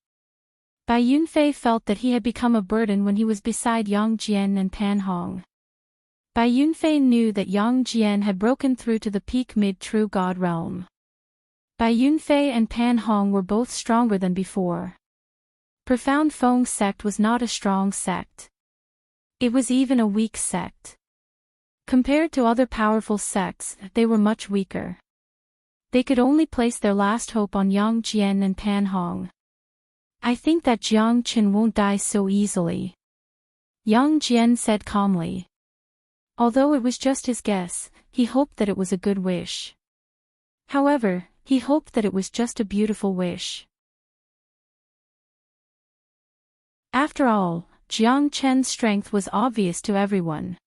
Bai Yunfei felt that he had become a burden when he was beside Yang Jian and Pan Hong. Bai Yunfei knew that Yang Jian had broken through to the peak mid-true god realm. Bai Yunfei and Pan Hong were both stronger than before. Profound Feng sect was not a strong sect. It was even a weak sect. Compared to other powerful sects, they were much weaker. They could only place their last hope on Yang Jian and Pan Hong. I think that Jiang Qin won't die so easily, Yang Jian said calmly. Although it was just his guess, he hoped that it was a good wish. However, he hoped that it was just a beautiful wish. After all, Jiang Chen's strength was obvious to everyone.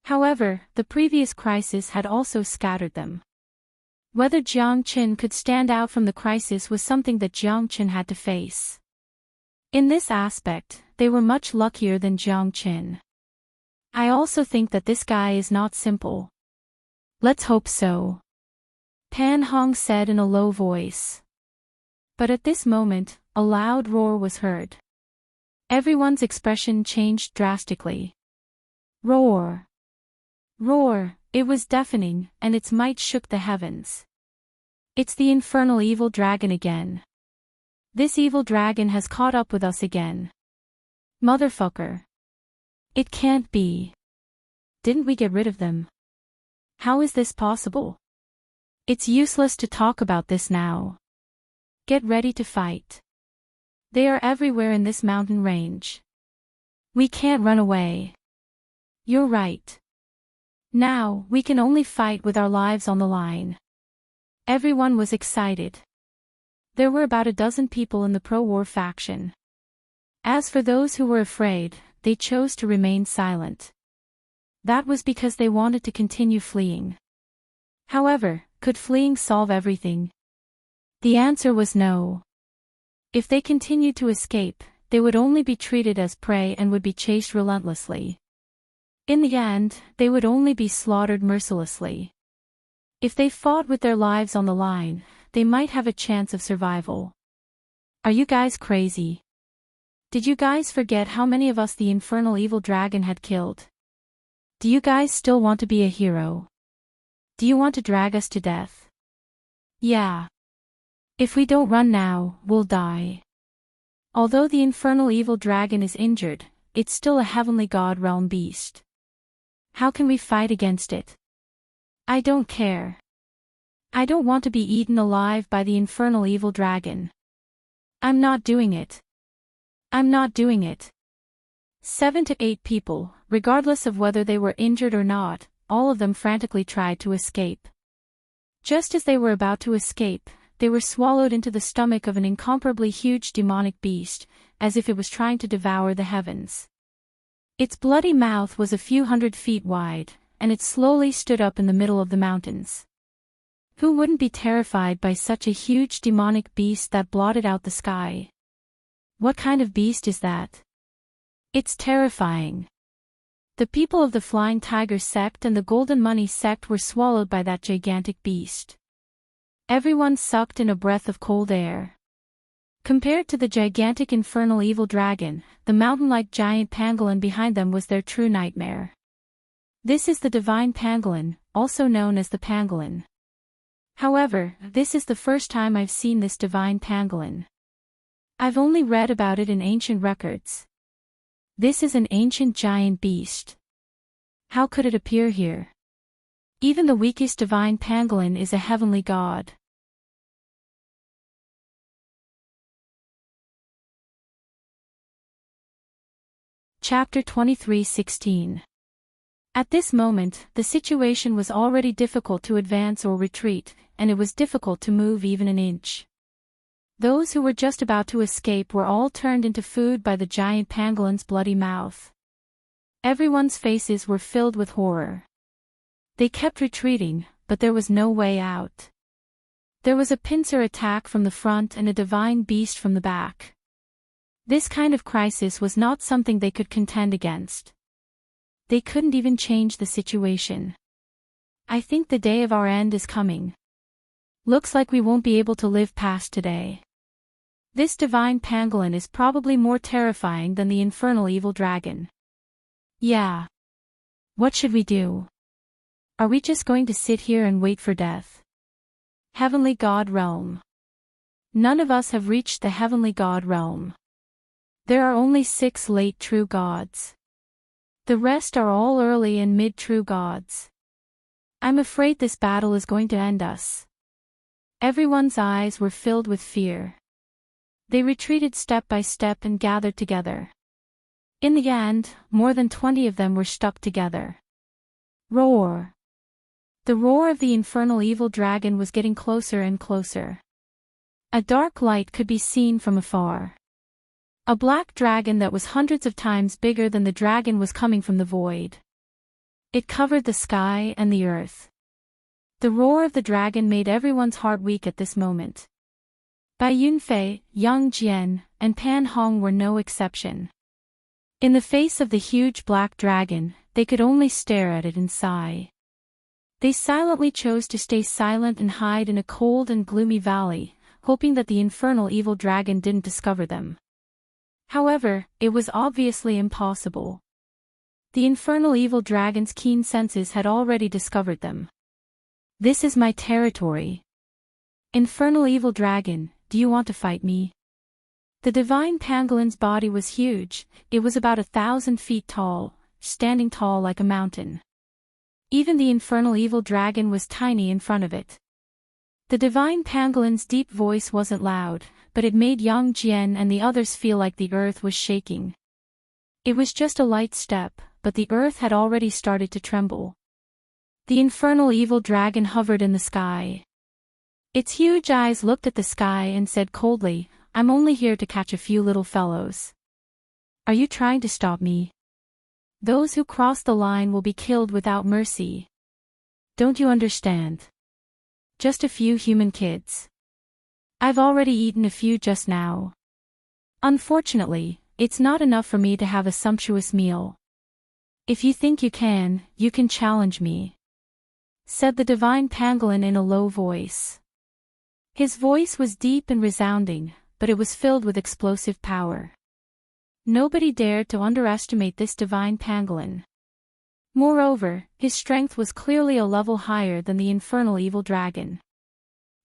However, the previous crisis had also scattered them. Whether Jiang Qin could stand out from the crisis was something that Jiang Qin had to face. In this aspect, they were much luckier than Jiang Qin. I also think that this guy is not simple. Let's hope so, Pan Hong said in a low voice. But at this moment, a loud roar was heard. Everyone's expression changed drastically. Roar! Roar! It was deafening, and its might shook the heavens. It's the infernal evil dragon again. This evil dragon has caught up with us again. Motherfucker. It can't be. Didn't we get rid of them? How is this possible? It's useless to talk about this now. Get ready to fight. They are everywhere in this mountain range. We can't run away. You're right. Now, we can only fight with our lives on the line. Everyone was excited. There were about a dozen people in the pro-war faction. As for those who were afraid, they chose to remain silent. That was because they wanted to continue fleeing. However, could fleeing solve everything? The answer was no. If they continued to escape, they would only be treated as prey and would be chased relentlessly. In the end, they would only be slaughtered mercilessly. If they fought with their lives on the line, they might have a chance of survival. Are you guys crazy? Did you guys forget how many of us the infernal evil dragon had killed? Do you guys still want to be a hero? Do you want to drag us to death? Yeah. If we don't run now, we'll die. Although the infernal evil dragon is injured, it's still a heavenly god realm beast. How can we fight against it? I don't care. I don't want to be eaten alive by the infernal evil dragon. I'm not doing it. I'm not doing it. 7 to 8 people, regardless of whether they were injured or not, all of them frantically tried to escape. Just as they were about to escape, they were swallowed into the stomach of an incomparably huge demonic beast, as if it was trying to devour the heavens. Its bloody mouth was a few 100 feet wide, and it slowly stood up in the middle of the mountains. Who wouldn't be terrified by such a huge demonic beast that blotted out the sky? What kind of beast is that? It's terrifying. The people of the Flying Tiger sect and the Golden Money sect were swallowed by that gigantic beast. Everyone sucked in a breath of cold air. Compared to the gigantic infernal evil dragon, the mountain-like giant pangolin behind them was their true nightmare. This is the divine pangolin, also known as the pangolin. However, this is the first time I've seen this divine pangolin. I've only read about it in ancient records. This is an ancient giant beast. How could it appear here? Even the weakest divine pangolin is a heavenly god. Chapter 23:16. At this moment, the situation was already difficult to advance or retreat, and it was difficult to move even an inch. Those who were just about to escape were all turned into food by the giant pangolin's bloody mouth. Everyone's faces were filled with horror. They kept retreating, but there was no way out. There was a pincer attack from the front and a divine beast from the back. This kind of crisis was not something they could contend against. They couldn't even change the situation. I think the day of our end is coming. Looks like we won't be able to live past today. This divine pangolin is probably more terrifying than the infernal evil dragon. Yeah. What should we do? Are we just going to sit here and wait for death? Heavenly God realm. None of us have reached the heavenly God realm. There are only 6 late true gods. The rest are all early and mid-true gods. I'm afraid this battle is going to end us. Everyone's eyes were filled with fear. They retreated step by step and gathered together. In the end, more than 20 of them were stuck together. Roar! The roar of the infernal evil dragon was getting closer and closer. A dark light could be seen from afar. A black dragon that was hundreds of times bigger than the dragon was coming from the void. It covered the sky and the earth. The roar of the dragon made everyone's heart weak at this moment. Bai Yunfei, Yang Jian, and Pan Hong were no exception. In the face of the huge black dragon, they could only stare at it and sigh. They silently chose to stay silent and hide in a cold and gloomy valley, hoping that the infernal evil dragon didn't discover them. However, it was obviously impossible. The infernal evil dragon's keen senses had already discovered them. This is my territory. Infernal evil dragon, do you want to fight me? The divine pangolin's body was huge. It was about 1,000 feet tall, standing tall like a mountain. Even the infernal evil dragon was tiny in front of it. The divine pangolin's deep voice wasn't loud, but it made Yang Jian and the others feel like the earth was shaking. It was just a light step, but the earth had already started to tremble. The infernal evil dragon hovered in the sky. Its huge eyes looked at the sky and said coldly, "I'm only here to catch a few little fellows. Are you trying to stop me? Those who cross the line will be killed without mercy. Don't you understand? Just a few human kids. I've already eaten a few just now. Unfortunately, it's not enough for me to have a sumptuous meal. If you think you can challenge me," said the divine pangolin in a low voice. His voice was deep and resounding, but it was filled with explosive power. Nobody dared to underestimate this divine pangolin. Moreover, his strength was clearly a level higher than the infernal evil dragon.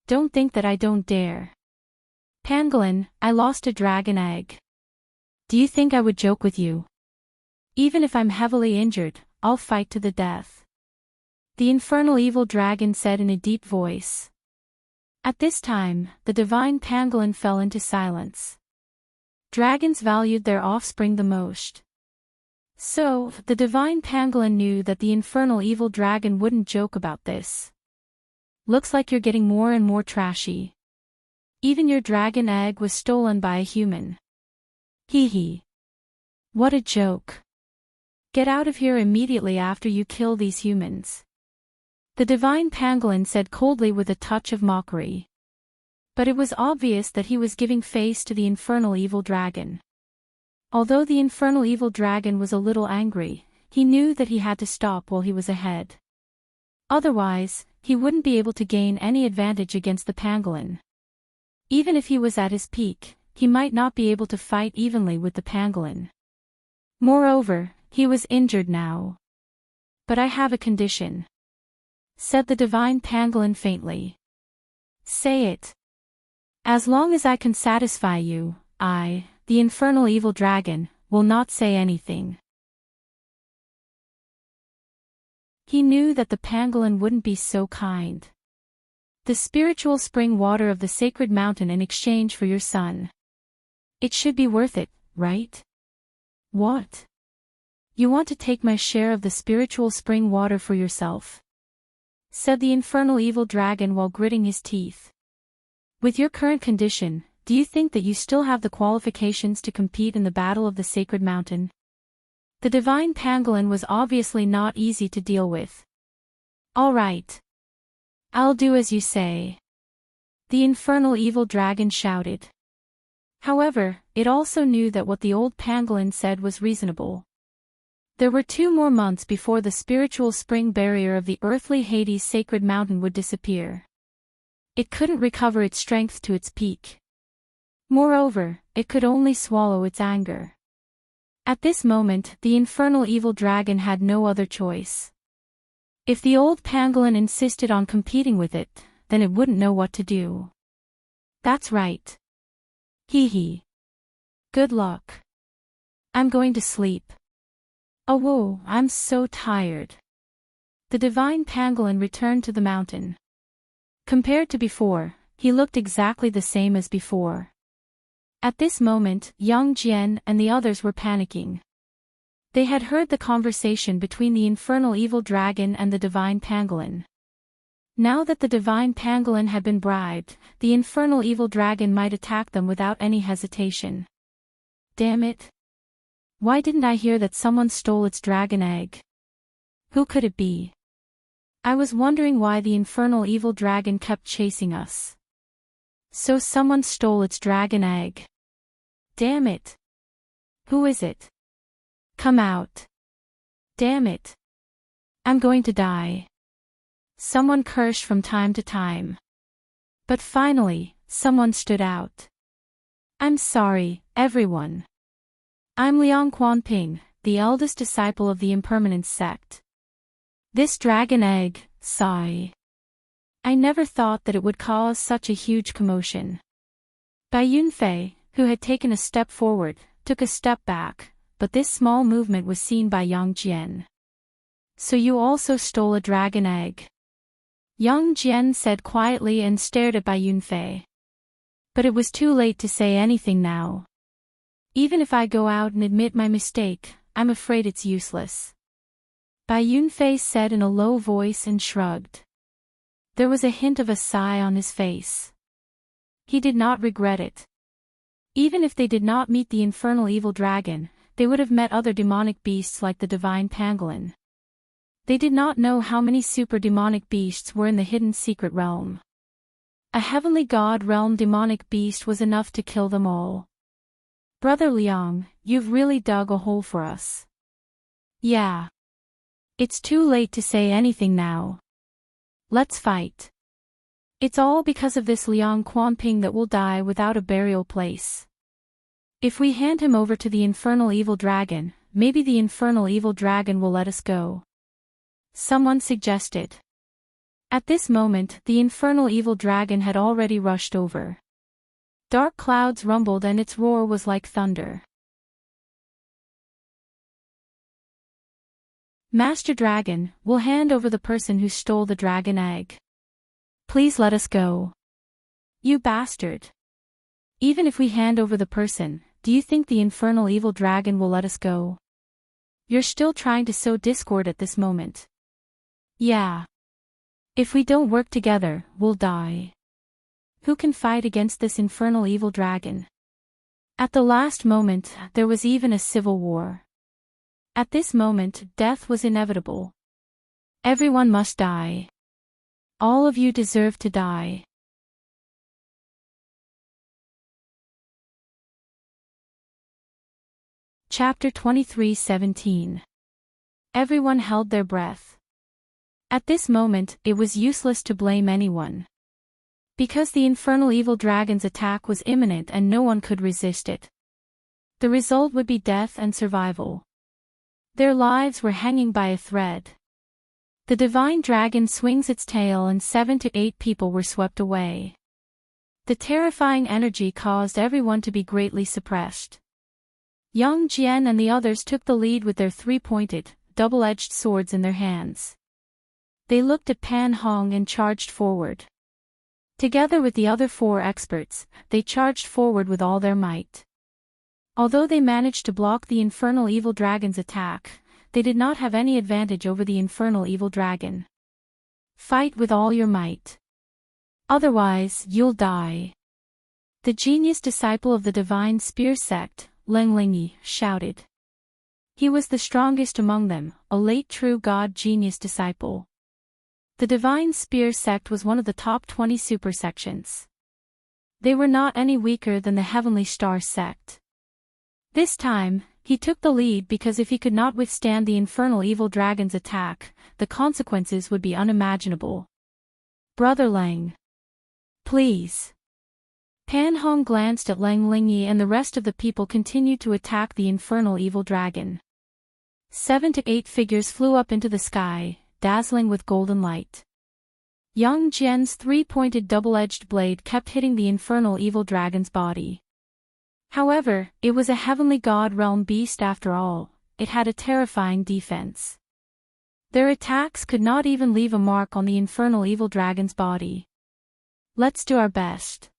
Don't think that I don't dare. Pangolin, I lost a dragon egg. Do you think I would joke with you? Even if I'm heavily injured, I'll fight to the death. The infernal evil dragon said in a deep voice. At this time, the divine pangolin fell into silence. Dragons valued their offspring the most. So, the divine pangolin knew that the infernal evil dragon wouldn't joke about this. Looks like you're getting more and more trashy. Even your dragon egg was stolen by a human. Hee hee. What a joke. Get out of here immediately after you kill these humans. The divine pangolin said coldly with a touch of mockery. But it was obvious that he was giving face to the infernal evil dragon. Although the infernal evil dragon was a little angry, he knew that he had to stop while he was ahead. Otherwise, he wouldn't be able to gain any advantage against the pangolin. Even if he was at his peak, he might not be able to fight evenly with the pangolin. Moreover, he was injured now. But I have a condition, said the divine pangolin faintly. Say it. As long as I can satisfy you, I, the infernal evil dragon, will not say anything. He knew that the pangolin wouldn't be so kind. The spiritual spring water of the sacred mountain in exchange for your son. It should be worth it, right? What? You want to take my share of the spiritual spring water for yourself? Said the infernal evil dragon while gritting his teeth. With your current condition, do you think that you still have the qualifications to compete in the battle of the sacred mountain? The divine pangolin was obviously not easy to deal with. All right. I'll do as you say, the infernal evil dragon shouted. However, it also knew that what the old pangolin said was reasonable. There were 2 more months before the spiritual spring barrier of the earthly Hades sacred mountain would disappear. It couldn't recover its strength to its peak. Moreover, it could only swallow its anger. At this moment, the infernal evil dragon had no other choice. If the old pangolin insisted on competing with it, then it wouldn't know what to do. That's right. Hee hee. Good luck. I'm going to sleep. Oh whoa, I'm so tired. The divine pangolin returned to the mountain. Compared to before, he looked exactly the same as before. At this moment, Yang Jian and the others were panicking. They had heard the conversation between the infernal evil dragon and the divine pangolin. Now that the divine pangolin had been bribed, the infernal evil dragon might attack them without any hesitation. Damn it. Why didn't I hear that someone stole its dragon egg? Who could it be? I was wondering why the infernal evil dragon kept chasing us. So someone stole its dragon egg. Damn it. Who is it? Come out. Damn it. I'm going to die. Someone cursed from time to time. But finally, someone stood out. I'm sorry, everyone. I'm Liang Quanping, the eldest disciple of the Impermanence sect. This dragon egg, sigh. I never thought that it would cause such a huge commotion. Bai Yunfei, who had taken a step forward, took a step back, but this small movement was seen by Yang Jian. So you also stole a dragon egg? Yang Jian said quietly and stared at Bai Yunfei. But it was too late to say anything now. Even if I go out and admit my mistake, I'm afraid it's useless. Bai Yunfei said in a low voice and shrugged. There was a hint of a sigh on his face. He did not regret it. Even if they did not meet the infernal evil dragon, they would have met other demonic beasts like the divine pangolin. They did not know how many super demonic beasts were in the hidden secret realm. A heavenly god realm demonic beast was enough to kill them all. Brother Liang, you've really dug a hole for us. Yeah. It's too late to say anything now. Let's fight. It's all because of this Liang Quanping that we'll die without a burial place. If we hand him over to the infernal evil dragon, maybe the infernal evil dragon will let us go. Someone suggested. At this moment, the infernal evil dragon had already rushed over. Dark clouds rumbled and its roar was like thunder. Master Dragon, we'll hand over the person who stole the dragon egg. Please let us go. You bastard. Even if we hand over the person, do you think the infernal evil dragon will let us go? You're still trying to sow discord at this moment. Yeah. If we don't work together, we'll die. Who can fight against this infernal evil dragon? At the last moment, there was even a civil war. At this moment, death was inevitable. Everyone must die. All of you deserve to die. Chapter 23:17. Everyone held their breath. At this moment, it was useless to blame anyone. Because the infernal evil dragon's attack was imminent and no one could resist it. The result would be death and survival. Their lives were hanging by a thread. The divine dragon swings its tail and 7 to 8 people were swept away. The terrifying energy caused everyone to be greatly suppressed. Yang Jian and the others took the lead with their 3-pointed, double-edged swords in their hands. They looked at Pan Hong and charged forward. Together with the other 4 experts, they charged forward with all their might. Although they managed to block the infernal evil dragon's attack, they did not have any advantage over the infernal evil dragon. Fight with all your might. Otherwise, you'll die. The genius disciple of the divine spear sect, Leng Lingyi, shouted. He was the strongest among them, a late true god genius disciple. The divine spear sect was one of the top 20 supersections. They were not any weaker than the heavenly star sect. This time, he took the lead because if he could not withstand the infernal evil dragon's attack, the consequences would be unimaginable. Brother Leng. Please. Pan Hong glanced at Leng Lingyi and the rest of the people continued to attack the infernal evil dragon. 7 to 8 figures flew up into the sky, dazzling with golden light. Yang Jian's 3-pointed double-edged blade kept hitting the infernal evil dragon's body. However, it was a heavenly god realm beast after all, it had a terrifying defense. Their attacks could not even leave a mark on the infernal evil dragon's body. Let's do our best.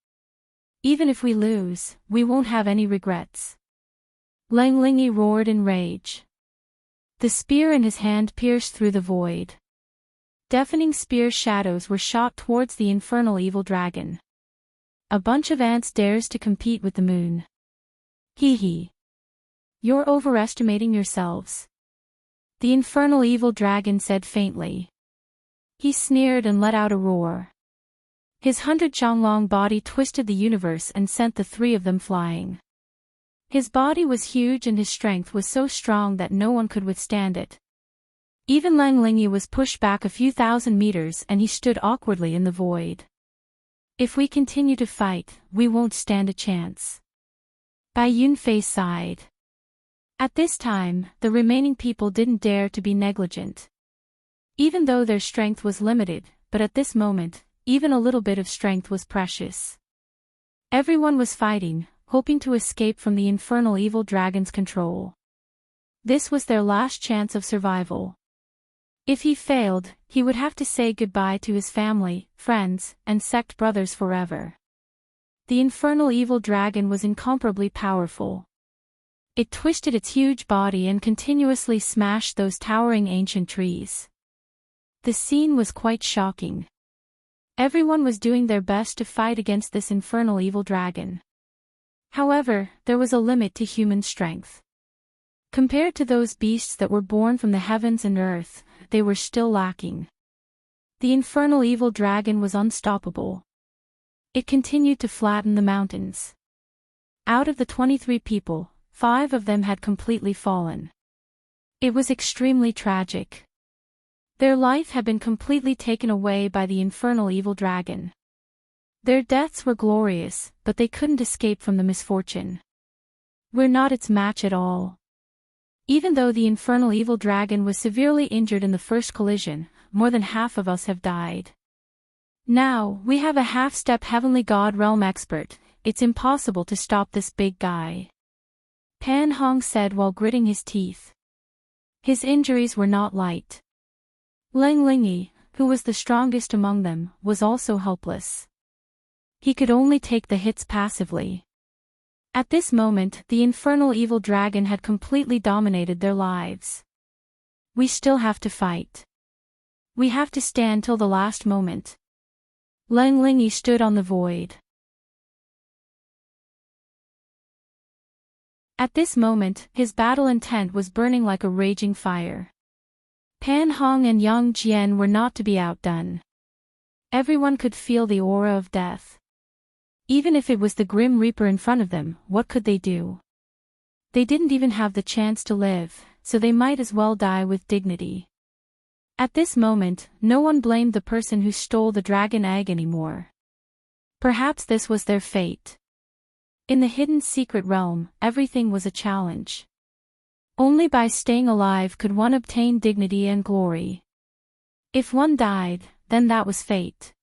Even if we lose, we won't have any regrets. Leng Lingyi roared in rage. The spear in his hand pierced through the void. Deafening spear shadows were shot towards the infernal evil dragon. A bunch of ants dares to compete with the moon. Hee hee. You're overestimating yourselves. The infernal evil dragon said faintly. He sneered and let out a roar. His 100-Zhonglong body twisted the universe and sent the 3 of them flying. His body was huge and his strength was so strong that no one could withstand it. Even Leng Lingyi was pushed back a few thousand meters and he stood awkwardly in the void. If we continue to fight, we won't stand a chance. Bai Yunfei sighed. At this time, the remaining people didn't dare to be negligent. Even though their strength was limited, but at this moment, even a little bit of strength was precious. Everyone was fighting, hoping to escape from the infernal evil dragon's control. This was their last chance of survival. If he failed, he would have to say goodbye to his family, friends, and sect brothers forever. The infernal evil dragon was incomparably powerful. It twisted its huge body and continuously smashed those towering ancient trees. The scene was quite shocking. Everyone was doing their best to fight against this infernal evil dragon. However, there was a limit to human strength. Compared to those beasts that were born from the heavens and earth, they were still lacking. The infernal evil dragon was unstoppable. It continued to flatten the mountains. Out of the 23 people, 5 of them had completely fallen. It was extremely tragic. Their life had been completely taken away by the infernal evil dragon. Their deaths were glorious, but they couldn't escape from the misfortune. We're not its match at all. Even though the infernal evil dragon was severely injured in the first collision, more than half of us have died. Now, we have a half-step heavenly god realm expert, it's impossible to stop this big guy. Pan Hong said while gritting his teeth. His injuries were not light. Leng Lingyi, who was the strongest among them, was also helpless. He could only take the hits passively. At this moment, the infernal evil dragon had completely dominated their lives. We still have to fight. We have to stand till the last moment. Leng Lingyi stood on the void. At this moment, his battle intent was burning like a raging fire. Pan Hong and Yang Jian were not to be outdone. Everyone could feel the aura of death. Even if it was the Grim Reaper in front of them, what could they do? They didn't even have the chance to live, so they might as well die with dignity. At this moment, no one blamed the person who stole the dragon egg anymore. Perhaps this was their fate. In the hidden secret realm, everything was a challenge. Only by staying alive could one obtain dignity and glory. If one died, then that was fate.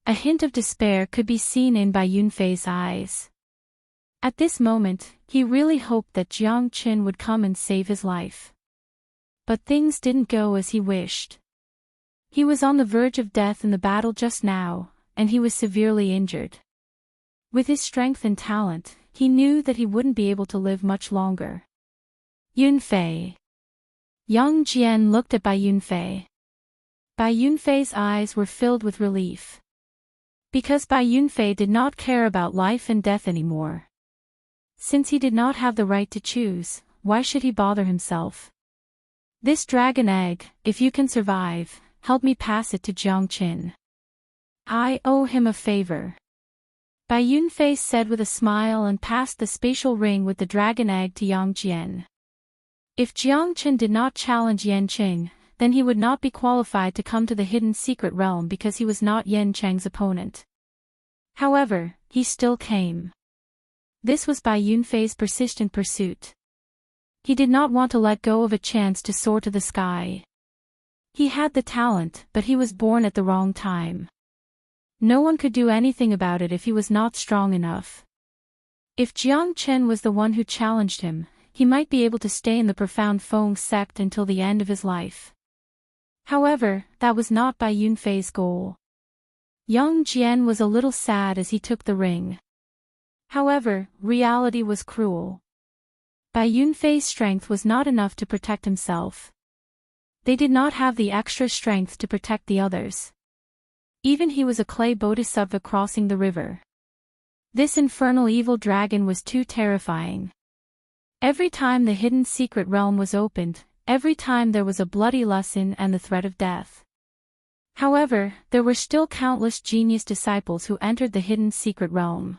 A hint of despair could be seen in Bai Yunfei's eyes. At this moment, he really hoped that Jiang Qin would come and save his life. But things didn't go as he wished. He was on the verge of death in the battle just now, and he was severely injured. With his strength and talent, he knew that he wouldn't be able to live much longer. Yunfei. Yang Jian looked at Bai Yunfei. Bai Yunfei's eyes were filled with relief. Because Bai Yunfei did not care about life and death anymore. Since he did not have the right to choose, why should he bother himself? This dragon egg, if you can survive, help me pass it to Jiang Qin. I owe him a favor. Bai Yunfei said with a smile and passed the spatial ring with the dragon egg to Yang Jian. If Jiang Qin did not challenge Yan Qing, then he would not be qualified to come to the hidden secret realm because he was not Yan Cheng's opponent. However, he still came. This was Bai Yunfei's persistent pursuit. He did not want to let go of a chance to soar to the sky. He had the talent, but he was born at the wrong time. No one could do anything about it if he was not strong enough. If Jiang Chen was the one who challenged him, he might be able to stay in the profound Feng sect until the end of his life. However, that was not Bai Yunfei's goal. Yang Jian was a little sad as he took the ring. However, reality was cruel. Bai Yunfei's strength was not enough to protect himself. They did not have the extra strength to protect the others. Even he was a clay bodhisattva crossing the river. This infernal evil dragon was too terrifying. Every time the hidden secret realm was opened, every time there was a bloody lesson and the threat of death. However, there were still countless genius disciples who entered the hidden secret realm.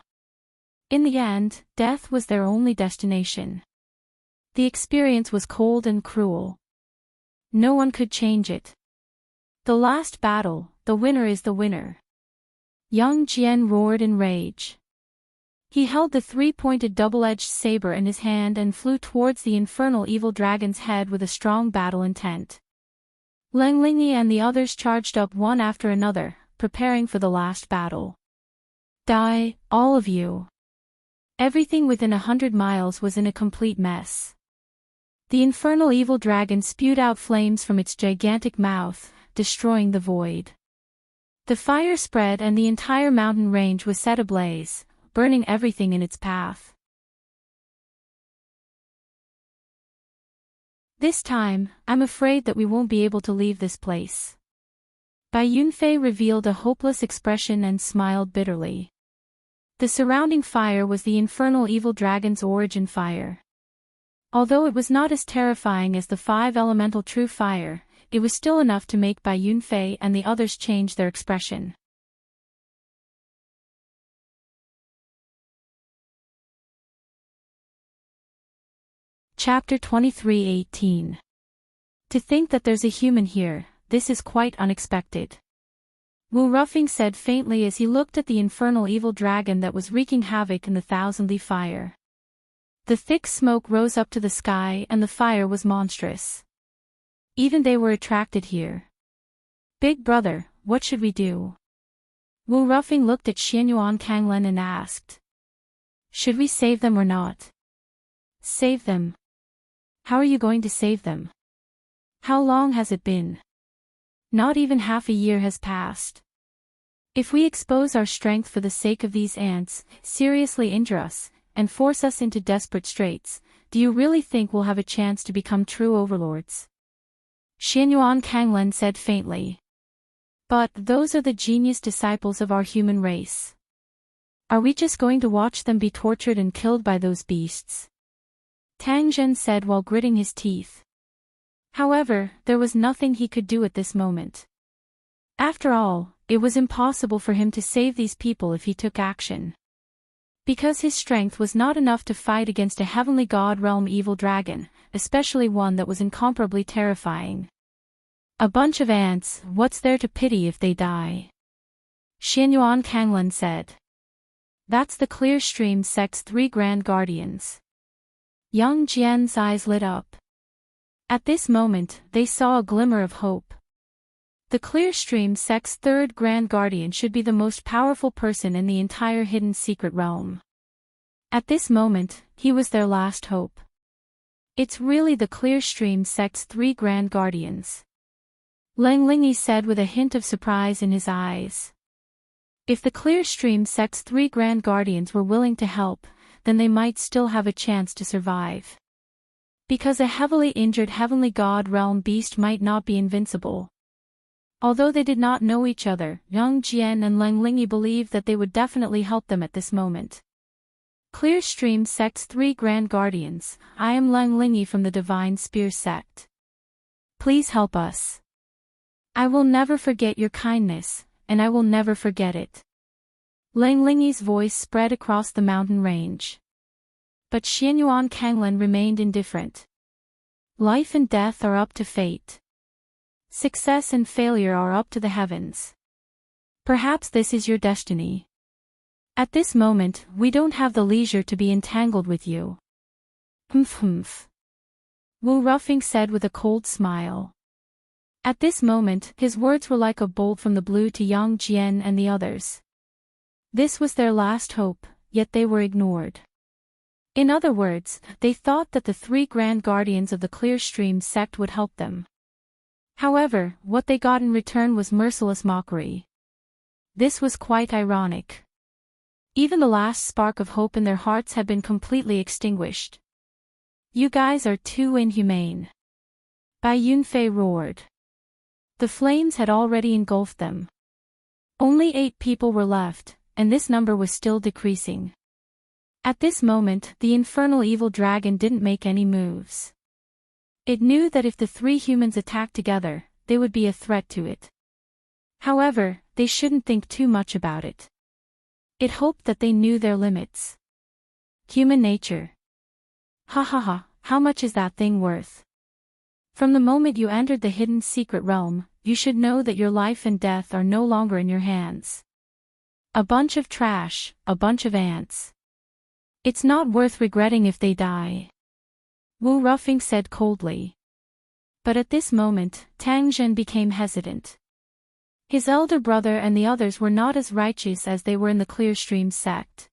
In the end, death was their only destination. The experience was cold and cruel. No one could change it. The last battle, the winner is the winner. Yang Jian roared in rage. He held the three-pointed double-edged saber in his hand and flew towards the infernal evil dragon's head with a strong battle intent. Leng Lingyi and the others charged up one after another, preparing for the last battle. Die, all of you. Everything within 100 miles was in a complete mess. The infernal evil dragon spewed out flames from its gigantic mouth, destroying the void. The fire spread and the entire mountain range was set ablaze, burning everything in its path. This time, I'm afraid that we won't be able to leave this place. Bai Yunfei revealed a hopeless expression and smiled bitterly. The surrounding fire was the infernal evil dragon's origin fire. Although it was not as terrifying as the five-elemental true fire, it was still enough to make Bai Yunfei and the others change their expression. Chapter 23:18. To think that there's a human here, this is quite unexpected. Wu Ruffing said faintly as he looked at the infernal evil dragon that was wreaking havoc in the thousand-leaf fire. The thick smoke rose up to the sky and the fire was monstrous. Even they were attracted here. Big brother, what should we do? Wu Ruffing looked at Xianyuan Kanglen and asked. Should we save them or not? Save them? How are you going to save them? How long has it been? Not even half a year has passed. If we expose our strength for the sake of these ants, seriously injure us, and force us into desperate straits, do you really think we'll have a chance to become true overlords? Xianyuan Kanglen said faintly. But those are the genius disciples of our human race. Are we just going to watch them be tortured and killed by those beasts? Tang Zhen said while gritting his teeth. However, there was nothing he could do at this moment. After all, it was impossible for him to save these people if he took action. Because his strength was not enough to fight against a heavenly god realm evil dragon, especially one that was incomparably terrifying. A bunch of ants, what's there to pity if they die? Xianyuan Kanglan said. That's the Clear Stream sect's 3 grand guardians. Yang Jian's eyes lit up. At this moment, they saw a glimmer of hope. The Clear Stream sect's 3rd grand guardian should be the most powerful person in the entire hidden secret realm. At this moment, he was their last hope. It's really the Clear Stream sect's 3 grand guardians. Lang Lingyi said with a hint of surprise in his eyes. If the Clear Stream sect's 3 grand guardians were willing to help, then they might still have a chance to survive. Because a heavily injured heavenly god realm beast might not be invincible. Although they did not know each other, Yang Jian and Lang Lingyi believed that they would definitely help them at this moment. Clear Stream sect's 3 grand guardians, I am Lang Lingyi from the Divine Spear sect. Please help us. I will never forget your kindness, and I will never forget it. Lang Lingyi's voice spread across the mountain range. But Xianyuan Kanglan remained indifferent. Life and death are up to fate. Success and failure are up to the heavens. Perhaps this is your destiny. At this moment, we don't have the leisure to be entangled with you. Humph. Wu Ruffing said with a cold smile. At this moment, his words were like a bolt from the blue to Yang Jian and the others. This was their last hope, yet they were ignored. In other words, they thought that the 3 grand guardians of the Clear Stream sect would help them. However, what they got in return was merciless mockery. This was quite ironic. Even the last spark of hope in their hearts had been completely extinguished. You guys are too inhumane. Bai Yunfei roared. The flames had already engulfed them. Only 8 people were left, and this number was still decreasing. At this moment, the infernal evil dragon didn't make any moves. It knew that if the 3 humans attacked together, they would be a threat to it. However, they shouldn't think too much about it. It hoped that they knew their limits. Human nature. Ha ha ha, how much is that thing worth? From the moment you entered the hidden secret realm, you should know that your life and death are no longer in your hands. A bunch of trash, a bunch of ants. It's not worth regretting if they die. Wu Ruffing said coldly. But at this moment, Tang Zhen became hesitant. His elder brother and the others were not as righteous as they were in the Clear Stream sect.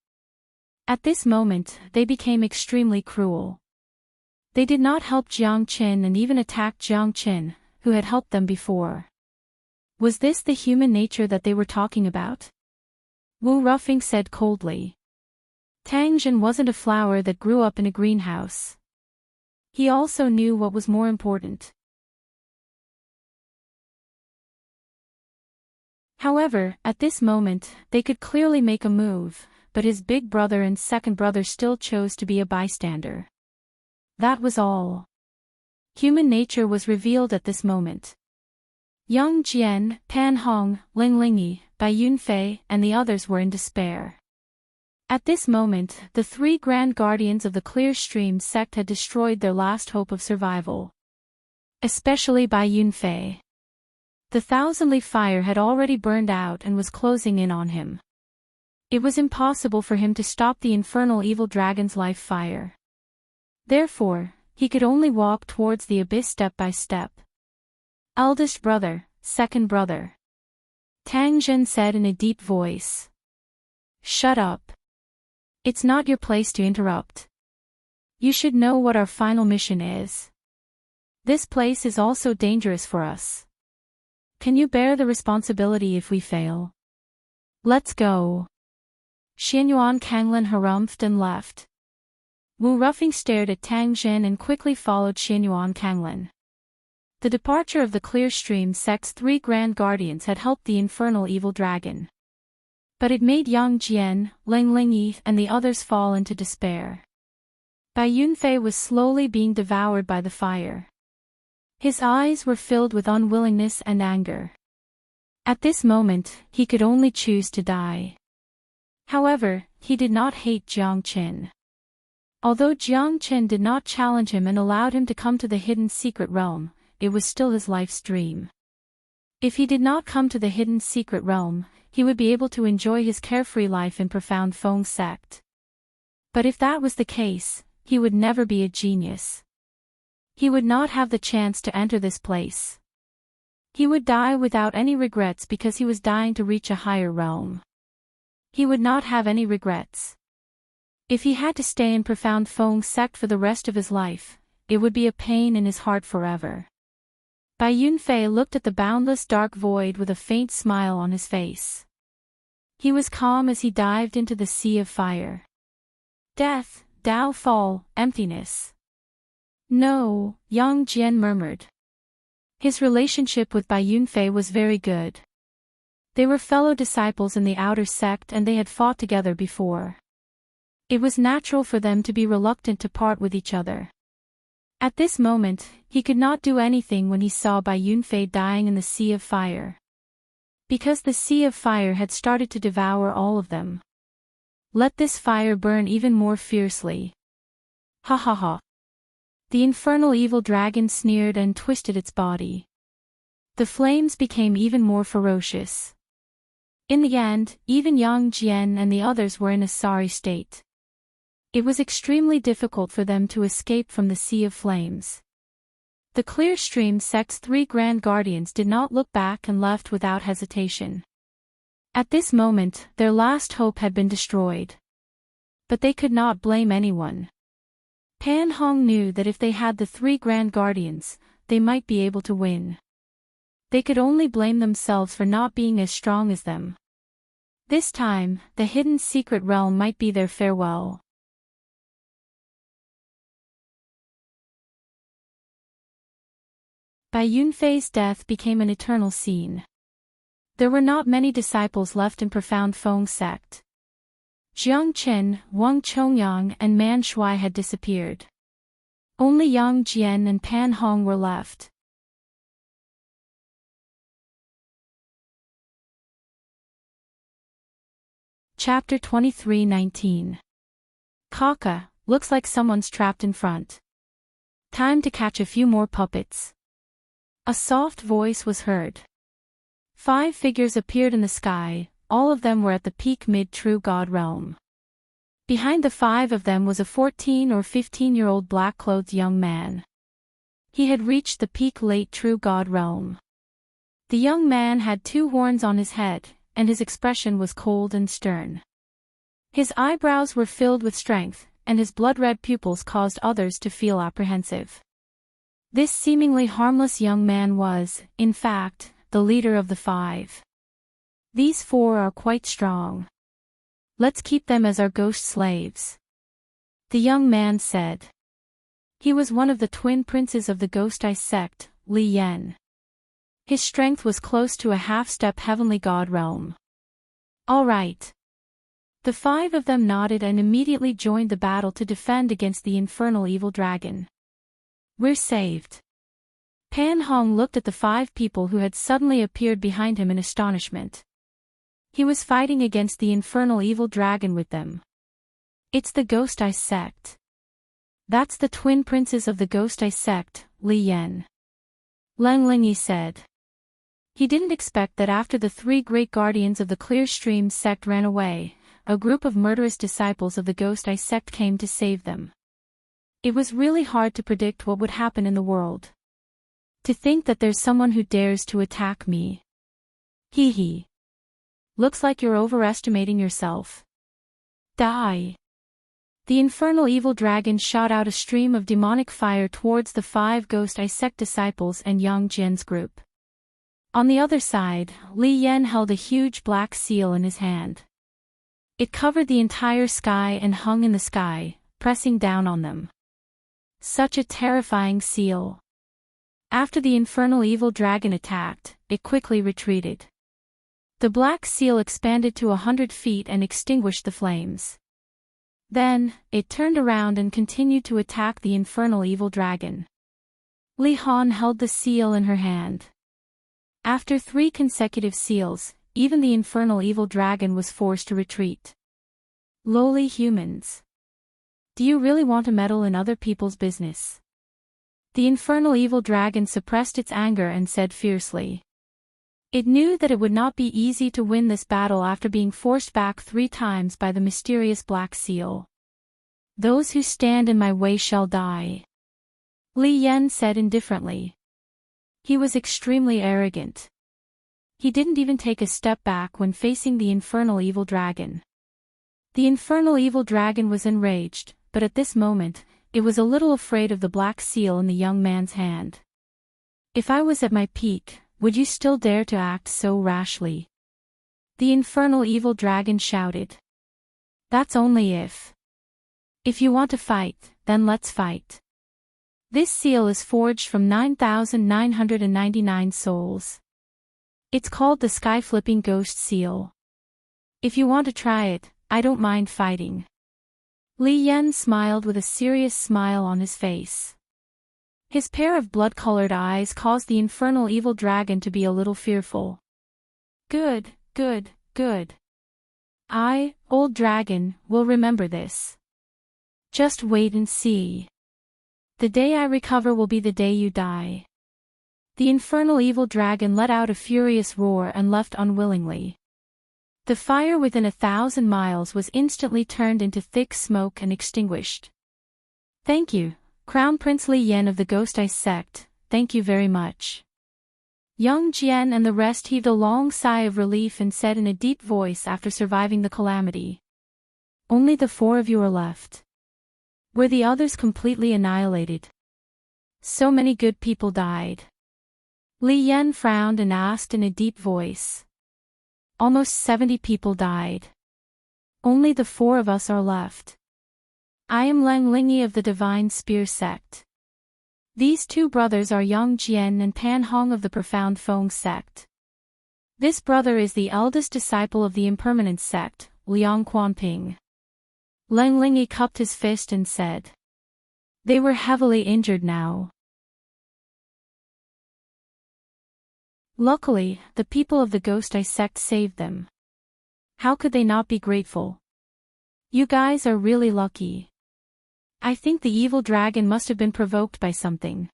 At this moment, they became extremely cruel. They did not help Jiang Qin and even attacked Jiang Qin, who had helped them before. Was this the human nature that they were talking about? Wu Ruffing said coldly. Tang Zhen wasn't a flower that grew up in a greenhouse. He also knew what was more important. However, at this moment, they could clearly make a move, but his big brother and second brother still chose to be a bystander. That was all. Human nature was revealed at this moment. Yang Jian, Pan Hong, Ling Lingyi, Bai Yunfei, and the others were in despair. At this moment, the 3 grand guardians of the Clear Stream sect had destroyed their last hope of survival. Especially Bai Yunfei. The thousand-leaf fire had already burned out and was closing in on him. It was impossible for him to stop the infernal evil dragon's life fire. Therefore, he could only walk towards the abyss step by step. Eldest brother, second brother. Tang Zhen said in a deep voice. Shut up. It's not your place to interrupt. You should know what our final mission is. This place is also dangerous for us. Can you bear the responsibility if we fail? Let's go. Xianyuan Kanglan harumphed and left. Wu Ruffing stared at Tang Zhen and quickly followed Xianyuan Kanglan. The departure of the Clear Stream sect's 3 grand guardians had helped the infernal evil dragon. But it made Yang Jian, Ling Lingyi, and the others fall into despair. Bai Yunfei was slowly being devoured by the fire. His eyes were filled with unwillingness and anger. At this moment, he could only choose to die. However, he did not hate Jiang Qin. Although Jiang Qin did not challenge him and allowed him to come to the hidden secret realm, it was still his life's dream. If he did not come to the hidden secret realm, he would be able to enjoy his carefree life in profound Feng sect. But if that was the case, he would never be a genius. He would not have the chance to enter this place. He would die without any regrets because he was dying to reach a higher realm. He would not have any regrets. If he had to stay in profound Feng sect for the rest of his life, it would be a pain in his heart forever. Bai Yunfei looked at the boundless dark void with a faint smile on his face. He was calm as he dived into the sea of fire. Death, downfall, emptiness. No, Yang Jian murmured. His relationship with Bai Yunfei was very good. They were fellow disciples in the outer sect and they had fought together before. It was natural for them to be reluctant to part with each other. At this moment, he could not do anything when he saw Bai Yunfei dying in the sea of fire. Because the sea of fire had started to devour all of them. Let this fire burn even more fiercely. Ha ha ha. The infernal evil dragon sneered and twisted its body. The flames became even more ferocious. In the end, even Yang Jian and the others were in a sorry state. It was extremely difficult for them to escape from the sea of flames. The Clear Stream sect's 3 grand guardians did not look back and left without hesitation. At this moment, their last hope had been destroyed. But they could not blame anyone. Pan Hong knew that if they had the 3 grand guardians, they might be able to win. They could only blame themselves for not being as strong as them. This time, the hidden secret realm might be their farewell. Bai Yunfei's death became an eternal scene. There were not many disciples left in profound Feng sect. Jiang Qin, Wang Chongyang and Man Shui had disappeared. Only Yang Jian and Pan Hong were left. Chapter 23:19. Kaka, looks like someone's trapped in front. Time to catch a few more puppets. A soft voice was heard. 5 figures appeared in the sky, all of them were at the peak mid-true god realm. Behind the 5 of them was a 14 or 15-year-old black-clothed young man. He had reached the peak late true god realm. The young man had 2 horns on his head, and his expression was cold and stern. His eyebrows were filled with strength, and his blood-red pupils caused others to feel apprehensive. This seemingly harmless young man was, in fact, the leader of the 5. These 4 are quite strong. Let's keep them as our ghost slaves. The young man said. He was one of the twin princes of the Ghost Eye sect, Li Yan. His strength was close to a half-step heavenly god realm. All right. The 5 of them nodded and immediately joined the battle to defend against the infernal evil dragon. We're saved. Pan Hong looked at the 5 people who had suddenly appeared behind him in astonishment. He was fighting against the infernal evil dragon with them. It's the Ghost Eye sect. That's the twin princes of the Ghost Eye sect, Li Yan. Leng Lingyi said. He didn't expect that after the 3 great guardians of the Clear Stream sect ran away, a group of murderous disciples of the Ghost Eye sect came to save them. It was really hard to predict what would happen in the world. To think that there's someone who dares to attack me. Hee hee. Looks like you're overestimating yourself. Die. The infernal evil dragon shot out a stream of demonic fire towards the 5 Ghost Eye sect disciples and Yang Jian's group. On the other side, Li Yan held a huge black seal in his hand. It covered the entire sky and hung in the sky, pressing down on them. Such a terrifying seal. After the infernal evil dragon attacked, it quickly retreated. The black seal expanded to 100 feet and extinguished the flames. Then, it turned around and continued to attack the infernal evil dragon. Li Han held the seal in her hand. After 3 consecutive seals, even the infernal evil dragon was forced to retreat. Lowly humans. Do you really want to meddle in other people's business? The infernal evil dragon suppressed its anger and said fiercely. It knew that it would not be easy to win this battle after being forced back 3 times by the mysterious black seal. Those who stand in my way shall die. Li Yan said indifferently. He was extremely arrogant. He didn't even take a step back when facing the infernal evil dragon. The infernal evil dragon was enraged, but at this moment, it was a little afraid of the black seal in the young man's hand. If I was at my peak, would you still dare to act so rashly? The infernal evil dragon shouted. That's only if. If you want to fight, then let's fight. This seal is forged from 9,999 souls. It's called the sky-flipping ghost seal. If you want to try it, I don't mind fighting. Li Yan smiled with a serious smile on his face. His pair of blood-colored eyes caused the infernal evil dragon to be a little fearful. Good, good, good. I, old dragon, will remember this. Just wait and see. The day I recover will be the day you die. The infernal evil dragon let out a furious roar and left unwillingly. The fire within 1,000 miles was instantly turned into thick smoke and extinguished. Thank you, Crown Prince Li Yan of the Ghost Ice sect, thank you very much. Young Jian and the rest heaved a long sigh of relief and said in a deep voice after surviving the calamity. Only the 4 of you are left. Were the others completely annihilated? So many good people died. Li Yan frowned and asked in a deep voice. Almost 70 people died. Only the 4 of us are left. I am Lang Lingyi of the Divine Spear sect. These 2 brothers are Yang Jian and Pan Hong of the Profound Feng sect. This brother is the eldest disciple of the Impermanent sect, Liang Quanping. Lang Lingyi cupped his fist and said. They were heavily injured now. Luckily, the people of the Ghost Eye sect saved them. How could they not be grateful? You guys are really lucky. I think the evil dragon must have been provoked by something.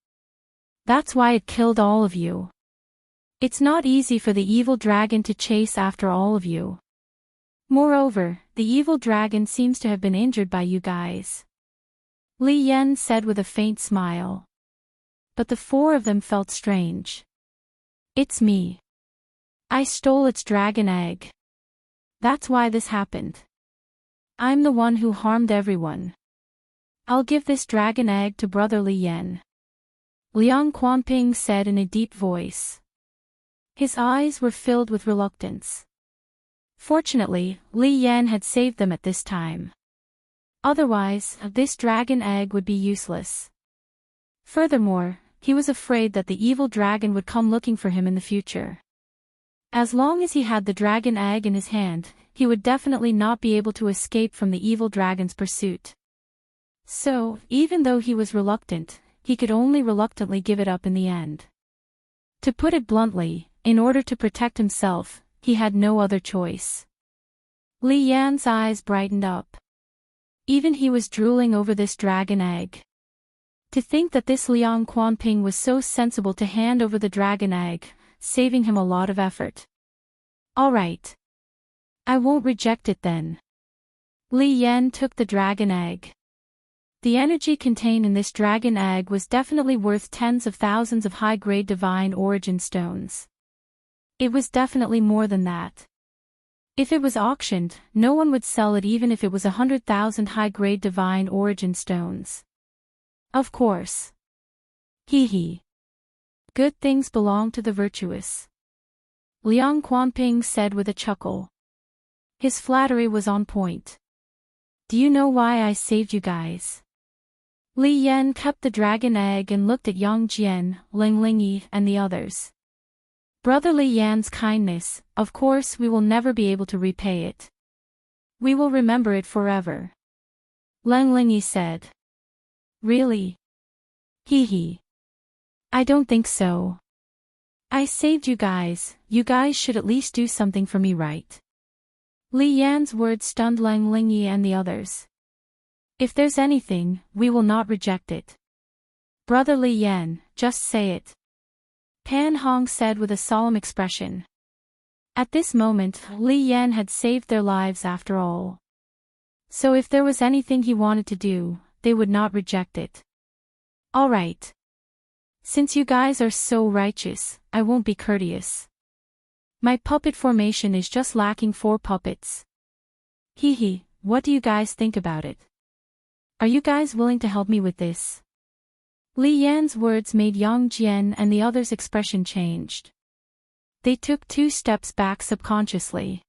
That's why it killed all of you. It's not easy for the evil dragon to chase after all of you. Moreover, the evil dragon seems to have been injured by you guys. Li Yan said with a faint smile. But the 4 of them felt strange. It's me. I stole its dragon egg. That's why this happened. I'm the one who harmed everyone. I'll give this dragon egg to Brother Li Yan. Liang Quanping said in a deep voice. His eyes were filled with reluctance. Fortunately, Li Yan had saved them at this time. Otherwise, this dragon egg would be useless. Furthermore, he was afraid that the evil dragon would come looking for him in the future. As long as he had the dragon egg in his hand, he would definitely not be able to escape from the evil dragon's pursuit. So, even though he was reluctant, he could only reluctantly give it up in the end. To put it bluntly, in order to protect himself, he had no other choice. Li Yan's eyes brightened up. Even he was drooling over this dragon egg. To think that this Liang Quanping was so sensible to hand over the dragon egg, saving him a lot of effort. All right. I won't reject it then. Li Yan took the dragon egg. The energy contained in this dragon egg was definitely worth tens of thousands of high-grade divine origin stones. It was definitely more than that. If it was auctioned, no one would sell it even if it was 100,000 high-grade divine origin stones. Of course. Hee hee. Good things belong to the virtuous. Liang Quanping said with a chuckle. His flattery was on point. Do you know why I saved you guys? Li Yan kept the dragon egg and looked at Yang Jian, Lang Lingyi, and the others. Brother Li Yan's kindness, of course we will never be able to repay it. We will remember it forever. Lang Lingyi said. Really? Hee hee. I don't think so. I saved you guys should at least do something for me, right? Li Yan's words stunned Lang Lingyi and the others. If there's anything, we will not reject it. Brother Li Yan, just say it. Pan Hong said with a solemn expression. At this moment, Li Yan had saved their lives after all. So if there was anything he wanted to do, they would not reject it. All right. Since you guys are so righteous, I won't be courteous. My puppet formation is just lacking 4 puppets. Hee hee, what do you guys think about it? Are you guys willing to help me with this? Li Yan's words made Yang Jian and the others' expression changed. They took 2 steps back subconsciously.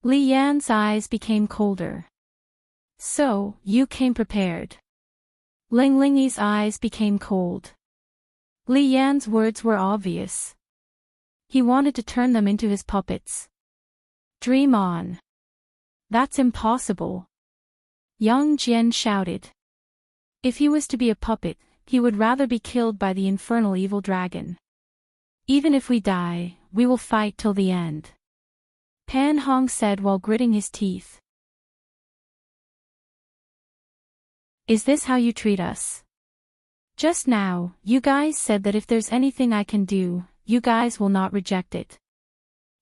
Li Yan's eyes became colder. So, you came prepared. Lang Lingyi's eyes became cold. Li Yan's words were obvious. He wanted to turn them into his puppets. Dream on. That's impossible. Yang Jian shouted. If he was to be a puppet, he would rather be killed by the infernal evil dragon. Even if we die, we will fight till the end. Pan Hong said while gritting his teeth. Is this how you treat us? Just now, you guys said that if there's anything I can do, you guys will not reject it.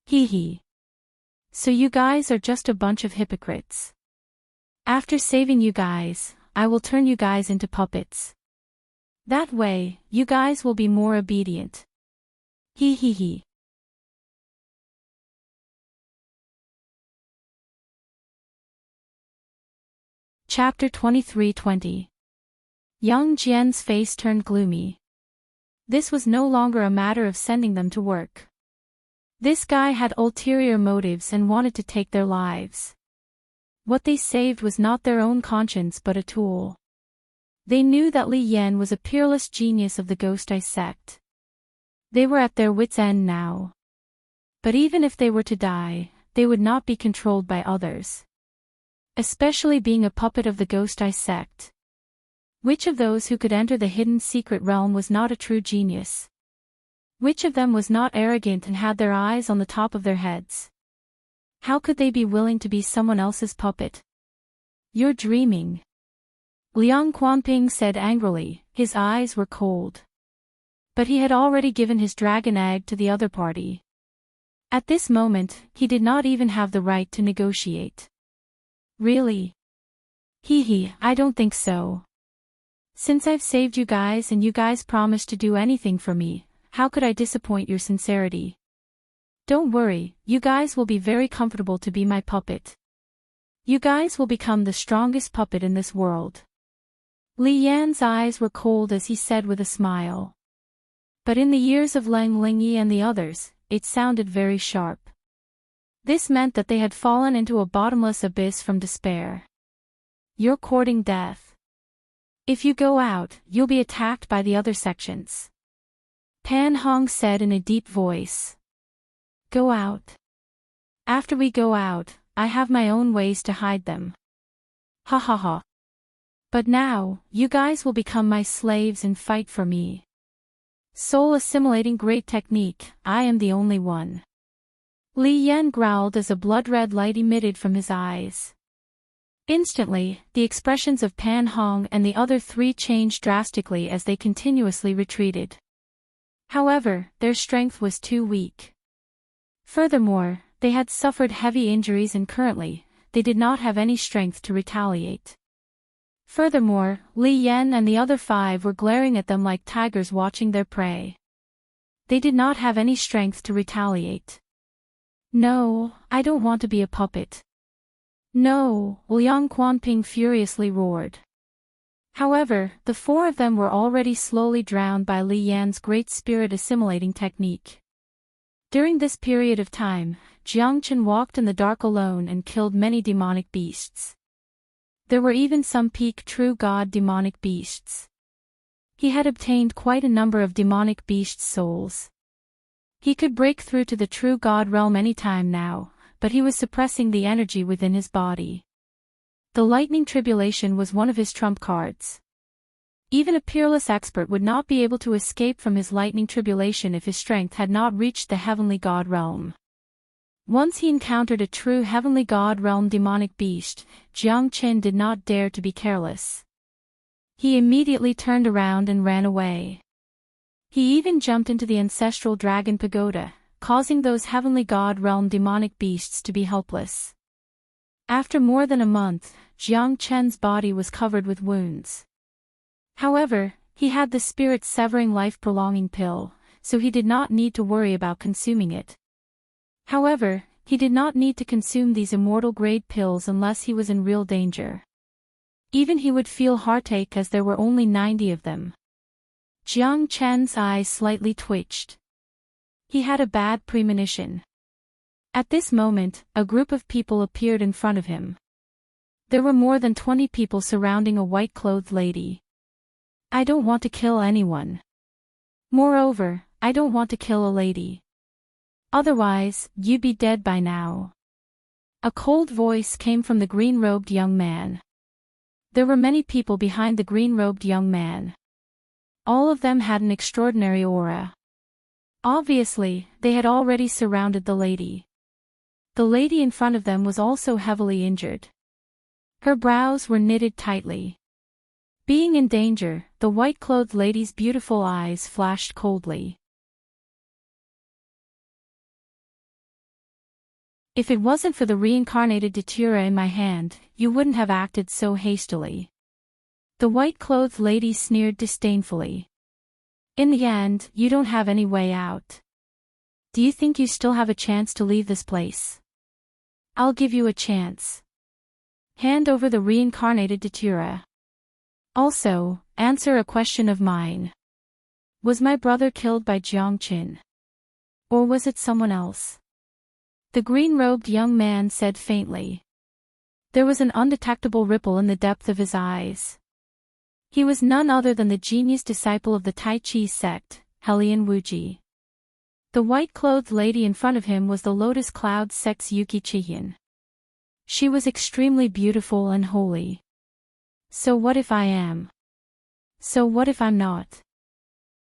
Hee hee. So you guys are just a bunch of hypocrites. After saving you guys, I will turn you guys into puppets. That way, you guys will be more obedient. Hee hee hee. Chapter 23:20. Yang Jian's face turned gloomy. This was no longer a matter of sending them to work. This guy had ulterior motives and wanted to take their lives. What they saved was not their own conscience but a tool. They knew that Li Yan was a peerless genius of the Ghost Eye sect. They were at their wits' end now. But even if they were to die, they would not be controlled by others. Especially being a puppet of the Ghost Eye sect. Which of those who could enter the hidden secret realm was not a true genius? Which of them was not arrogant and had their eyes on the top of their heads? How could they be willing to be someone else's puppet? You're dreaming. Liang Quanping said angrily, his eyes were cold. But he had already given his dragon egg to the other party. At this moment, he did not even have the right to negotiate. Really? Hee hee, I don't think so. Since I've saved you guys and you guys promised to do anything for me, how could I disappoint your sincerity? Don't worry, you guys will be very comfortable to be my puppet. You guys will become the strongest puppet in this world. Li Yan's eyes were cold as he said with a smile. But in the ears of Lang Lingyi and the others, it sounded very sharp. This meant that they had fallen into a bottomless abyss from despair. You're courting death. If you go out, you'll be attacked by the other sections. Pan Hong said in a deep voice. Go out. After we go out, I have my own ways to hide them. Ha ha ha. But now, you guys will become my slaves and fight for me. Soul assimilating great technique, I am the only one. Li Yan growled as a blood-red light emitted from his eyes. Instantly, the expressions of Pan Hong and the other 3 changed drastically as they continuously retreated. However, their strength was too weak. Furthermore, they had suffered heavy injuries and currently, they did not have any strength to retaliate. Furthermore, Li Yan and the other 5 were glaring at them like tigers watching their prey. They did not have any strength to retaliate. No, I don't want to be a puppet. No, Liang Quanping furiously roared. However, the 4 of them were already slowly drowned by Li Yan's great spirit assimilating technique. During this period of time, Jiangchen walked in the dark alone and killed many demonic beasts. There were even some peak true god demonic beasts. He had obtained quite a number of demonic beasts' souls. He could break through to the true god realm any time now, but he was suppressing the energy within his body. The lightning tribulation was one of his trump cards. Even a peerless expert would not be able to escape from his lightning tribulation if his strength had not reached the heavenly god realm. Once he encountered a true heavenly god realm demonic beast, Jiang Qin did not dare to be careless. He immediately turned around and ran away. He even jumped into the ancestral dragon pagoda, causing those heavenly god realm demonic beasts to be helpless. After more than a month, Jiang Qin's body was covered with wounds. However, he had the spirit-severing life-prolonging pill, so he did not need to worry about consuming it. However, he did not need to consume these immortal-grade pills unless he was in real danger. Even he would feel heartache as there were only 90 of them. Jiang Qin's eyes slightly twitched. He had a bad premonition. At this moment, a group of people appeared in front of him. There were more than 20 people surrounding a white-clothed lady. I don't want to kill anyone. Moreover, I don't want to kill a lady. Otherwise, you'd be dead by now. A cold voice came from the green-robed young man. There were many people behind the green-robed young man. All of them had an extraordinary aura. Obviously, they had already surrounded the lady. The lady in front of them was also heavily injured. Her brows were knitted tightly. Being in danger, the white-clothed lady's beautiful eyes flashed coldly. If it wasn't for the reincarnated datura in my hand, you wouldn't have acted so hastily. The white-clothed lady sneered disdainfully. In the end, you don't have any way out. Do you think you still have a chance to leave this place? I'll give you a chance. Hand over the reincarnated datura. Also, answer a question of mine. Was my brother killed by Jiang Qin? Or was it someone else? The green-robed young man said faintly. There was an undetectable ripple in the depth of his eyes. He was none other than the genius disciple of the Tai Chi sect, Helian Wuji. The white-clothed lady in front of him was the Lotus Cloud sect's Yuki Chihian. She was extremely beautiful and holy. So what if I am? So what if I'm not?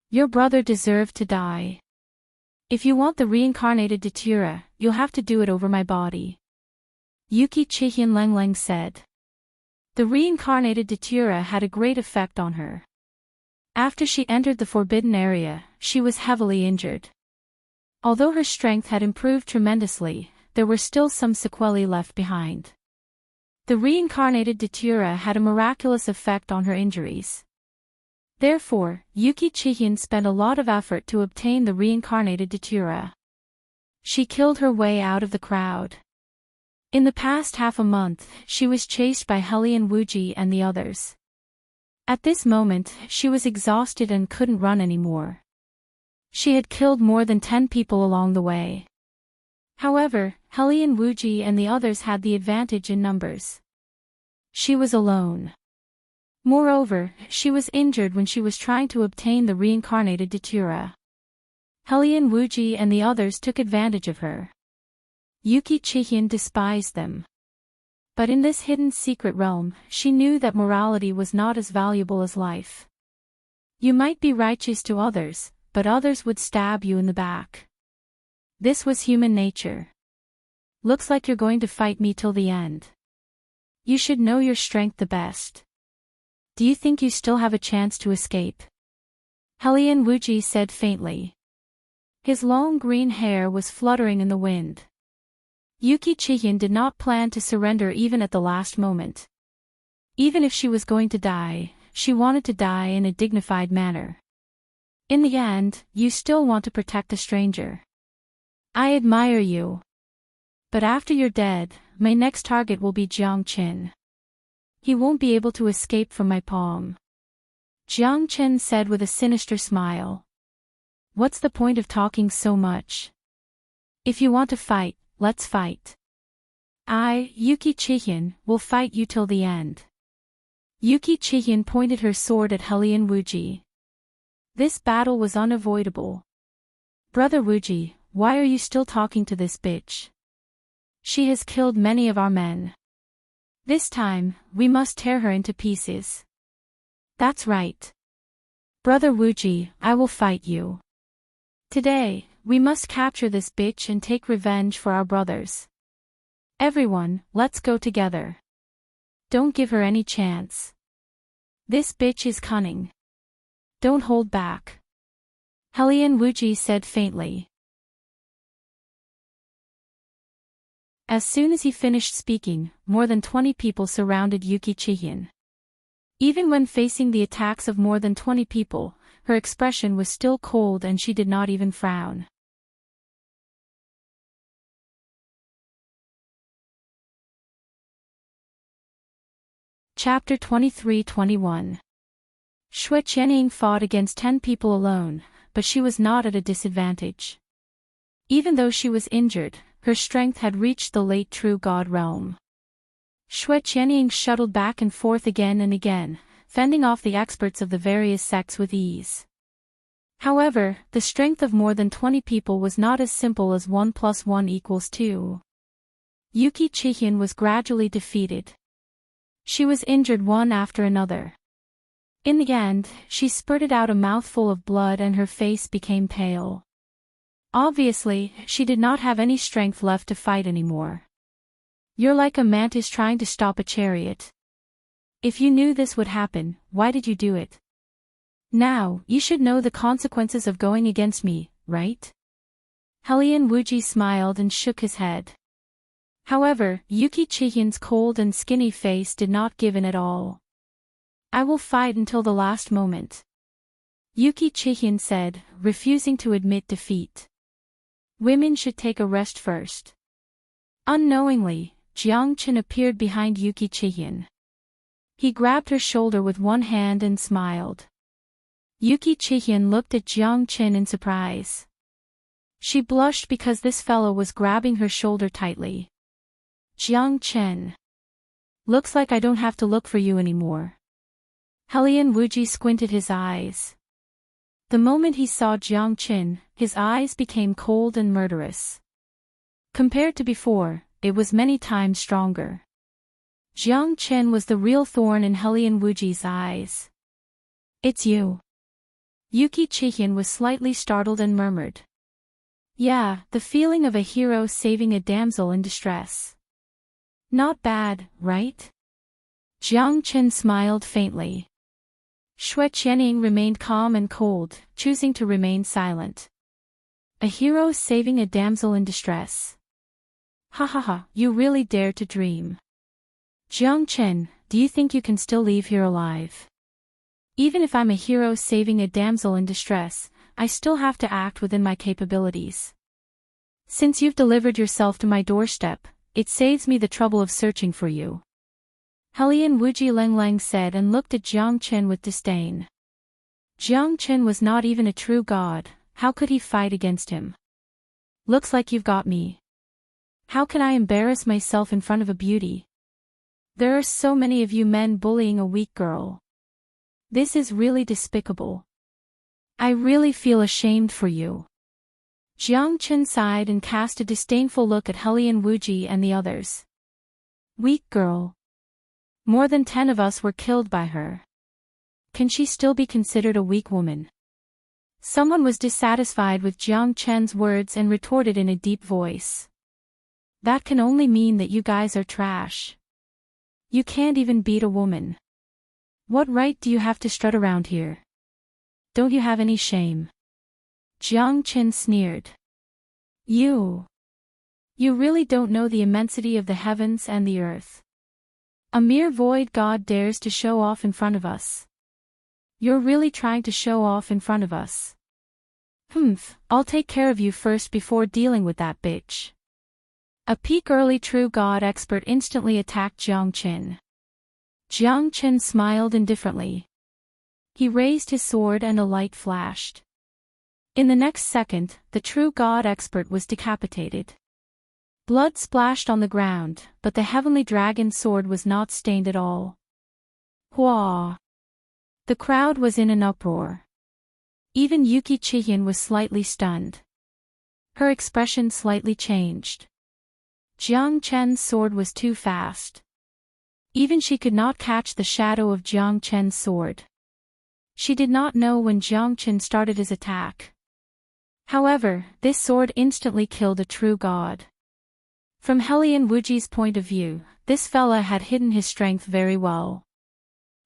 Your brother deserved to die. If you want the reincarnated datura, you'll have to do it over my body. Yuki Chihian Lengleng said. The reincarnated datura had a great effect on her. After she entered the forbidden area, she was heavily injured. Although her strength had improved tremendously, there were still some sequelae left behind. The reincarnated datura had a miraculous effect on her injuries. Therefore, Yuki Chihian spent a lot of effort to obtain the reincarnated datura. She killed her way out of the crowd. In the past half a month, she was chased by Helian Wuji and the others. At this moment, she was exhausted and couldn't run anymore. She had killed more than 10 people along the way. However, Helian Wuji and the others had the advantage in numbers. She was alone. Moreover, she was injured when she was trying to obtain the reincarnated datura. Helian Wuji and the others took advantage of her. Yuki Chihian despised them. But in this hidden secret realm, she knew that morality was not as valuable as life. You might be righteous to others, but others would stab you in the back. This was human nature. Looks like you're going to fight me till the end. You should know your strength the best. Do you think you still have a chance to escape? Helian Wuji said faintly. His long green hair was fluttering in the wind. Yuki Chihian did not plan to surrender even at the last moment. Even if she was going to die, she wanted to die in a dignified manner. In the end, you still want to protect a stranger. I admire you. But after you're dead, my next target will be Jiang Qin. He won't be able to escape from my palm. Jiang Qin said with a sinister smile. What's the point of talking so much? If you want to fight, let's fight. I, Yuki Chihian, will fight you till the end. Yuki Chihian pointed her sword at Helian Wuji. This battle was unavoidable. Brother Wuji, why are you still talking to this bitch? She has killed many of our men. This time, we must tear her into pieces. That's right. Brother Wuji, I will fight you. Today, we must capture this bitch and take revenge for our brothers. Everyone, let's go together. Don't give her any chance. This bitch is cunning. Don't hold back. Hellion Wuji said faintly. As soon as he finished speaking, more than 20 people surrounded Yuki Chihyun. Even when facing the attacks of more than 20 people, her expression was still cold and she did not even frown. Chapter 23-21. Shui Qianying fought against 10 people alone, but she was not at a disadvantage. Even though she was injured, her strength had reached the late true god realm. Shui Qianying shuttled back and forth again and again, fending off the experts of the various sects with ease. However, the strength of more than 20 people was not as simple as 1 + 1 = 2. Yuki Chihyun was gradually defeated. She was injured one after another. In the end, she spurted out a mouthful of blood and her face became pale. Obviously, she did not have any strength left to fight anymore. You're like a mantis trying to stop a chariot. If you knew this would happen, why did you do it? Now, you should know the consequences of going against me, right? Hellion Wuji smiled and shook his head. However, Yuki Chihyun's cold and skinny face did not give in at all. I will fight until the last moment. Yuki Chihyun said, refusing to admit defeat. Women should take a rest first. Unknowingly, Jiang Chen appeared behind Yuki Chihyun. He grabbed her shoulder with one hand and smiled. Yuki Chihyun looked at Jiang Chen in surprise. She blushed because this fellow was grabbing her shoulder tightly. Jiang Chen. Looks like I don't have to look for you anymore. Hellion Wuji squinted his eyes. The moment he saw Jiang Chen, his eyes became cold and murderous. Compared to before, it was many times stronger. Jiang Chen was the real thorn in Hellion Wuji's eyes. It's you. Yuki Chihyun was slightly startled and murmured. Yeah, the feeling of a hero saving a damsel in distress. Not bad, right? Jiang Chen smiled faintly. Shui Qianying remained calm and cold, choosing to remain silent. A hero saving a damsel in distress. Ha ha ha, you really dare to dream. Jiang Chen, do you think you can still leave here alive? Even if I'm a hero saving a damsel in distress, I still have to act within my capabilities. Since you've delivered yourself to my doorstep, it saves me the trouble of searching for you. Hellion Wuji Leng said and looked at Jiang Chen with disdain. Jiang Chen was not even a true god, how could he fight against him? Looks like you've got me. How can I embarrass myself in front of a beauty? There are so many of you men bullying a weak girl. This is really despicable. I really feel ashamed for you. Jiang Chen sighed and cast a disdainful look at Hellion Wuji and the others. Weak girl. More than 10 of us were killed by her. Can she still be considered a weak woman? Someone was dissatisfied with Jiang Chen's words and retorted in a deep voice. That can only mean that you guys are trash. You can't even beat a woman. What right do you have to strut around here? Don't you have any shame? Jiang Chen sneered. You really don't know the immensity of the heavens and the earth. A mere void god dares to show off in front of us. You're really trying to show off in front of us. I'll take care of you first before dealing with that bitch. A peak early true god expert instantly attacked Jiang Chen. Jiang Chen smiled indifferently. He raised his sword and a light flashed. In the next second, the true god expert was decapitated. Blood splashed on the ground, but the heavenly dragon sword was not stained at all. Hua! The crowd was in an uproar. Even Yuki Chihyun was slightly stunned. Her expression slightly changed. Jiang Chen's sword was too fast. Even she could not catch the shadow of Jiang Chen's sword. She did not know when Jiang Chen started his attack. However, this sword instantly killed a true god. From Helian Wuji's point of view, this fella had hidden his strength very well.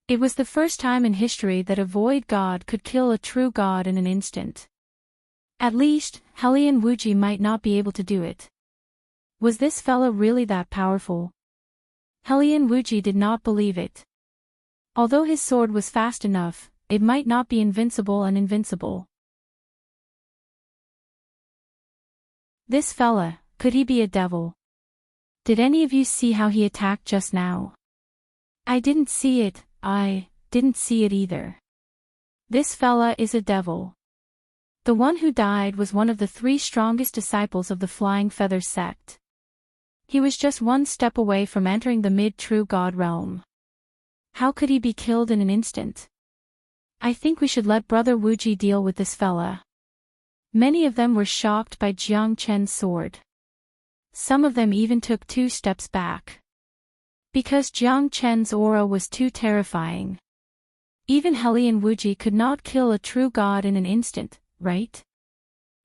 It was the first time in history that a void god could kill a true god in an instant. At least, Helian Wuji might not be able to do it. Was this fella really that powerful? Helian Wuji did not believe it. Although his sword was fast enough, it might not be invincible and invincible. This fella, could he be a devil? Did any of you see how he attacked just now? I didn't see it, I didn't see it either. This fella is a devil. The one who died was one of the 3 strongest disciples of the Flying Feathers sect. He was just one step away from entering the mid-true god realm. How could he be killed in an instant? I think we should let Brother Wuji deal with this fella. Many of them were shocked by Jiang Chen's sword. Some of them even took 2 steps back. Because Jiang Chen's aura was too terrifying. Even Helian Wuji could not kill a true god in an instant, right?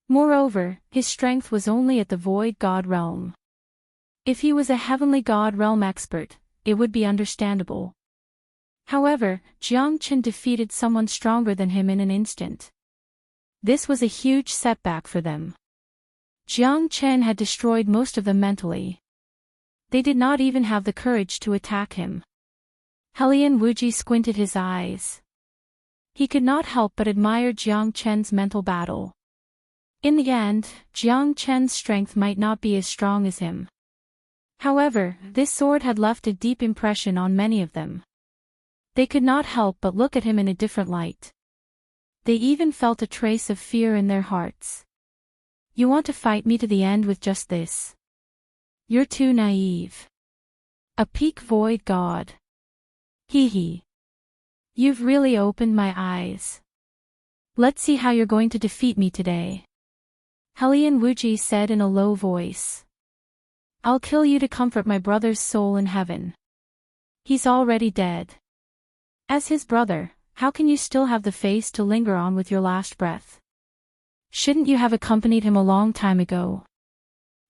Moreover, his strength was only at the void god realm. If he was a heavenly god realm expert, it would be understandable. However, Jiang Chen defeated someone stronger than him in an instant. This was a huge setback for them. Jiang Chen had destroyed most of them mentally. They did not even have the courage to attack him. Helian Wuji squinted his eyes. He could not help but admire Jiang Chen's mental battle. In the end, Jiang Chen's strength might not be as strong as him. However, this sword had left a deep impression on many of them. They could not help but look at him in a different light. They even felt a trace of fear in their hearts. You want to fight me to the end with just this? You're too naive. A peak void god. Hee hee. You've really opened my eyes. Let's see how you're going to defeat me today. Helian Wuji said in a low voice. I'll kill you to comfort my brother's soul in heaven. He's already dead. As his brother, how can you still have the face to linger on with your last breath? Shouldn't you have accompanied him a long time ago?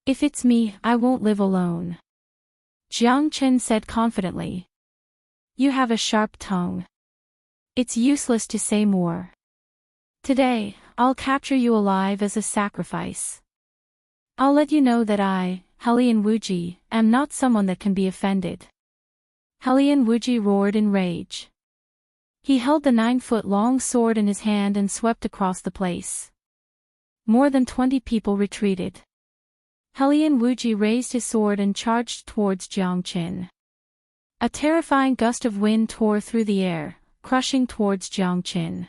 If it's me, I won't live alone. Jiang Chen said confidently. You have a sharp tongue. It's useless to say more. Today, I'll capture you alive as a sacrifice. I'll let you know that I, Helian Wuji, am not someone that can be offended. Helian Wuji roared in rage. He held the 9-foot-long sword in his hand and swept across the place. More than 20 people retreated. Helian Wuji raised his sword and charged towards Jiang Chen. A terrifying gust of wind tore through the air, crushing towards Jiang Chen.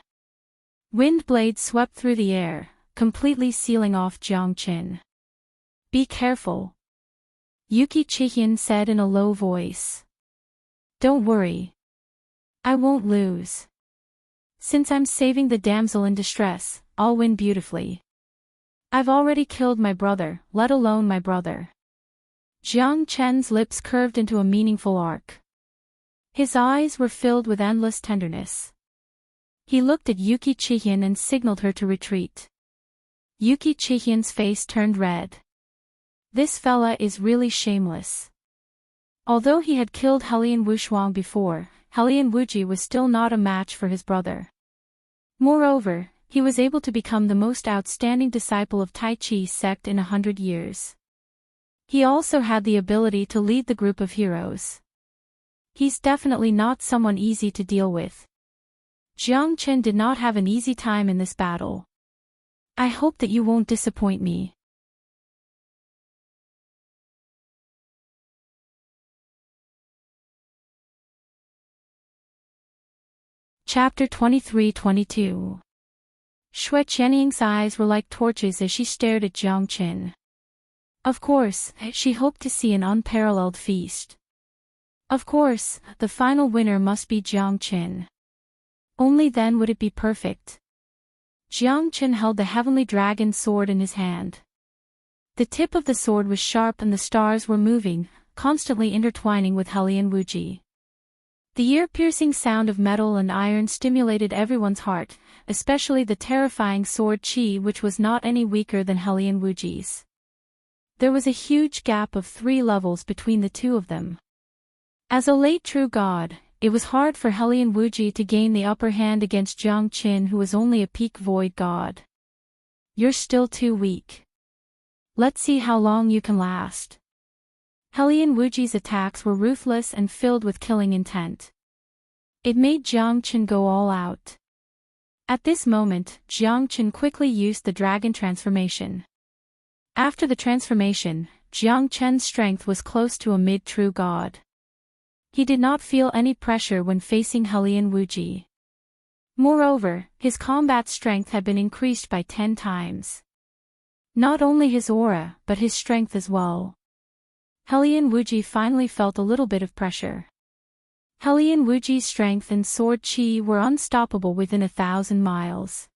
Wind blades swept through the air, completely sealing off Jiang Chen. Be careful. Yuki Chihian said in a low voice. Don't worry. I won't lose. Since I'm saving the damsel in distress, I'll win beautifully. I've already killed my brother, let alone my brother. Jiang Chen's lips curved into a meaningful arc. His eyes were filled with endless tenderness. He looked at Yuki Chihian and signaled her to retreat. Yuki Chihian's face turned red. This fella is really shameless. Although he had killed Helian Wushuang before, Helian Wuji was still not a match for his brother. Moreover, he was able to become the most outstanding disciple of Tai Chi sect in 100 years. He also had the ability to lead the group of heroes. He's definitely not someone easy to deal with. Jiang Chen did not have an easy time in this battle. I hope that you won't disappoint me. Chapter 23-22. Xue Qianying's eyes were like torches as she stared at Jiang Chen. Of course, she hoped to see an unparalleled feast. Of course, the final winner must be Jiang Chen. Only then would it be perfect. Jiang Chen held the heavenly dragon sword in his hand. The tip of the sword was sharp and the stars were moving, constantly intertwining with Helian Wuji. The ear-piercing sound of metal and iron stimulated everyone's heart, especially the terrifying sword Qi, which was not any weaker than Hellion Wuji's. There was a huge gap of 3 levels between the two of them. As a late true god, it was hard for Hellion Wuji to gain the upper hand against Jiang Qin, who was only a peak void god. You're still too weak. Let's see how long you can last. Hellion Wuji's attacks were ruthless and filled with killing intent. It made Jiang Qin go all out. At this moment, Jiang Qin quickly used the dragon transformation. After the transformation, Jiang Qin's strength was close to a mid-true god. He did not feel any pressure when facing Hellion Wuji. Moreover, his combat strength had been increased by 10 times. Not only his aura, but his strength as well. Hellion Wuji finally felt a little bit of pressure. Hellion Wuji's strength and sword Qi were unstoppable within 1,000 miles.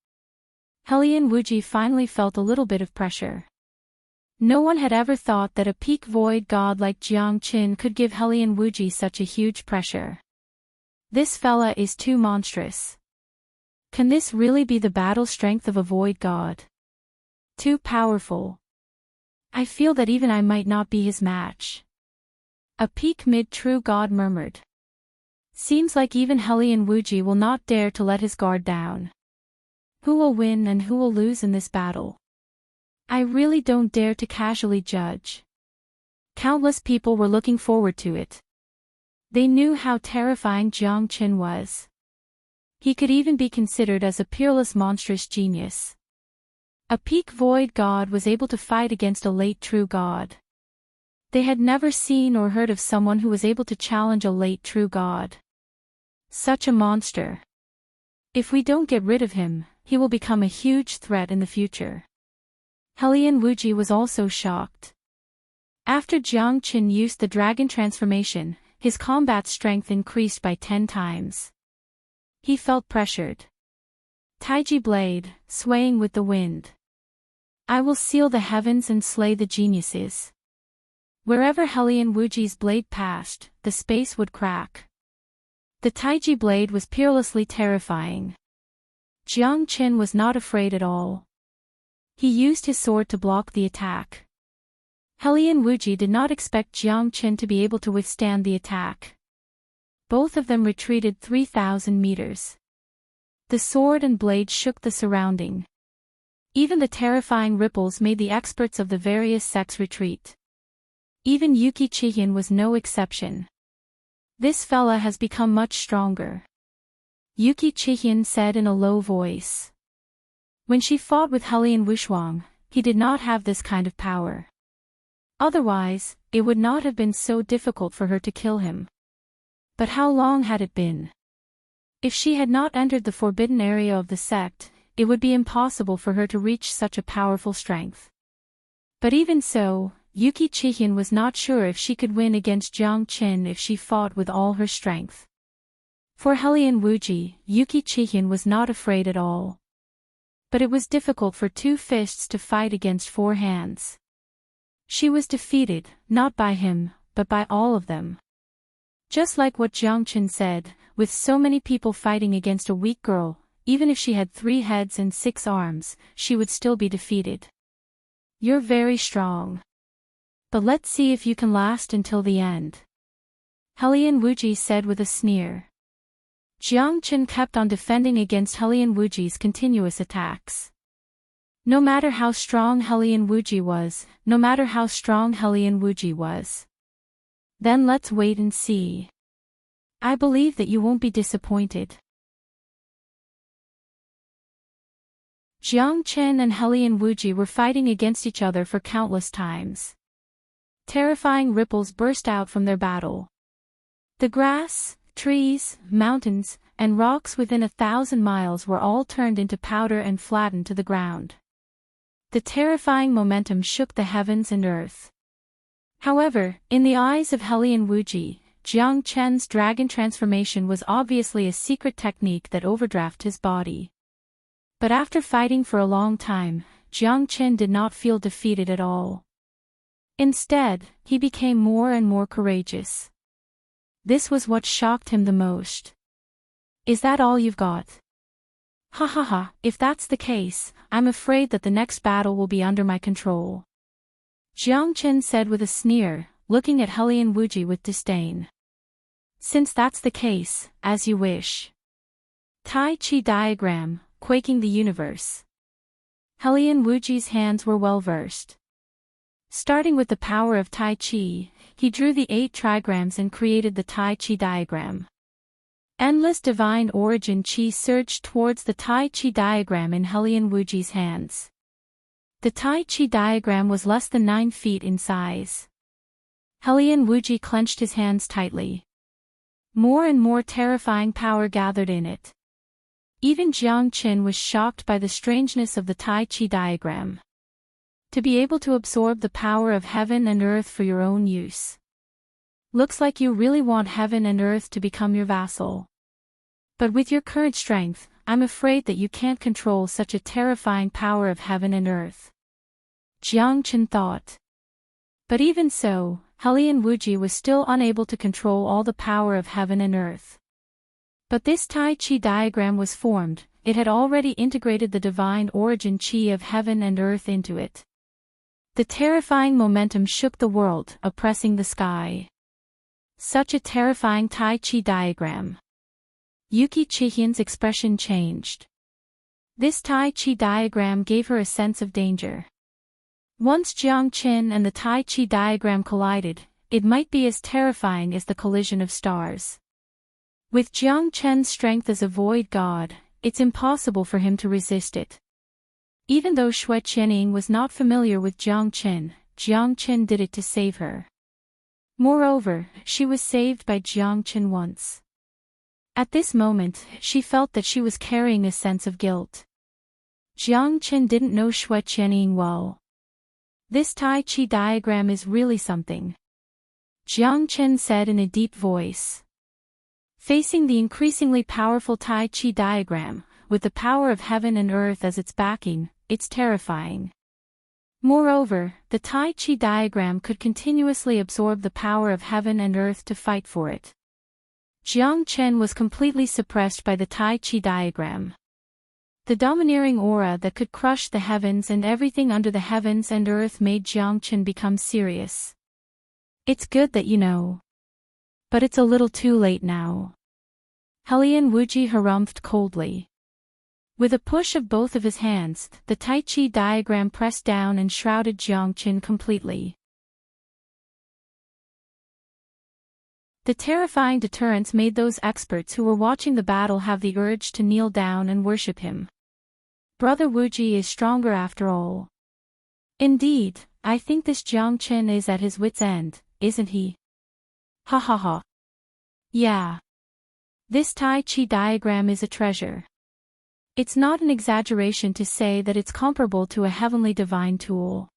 Hellion Wuji finally felt a little bit of pressure. No one had ever thought that a peak void god like Jiang Qin could give Hellion Wuji such a huge pressure. This fella is too monstrous. Can this really be the battle strength of a void god? Too powerful. I feel that even I might not be his match. A peak mid-true god murmured. Seems like even Hellion Wuji will not dare to let his guard down. Who will win and who will lose in this battle? I really don't dare to casually judge. Countless people were looking forward to it. They knew how terrifying Jiang Qin was. He could even be considered as a peerless monstrous genius. A peak void god was able to fight against a late true god. They had never seen or heard of someone who was able to challenge a late true god. Such a monster. If we don't get rid of him, he will become a huge threat in the future. Hellion Wuji was also shocked. After Jiang Qin used the dragon transformation, his combat strength increased by 10 times. He felt pressured. Taiji blade, swaying with the wind. I will seal the heavens and slay the geniuses. Wherever Hellion Wuji's blade passed, the space would crack. The Taiji blade was peerlessly terrifying. Jiang Qin was not afraid at all. He used his sword to block the attack. Hellion Wuji did not expect Jiang Qin to be able to withstand the attack. Both of them retreated 3,000 meters. The sword and blade shook the surrounding. Even the terrifying ripples made the experts of the various sects retreat. Even Yuki Chihin was no exception. This fella has become much stronger. Yuki Chihin said in a low voice. When she fought with Hellion Wushuang, he did not have this kind of power. Otherwise, it would not have been so difficult for her to kill him. But how long had it been? If she had not entered the forbidden area of the sect, it would be impossible for her to reach such a powerful strength. But even so, Yuki Chihin was not sure if she could win against Jiang Qin if she fought with all her strength. For Hellion Wuji, Yuki Chihin was not afraid at all. But it was difficult for 2 fists to fight against 4 hands. She was defeated, not by him, but by all of them. Just like what Jiang Qin said, with so many people fighting against a weak girl, even if she had 3 heads and 6 arms, she would still be defeated. You're very strong. But let's see if you can last until the end. Hellion Wuji said with a sneer. Jiang Qin kept on defending against Hellion Wuji's continuous attacks. No matter how strong Hellion Wuji was, Then let's wait and see. I believe that you won't be disappointed. Jiang Qin and Hellion Wuji were fighting against each other for countless times. Terrifying ripples burst out from their battle. The grass, trees, mountains, and rocks within 1,000 miles were all turned into powder and flattened to the ground. The terrifying momentum shook the heavens and earth. However, in the eyes of Hellion Wuji, Jiang Qin's dragon transformation was obviously a secret technique that overdrafted his body. But after fighting for a long time, Jiang Qin did not feel defeated at all. Instead, he became more and more courageous. This was what shocked him the most. Is that all you've got? Ha ha ha, if that's the case, I'm afraid that the next battle will be under my control. Jiang Chen said with a sneer, looking at Helian Wuji with disdain. Since that's the case, as you wish. Tai Chi diagram, quaking the universe. Helian Wuji's hands were well versed. Starting with the power of Tai Chi, he drew the 8 trigrams and created the Tai Chi diagram. Endless divine origin Qi surged towards the Tai Chi diagram in Helian Wuji's hands. The Tai Chi diagram was less than 9 feet in size. Helian Wuji clenched his hands tightly. More and more terrifying power gathered in it. Even Jiang Chen was shocked by the strangeness of the Tai Chi diagram. To be able to absorb the power of heaven and earth for your own use. Looks like you really want heaven and earth to become your vassal. But with your current strength, I'm afraid that you can't control such a terrifying power of heaven and earth. Jiang Chen thought. But even so, Helian Wuji was still unable to control all the power of heaven and earth. But this Tai Chi diagram was formed, it had already integrated the divine origin Qi of heaven and earth into it. The terrifying momentum shook the world, oppressing the sky. Such a terrifying Tai Chi diagram. Yuki Chihian's expression changed. This Tai Chi diagram gave her a sense of danger. Once Jiang Chen and the Tai Chi diagram collided, it might be as terrifying as the collision of stars. With Jiang Chen's strength as a void god, it's impossible for him to resist it. Even though Xue Qianying was not familiar with Jiang Chen did it to save her. Moreover, she was saved by Jiang Chen once. At this moment, she felt that she was carrying a sense of guilt. Jiang Chen didn't know Xue Qianying well. This Tai Chi diagram is really something. Jiang Chen said in a deep voice. Facing the increasingly powerful Tai Chi diagram, with the power of heaven and earth as its backing, it's terrifying. Moreover, the Tai Chi diagram could continuously absorb the power of heaven and earth to fight for it. Jiang Chen was completely suppressed by the Tai Chi diagram. The domineering aura that could crush the heavens and everything under the heavens and earth made Jiang Chen become serious. It's good that you know. But it's a little too late now. Helian Wuji harumphed coldly. With a push of both of his hands, the Tai Chi diagram pressed down and shrouded Jiang Chen completely. The terrifying deterrence made those experts who were watching the battle have the urge to kneel down and worship him. Brother Wuji is stronger after all. Indeed, I think this Jiang Chen is at his wit's end, isn't he? Ha ha ha. Yeah. This Tai Chi diagram is a treasure. It's not an exaggeration to say that it's comparable to a heavenly divine tool.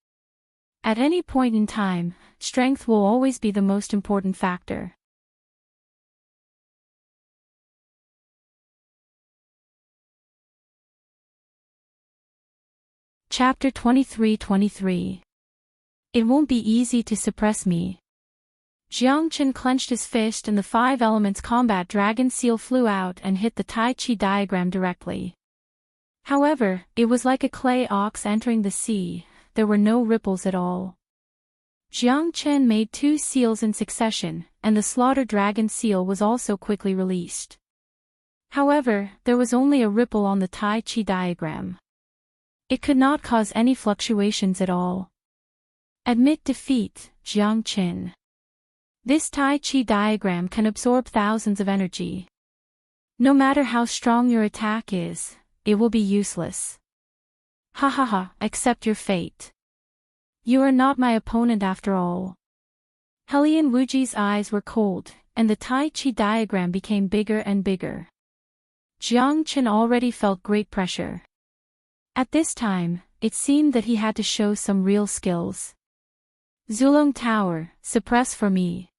At any point in time, strength will always be the most important factor. Chapter 23-23. It won't be easy to suppress me. Jiang Chen clenched his fist and the 5 elements combat dragon seal flew out and hit the Tai Chi diagram directly. However, it was like a clay ox entering the sea, there were no ripples at all. Jiang Chen made 2 seals in succession, and the slaughter dragon seal was also quickly released. However, there was only a ripple on the Tai Chi diagram. It could not cause any fluctuations at all. Admit defeat, Jiang Chen. This Tai Chi diagram can absorb thousands of energy. No matter how strong your attack is, it will be useless. Ha ha ha, accept your fate. You are not my opponent after all. Helian Wuji's eyes were cold, and the Tai Chi diagram became bigger and bigger. Jiang Chen already felt great pressure. At this time, it seemed that he had to show some real skills. Zulong Tower, suppress for me.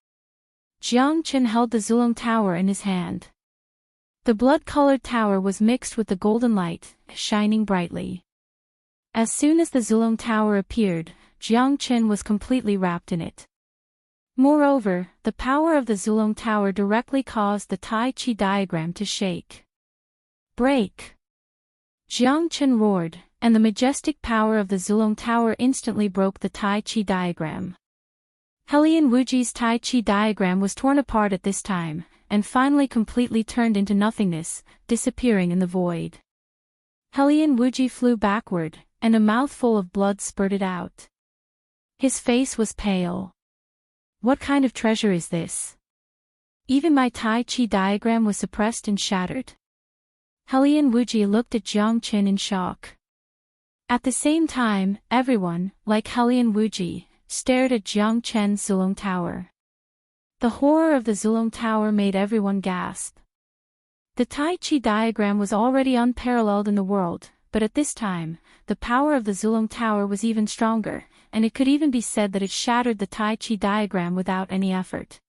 Jiang Chen held the Zulong Tower in his hand. The blood-colored tower was mixed with the golden light, shining brightly. As soon as the Zulong Tower appeared, Jiang Chen was completely wrapped in it. Moreover, the power of the Zulong Tower directly caused the Tai Chi diagram to shake. Break! Jiang Chen roared, and the majestic power of the Zulong Tower instantly broke the Tai Chi diagram. Helian Wuji's Tai Chi diagram was torn apart at this time, and finally completely turned into nothingness, disappearing in the void. Helian Wuji flew backward, and a mouthful of blood spurted out. His face was pale. What kind of treasure is this? Even my Tai Chi diagram was suppressed and shattered. Helian Wuji looked at Jiang Chen in shock. At the same time, everyone, like Helian Wuji, stared at Jiang Chen's Zulong Tower. The horror of the Zulong Tower made everyone gasp. The Tai Chi diagram was already unparalleled in the world, but at this time, the power of the Zulong Tower was even stronger, and it could even be said that it shattered the Tai Chi diagram without any effort.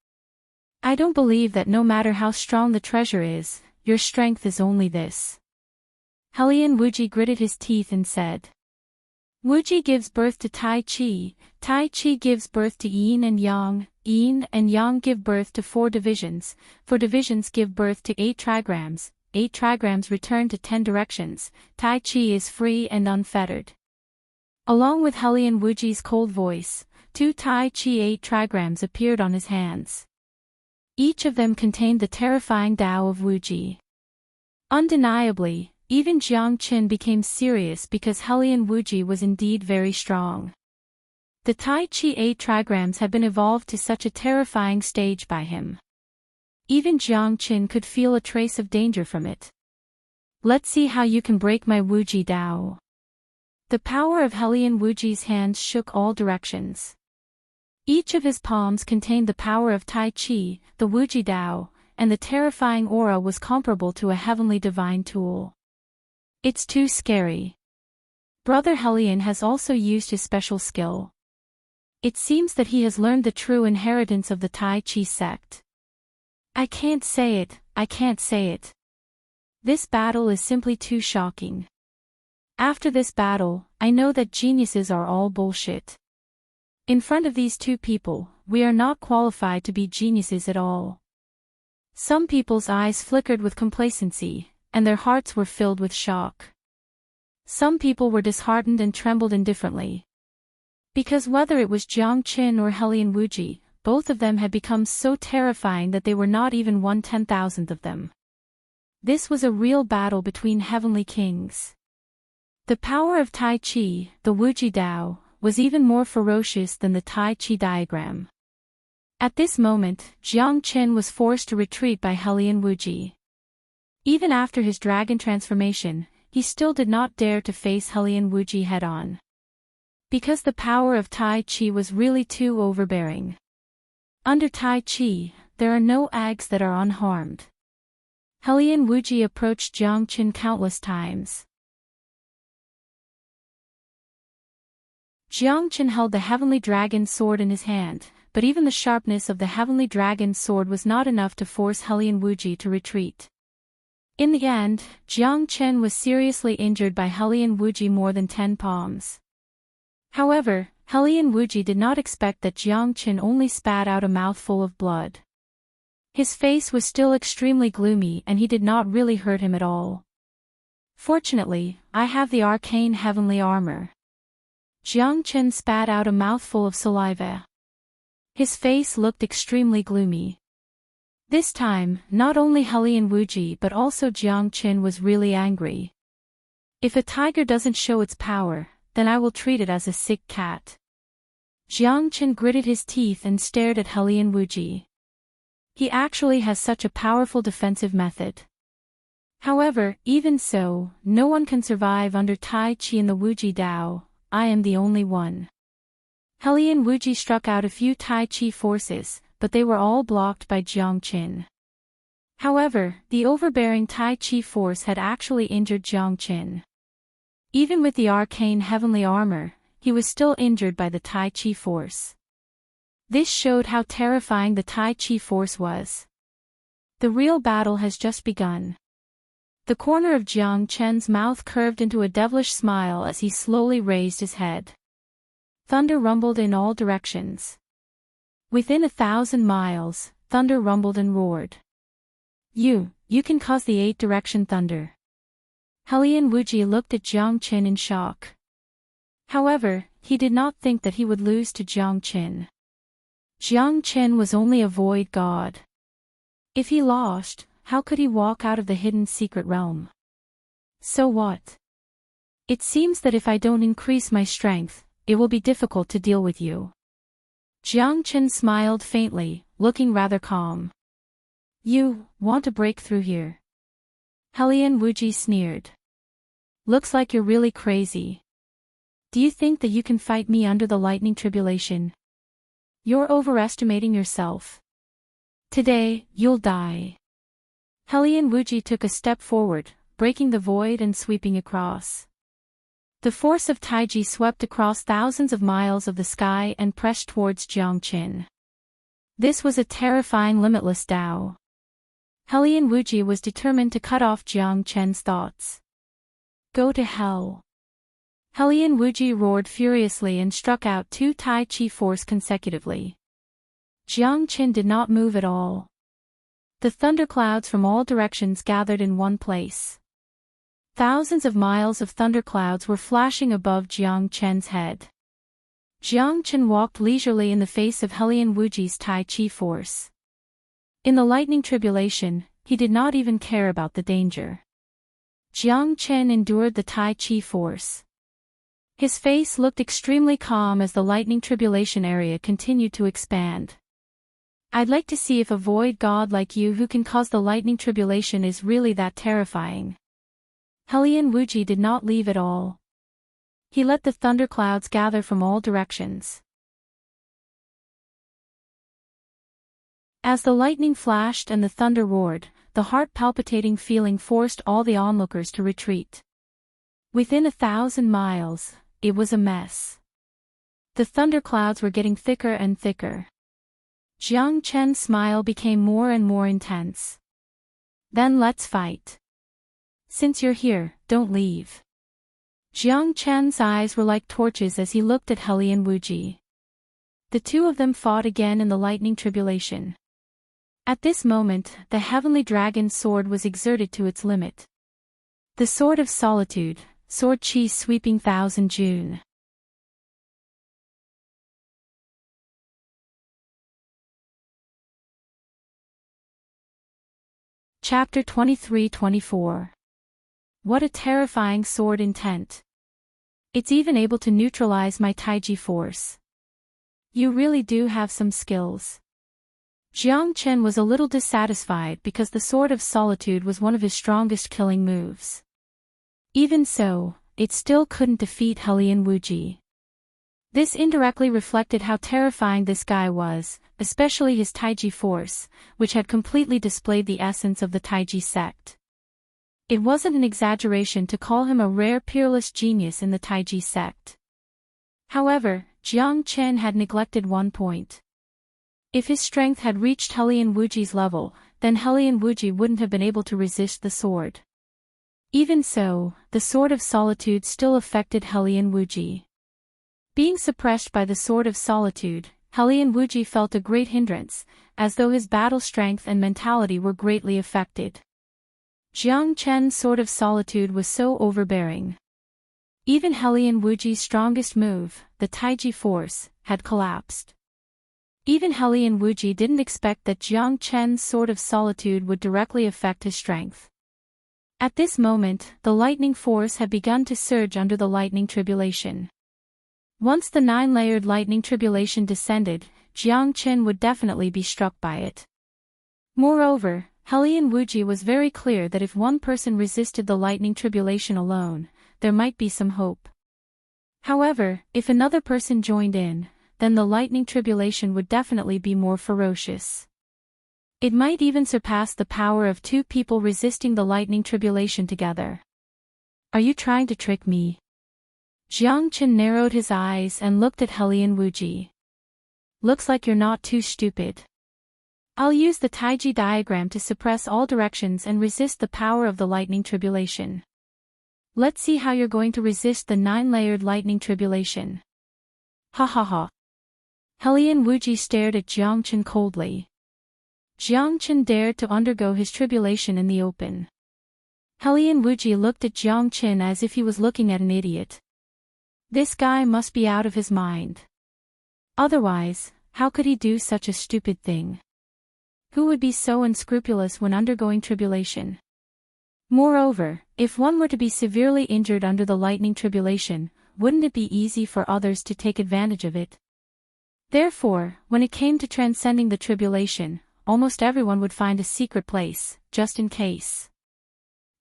I don't believe that no matter how strong the treasure is, your strength is only this. Helian Wuji gritted his teeth and said. Wuji gives birth to Tai Chi gives birth to Yin and Yang give birth to 4 divisions, 4 divisions give birth to 8 trigrams, 8 trigrams return to 10 directions, Tai Chi is free and unfettered. Along with Helian Wuji's cold voice, 2 Tai Chi 8 trigrams appeared on his hands. Each of them contained the terrifying Tao of Wuji. Undeniably, even Jiang Chen became serious because Helian Wuji was indeed very strong. The Tai Chi 8 trigrams had been evolved to such a terrifying stage by him. Even Jiang Chen could feel a trace of danger from it. Let's see how you can break my Wuji Tao. The power of Helian Wuji's hands shook all directions. Each of his palms contained the power of Tai Chi, the Wuji Tao, and the terrifying aura was comparable to a heavenly divine tool. It's too scary. Brother Helian has also used his special skill. It seems that he has learned the true inheritance of the Tai Chi sect. I can't say it. This battle is simply too shocking. After this battle, I know that geniuses are all bullshit. In front of these 2 people, we are not qualified to be geniuses at all. Some people's eyes flickered with complacency, and their hearts were filled with shock. Some people were disheartened and trembled indifferently. Because whether it was Jiang Chen or Helian Wuji, both of them had become so terrifying that they were not even 1/10,000th of them. This was a real battle between heavenly kings. The power of Tai Chi, the Wuji Tao, was even more ferocious than the Tai Chi diagram. At this moment, Jiang Chen was forced to retreat by Helian Wuji. Even after his dragon transformation, he still did not dare to face Helian Wuji head-on. Because the power of Tai Chi was really too overbearing. Under Tai Chi, there are no eggs that are unharmed. Helian Wuji approached Jiang Chen countless times. Jiang Chen held the heavenly dragon sword in his hand, but even the sharpness of the heavenly dragon sword was not enough to force Helian Wuji to retreat. In the end, Jiang Chen was seriously injured by Helian Wuji more than 10 palms. However, Helian Wuji did not expect that Jiang Chen only spat out a mouthful of blood. His face was still extremely gloomy and he did not really hurt him at all. Fortunately, I have the arcane heavenly armor. Jiang Chen spat out a mouthful of saliva. His face looked extremely gloomy. This time, not only Helian Wuji but also Jiang Chen was really angry. If a tiger doesn't show its power, then I will treat it as a sick cat. Jiang Chen gritted his teeth and stared at Helian Wuji. He actually has such a powerful defensive method. However, even so, no one can survive under Tai Chi and the Wuji Tao. I am the only one. Helian Wuji struck out a few Tai Chi forces, but they were all blocked by Jiang Chen. However, the overbearing Tai Chi force had actually injured Jiang Chen. Even with the arcane heavenly armor, he was still injured by the Tai Chi force. This showed how terrifying the Tai Chi force was. The real battle has just begun. The corner of Jiang Chen's mouth curved into a devilish smile as he slowly raised his head. Thunder rumbled in all directions. Within 1,000 miles, thunder rumbled and roared. You can cause the 8-direction thunder. Hellion Wuji looked at Jiang Qin in shock. However, he did not think that he would lose to Jiang Qin. Jiang Qin was only a void god. If he lost, how could he walk out of the hidden secret realm? So what? It seems that if I don't increase my strength, it will be difficult to deal with you. Jiang Qin smiled faintly, looking rather calm. You want to break through here? Hellion Wuji sneered. Looks like you're really crazy. Do you think that you can fight me under the lightning tribulation? You're overestimating yourself. Today, you'll die. Hellion Wuji took a step forward, breaking the void and sweeping across. The force of Taiji swept across thousands of miles of the sky and pressed towards Jiang Qin. This was a terrifying limitless Tao. Hellion Wuji was determined to cut off Jiang Qin's thoughts. Go to hell. Hellion Wuji roared furiously and struck out 2 Tai Chi force consecutively. Jiang Qin did not move at all. The thunderclouds from all directions gathered in one place. Thousands of miles of thunderclouds were flashing above Jiang Qin's head. Jiang Qin walked leisurely in the face of Hellion Wuji's Tai Chi force. In the lightning tribulation, he did not even care about the danger. Jiang Qin endured the Tai Chi force. His face looked extremely calm as the lightning tribulation area continued to expand. I'd like to see if a void god like you who can cause the lightning tribulation is really that terrifying. Hellion Wuji did not leave at all. He let the thunderclouds gather from all directions. As the lightning flashed and the thunder roared, the heart-palpitating feeling forced all the onlookers to retreat. Within 1,000 miles, it was a mess. The thunderclouds were getting thicker and thicker. Jiang Qin's smile became more and more intense. Then let's fight. Since you're here, don't leave. Jiang Qin's eyes were like torches as he looked at Hellion Wuji. The two of them fought again in the lightning tribulation. At this moment, the heavenly dragon's sword was exerted to its limit. The sword of solitude, sword chi sweeping 1,000 June. Chapter 23-24. What a terrifying sword intent. It's even able to neutralize my Taiji force. You really do have some skills. Jiang Qin was a little dissatisfied because the sword of solitude was one of his strongest killing moves. Even so, it still couldn't defeat Hellion Wuji. This indirectly reflected how terrifying this guy was, especially his Taiji force, which had completely displayed the essence of the Taiji sect. It wasn't an exaggeration to call him a rare peerless genius in the Taiji sect. However, Jiang Qin had neglected one point. If his strength had reached Hellion Wuji's level, then Hellion Wuji wouldn't have been able to resist the sword. Even so, the sword of solitude still affected Hellion Wuji. Being suppressed by the sword of solitude, Hellion Wuji felt a great hindrance, as though his battle strength and mentality were greatly affected. Jiang Qin's sword of solitude was so overbearing. Even Hellion Wuji's strongest move, the Taiji force, had collapsed. Even Hellion Wuji didn't expect that Jiang Qin's sword of solitude would directly affect his strength. At this moment, the lightning force had begun to surge under the lightning tribulation. Once the 9-layered lightning tribulation descended, Jiang Qin would definitely be struck by it. Moreover, Hellion Wuji was very clear that if one person resisted the lightning tribulation alone, there might be some hope. However, if another person joined in, then the lightning tribulation would definitely be more ferocious. It might even surpass the power of 2 people resisting the lightning tribulation together. Are you trying to trick me? Jiang Qin narrowed his eyes and looked at Hellion Wuji. Looks like you're not too stupid. I'll use the Taiji diagram to suppress all directions and resist the power of the lightning tribulation. Let's see how you're going to resist the 9-layered lightning tribulation. Ha ha ha. Helian Wuji stared at Jiang Chen coldly. Jiang Chen dared to undergo his tribulation in the open. Helian Wuji looked at Jiang Chen as if he was looking at an idiot. This guy must be out of his mind. Otherwise, how could he do such a stupid thing? Who would be so unscrupulous when undergoing tribulation? Moreover, if one were to be severely injured under the lightning tribulation, wouldn't it be easy for others to take advantage of it? Therefore, when it came to transcending the tribulation, almost everyone would find a secret place, just in case.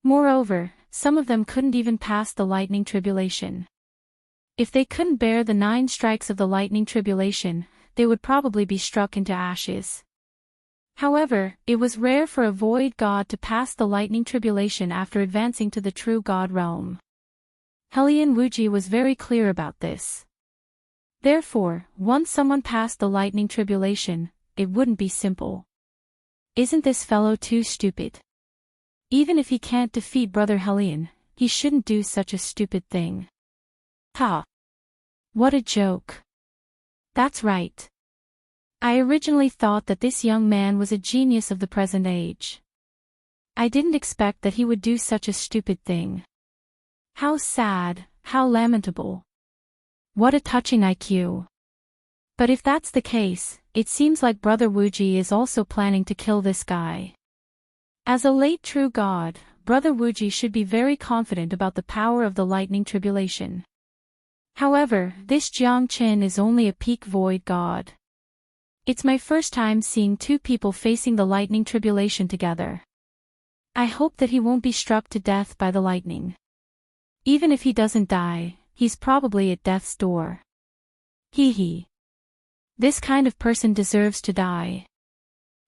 Moreover, some of them couldn't even pass the lightning tribulation. If they couldn't bear the 9 strikes of the lightning tribulation, they would probably be struck into ashes. However, it was rare for a void god to pass the lightning tribulation after advancing to the true god realm. Helian Wuji was very clear about this. Therefore, once someone passed the lightning tribulation, it wouldn't be simple. Isn't this fellow too stupid? Even if he can't defeat Brother Helian, he shouldn't do such a stupid thing. Ha! What a joke. That's right. I originally thought that this young man was a genius of the present age. I didn't expect that he would do such a stupid thing. How sad, how lamentable. What a touching IQ. But if that's the case, it seems like Brother Wuji is also planning to kill this guy. As a late true god, Brother Wuji should be very confident about the power of the lightning tribulation. However, this Jiang Chen is only a peak void god. It's my first time seeing 2 people facing the lightning tribulation together. I hope that he won't be struck to death by the lightning. Even if he doesn't die, he's probably at death's door. Hee hee. This kind of person deserves to die.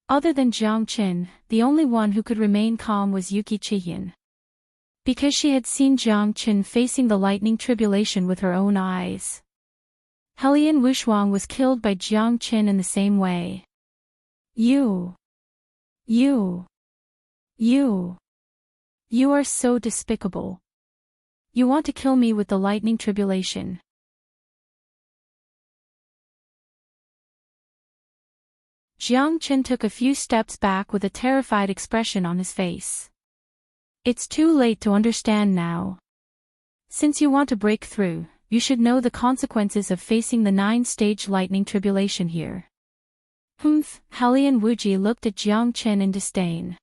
Other than Jiang Chen, the only one who could remain calm was Yuki Chihyun. Because she had seen Jiang Chen facing the lightning tribulation with her own eyes. Helian Wushuang was killed by Jiang Chen in the same way. You are so despicable. You want to kill me with the lightning tribulation. Jiang Chen took a few steps back with a terrified expression on his face. It's too late to understand now. Since you want to break through, you should know the consequences of facing the 9-stage lightning tribulation here. Humph, Helian Wuji looked at Jiang Chen in disdain.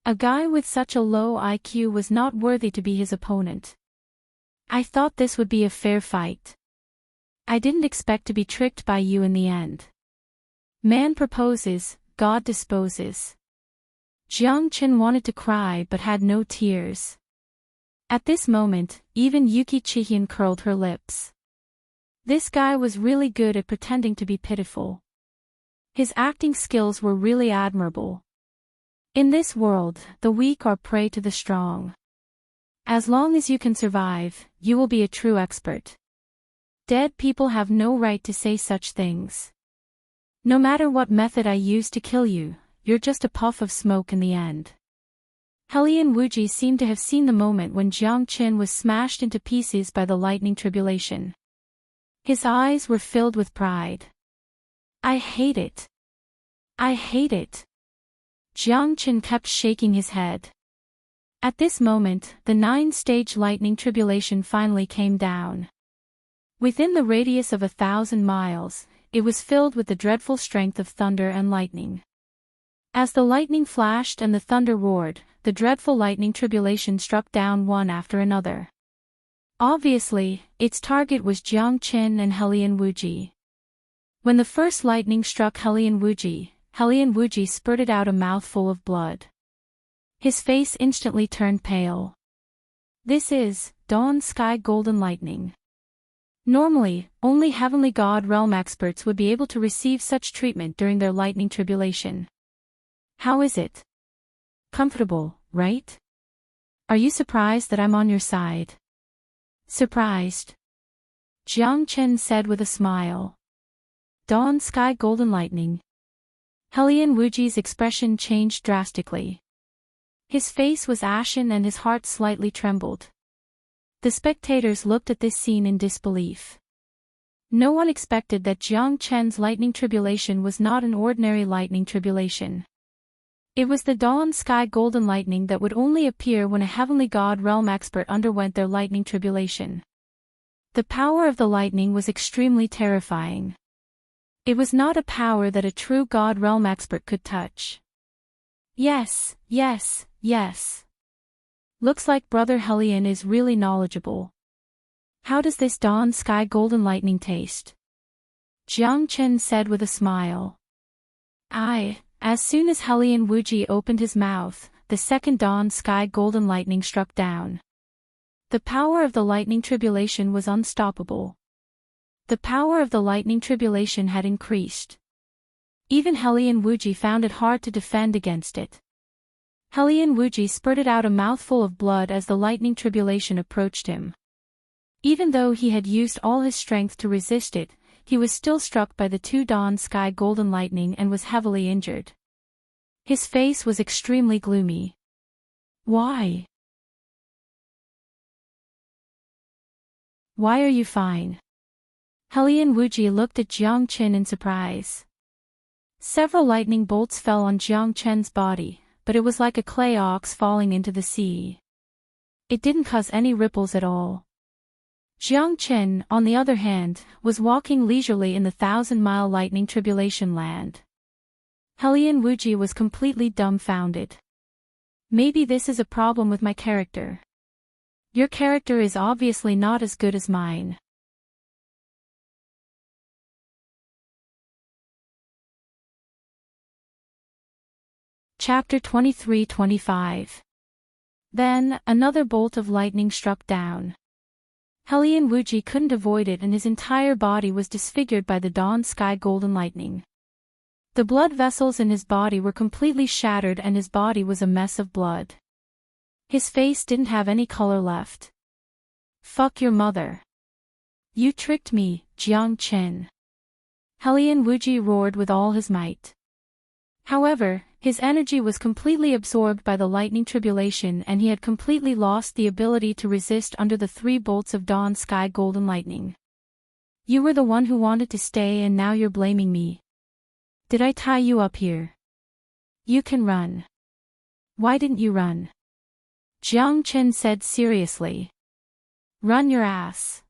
A guy with such a low IQ was not worthy to be his opponent. I thought this would be a fair fight. I didn't expect to be tricked by you in the end. Man proposes, God disposes. Jiang Chen wanted to cry but had no tears. At this moment, even Yuki Chihyun curled her lips. This guy was really good at pretending to be pitiful. His acting skills were really admirable. In this world, the weak are prey to the strong. As long as you can survive, you will be a true expert. Dead people have no right to say such things. No matter what method I use to kill you, you're just a puff of smoke in the end. Helian Wuji seemed to have seen the moment when Jiang Chen was smashed into pieces by the lightning tribulation. His eyes were filled with pride. I hate it. I hate it. Jiang Chen kept shaking his head. At this moment, the 9-stage lightning tribulation finally came down. Within the radius of 1,000 miles, it was filled with the dreadful strength of thunder and lightning. As the lightning flashed and the thunder roared, the dreadful lightning tribulation struck down one after another. Obviously, its target was Jiang Chen and Helian Wuji. When the first lightning struck Helian Wuji spurted out a mouthful of blood. His face instantly turned pale. This is Dawn Sky Golden Lightning. Normally, only Heavenly God realm experts would be able to receive such treatment during their lightning tribulation. How is it? Comfortable, right? Are you surprised that I'm on your side? Surprised? Jiang Chen said with a smile. Dawn Sky Golden Lightning. Helian Wuji's expression changed drastically. His face was ashen and his heart slightly trembled. The spectators looked at this scene in disbelief. No one expected that Jiang Chen's lightning tribulation was not an ordinary lightning tribulation. It was the dawn sky golden lightning that would only appear when a heavenly god realm expert underwent their lightning tribulation. The power of the lightning was extremely terrifying. It was not a power that a true god realm expert could touch. Yes, yes, yes. Looks like Brother Hellion is really knowledgeable. How does this dawn sky golden lightning taste? Jiang Chen said with a smile. As soon as Hellion Wuji opened his mouth, the second dawn sky golden lightning struck down. The power of the lightning tribulation was unstoppable. The power of the lightning tribulation had increased. Even Hellion Wuji found it hard to defend against it. Hellion Wuji spurted out a mouthful of blood as the lightning tribulation approached him. Even though he had used all his strength to resist it, he was still struck by the two dawn sky golden lightning and was heavily injured. His face was extremely gloomy. Why? Why are you fine? Hellion Wuji looked at Jiang Chen in surprise. Several lightning bolts fell on Jiang Chen's body, but it was like a clay ox falling into the sea. It didn't cause any ripples at all. Jiang Chen, on the other hand, was walking leisurely in the 1,000-mile lightning tribulation land. Hellion Wuji was completely dumbfounded. Maybe this is a problem with my character. Your character is obviously not as good as mine. Chapter 23-25. Then, another bolt of lightning struck down. Hellion Wuji couldn't avoid it and his entire body was disfigured by the dawn sky golden lightning. The blood vessels in his body were completely shattered and his body was a mess of blood. His face didn't have any color left. Fuck your mother. You tricked me, Jiang Chen. Hellion Wuji roared with all his might. However, his energy was completely absorbed by the lightning tribulation and he had completely lost the ability to resist under the 3 bolts of dawn sky golden lightning. You were the one who wanted to stay and now you're blaming me. Did I tie you up here? You can run. Why didn't you run? Jiang Chen said seriously. Run your ass.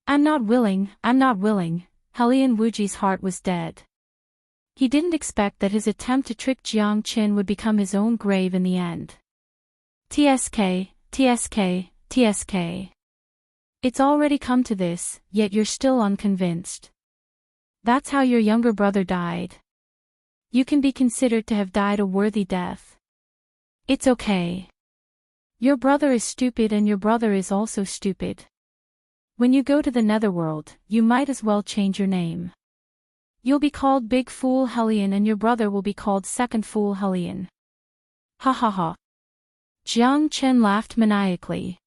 I'm not willing. Hellion Wuji's heart was dead. He didn't expect that his attempt to trick Jiang Chen would become his own grave in the end. TSK. It's already come to this, yet you're still unconvinced. That's how your younger brother died. You can be considered to have died a worthy death. It's okay. Your brother is stupid and your brother is also stupid. When you go to the netherworld, you might as well change your name. You'll be called Big Fool Hellion and your brother will be called Second Fool Hellion. Ha ha ha. Jiang Chen laughed maniacally.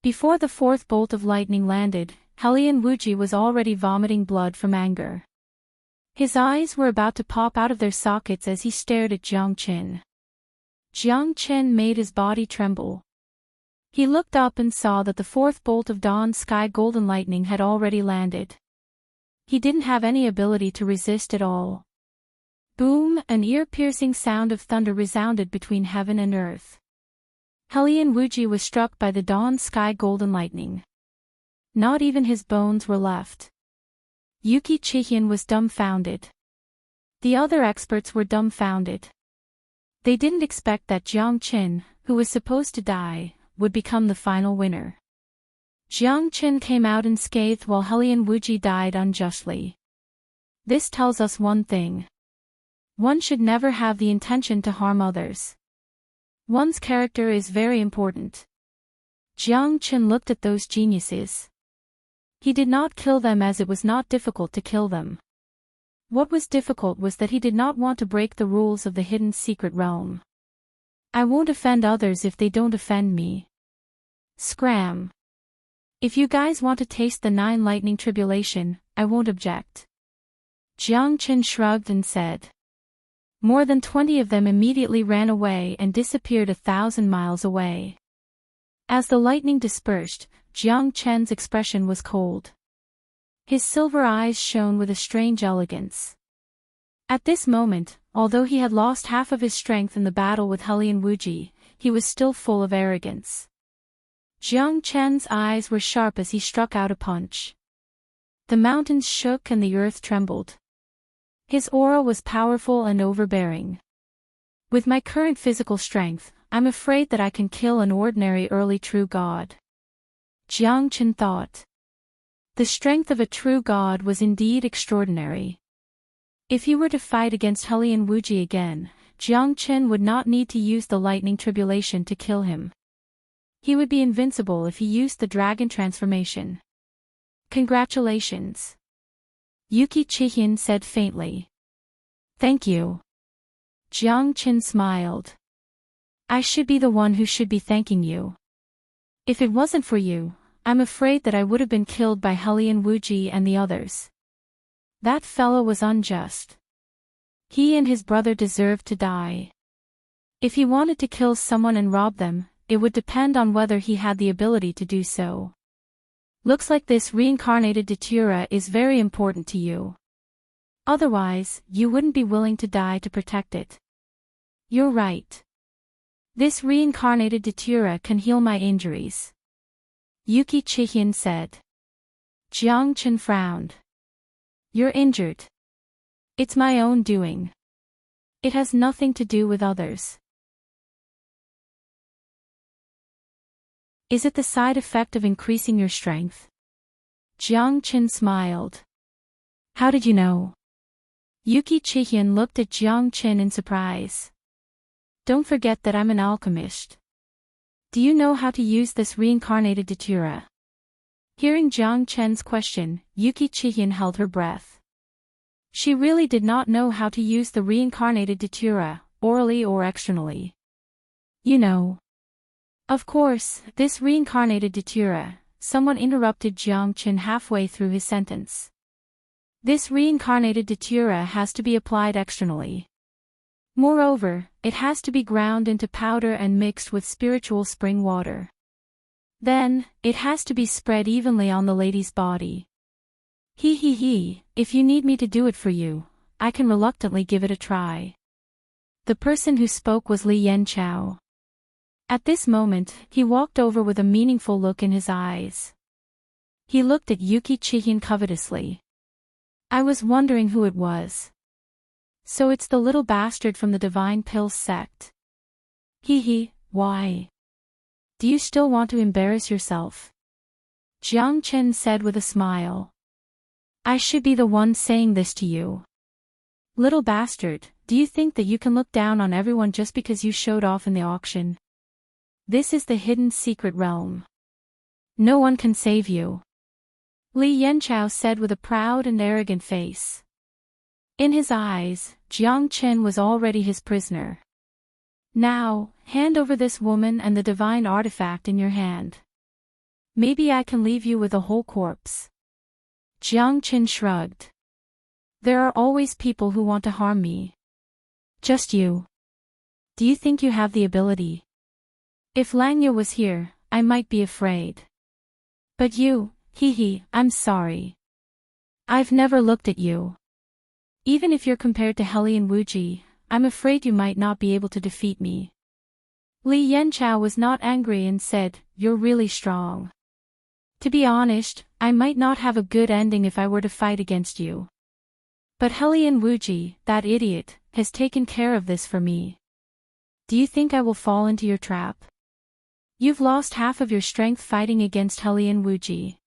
Before the 4th bolt of lightning landed, Hellion Wuji was already vomiting blood from anger. His eyes were about to pop out of their sockets as he stared at Jiang Chen. Jiang Chen made his body tremble. He looked up and saw that the 4th bolt of dawn sky golden lightning had already landed. He didn't have any ability to resist at all. Boom! An ear-piercing sound of thunder resounded between heaven and earth. Hellion Wuji was struck by the dawn sky golden lightning. Not even his bones were left. Yuki Chihian was dumbfounded. The other experts were dumbfounded. They didn't expect that Jiang Chen, who was supposed to die, would become the final winner. Jiang Chen came out unscathed while Hellion Wuji died unjustly. This tells us one thing. One should never have the intention to harm others. One's character is very important. Jiang Chen looked at those geniuses. He did not kill them as it was not difficult to kill them. What was difficult was that he did not want to break the rules of the hidden secret realm. I won't offend others if they don't offend me. Scram. If you guys want to taste the 9 lightning tribulation, I won't object. Jiang Chen shrugged and said. More than 20 of them immediately ran away and disappeared 1,000 miles away. As the lightning dispersed, Jiang Chen's expression was cold. His silver eyes shone with a strange elegance. At this moment, although he had lost half of his strength in the battle with Hellion Wuji, he was still full of arrogance. Jiang Chen's eyes were sharp as he struck out a punch. The mountains shook and the earth trembled. His aura was powerful and overbearing. With my current physical strength, I'm afraid that I can kill an ordinary early true god. Jiang Chen thought. The strength of a true god was indeed extraordinary. If he were to fight against Hellion Wuji again, Jiang Chen would not need to use the lightning tribulation to kill him. He would be invincible if he used the dragon transformation. Congratulations. Yuki Chihin said faintly. Thank you. Jiang Chen smiled. I should be the one who should be thanking you. If it wasn't for you, I'm afraid that I would have been killed by Hellion Wuji and the others. That fellow was unjust. He and his brother deserved to die. If he wanted to kill someone and rob them, it would depend on whether he had the ability to do so. Looks like this reincarnated datura is very important to you. Otherwise, you wouldn't be willing to die to protect it. You're right. This reincarnated datura can heal my injuries. Yuki Chihin said. Jiang Chen frowned. You're injured. It's my own doing. It has nothing to do with others. Is it the side effect of increasing your strength? Jiang Chen smiled. How did you know? Yuki Chihin looked at Jiang Chen in surprise. Don't forget that I'm an alchemist. Do you know how to use this reincarnated datura? Hearing Jiang Chen's question, Yuki Chihin held her breath. She really did not know how to use the reincarnated datura, orally or externally. You know. Of course, this reincarnated datura, someone interrupted Jiang Chen halfway through his sentence. This reincarnated datura has to be applied externally. Moreover, it has to be ground into powder and mixed with spiritual spring water. Then, it has to be spread evenly on the lady's body. If you need me to do it for you, I can reluctantly give it a try. The person who spoke was Li Yanchao. At this moment, he walked over with a meaningful look in his eyes. He looked at Yuki Chihin covetously. I was wondering who it was. So it's the little bastard from the Divine Pills sect. Why? Do you still want to embarrass yourself? Jiang Chen said with a smile. I should be the one saying this to you. Little bastard, do you think that you can look down on everyone just because you showed off in the auction? This is the hidden secret realm. No one can save you. Li Yanchao said with a proud and arrogant face. In his eyes, Jiang Chen was already his prisoner. Now, hand over this woman and the divine artifact in your hand. Maybe I can leave you with a whole corpse. Jiang Chen shrugged. There are always people who want to harm me. Just you. Do you think you have the ability? If Langya was here, I might be afraid. But you, I'm sorry. I've never looked at you. Even if you're compared to Hellion Wuji, I'm afraid you might not be able to defeat me. Li Yanchao was not angry and said, You're really strong. To be honest, I might not have a good ending if I were to fight against you. But Hellion Wuji, that idiot, has taken care of this for me. Do you think I will fall into your trap? You've lost half of your strength fighting against Hellion Wuji.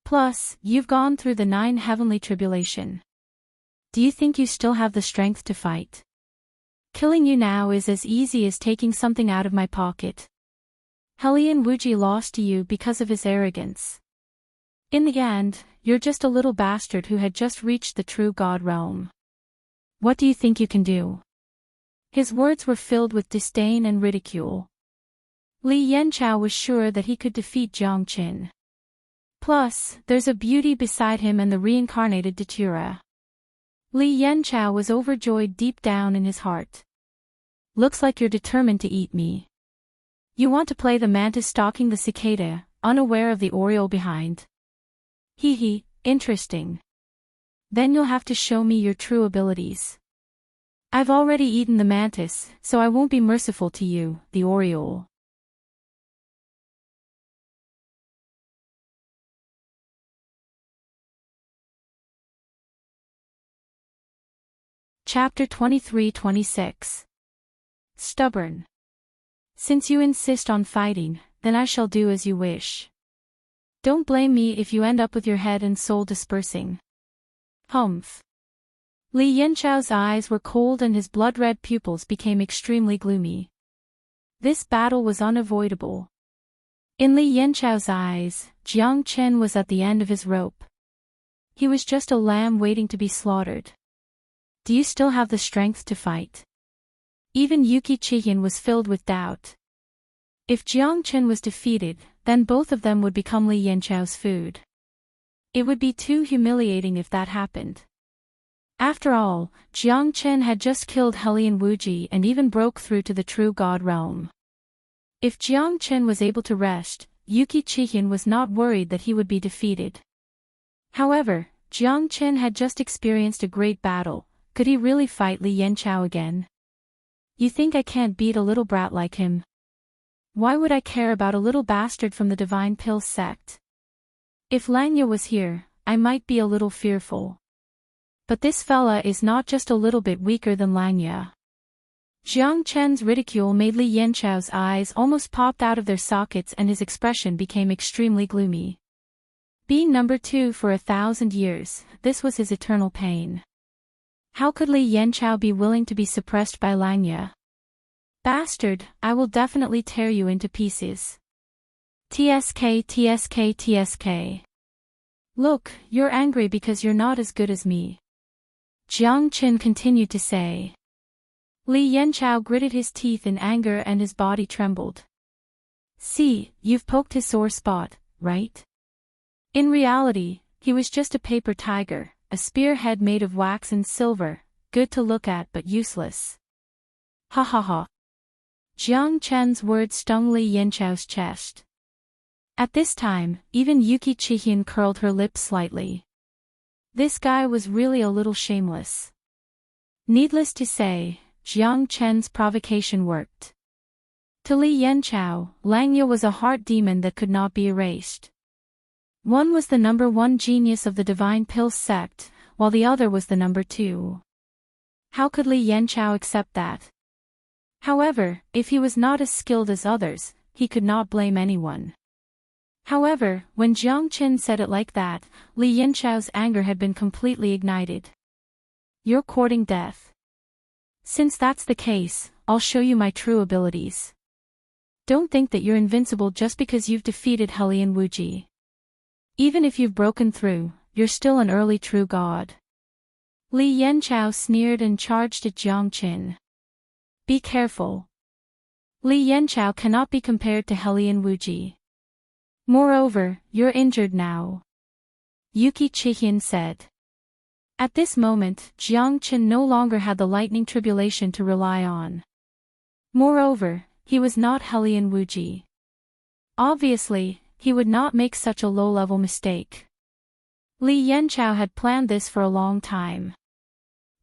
Plus, you've gone through the 9 heavenly tribulation. Do you think you still have the strength to fight? Killing you now is as easy as taking something out of my pocket. Hellion Wuji lost to you because of his arrogance. In the end, you're just a little bastard who had just reached the true God realm. What do you think you can do? His words were filled with disdain and ridicule. Li Yanchao was sure that he could defeat Jiang Chen. Plus, there's a beauty beside him and the reincarnated datura. Li Yanchao was overjoyed deep down in his heart. Looks like you're determined to eat me. You want to play the mantis stalking the cicada, unaware of the oriole behind. Interesting. Then you'll have to show me your true abilities. I've already eaten the mantis, so I won't be merciful to you, the oriole. Chapter 23-26. Stubborn. Since you insist on fighting, then I shall do as you wish. Don't blame me if you end up with your head and soul dispersing. Humph. Li Yanchao's eyes were cold and his blood-red pupils became extremely gloomy. This battle was unavoidable. In Li Yanchao's eyes, Jiang Chen was at the end of his rope. He was just a lamb waiting to be slaughtered. Do you still have the strength to fight? Even Yuki Chihin was filled with doubt. If Jiang Chen was defeated, then both of them would become Li Yanchao's food. It would be too humiliating if that happened. After all, Jiang Chen had just killed Helian Wuji and even broke through to the true God realm. If Jiang Chen was able to rest, Yuki Chihin was not worried that he would be defeated. However, Jiang Chen had just experienced a great battle. Could he really fight Li Yanchao again? You think I can't beat a little brat like him? Why would I care about a little bastard from the Divine Pill sect? If Langya was here, I might be a little fearful. But this fella is not just a little bit weaker than Langya. Jiang Chen's ridicule made Li Yanchao's eyes almost popped out of their sockets and his expression became extremely gloomy. Being number 2 for 1,000 years, this was his eternal pain. How could Li Yanchao be willing to be suppressed by Langya? Bastard, I will definitely tear you into pieces. TSK TSK TSK. Look, you're angry because you're not as good as me. Jiang Chen continued to say. Li Yanchao gritted his teeth in anger and his body trembled. See, you've poked his sore spot, right? In reality, he was just a paper tiger. A spearhead made of wax and silver, good to look at but useless. Ha ha ha. Jiang Chen's words stung Li Yanchao's chest. At this time, even Yuki Chihin curled her lips slightly. This guy was really a little shameless. Needless to say, Jiang Chen's provocation worked. To Li Yanchao, Langya was a heart demon that could not be erased. One was the number 1 genius of the Divine Pill sect, while the other was the number 2. How could Li Yanchao accept that? However, if he was not as skilled as others, he could not blame anyone. However, when Jiang Chen said it like that, Li Yanchao's anger had been completely ignited. You're courting death. Since that's the case, I'll show you my true abilities. Don't think that you're invincible just because you've defeated Helian Wuji. Even if you've broken through, you're still an early true god. Li Yanchao sneered and charged at Jiang Chen. Be careful. Li Yanchao cannot be compared to Helian Wuji. Moreover, you're injured now. Yuki Chihin said. At this moment, Jiang Chen no longer had the lightning tribulation to rely on. Moreover, he was not Helian Wuji. Obviously, he would not make such a low-level mistake. Li Yanchao had planned this for a long time.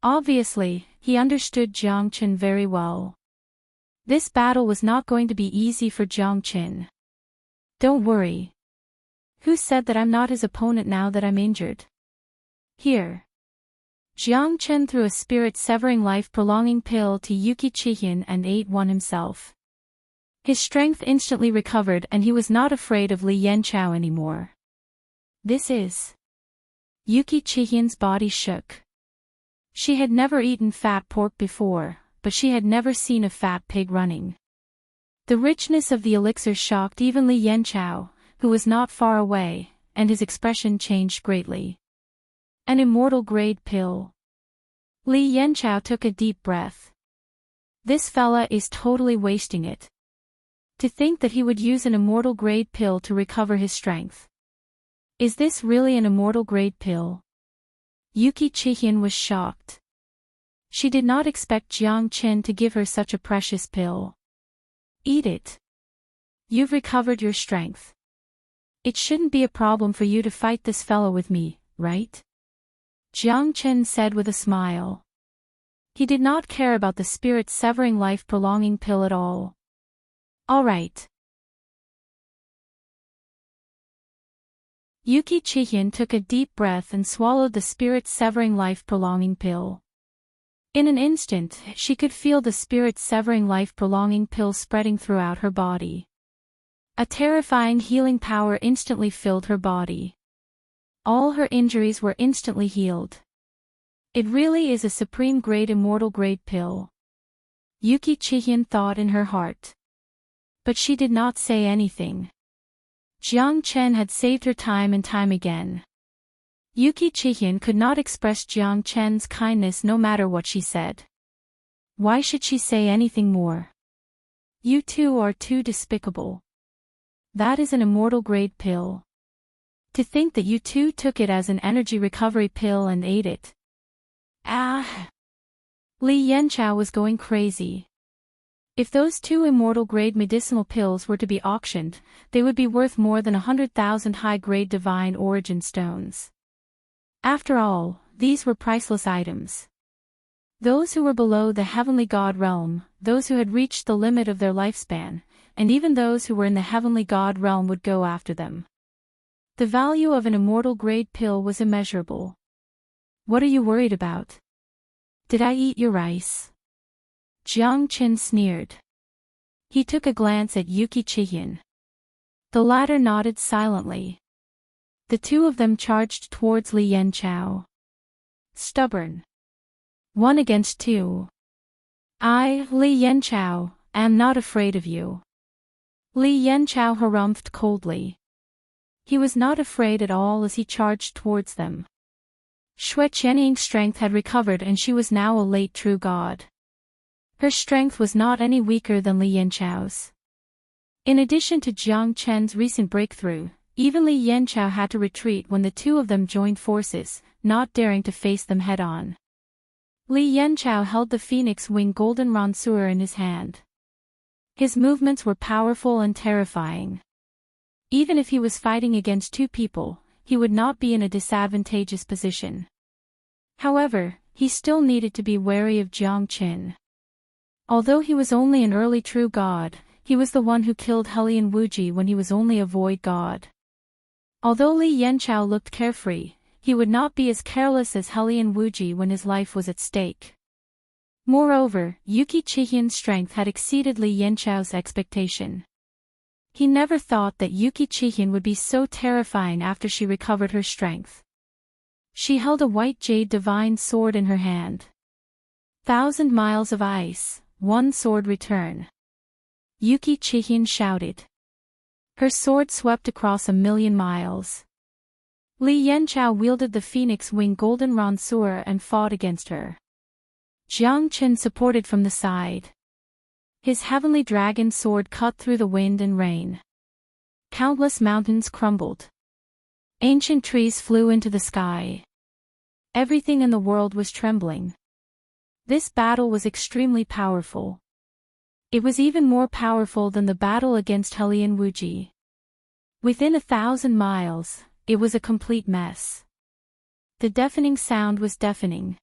Obviously, he understood Jiang Chen very well. This battle was not going to be easy for Jiang Chen. Don't worry. Who said that I'm not his opponent now that I'm injured? Here. Jiang Chen threw a spirit-severing life-prolonging pill to Yuki Chihin and ate one himself. His strength instantly recovered and he was not afraid of Li Yanchao anymore. This is... Yuki Chihin's body shook. She had never eaten fat pork before, but she had never seen a fat pig running. The richness of the elixir shocked even Li Yanchao, who was not far away, and his expression changed greatly. An immortal-grade pill. Li Yanchao took a deep breath. This fella is totally wasting it. To think that he would use an immortal-grade pill to recover his strength. Is this really an immortal-grade pill? Yuki Chihin was shocked. She did not expect Jiang Chen to give her such a precious pill. Eat it. You've recovered your strength. It shouldn't be a problem for you to fight this fellow with me, right? Jiang Chen said with a smile. He did not care about the spirit-severing life-prolonging pill at all. All right. Yuki Chihyun took a deep breath and swallowed the spirit-severing life-prolonging pill. In an instant, she could feel the spirit-severing life-prolonging pill spreading throughout her body. A terrifying healing power instantly filled her body. All her injuries were instantly healed. It really is a supreme-grade immortal-grade pill. Yuki Chihyun thought in her heart. But she did not say anything. Jiang Chen had saved her time and time again. Yuki Chihyun could not express Jiang Chen's kindness no matter what she said. Why should she say anything more? You two are too despicable. That is an immortal-grade pill. To think that you two took it as an energy recovery pill and ate it. Ah! Li Yanchao was going crazy. If those two immortal-grade medicinal pills were to be auctioned, they would be worth more than 100,000 high-grade divine origin stones. After all, these were priceless items. Those who were below the heavenly god realm, those who had reached the limit of their lifespan, and even those who were in the heavenly god realm would go after them. The value of an immortal-grade pill was immeasurable. What are you worried about? Did I eat your rice? Jiang Chen sneered. He took a glance at Yuki Chihyun. The latter nodded silently. The two of them charged towards Li Yanchao. Stubborn. 1 against 2. I, Li Yanchao, am not afraid of you. Li Yanchao harumphed coldly. He was not afraid at all as he charged towards them. Xue Qianying's strength had recovered and she was now a late true god. Her strength was not any weaker than Li Yanchao's. In addition to Jiang Chen's recent breakthrough, even Li Yanchao had to retreat when the two of them joined forces, not daring to face them head-on. Li Yanchao held the phoenix wing golden ranseur in his hand. His movements were powerful and terrifying. Even if he was fighting against two people, he would not be in a disadvantageous position. However, he still needed to be wary of Jiang Chen. Although he was only an early true god, he was the one who killed Helian Wuji when he was only a void god. Although Li Yanchao looked carefree, he would not be as careless as Helian Wuji when his life was at stake. Moreover, Yuki Chihyun's strength had exceeded Li Yanchao's expectation. He never thought that Yuki Chihyun would be so terrifying after she recovered her strength. She held a white jade divine sword in her hand. 1,000 miles of ice, one sword return. Yuki Chihyun shouted. Her sword swept across 1,000,000 miles. Li Yanchao wielded the phoenix wing golden ranseur and fought against her. Jiang Chen supported from the side. His heavenly dragon sword cut through the wind and rain. Countless mountains crumbled. Ancient trees flew into the sky. Everything in the world was trembling. This battle was extremely powerful. It was even more powerful than the battle against Helian Wuji. Within 1,000 miles, it was a complete mess. The deafening sound was deafening.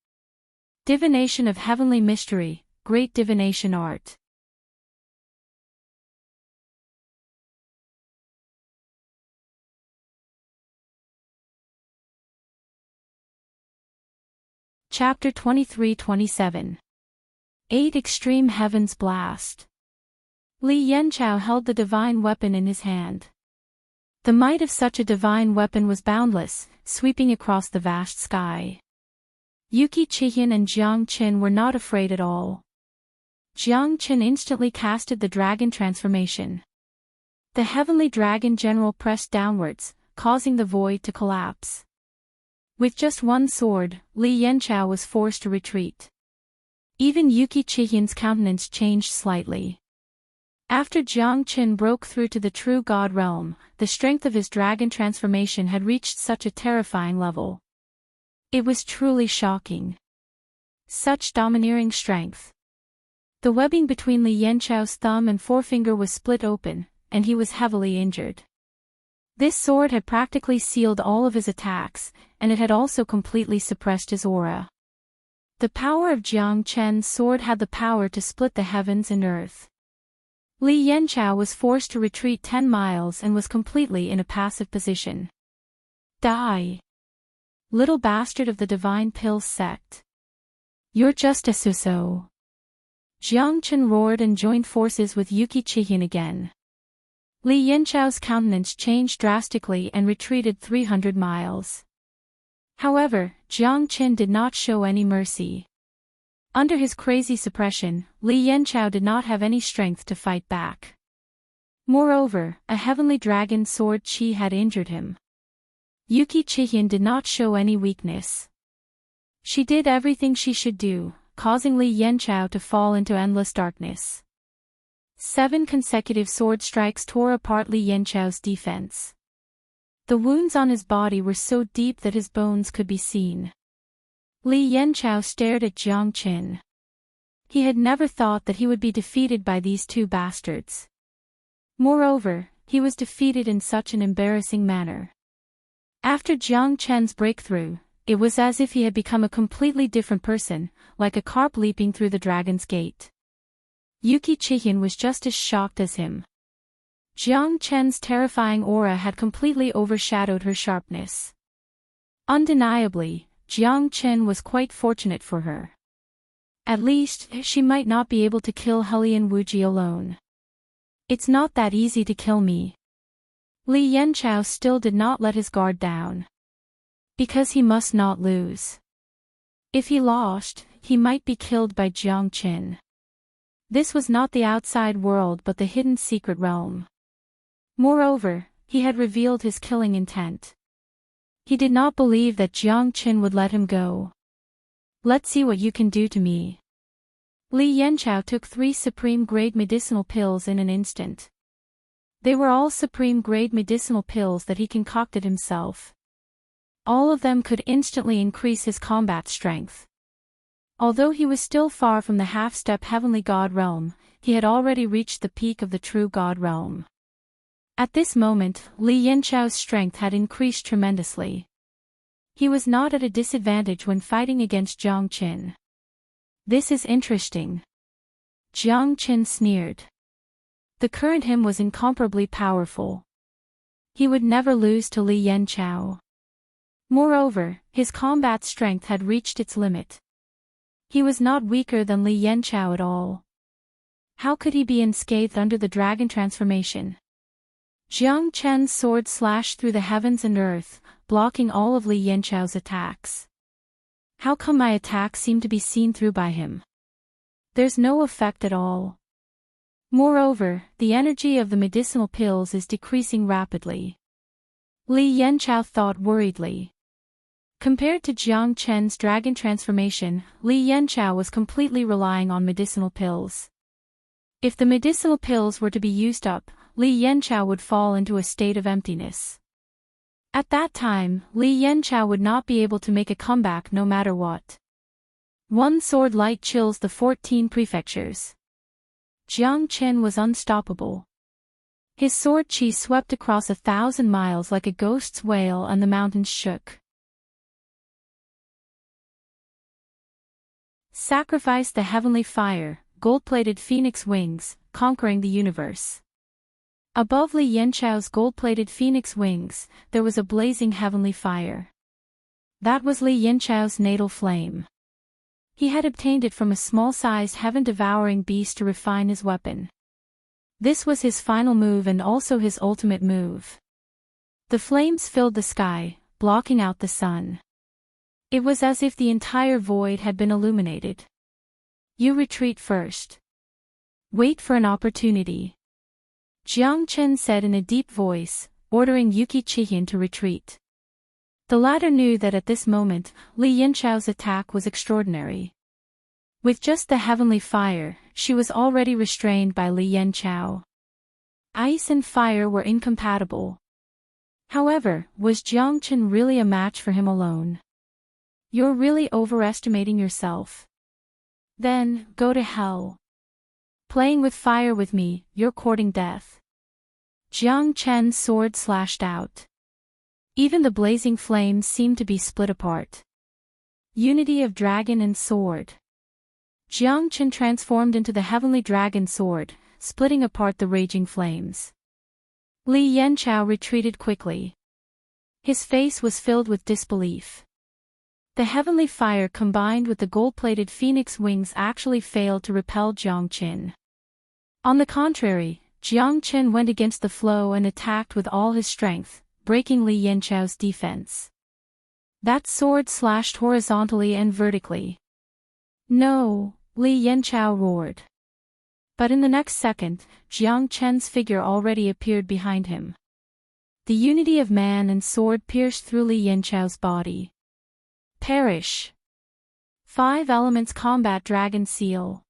Divination of heavenly mystery, great divination art. Chapter 23-27. 8 Extreme Heavens Blast. Li Yanchao held the divine weapon in his hand. The might of such a divine weapon was boundless, sweeping across the vast sky. Yuki Chihyun and Jiang Chen were not afraid at all. Jiang Chen instantly casted the dragon transformation. The heavenly dragon general pressed downwards, causing the void to collapse. With just one sword, Li Yanchao was forced to retreat. Even Yuki Chihyun's countenance changed slightly. After Jiang Chen broke through to the true god realm, the strength of his dragon transformation had reached such a terrifying level. It was truly shocking. Such domineering strength. The webbing between Li Yanchao's thumb and forefinger was split open, and he was heavily injured. This sword had practically sealed all of his attacks, and it had also completely suppressed his aura. The power of Jiang Chen's sword had the power to split the heavens and earth. Li Yanchao was forced to retreat 10 miles and was completely in a passive position. Die! Little bastard of the Divine Pills sect. You're just a so-so. Jiang Chen roared and joined forces with Yuki Chihin again. Li Yanchao's countenance changed drastically and retreated 300 miles. However, Jiang Chen did not show any mercy. Under his crazy suppression, Li Yanchao did not have any strength to fight back. Moreover, a heavenly dragon sword chi had injured him. Yuki Chihin did not show any weakness. She did everything she should do, causing Li Yanchao to fall into endless darkness. 7 consecutive sword strikes tore apart Li Yanchao's defense. The wounds on his body were so deep that his bones could be seen. Li Yanchao stared at Jiang Chen. He had never thought that he would be defeated by these 2 bastards. Moreover, he was defeated in such an embarrassing manner. After Jiang Chen's breakthrough, it was as if he had become a completely different person, like a carp leaping through the dragon's gate. Yuki Chihin was just as shocked as him. Jiang Chen's terrifying aura had completely overshadowed her sharpness. Undeniably, Jiang Chen was quite fortunate for her. At least, she might not be able to kill Hulian Wuji alone. It's not that easy to kill me. Li Yanchao still did not let his guard down. Because he must not lose. If he lost, he might be killed by Jiang Chen. This was not the outside world but the hidden secret realm. Moreover, he had revealed his killing intent. He did not believe that Jiang Chen would let him go. Let's see what you can do to me. Li Yanchao took 3 supreme-grade medicinal pills in an instant. They were all supreme-grade medicinal pills that he concocted himself. All of them could instantly increase his combat strength. Although he was still far from the half-step heavenly god realm, he had already reached the peak of the true god realm. At this moment, Li Yanchao's strength had increased tremendously. He was not at a disadvantage when fighting against Jiang Chen. This is interesting. Jiang Chen sneered. The current him was incomparably powerful. He would never lose to Li Yanchao. Moreover, his combat strength had reached its limit. He was not weaker than Li Yanchao at all. How could he be unscathed under the dragon transformation? Jiang Chen's sword slashed through the heavens and earth, blocking all of Li Yanchao's attacks. How come my attacks seem to be seen through by him? There's no effect at all. Moreover, the energy of the medicinal pills is decreasing rapidly. Li Yanchao thought worriedly. Compared to Jiang Chen's dragon transformation, Li Yanchao was completely relying on medicinal pills. If the medicinal pills were to be used up, Li Yanchao would fall into a state of emptiness. At that time, Li Yanchao would not be able to make a comeback no matter what. One sword light chills the 14 prefectures. Jiang Chen was unstoppable. His sword chi swept across 1,000 miles like a ghost's wail and the mountains shook. Sacrifice the heavenly fire, gold-plated phoenix wings, conquering the universe. Above Li Yanchao's gold-plated phoenix wings, there was a blazing heavenly fire. That was Li Yanchao's natal flame. He had obtained it from a small-sized heaven-devouring beast to refine his weapon. This was his final move and also his ultimate move. The flames filled the sky, blocking out the sun. It was as if the entire void had been illuminated. You retreat first. Wait for an opportunity. Jiang Chen said in a deep voice, ordering Yuki Chihin to retreat. The latter knew that at this moment, Li Yanchao's attack was extraordinary. With just the heavenly fire, she was already restrained by Li Yanchao. Ice and fire were incompatible. However, was Jiang Chen really a match for him alone? You're really overestimating yourself. Then, go to hell. Playing with fire with me, you're courting death. Jiang Chen's sword slashed out. Even the blazing flames seemed to be split apart. Unity of dragon and sword. Jiang Chen transformed into the heavenly dragon sword, splitting apart the raging flames. Li Yanchao retreated quickly. His face was filled with disbelief. The heavenly fire combined with the gold-plated phoenix wings actually failed to repel Jiang Chen. On the contrary, Jiang Chen went against the flow and attacked with all his strength, breaking Li Yanchao's defense. That sword slashed horizontally and vertically. No, Li Yanchao roared. But in the next second, Jiang Chen's figure already appeared behind him. The unity of man and sword pierced through Li Yanchao's body. Perish. 5 Elements Combat Dragon Seal.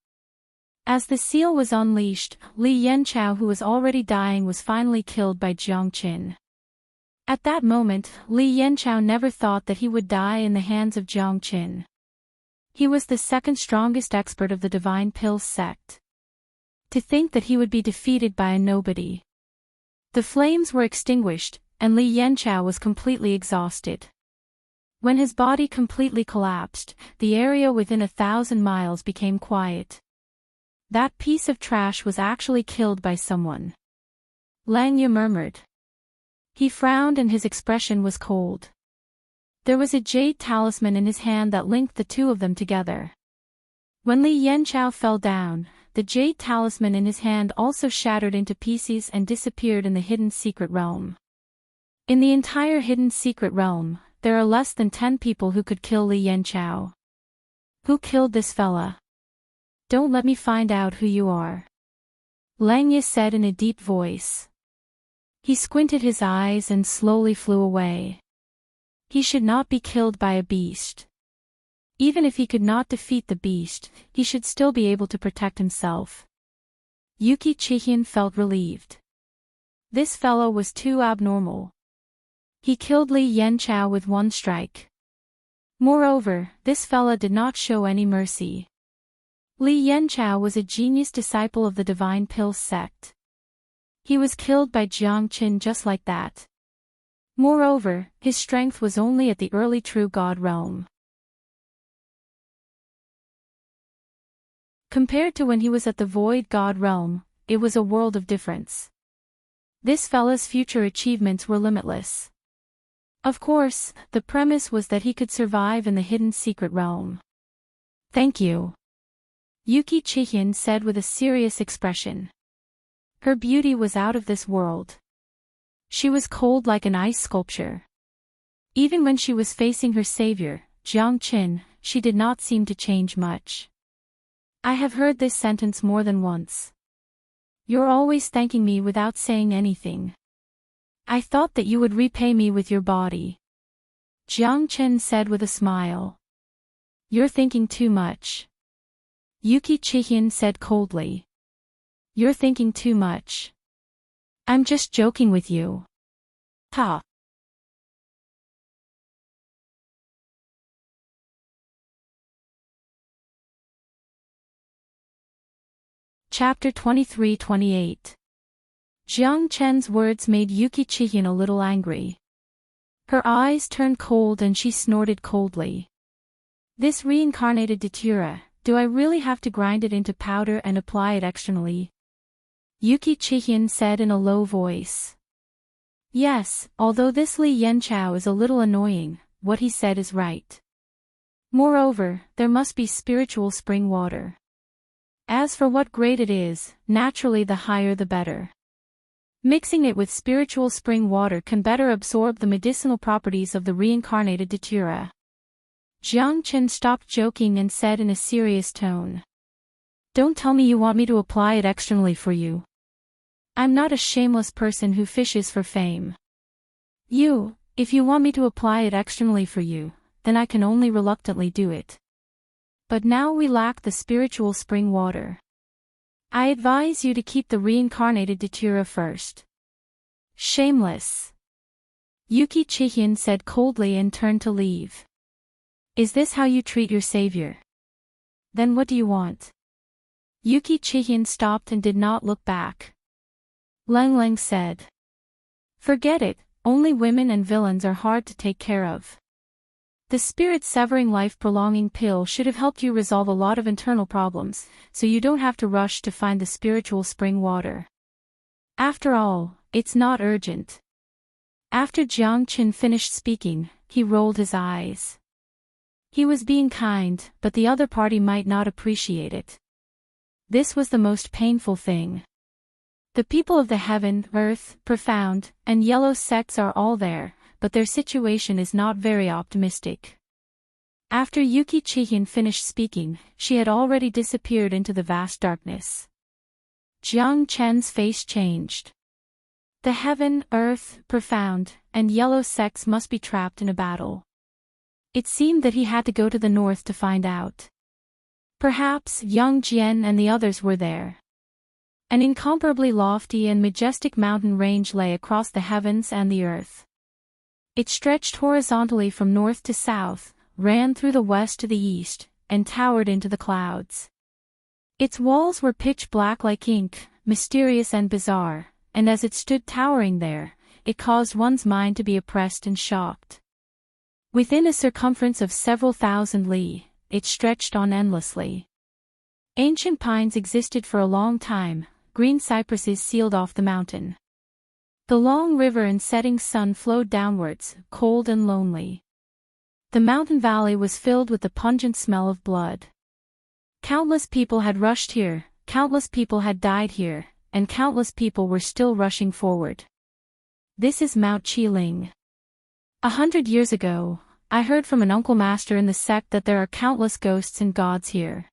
As the seal was unleashed, Li Yanchao, who was already dying, was finally killed by Jiang Chen. At that moment, Li Yanchao never thought that he would die in the hands of Jiang Chen. He was the second strongest expert of the Divine Pills sect. To think that he would be defeated by a nobody. The flames were extinguished, and Li Yanchao was completely exhausted. When his body completely collapsed, the area within 1,000 miles became quiet. That piece of trash was actually killed by someone. Lang Ye murmured. He frowned and his expression was cold. There was a jade talisman in his hand that linked the two of them together. When Li Yanchao fell down, the jade talisman in his hand also shattered into pieces and disappeared in the hidden secret realm. In the entire hidden secret realm, there are less than 10 people who could kill Li Yanchao. Who killed this fella? Don't let me find out who you are. Lang Ye said in a deep voice. He squinted his eyes and slowly flew away. He should not be killed by a beast. Even if he could not defeat the beast, he should still be able to protect himself. Yuki Chihian felt relieved. This fellow was too abnormal. He killed Li Yanchao with one strike. Moreover, this fella did not show any mercy. Li Yanchao was a genius disciple of the Divine Pills sect. He was killed by Jiang Chen just like that. Moreover, his strength was only at the early true God realm. Compared to when he was at the void God realm, it was a world of difference. This fella's future achievements were limitless. Of course, the premise was that he could survive in the hidden secret realm. Thank you. Yuki Chihian said with a serious expression. Her beauty was out of this world. She was cold like an ice sculpture. Even when she was facing her savior, Jiang Chen, she did not seem to change much. I have heard this sentence more than once. You're always thanking me without saying anything. I thought that you would repay me with your body. Jiang Chen said with a smile. You're thinking too much. Yuki Chihian said coldly. You're thinking too much. I'm just joking with you. Ha. Chapter 23-28. Jiang Chen's words made Yuki Chihian a little angry. Her eyes turned cold and she snorted coldly. This reincarnated datura, do I really have to grind it into powder and apply it externally? Yuki Chihian said in a low voice. Yes, although this Li Yanchao is a little annoying, what he said is right. Moreover, there must be spiritual spring water. As for what grade it is, naturally the higher the better. Mixing it with spiritual spring water can better absorb the medicinal properties of the reincarnated datura. Jiang Chen stopped joking and said in a serious tone. Don't tell me you want me to apply it externally for you. I'm not a shameless person who fishes for fame. If you want me to apply it externally for you, then I can only reluctantly do it. But now we lack the spiritual spring water. I advise you to keep the reincarnated datura first. Shameless. Yuki Chihian said coldly and turned to leave. Is this how you treat your savior? Then what do you want? Yuki Chihian stopped and did not look back. Lang Lang said. Forget it, only women and villains are hard to take care of. The spirit-severing life-prolonging pill should have helped you resolve a lot of internal problems, so you don't have to rush to find the spiritual spring water. After all, it's not urgent. After Jiang Qin finished speaking, he rolled his eyes. He was being kind, but the other party might not appreciate it. This was the most painful thing. The people of the heaven, earth, profound, and yellow sects are all there, but their situation is not very optimistic. After Yuki Chihin finished speaking, she had already disappeared into the vast darkness. Jiang Chen's face changed. The heaven, earth, profound, and yellow sects must be trapped in a battle. It seemed that he had to go to the north to find out. Perhaps Yang Jian and the others were there. An incomparably lofty and majestic mountain range lay across the heavens and the earth. It stretched horizontally from north to south, ran through the west to the east, and towered into the clouds. Its walls were pitch black like ink, mysterious and bizarre, and as it stood towering there, it caused one's mind to be oppressed and shocked. Within a circumference of several thousand li, it stretched on endlessly. Ancient pines existed for a long time, green cypresses sealed off the mountain. The long river and setting sun flowed downwards, cold and lonely. The mountain valley was filled with the pungent smell of blood. Countless people had rushed here, countless people had died here, and countless people were still rushing forward. This is Mount Qiling. 100 years ago, I heard from an uncle master in the sect that there are countless ghosts and gods here.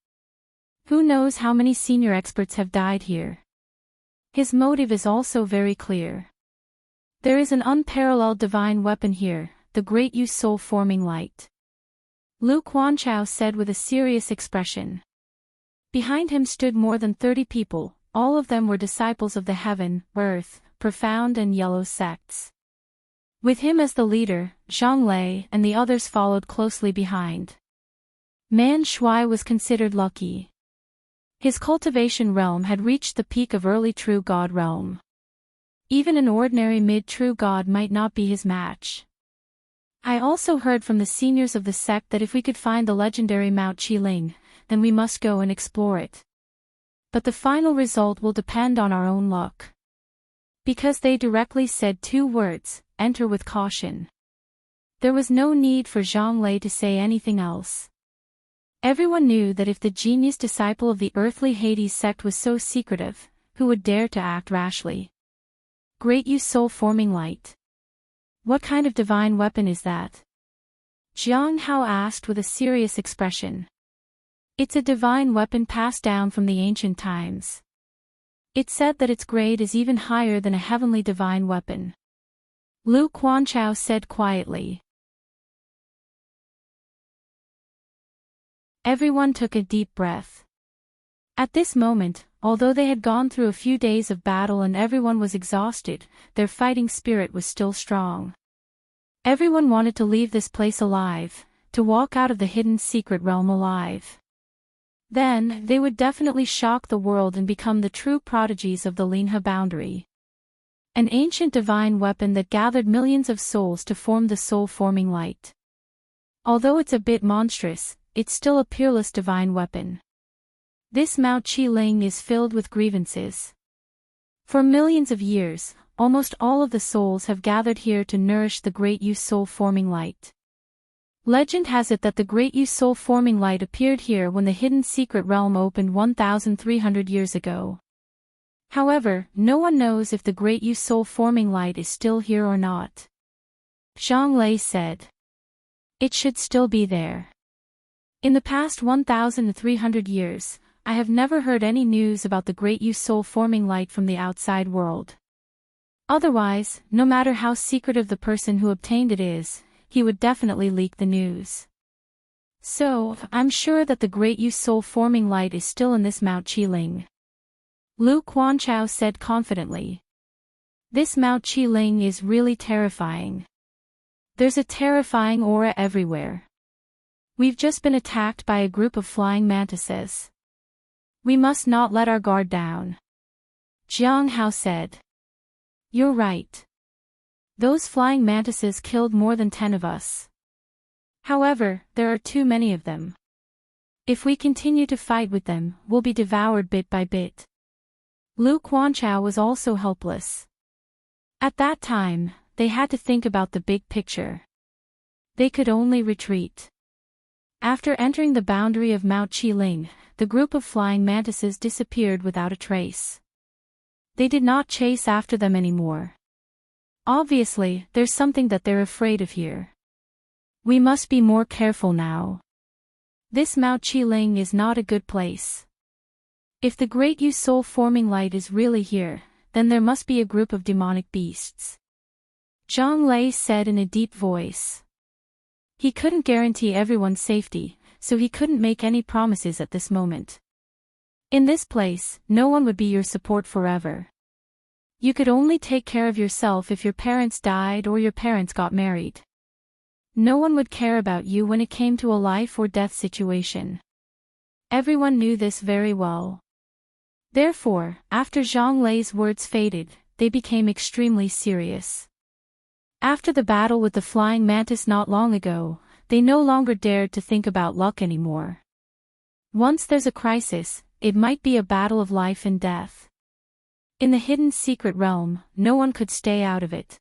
Who knows how many senior experts have died here? His motive is also very clear. There is an unparalleled divine weapon here, the great Yu soul-forming light. Lu Quanchao said with a serious expression. Behind him stood more than 30 people, all of them were disciples of the heaven, earth, profound and yellow sects. With him as the leader, Zhang Lei and the others followed closely behind. Man Shui was considered lucky. His cultivation realm had reached the peak of early true god realm. Even an ordinary mid-true god might not be his match. I also heard from the seniors of the sect that if we could find the legendary Mount Qiling, then we must go and explore it. But the final result will depend on our own luck. Because they directly said 2 words, enter with caution. There was no need for Zhang Lei to say anything else. Everyone knew that if the genius disciple of the earthly Hades sect was so secretive, who would dare to act rashly? Great Yu soul-forming light. What kind of divine weapon is that? Jiang Hao asked with a serious expression. It's a divine weapon passed down from the ancient times. It's said that its grade is even higher than a heavenly divine weapon. Lu Quanchao said quietly. Everyone took a deep breath. At this moment, although they had gone through a few days of battle and everyone was exhausted, their fighting spirit was still strong. Everyone wanted to leave this place alive, to walk out of the hidden secret realm alive. Then, they would definitely shock the world and become the true prodigies of the Linhe boundary. An ancient divine weapon that gathered millions of souls to form the soul-forming light. Although it's a bit monstrous, it's still a peerless divine weapon. This Mount Qiling is filled with grievances. For millions of years, almost all of the souls have gathered here to nourish the great Yu soul-forming light. Legend has it that the great Yu soul-forming light appeared here when the hidden secret realm opened 1,300 years ago. However, no one knows if the great Yu soul-forming light is still here or not. Zhang Lei said. It should still be there. In the past 1,300 years, I have never heard any news about the great Yu soul-forming light from the outside world. Otherwise, no matter how secretive the person who obtained it is, he would definitely leak the news. So, I'm sure that the great Yu soul-forming light is still in this Mount Qiling. Lu Quanchao said confidently. This Mount Qiling is really terrifying. There's a terrifying aura everywhere. We've just been attacked by a group of flying mantises. We must not let our guard down. Jiang Hao said. You're right. Those flying mantises killed more than 10 of us. However, there are too many of them. If we continue to fight with them, we'll be devoured bit by bit. Lu Quanchao was also helpless. At that time, they had to think about the big picture. They could only retreat. After entering the boundary of Mount Qiling, the group of flying mantises disappeared without a trace. They did not chase after them anymore. Obviously, there's something that they're afraid of here. We must be more careful now. This Mount Qiling is not a good place. If the great you soul-forming light is really here, then there must be a group of demonic beasts. Zhang Lei said in a deep voice. He couldn't guarantee everyone's safety, so he couldn't make any promises at this moment. In this place, no one would be your support forever. You could only take care of yourself if your parents died or your parents got married. No one would care about you when it came to a life or death situation. Everyone knew this very well. Therefore, after Zhang Lei's words faded, they became extremely serious. After the battle with the flying mantis not long ago, they no longer dared to think about luck anymore. Once there's a crisis, it might be a battle of life and death. In the hidden secret realm, no one could stay out of it.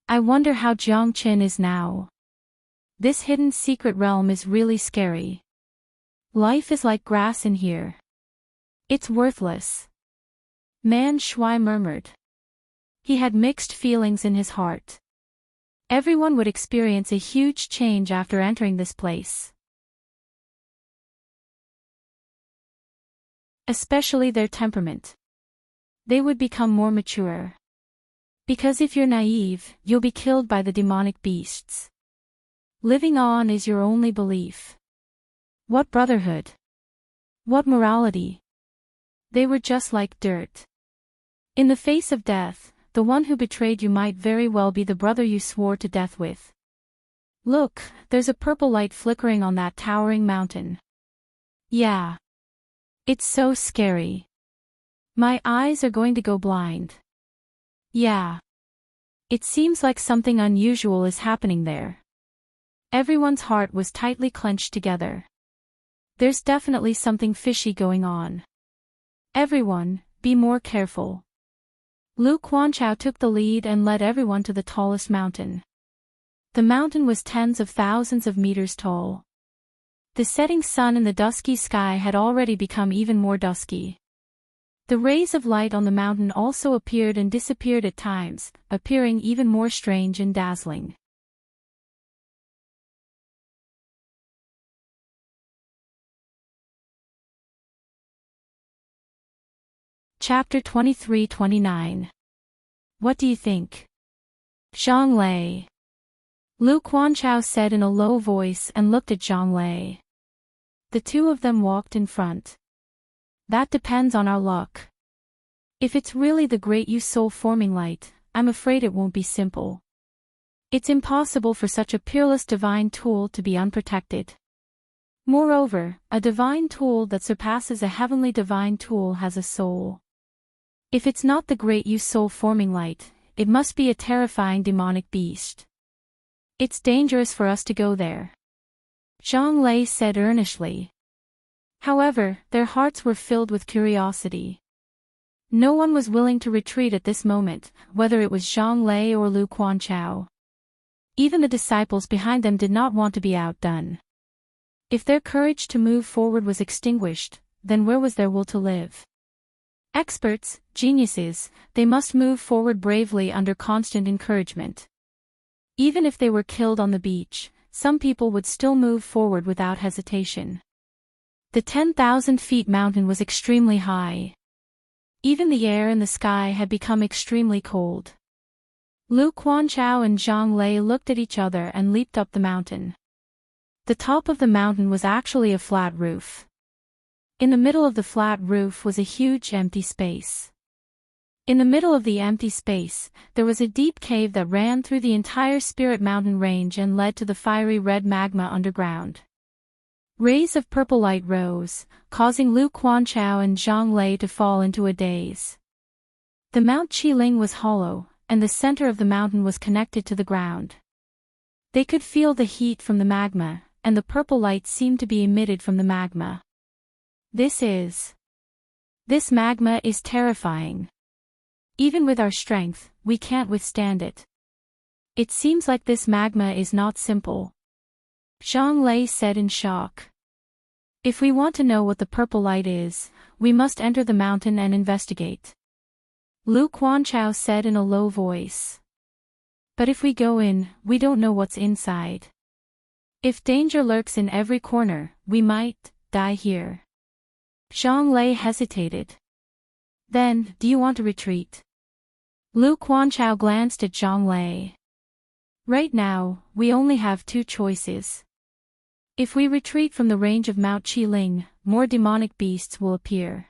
I wonder how Jiang Qin is now. This hidden secret realm is really scary. Life is like grass in here. It's worthless. Man Shui murmured. He had mixed feelings in his heart. Everyone would experience a huge change after entering this place. Especially their temperament. They would become more mature. Because if you're naive, you'll be killed by the demonic beasts. Living on is your only belief. What brotherhood? What morality? They were just like dirt. In the face of death, the one who betrayed you might very well be the brother you swore to death with. Look, there's a purple light flickering on that towering mountain. Yeah. It's so scary. My eyes are going to go blind. Yeah. It seems like something unusual is happening there. Everyone's heart was tightly clenched together. There's definitely something fishy going on. Everyone, be more careful. Lu Quanchao took the lead and led everyone to the tallest mountain. The mountain was tens of thousands of meters tall. The setting sun in the dusky sky had already become even more dusky. The rays of light on the mountain also appeared and disappeared at times, appearing even more strange and dazzling. Chapter 23-29. What do you think? Zhang Lei. Lu Quanchao said in a low voice and looked at Zhang Lei. The two of them walked in front. That depends on our luck. If it's really the great you soul-forming light, I'm afraid it won't be simple. It's impossible for such a peerless divine tool to be unprotected. Moreover, a divine tool that surpasses a heavenly divine tool has a soul. If it's not the great you soul-forming light, it must be a terrifying demonic beast. It's dangerous for us to go there. Zhang Lei said earnestly. However, their hearts were filled with curiosity. No one was willing to retreat at this moment, whether it was Zhang Lei or Lu Quanchao. Even the disciples behind them did not want to be outdone. If their courage to move forward was extinguished, then where was their will to live? Experts, geniuses, they must move forward bravely under constant encouragement. Even if they were killed on the beach, some people would still move forward without hesitation. The 10,000 feet mountain was extremely high. Even the air in the sky had become extremely cold. Lu Quanchao and Zhang Lei looked at each other and leaped up the mountain. The top of the mountain was actually a flat roof. In the middle of the flat roof was a huge empty space. In the middle of the empty space, there was a deep cave that ran through the entire Spirit Mountain range and led to the fiery red magma underground. Rays of purple light rose, causing Lu Quanchao and Zhang Lei to fall into a daze. The Mount Qiling was hollow, and the center of the mountain was connected to the ground. They could feel the heat from the magma, and the purple light seemed to be emitted from the magma. This magma is terrifying. Even with our strength, we can't withstand it. It seems like this magma is not simple. Zhang Lei said in shock. If we want to know what the purple light is, we must enter the mountain and investigate. Lu Quanchao said in a low voice. But if we go in, we don't know what's inside. If danger lurks in every corner, we might die here. Zhang Lei hesitated. Then, do you want to retreat? Lu Quanchao glanced at Zhang Lei. Right now, we only have two choices. If we retreat from the range of Mount Qiling, more demonic beasts will appear.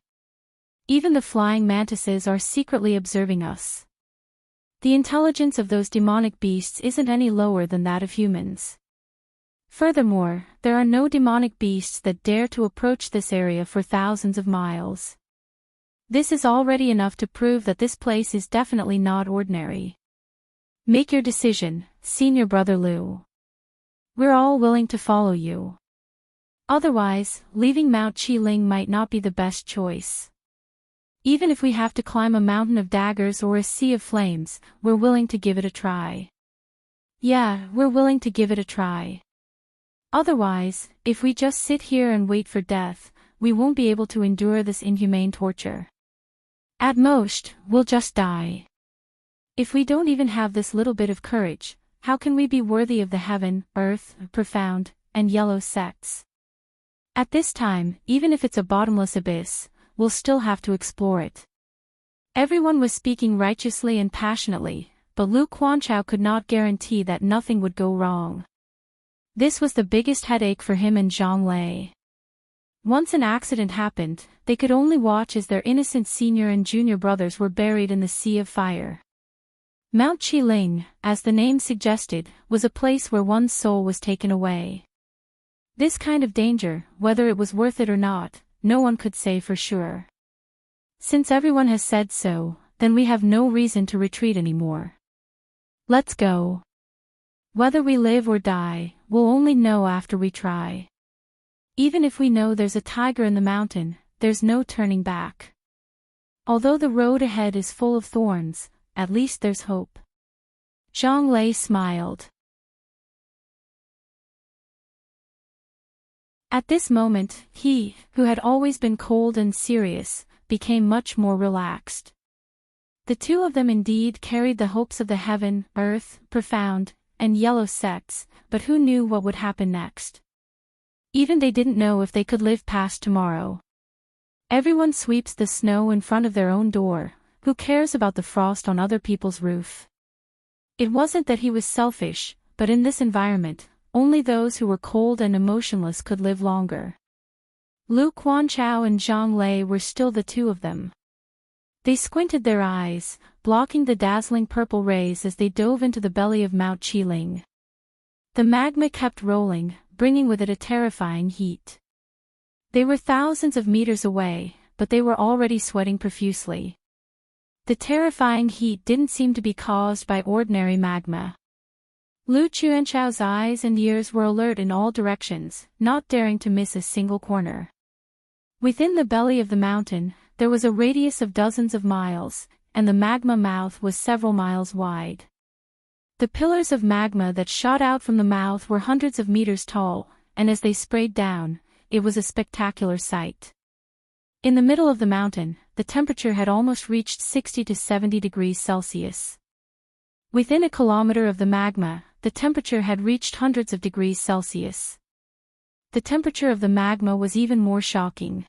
Even the flying mantises are secretly observing us. The intelligence of those demonic beasts isn't any lower than that of humans. Furthermore, there are no demonic beasts that dare to approach this area for thousands of miles. This is already enough to prove that this place is definitely not ordinary. Make your decision, Senior Brother Lu. We're all willing to follow you. Otherwise, leaving Mount Qiling might not be the best choice. Even if we have to climb a mountain of daggers or a sea of flames, we're willing to give it a try. Yeah, we're willing to give it a try. Otherwise, if we just sit here and wait for death, we won't be able to endure this inhumane torture. At most, we'll just die. If we don't even have this little bit of courage, how can we be worthy of the heaven, earth, profound, and yellow sects? At this time, even if it's a bottomless abyss, we'll still have to explore it. Everyone was speaking righteously and passionately, but Lu Quanchao could not guarantee that nothing would go wrong. This was the biggest headache for him and Zhang Lei. Once an accident happened, they could only watch as their innocent senior and junior brothers were buried in the sea of fire. Mount Qiling, as the name suggested, was a place where one's soul was taken away. This kind of danger, whether it was worth it or not, no one could say for sure. Since everyone has said so, then we have no reason to retreat anymore. Let's go. Whether we live or die, we'll only know after we try. Even if we know there's a tiger in the mountain, there's no turning back. Although the road ahead is full of thorns, at least there's hope. Zhang Lei smiled. At this moment, he, who had always been cold and serious, became much more relaxed. The two of them indeed carried the hopes of the heaven, earth, profound, and yellow sects, but who knew what would happen next? Even they didn't know if they could live past tomorrow. Everyone sweeps the snow in front of their own door, who cares about the frost on other people's roof? It wasn't that he was selfish, but in this environment, only those who were cold and emotionless could live longer. Lu Quanchao and Zhang Lei were still the two of them. They squinted their eyes, blocking the dazzling purple rays as they dove into the belly of Mount Qiling. The magma kept rolling, bringing with it a terrifying heat. They were thousands of meters away, but they were already sweating profusely. The terrifying heat didn't seem to be caused by ordinary magma. Lu Quanchao's eyes and ears were alert in all directions, not daring to miss a single corner. Within the belly of the mountain, there was a radius of dozens of miles, and the magma mouth was several miles wide. The pillars of magma that shot out from the mouth were hundreds of meters tall, and as they sprayed down, it was a spectacular sight. In the middle of the mountain, the temperature had almost reached 60 to 70 degrees Celsius. Within a kilometer of the magma, the temperature had reached hundreds of degrees Celsius. The temperature of the magma was even more shocking.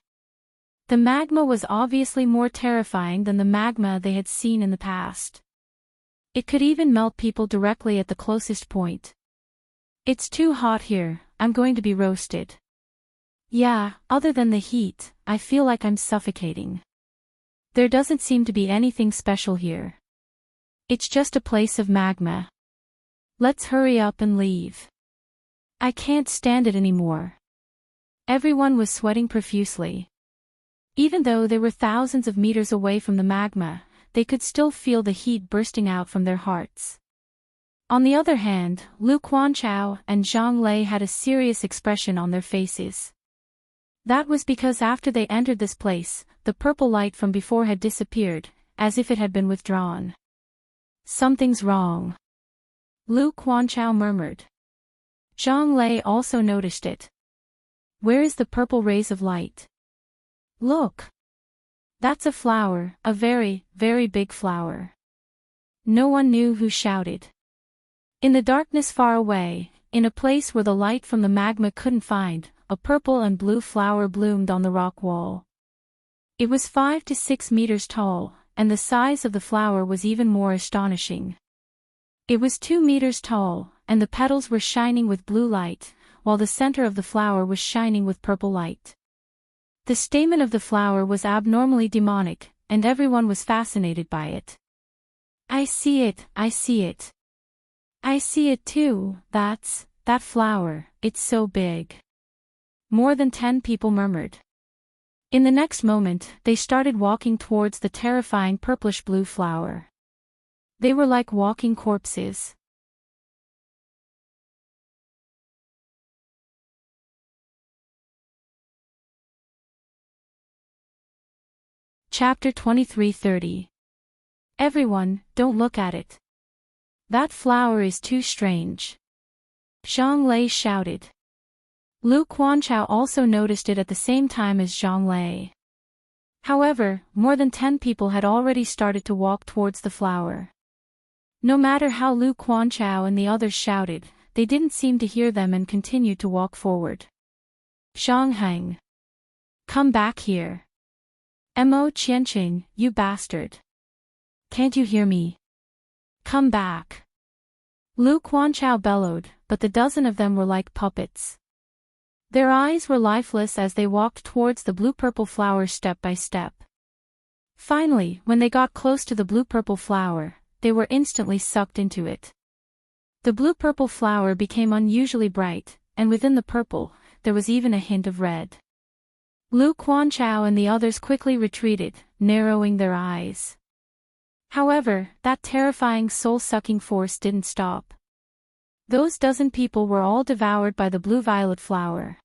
The magma was obviously more terrifying than the magma they had seen in the past. It could even melt people directly at the closest point. It's too hot here, I'm going to be roasted. Yeah, other than the heat, I feel like I'm suffocating. There doesn't seem to be anything special here. It's just a place of magma. Let's hurry up and leave. I can't stand it anymore. Everyone was sweating profusely. Even though they were thousands of meters away from the magma, they could still feel the heat bursting out from their hearts. On the other hand, Lu Quanchao and Zhang Lei had a serious expression on their faces. That was because after they entered this place, the purple light from before had disappeared, as if it had been withdrawn. "Something's wrong," Lu Quanchao murmured. Zhang Lei also noticed it. "Where is the purple rays of light?" "Look! That's a flower, a very, very big flower." No one knew who shouted. In the darkness far away, in a place where the light from the magma couldn't find, a purple and blue flower bloomed on the rock wall. It was 5 to 6 meters tall, and the size of the flower was even more astonishing. It was 2 meters tall, and the petals were shining with blue light, while the center of the flower was shining with purple light. The stamen of the flower was abnormally demonic, and everyone was fascinated by it. "I see it, I see it. I see it too, that flower, it's so big." More than 10 people murmured. In the next moment, they started walking towards the terrifying purplish-blue flower. They were like walking corpses. Chapter 23:30. "Everyone, don't look at it. That flower is too strange," Zhang Lei shouted. Lu Quanchao also noticed it at the same time as Zhang Lei. However, more than 10 people had already started to walk towards the flower. No matter how Lu Quanchao and the others shouted, they didn't seem to hear them and continued to walk forward. "Zhang Heng! Come back here! Mo Qianqing, you bastard! Can't you hear me? Come back!" Lu Quanchao bellowed, but the dozen of them were like puppets. Their eyes were lifeless as they walked towards the blue-purple flower step by step. Finally, when they got close to the blue-purple flower, they were instantly sucked into it. The blue-purple flower became unusually bright, and within the purple, there was even a hint of red. Lu Quanchao and the others quickly retreated, narrowing their eyes. However, that terrifying soul-sucking force didn't stop. Those dozen people were all devoured by the blue-violet flower.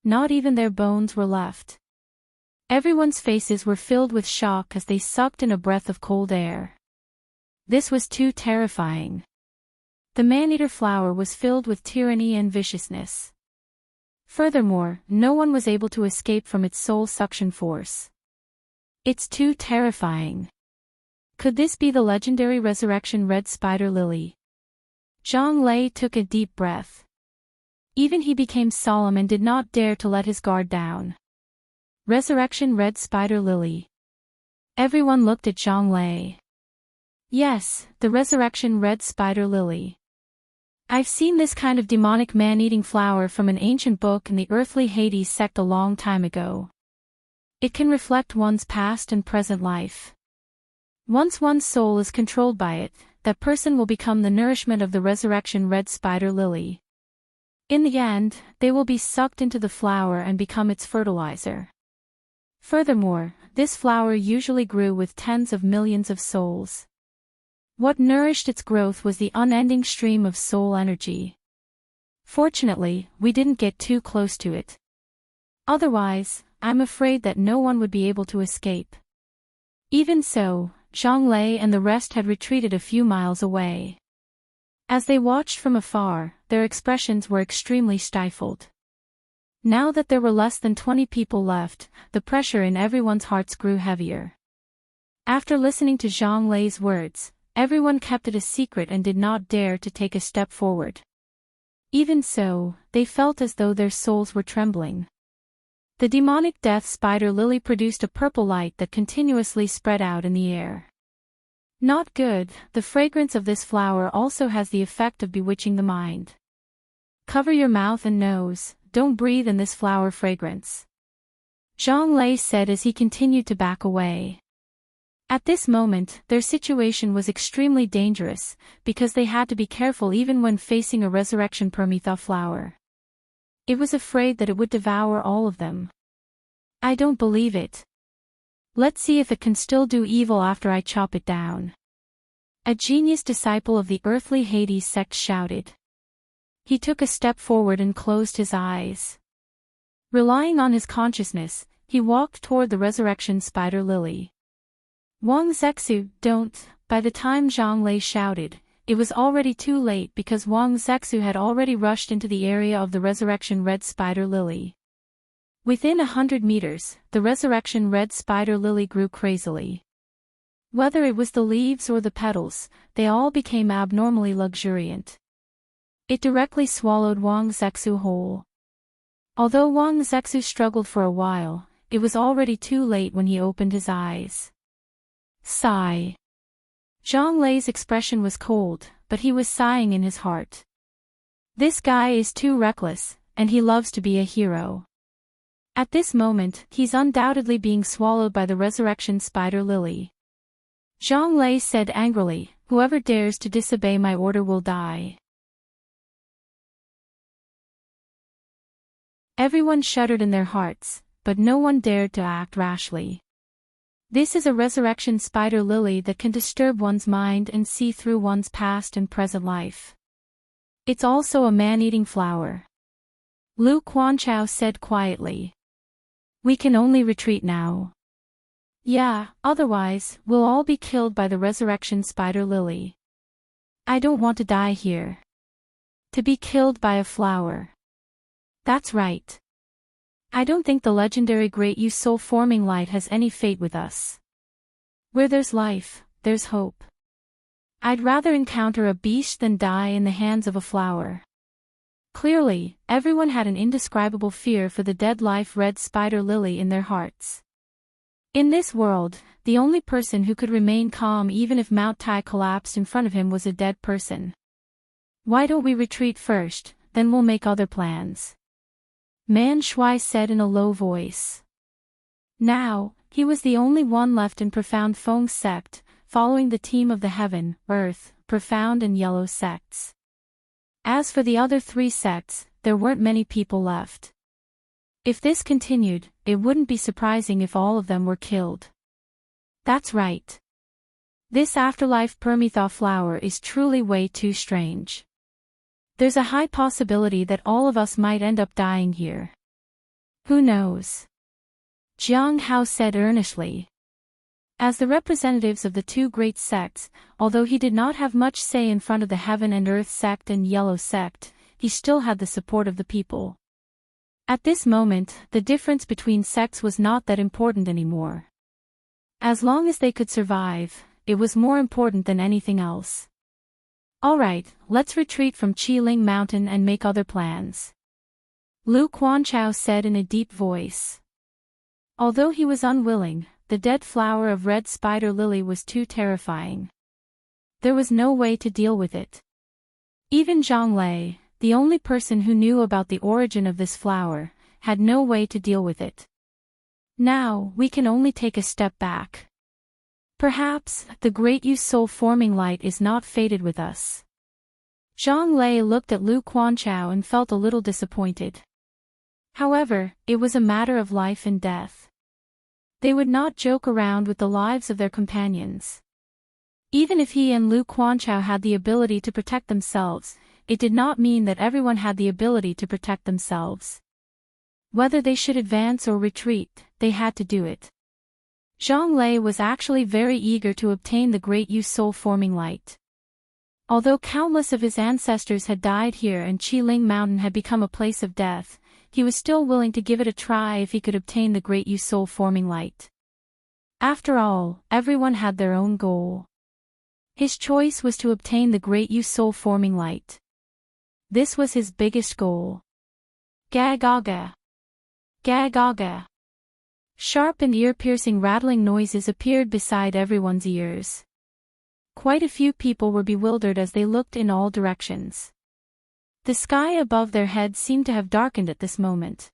Not even their bones were left. Everyone's faces were filled with shock as they sucked in a breath of cold air. This was too terrifying. The man-eater flower was filled with tyranny and viciousness. Furthermore, no one was able to escape from its soul suction force. It's too terrifying. Could this be the legendary resurrection red spider lily? Zhang Lei took a deep breath. Even he became solemn and did not dare to let his guard down. Resurrection red spider lily. Everyone looked at Zhang Lei. Yes, the resurrection red spider lily. I've seen this kind of demonic man-eating flower from an ancient book in the earthly Hades sect a long time ago. It can reflect one's past and present life. Once one's soul is controlled by it, that person will become the nourishment of the resurrection red spider lily. In the end, they will be sucked into the flower and become its fertilizer. Furthermore, this flower usually grew with tens of millions of souls. What nourished its growth was the unending stream of soul energy. Fortunately, we didn't get too close to it. Otherwise, I'm afraid that no one would be able to escape. Even so, Zhang Lei and the rest had retreated a few miles away. As they watched from afar, their expressions were extremely stifled. Now that there were less than 20 people left, the pressure in everyone's hearts grew heavier. After listening to Zhang Lei's words, everyone kept it a secret and did not dare to take a step forward. Even so, they felt as though their souls were trembling. The demonic death spider lily produced a purple light that continuously spread out in the air. Not good, the fragrance of this flower also has the effect of bewitching the mind. Cover your mouth and nose, don't breathe in this flower fragrance, Zhang Lei said as he continued to back away. At this moment, their situation was extremely dangerous, because they had to be careful even when facing a resurrection Permitha flower. It was afraid that it would devour all of them. I don't believe it. Let's see if it can still do evil after I chop it down. A genius disciple of the earthly Hades sect shouted. He took a step forward and closed his eyes. Relying on his consciousness, he walked toward the resurrection spider lily. Wang Zexu, don't. By the time Zhang Lei shouted, it was already too late because Wang Zexu had already rushed into the area of the resurrection red spider lily. Within 100 meters, the resurrection red spider lily grew crazily. Whether it was the leaves or the petals, they all became abnormally luxuriant. It directly swallowed Wang Zexu whole. Although Wang Zexu struggled for a while, it was already too late when he opened his eyes. Sigh. Zhang Lei's expression was cold, but he was sighing in his heart. This guy is too reckless, and he loves to be a hero. At this moment, he's undoubtedly being swallowed by the resurrection spider lily. Zhang Lei said angrily, whoever dares to disobey my order will die. Everyone shuddered in their hearts, but no one dared to act rashly. This is a resurrection spider lily that can disturb one's mind and see through one's past and present life. It's also a man-eating flower. Lu Quanchao said quietly. We can only retreat now. Yeah, otherwise, we'll all be killed by the resurrection spider lily. I don't want to die here. To be killed by a flower. That's right. I don't think the legendary great you soul-forming light has any fate with us. Where there's life, there's hope. I'd rather encounter a beast than die in the hands of a flower. Clearly, everyone had an indescribable fear for the dead life red spider lily in their hearts. In this world, the only person who could remain calm even if Mount Tai collapsed in front of him was a dead person. Why don't we retreat first, then we'll make other plans. Man Shui said in a low voice. Now, he was the only one left in Profound Feng's sect, following the team of the Heaven, Earth, Profound and Yellow sects. As for the other three sects, there weren't many people left. If this continued, it wouldn't be surprising if all of them were killed. That's right. This afterlife Permetha flower is truly way too strange. There's a high possibility that all of us might end up dying here. Who knows? Jiang Hao said earnestly. As the representatives of the two great sects, although he did not have much say in front of the Heaven and Earth sect and Yellow sect, he still had the support of the people. At this moment, the difference between sects was not that important anymore. As long as they could survive, it was more important than anything else. Alright, let's retreat from Qiling Mountain and make other plans. Lu Quanchao said in a deep voice. Although he was unwilling, the dead flower of red spider lily was too terrifying. There was no way to deal with it. Even Zhang Lei, the only person who knew about the origin of this flower, had no way to deal with it. Now, we can only take a step back. Perhaps, the great you soul-forming light is not fated with us. Zhang Lei looked at Lu Quanchao and felt a little disappointed. However, it was a matter of life and death. They would not joke around with the lives of their companions. Even if he and Lu Quanchao had the ability to protect themselves, it did not mean that everyone had the ability to protect themselves. Whether they should advance or retreat, they had to do it. Zhang Lei was actually very eager to obtain the great you soul-forming light. Although countless of his ancestors had died here and Qiling Mountain had become a place of death, he was still willing to give it a try if he could obtain the great you soul-forming light. After all, everyone had their own goal. His choice was to obtain the great you soul-forming light. This was his biggest goal. Ga-ga-ga. Ga-ga-ga. Sharp and ear-piercing rattling noises appeared beside everyone's ears. Quite a few people were bewildered as they looked in all directions. The sky above their heads seemed to have darkened at this moment.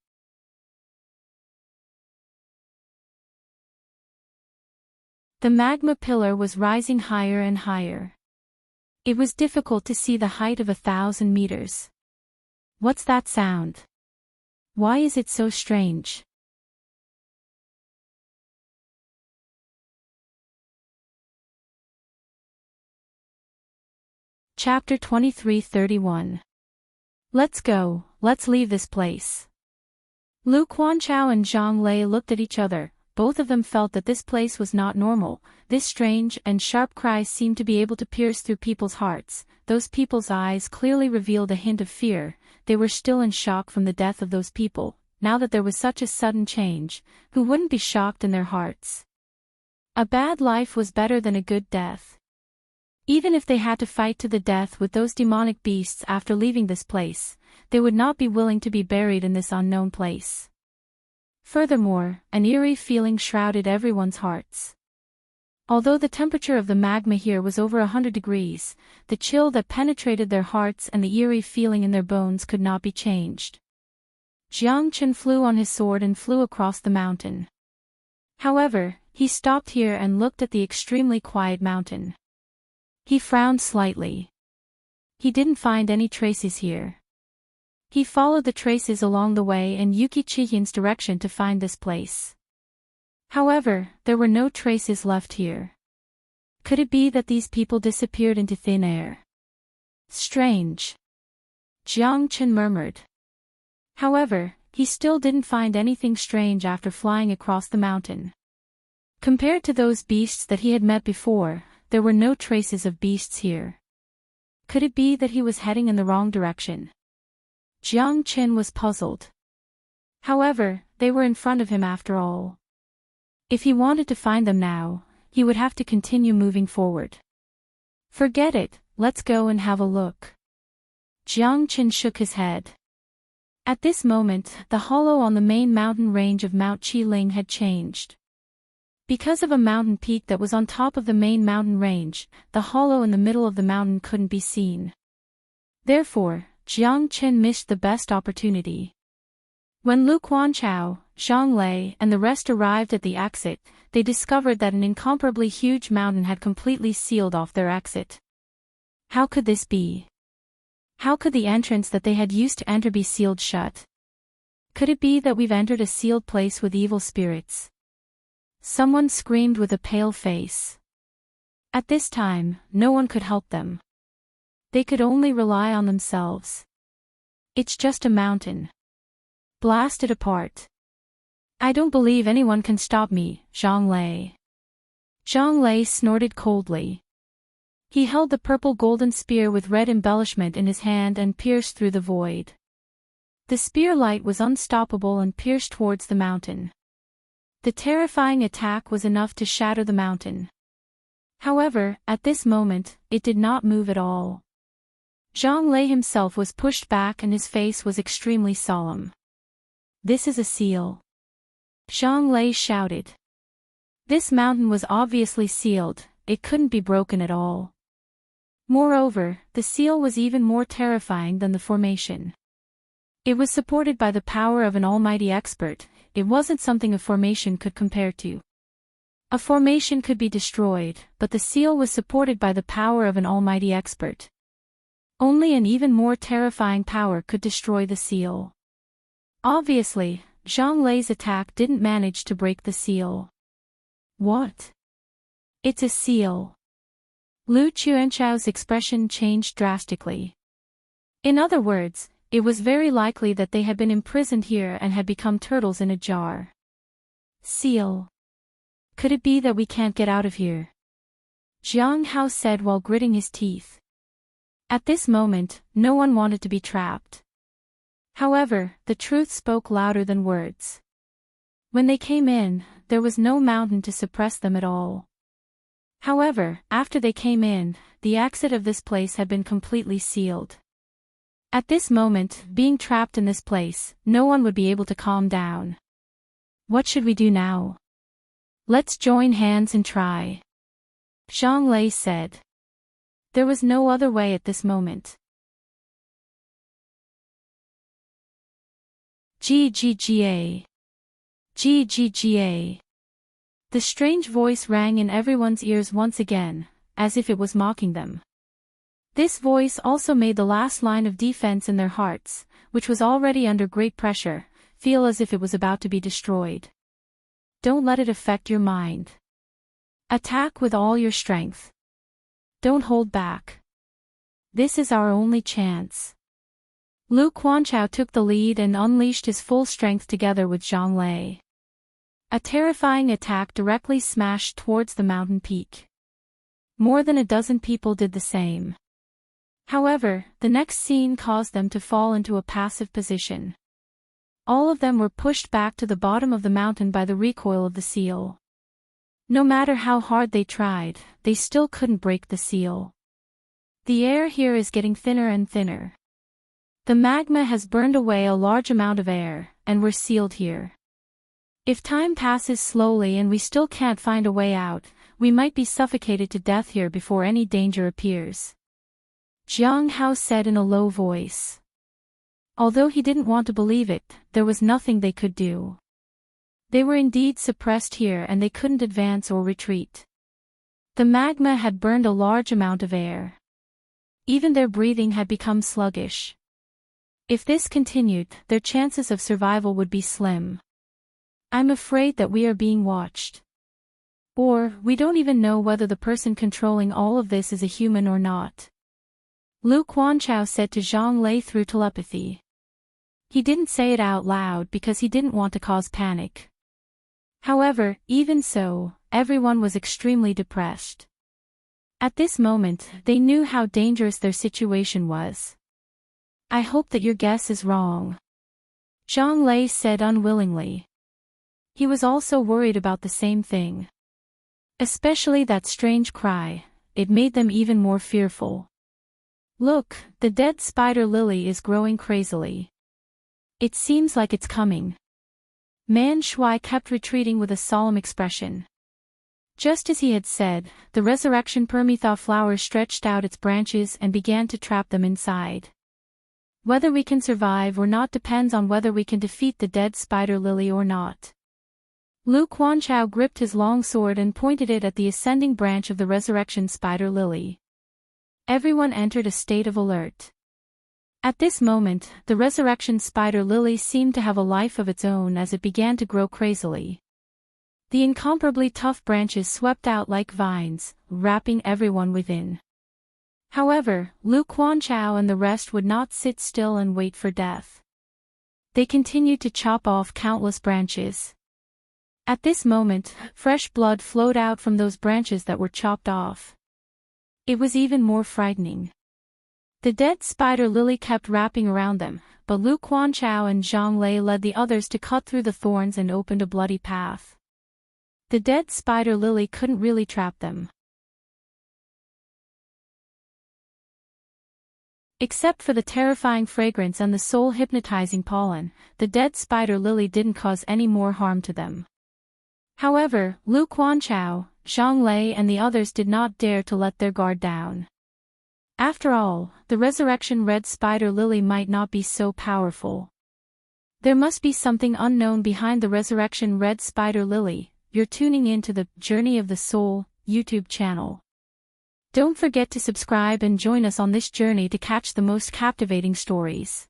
The magma pillar was rising higher and higher. It was difficult to see the height of 1,000 meters. What's that sound? Why is it so strange? Chapter 23:31. Let's go, let's leave this place. Lu Quanchao and Zhang Lei looked at each other. Both of them felt that this place was not normal. This strange and sharp cries seemed to be able to pierce through people's hearts. Those people's eyes clearly revealed a hint of fear. They were still in shock from the death of those people. Now that there was such a sudden change, who wouldn't be shocked in their hearts? A bad life was better than a good death. Even if they had to fight to the death with those demonic beasts after leaving this place, they would not be willing to be buried in this unknown place. Furthermore, an eerie feeling shrouded everyone's hearts. Although the temperature of the magma here was over 100 degrees, the chill that penetrated their hearts and the eerie feeling in their bones could not be changed. Jiang Chen flew on his sword and flew across the mountain. However, he stopped here and looked at the extremely quiet mountain. He frowned slightly. He didn't find any traces here. He followed the traces along the way in Yuki Chihyun's direction to find this place. However, there were no traces left here. Could it be that these people disappeared into thin air? Strange. Jiang Chen murmured. However, he still didn't find anything strange after flying across the mountain. Compared to those beasts that he had met before, there were no traces of beasts here. Could it be that he was heading in the wrong direction? Jiang Chen was puzzled. However, they were in front of him after all. If he wanted to find them now, he would have to continue moving forward. Forget it, let's go and have a look. Jiang Chen shook his head. At this moment, the hollow on the main mountain range of Mount Qiling had changed. Because of a mountain peak that was on top of the main mountain range, the hollow in the middle of the mountain couldn't be seen. Therefore, Jiang Chen missed the best opportunity. When Lu Quanchao, Zhang Lei and the rest arrived at the exit, they discovered that an incomparably huge mountain had completely sealed off their exit. How could this be? How could the entrance that they had used to enter be sealed shut? Could it be that we've entered a sealed place with evil spirits? Someone screamed with a pale face. At this time, no one could help them. They could only rely on themselves. It's just a mountain. Blast it apart. I don't believe anyone can stop me, Zhang Lei. Zhang Lei snorted coldly. He held the purple golden spear with red embellishment in his hand and pierced through the void. The spear light was unstoppable and pierced towards the mountain. The terrifying attack was enough to shatter the mountain. However, at this moment, it did not move at all. Zhang Lei himself was pushed back and his face was extremely solemn. This is a seal. Zhang Lei shouted. This mountain was obviously sealed, it couldn't be broken at all. Moreover, the seal was even more terrifying than the formation. It was supported by the power of an almighty expert. It wasn't something a formation could compare to. A formation could be destroyed, but the seal was supported by the power of an almighty expert. Only an even more terrifying power could destroy the seal. Obviously, Zhang Lei's attack didn't manage to break the seal. What? It's a seal. Lu Quanchao's expression changed drastically. In other words, it was very likely that they had been imprisoned here and had become turtles in a jar. Seal. Could it be that we can't get out of here? Jiang Hao said while gritting his teeth. At this moment, no one wanted to be trapped. However, the truth spoke louder than words. When they came in, there was no mountain to suppress them at all. However, after they came in, the exit of this place had been completely sealed. At this moment, being trapped in this place, no one would be able to calm down. What should we do now? Let's join hands and try. Zhang Lei said. There was no other way at this moment. GGGA. GGGA. The strange voice rang in everyone's ears once again, as if it was mocking them. This voice also made the last line of defense in their hearts, which was already under great pressure, feel as if it was about to be destroyed. Don't let it affect your mind. Attack with all your strength. Don't hold back. This is our only chance. Lu Quanchao took the lead and unleashed his full strength together with Zhang Lei. A terrifying attack directly smashed towards the mountain peak. More than a dozen people did the same. However, the next scene caused them to fall into a passive position. All of them were pushed back to the bottom of the mountain by the recoil of the seal. No matter how hard they tried, they still couldn't break the seal. The air here is getting thinner and thinner. The magma has burned away a large amount of air, and we're sealed here. If time passes slowly and we still can't find a way out, we might be suffocated to death here before any danger appears. Jiang Hao said in a low voice. Although he didn't want to believe it, there was nothing they could do. They were indeed suppressed here and they couldn't advance or retreat. The magma had burned a large amount of air. Even their breathing had become sluggish. If this continued, their chances of survival would be slim. I'm afraid that we are being watched. Or, we don't even know whether the person controlling all of this is a human or not. Lu Quanchao said to Zhang Lei through telepathy. He didn't say it out loud because he didn't want to cause panic. However, even so, everyone was extremely depressed. At this moment, they knew how dangerous their situation was. I hope that your guess is wrong. Zhang Lei said unwillingly. He was also worried about the same thing. Especially that strange cry, it made them even more fearful. Look, the dead spider lily is growing crazily. It seems like it's coming. Man Shui kept retreating with a solemn expression. Just as he had said, the resurrection permetha flower stretched out its branches and began to trap them inside. Whether we can survive or not depends on whether we can defeat the dead spider lily or not. Lu Quanchao gripped his long sword and pointed it at the ascending branch of the resurrection spider lily. Everyone entered a state of alert. At this moment, the resurrection spider lily seemed to have a life of its own as it began to grow crazily. The incomparably tough branches swept out like vines, wrapping everyone within. However, Lu Quanchao and the rest would not sit still and wait for death. They continued to chop off countless branches. At this moment, fresh blood flowed out from those branches that were chopped off. It was even more frightening. The dead spider lily kept wrapping around them, but Lu Quanchao and Zhang Lei led the others to cut through the thorns and opened a bloody path. The dead spider lily couldn't really trap them. Except for the terrifying fragrance and the soul-hypnotizing pollen, the dead spider lily didn't cause any more harm to them. However, Lu Quanchao, Zhang Lei and the others did not dare to let their guard down. After all, the resurrection red spider lily might not be so powerful. There must be something unknown behind the resurrection red spider lily. You're tuning in to the Journey of the Soul YouTube channel. Don't forget to subscribe and join us on this journey to catch the most captivating stories.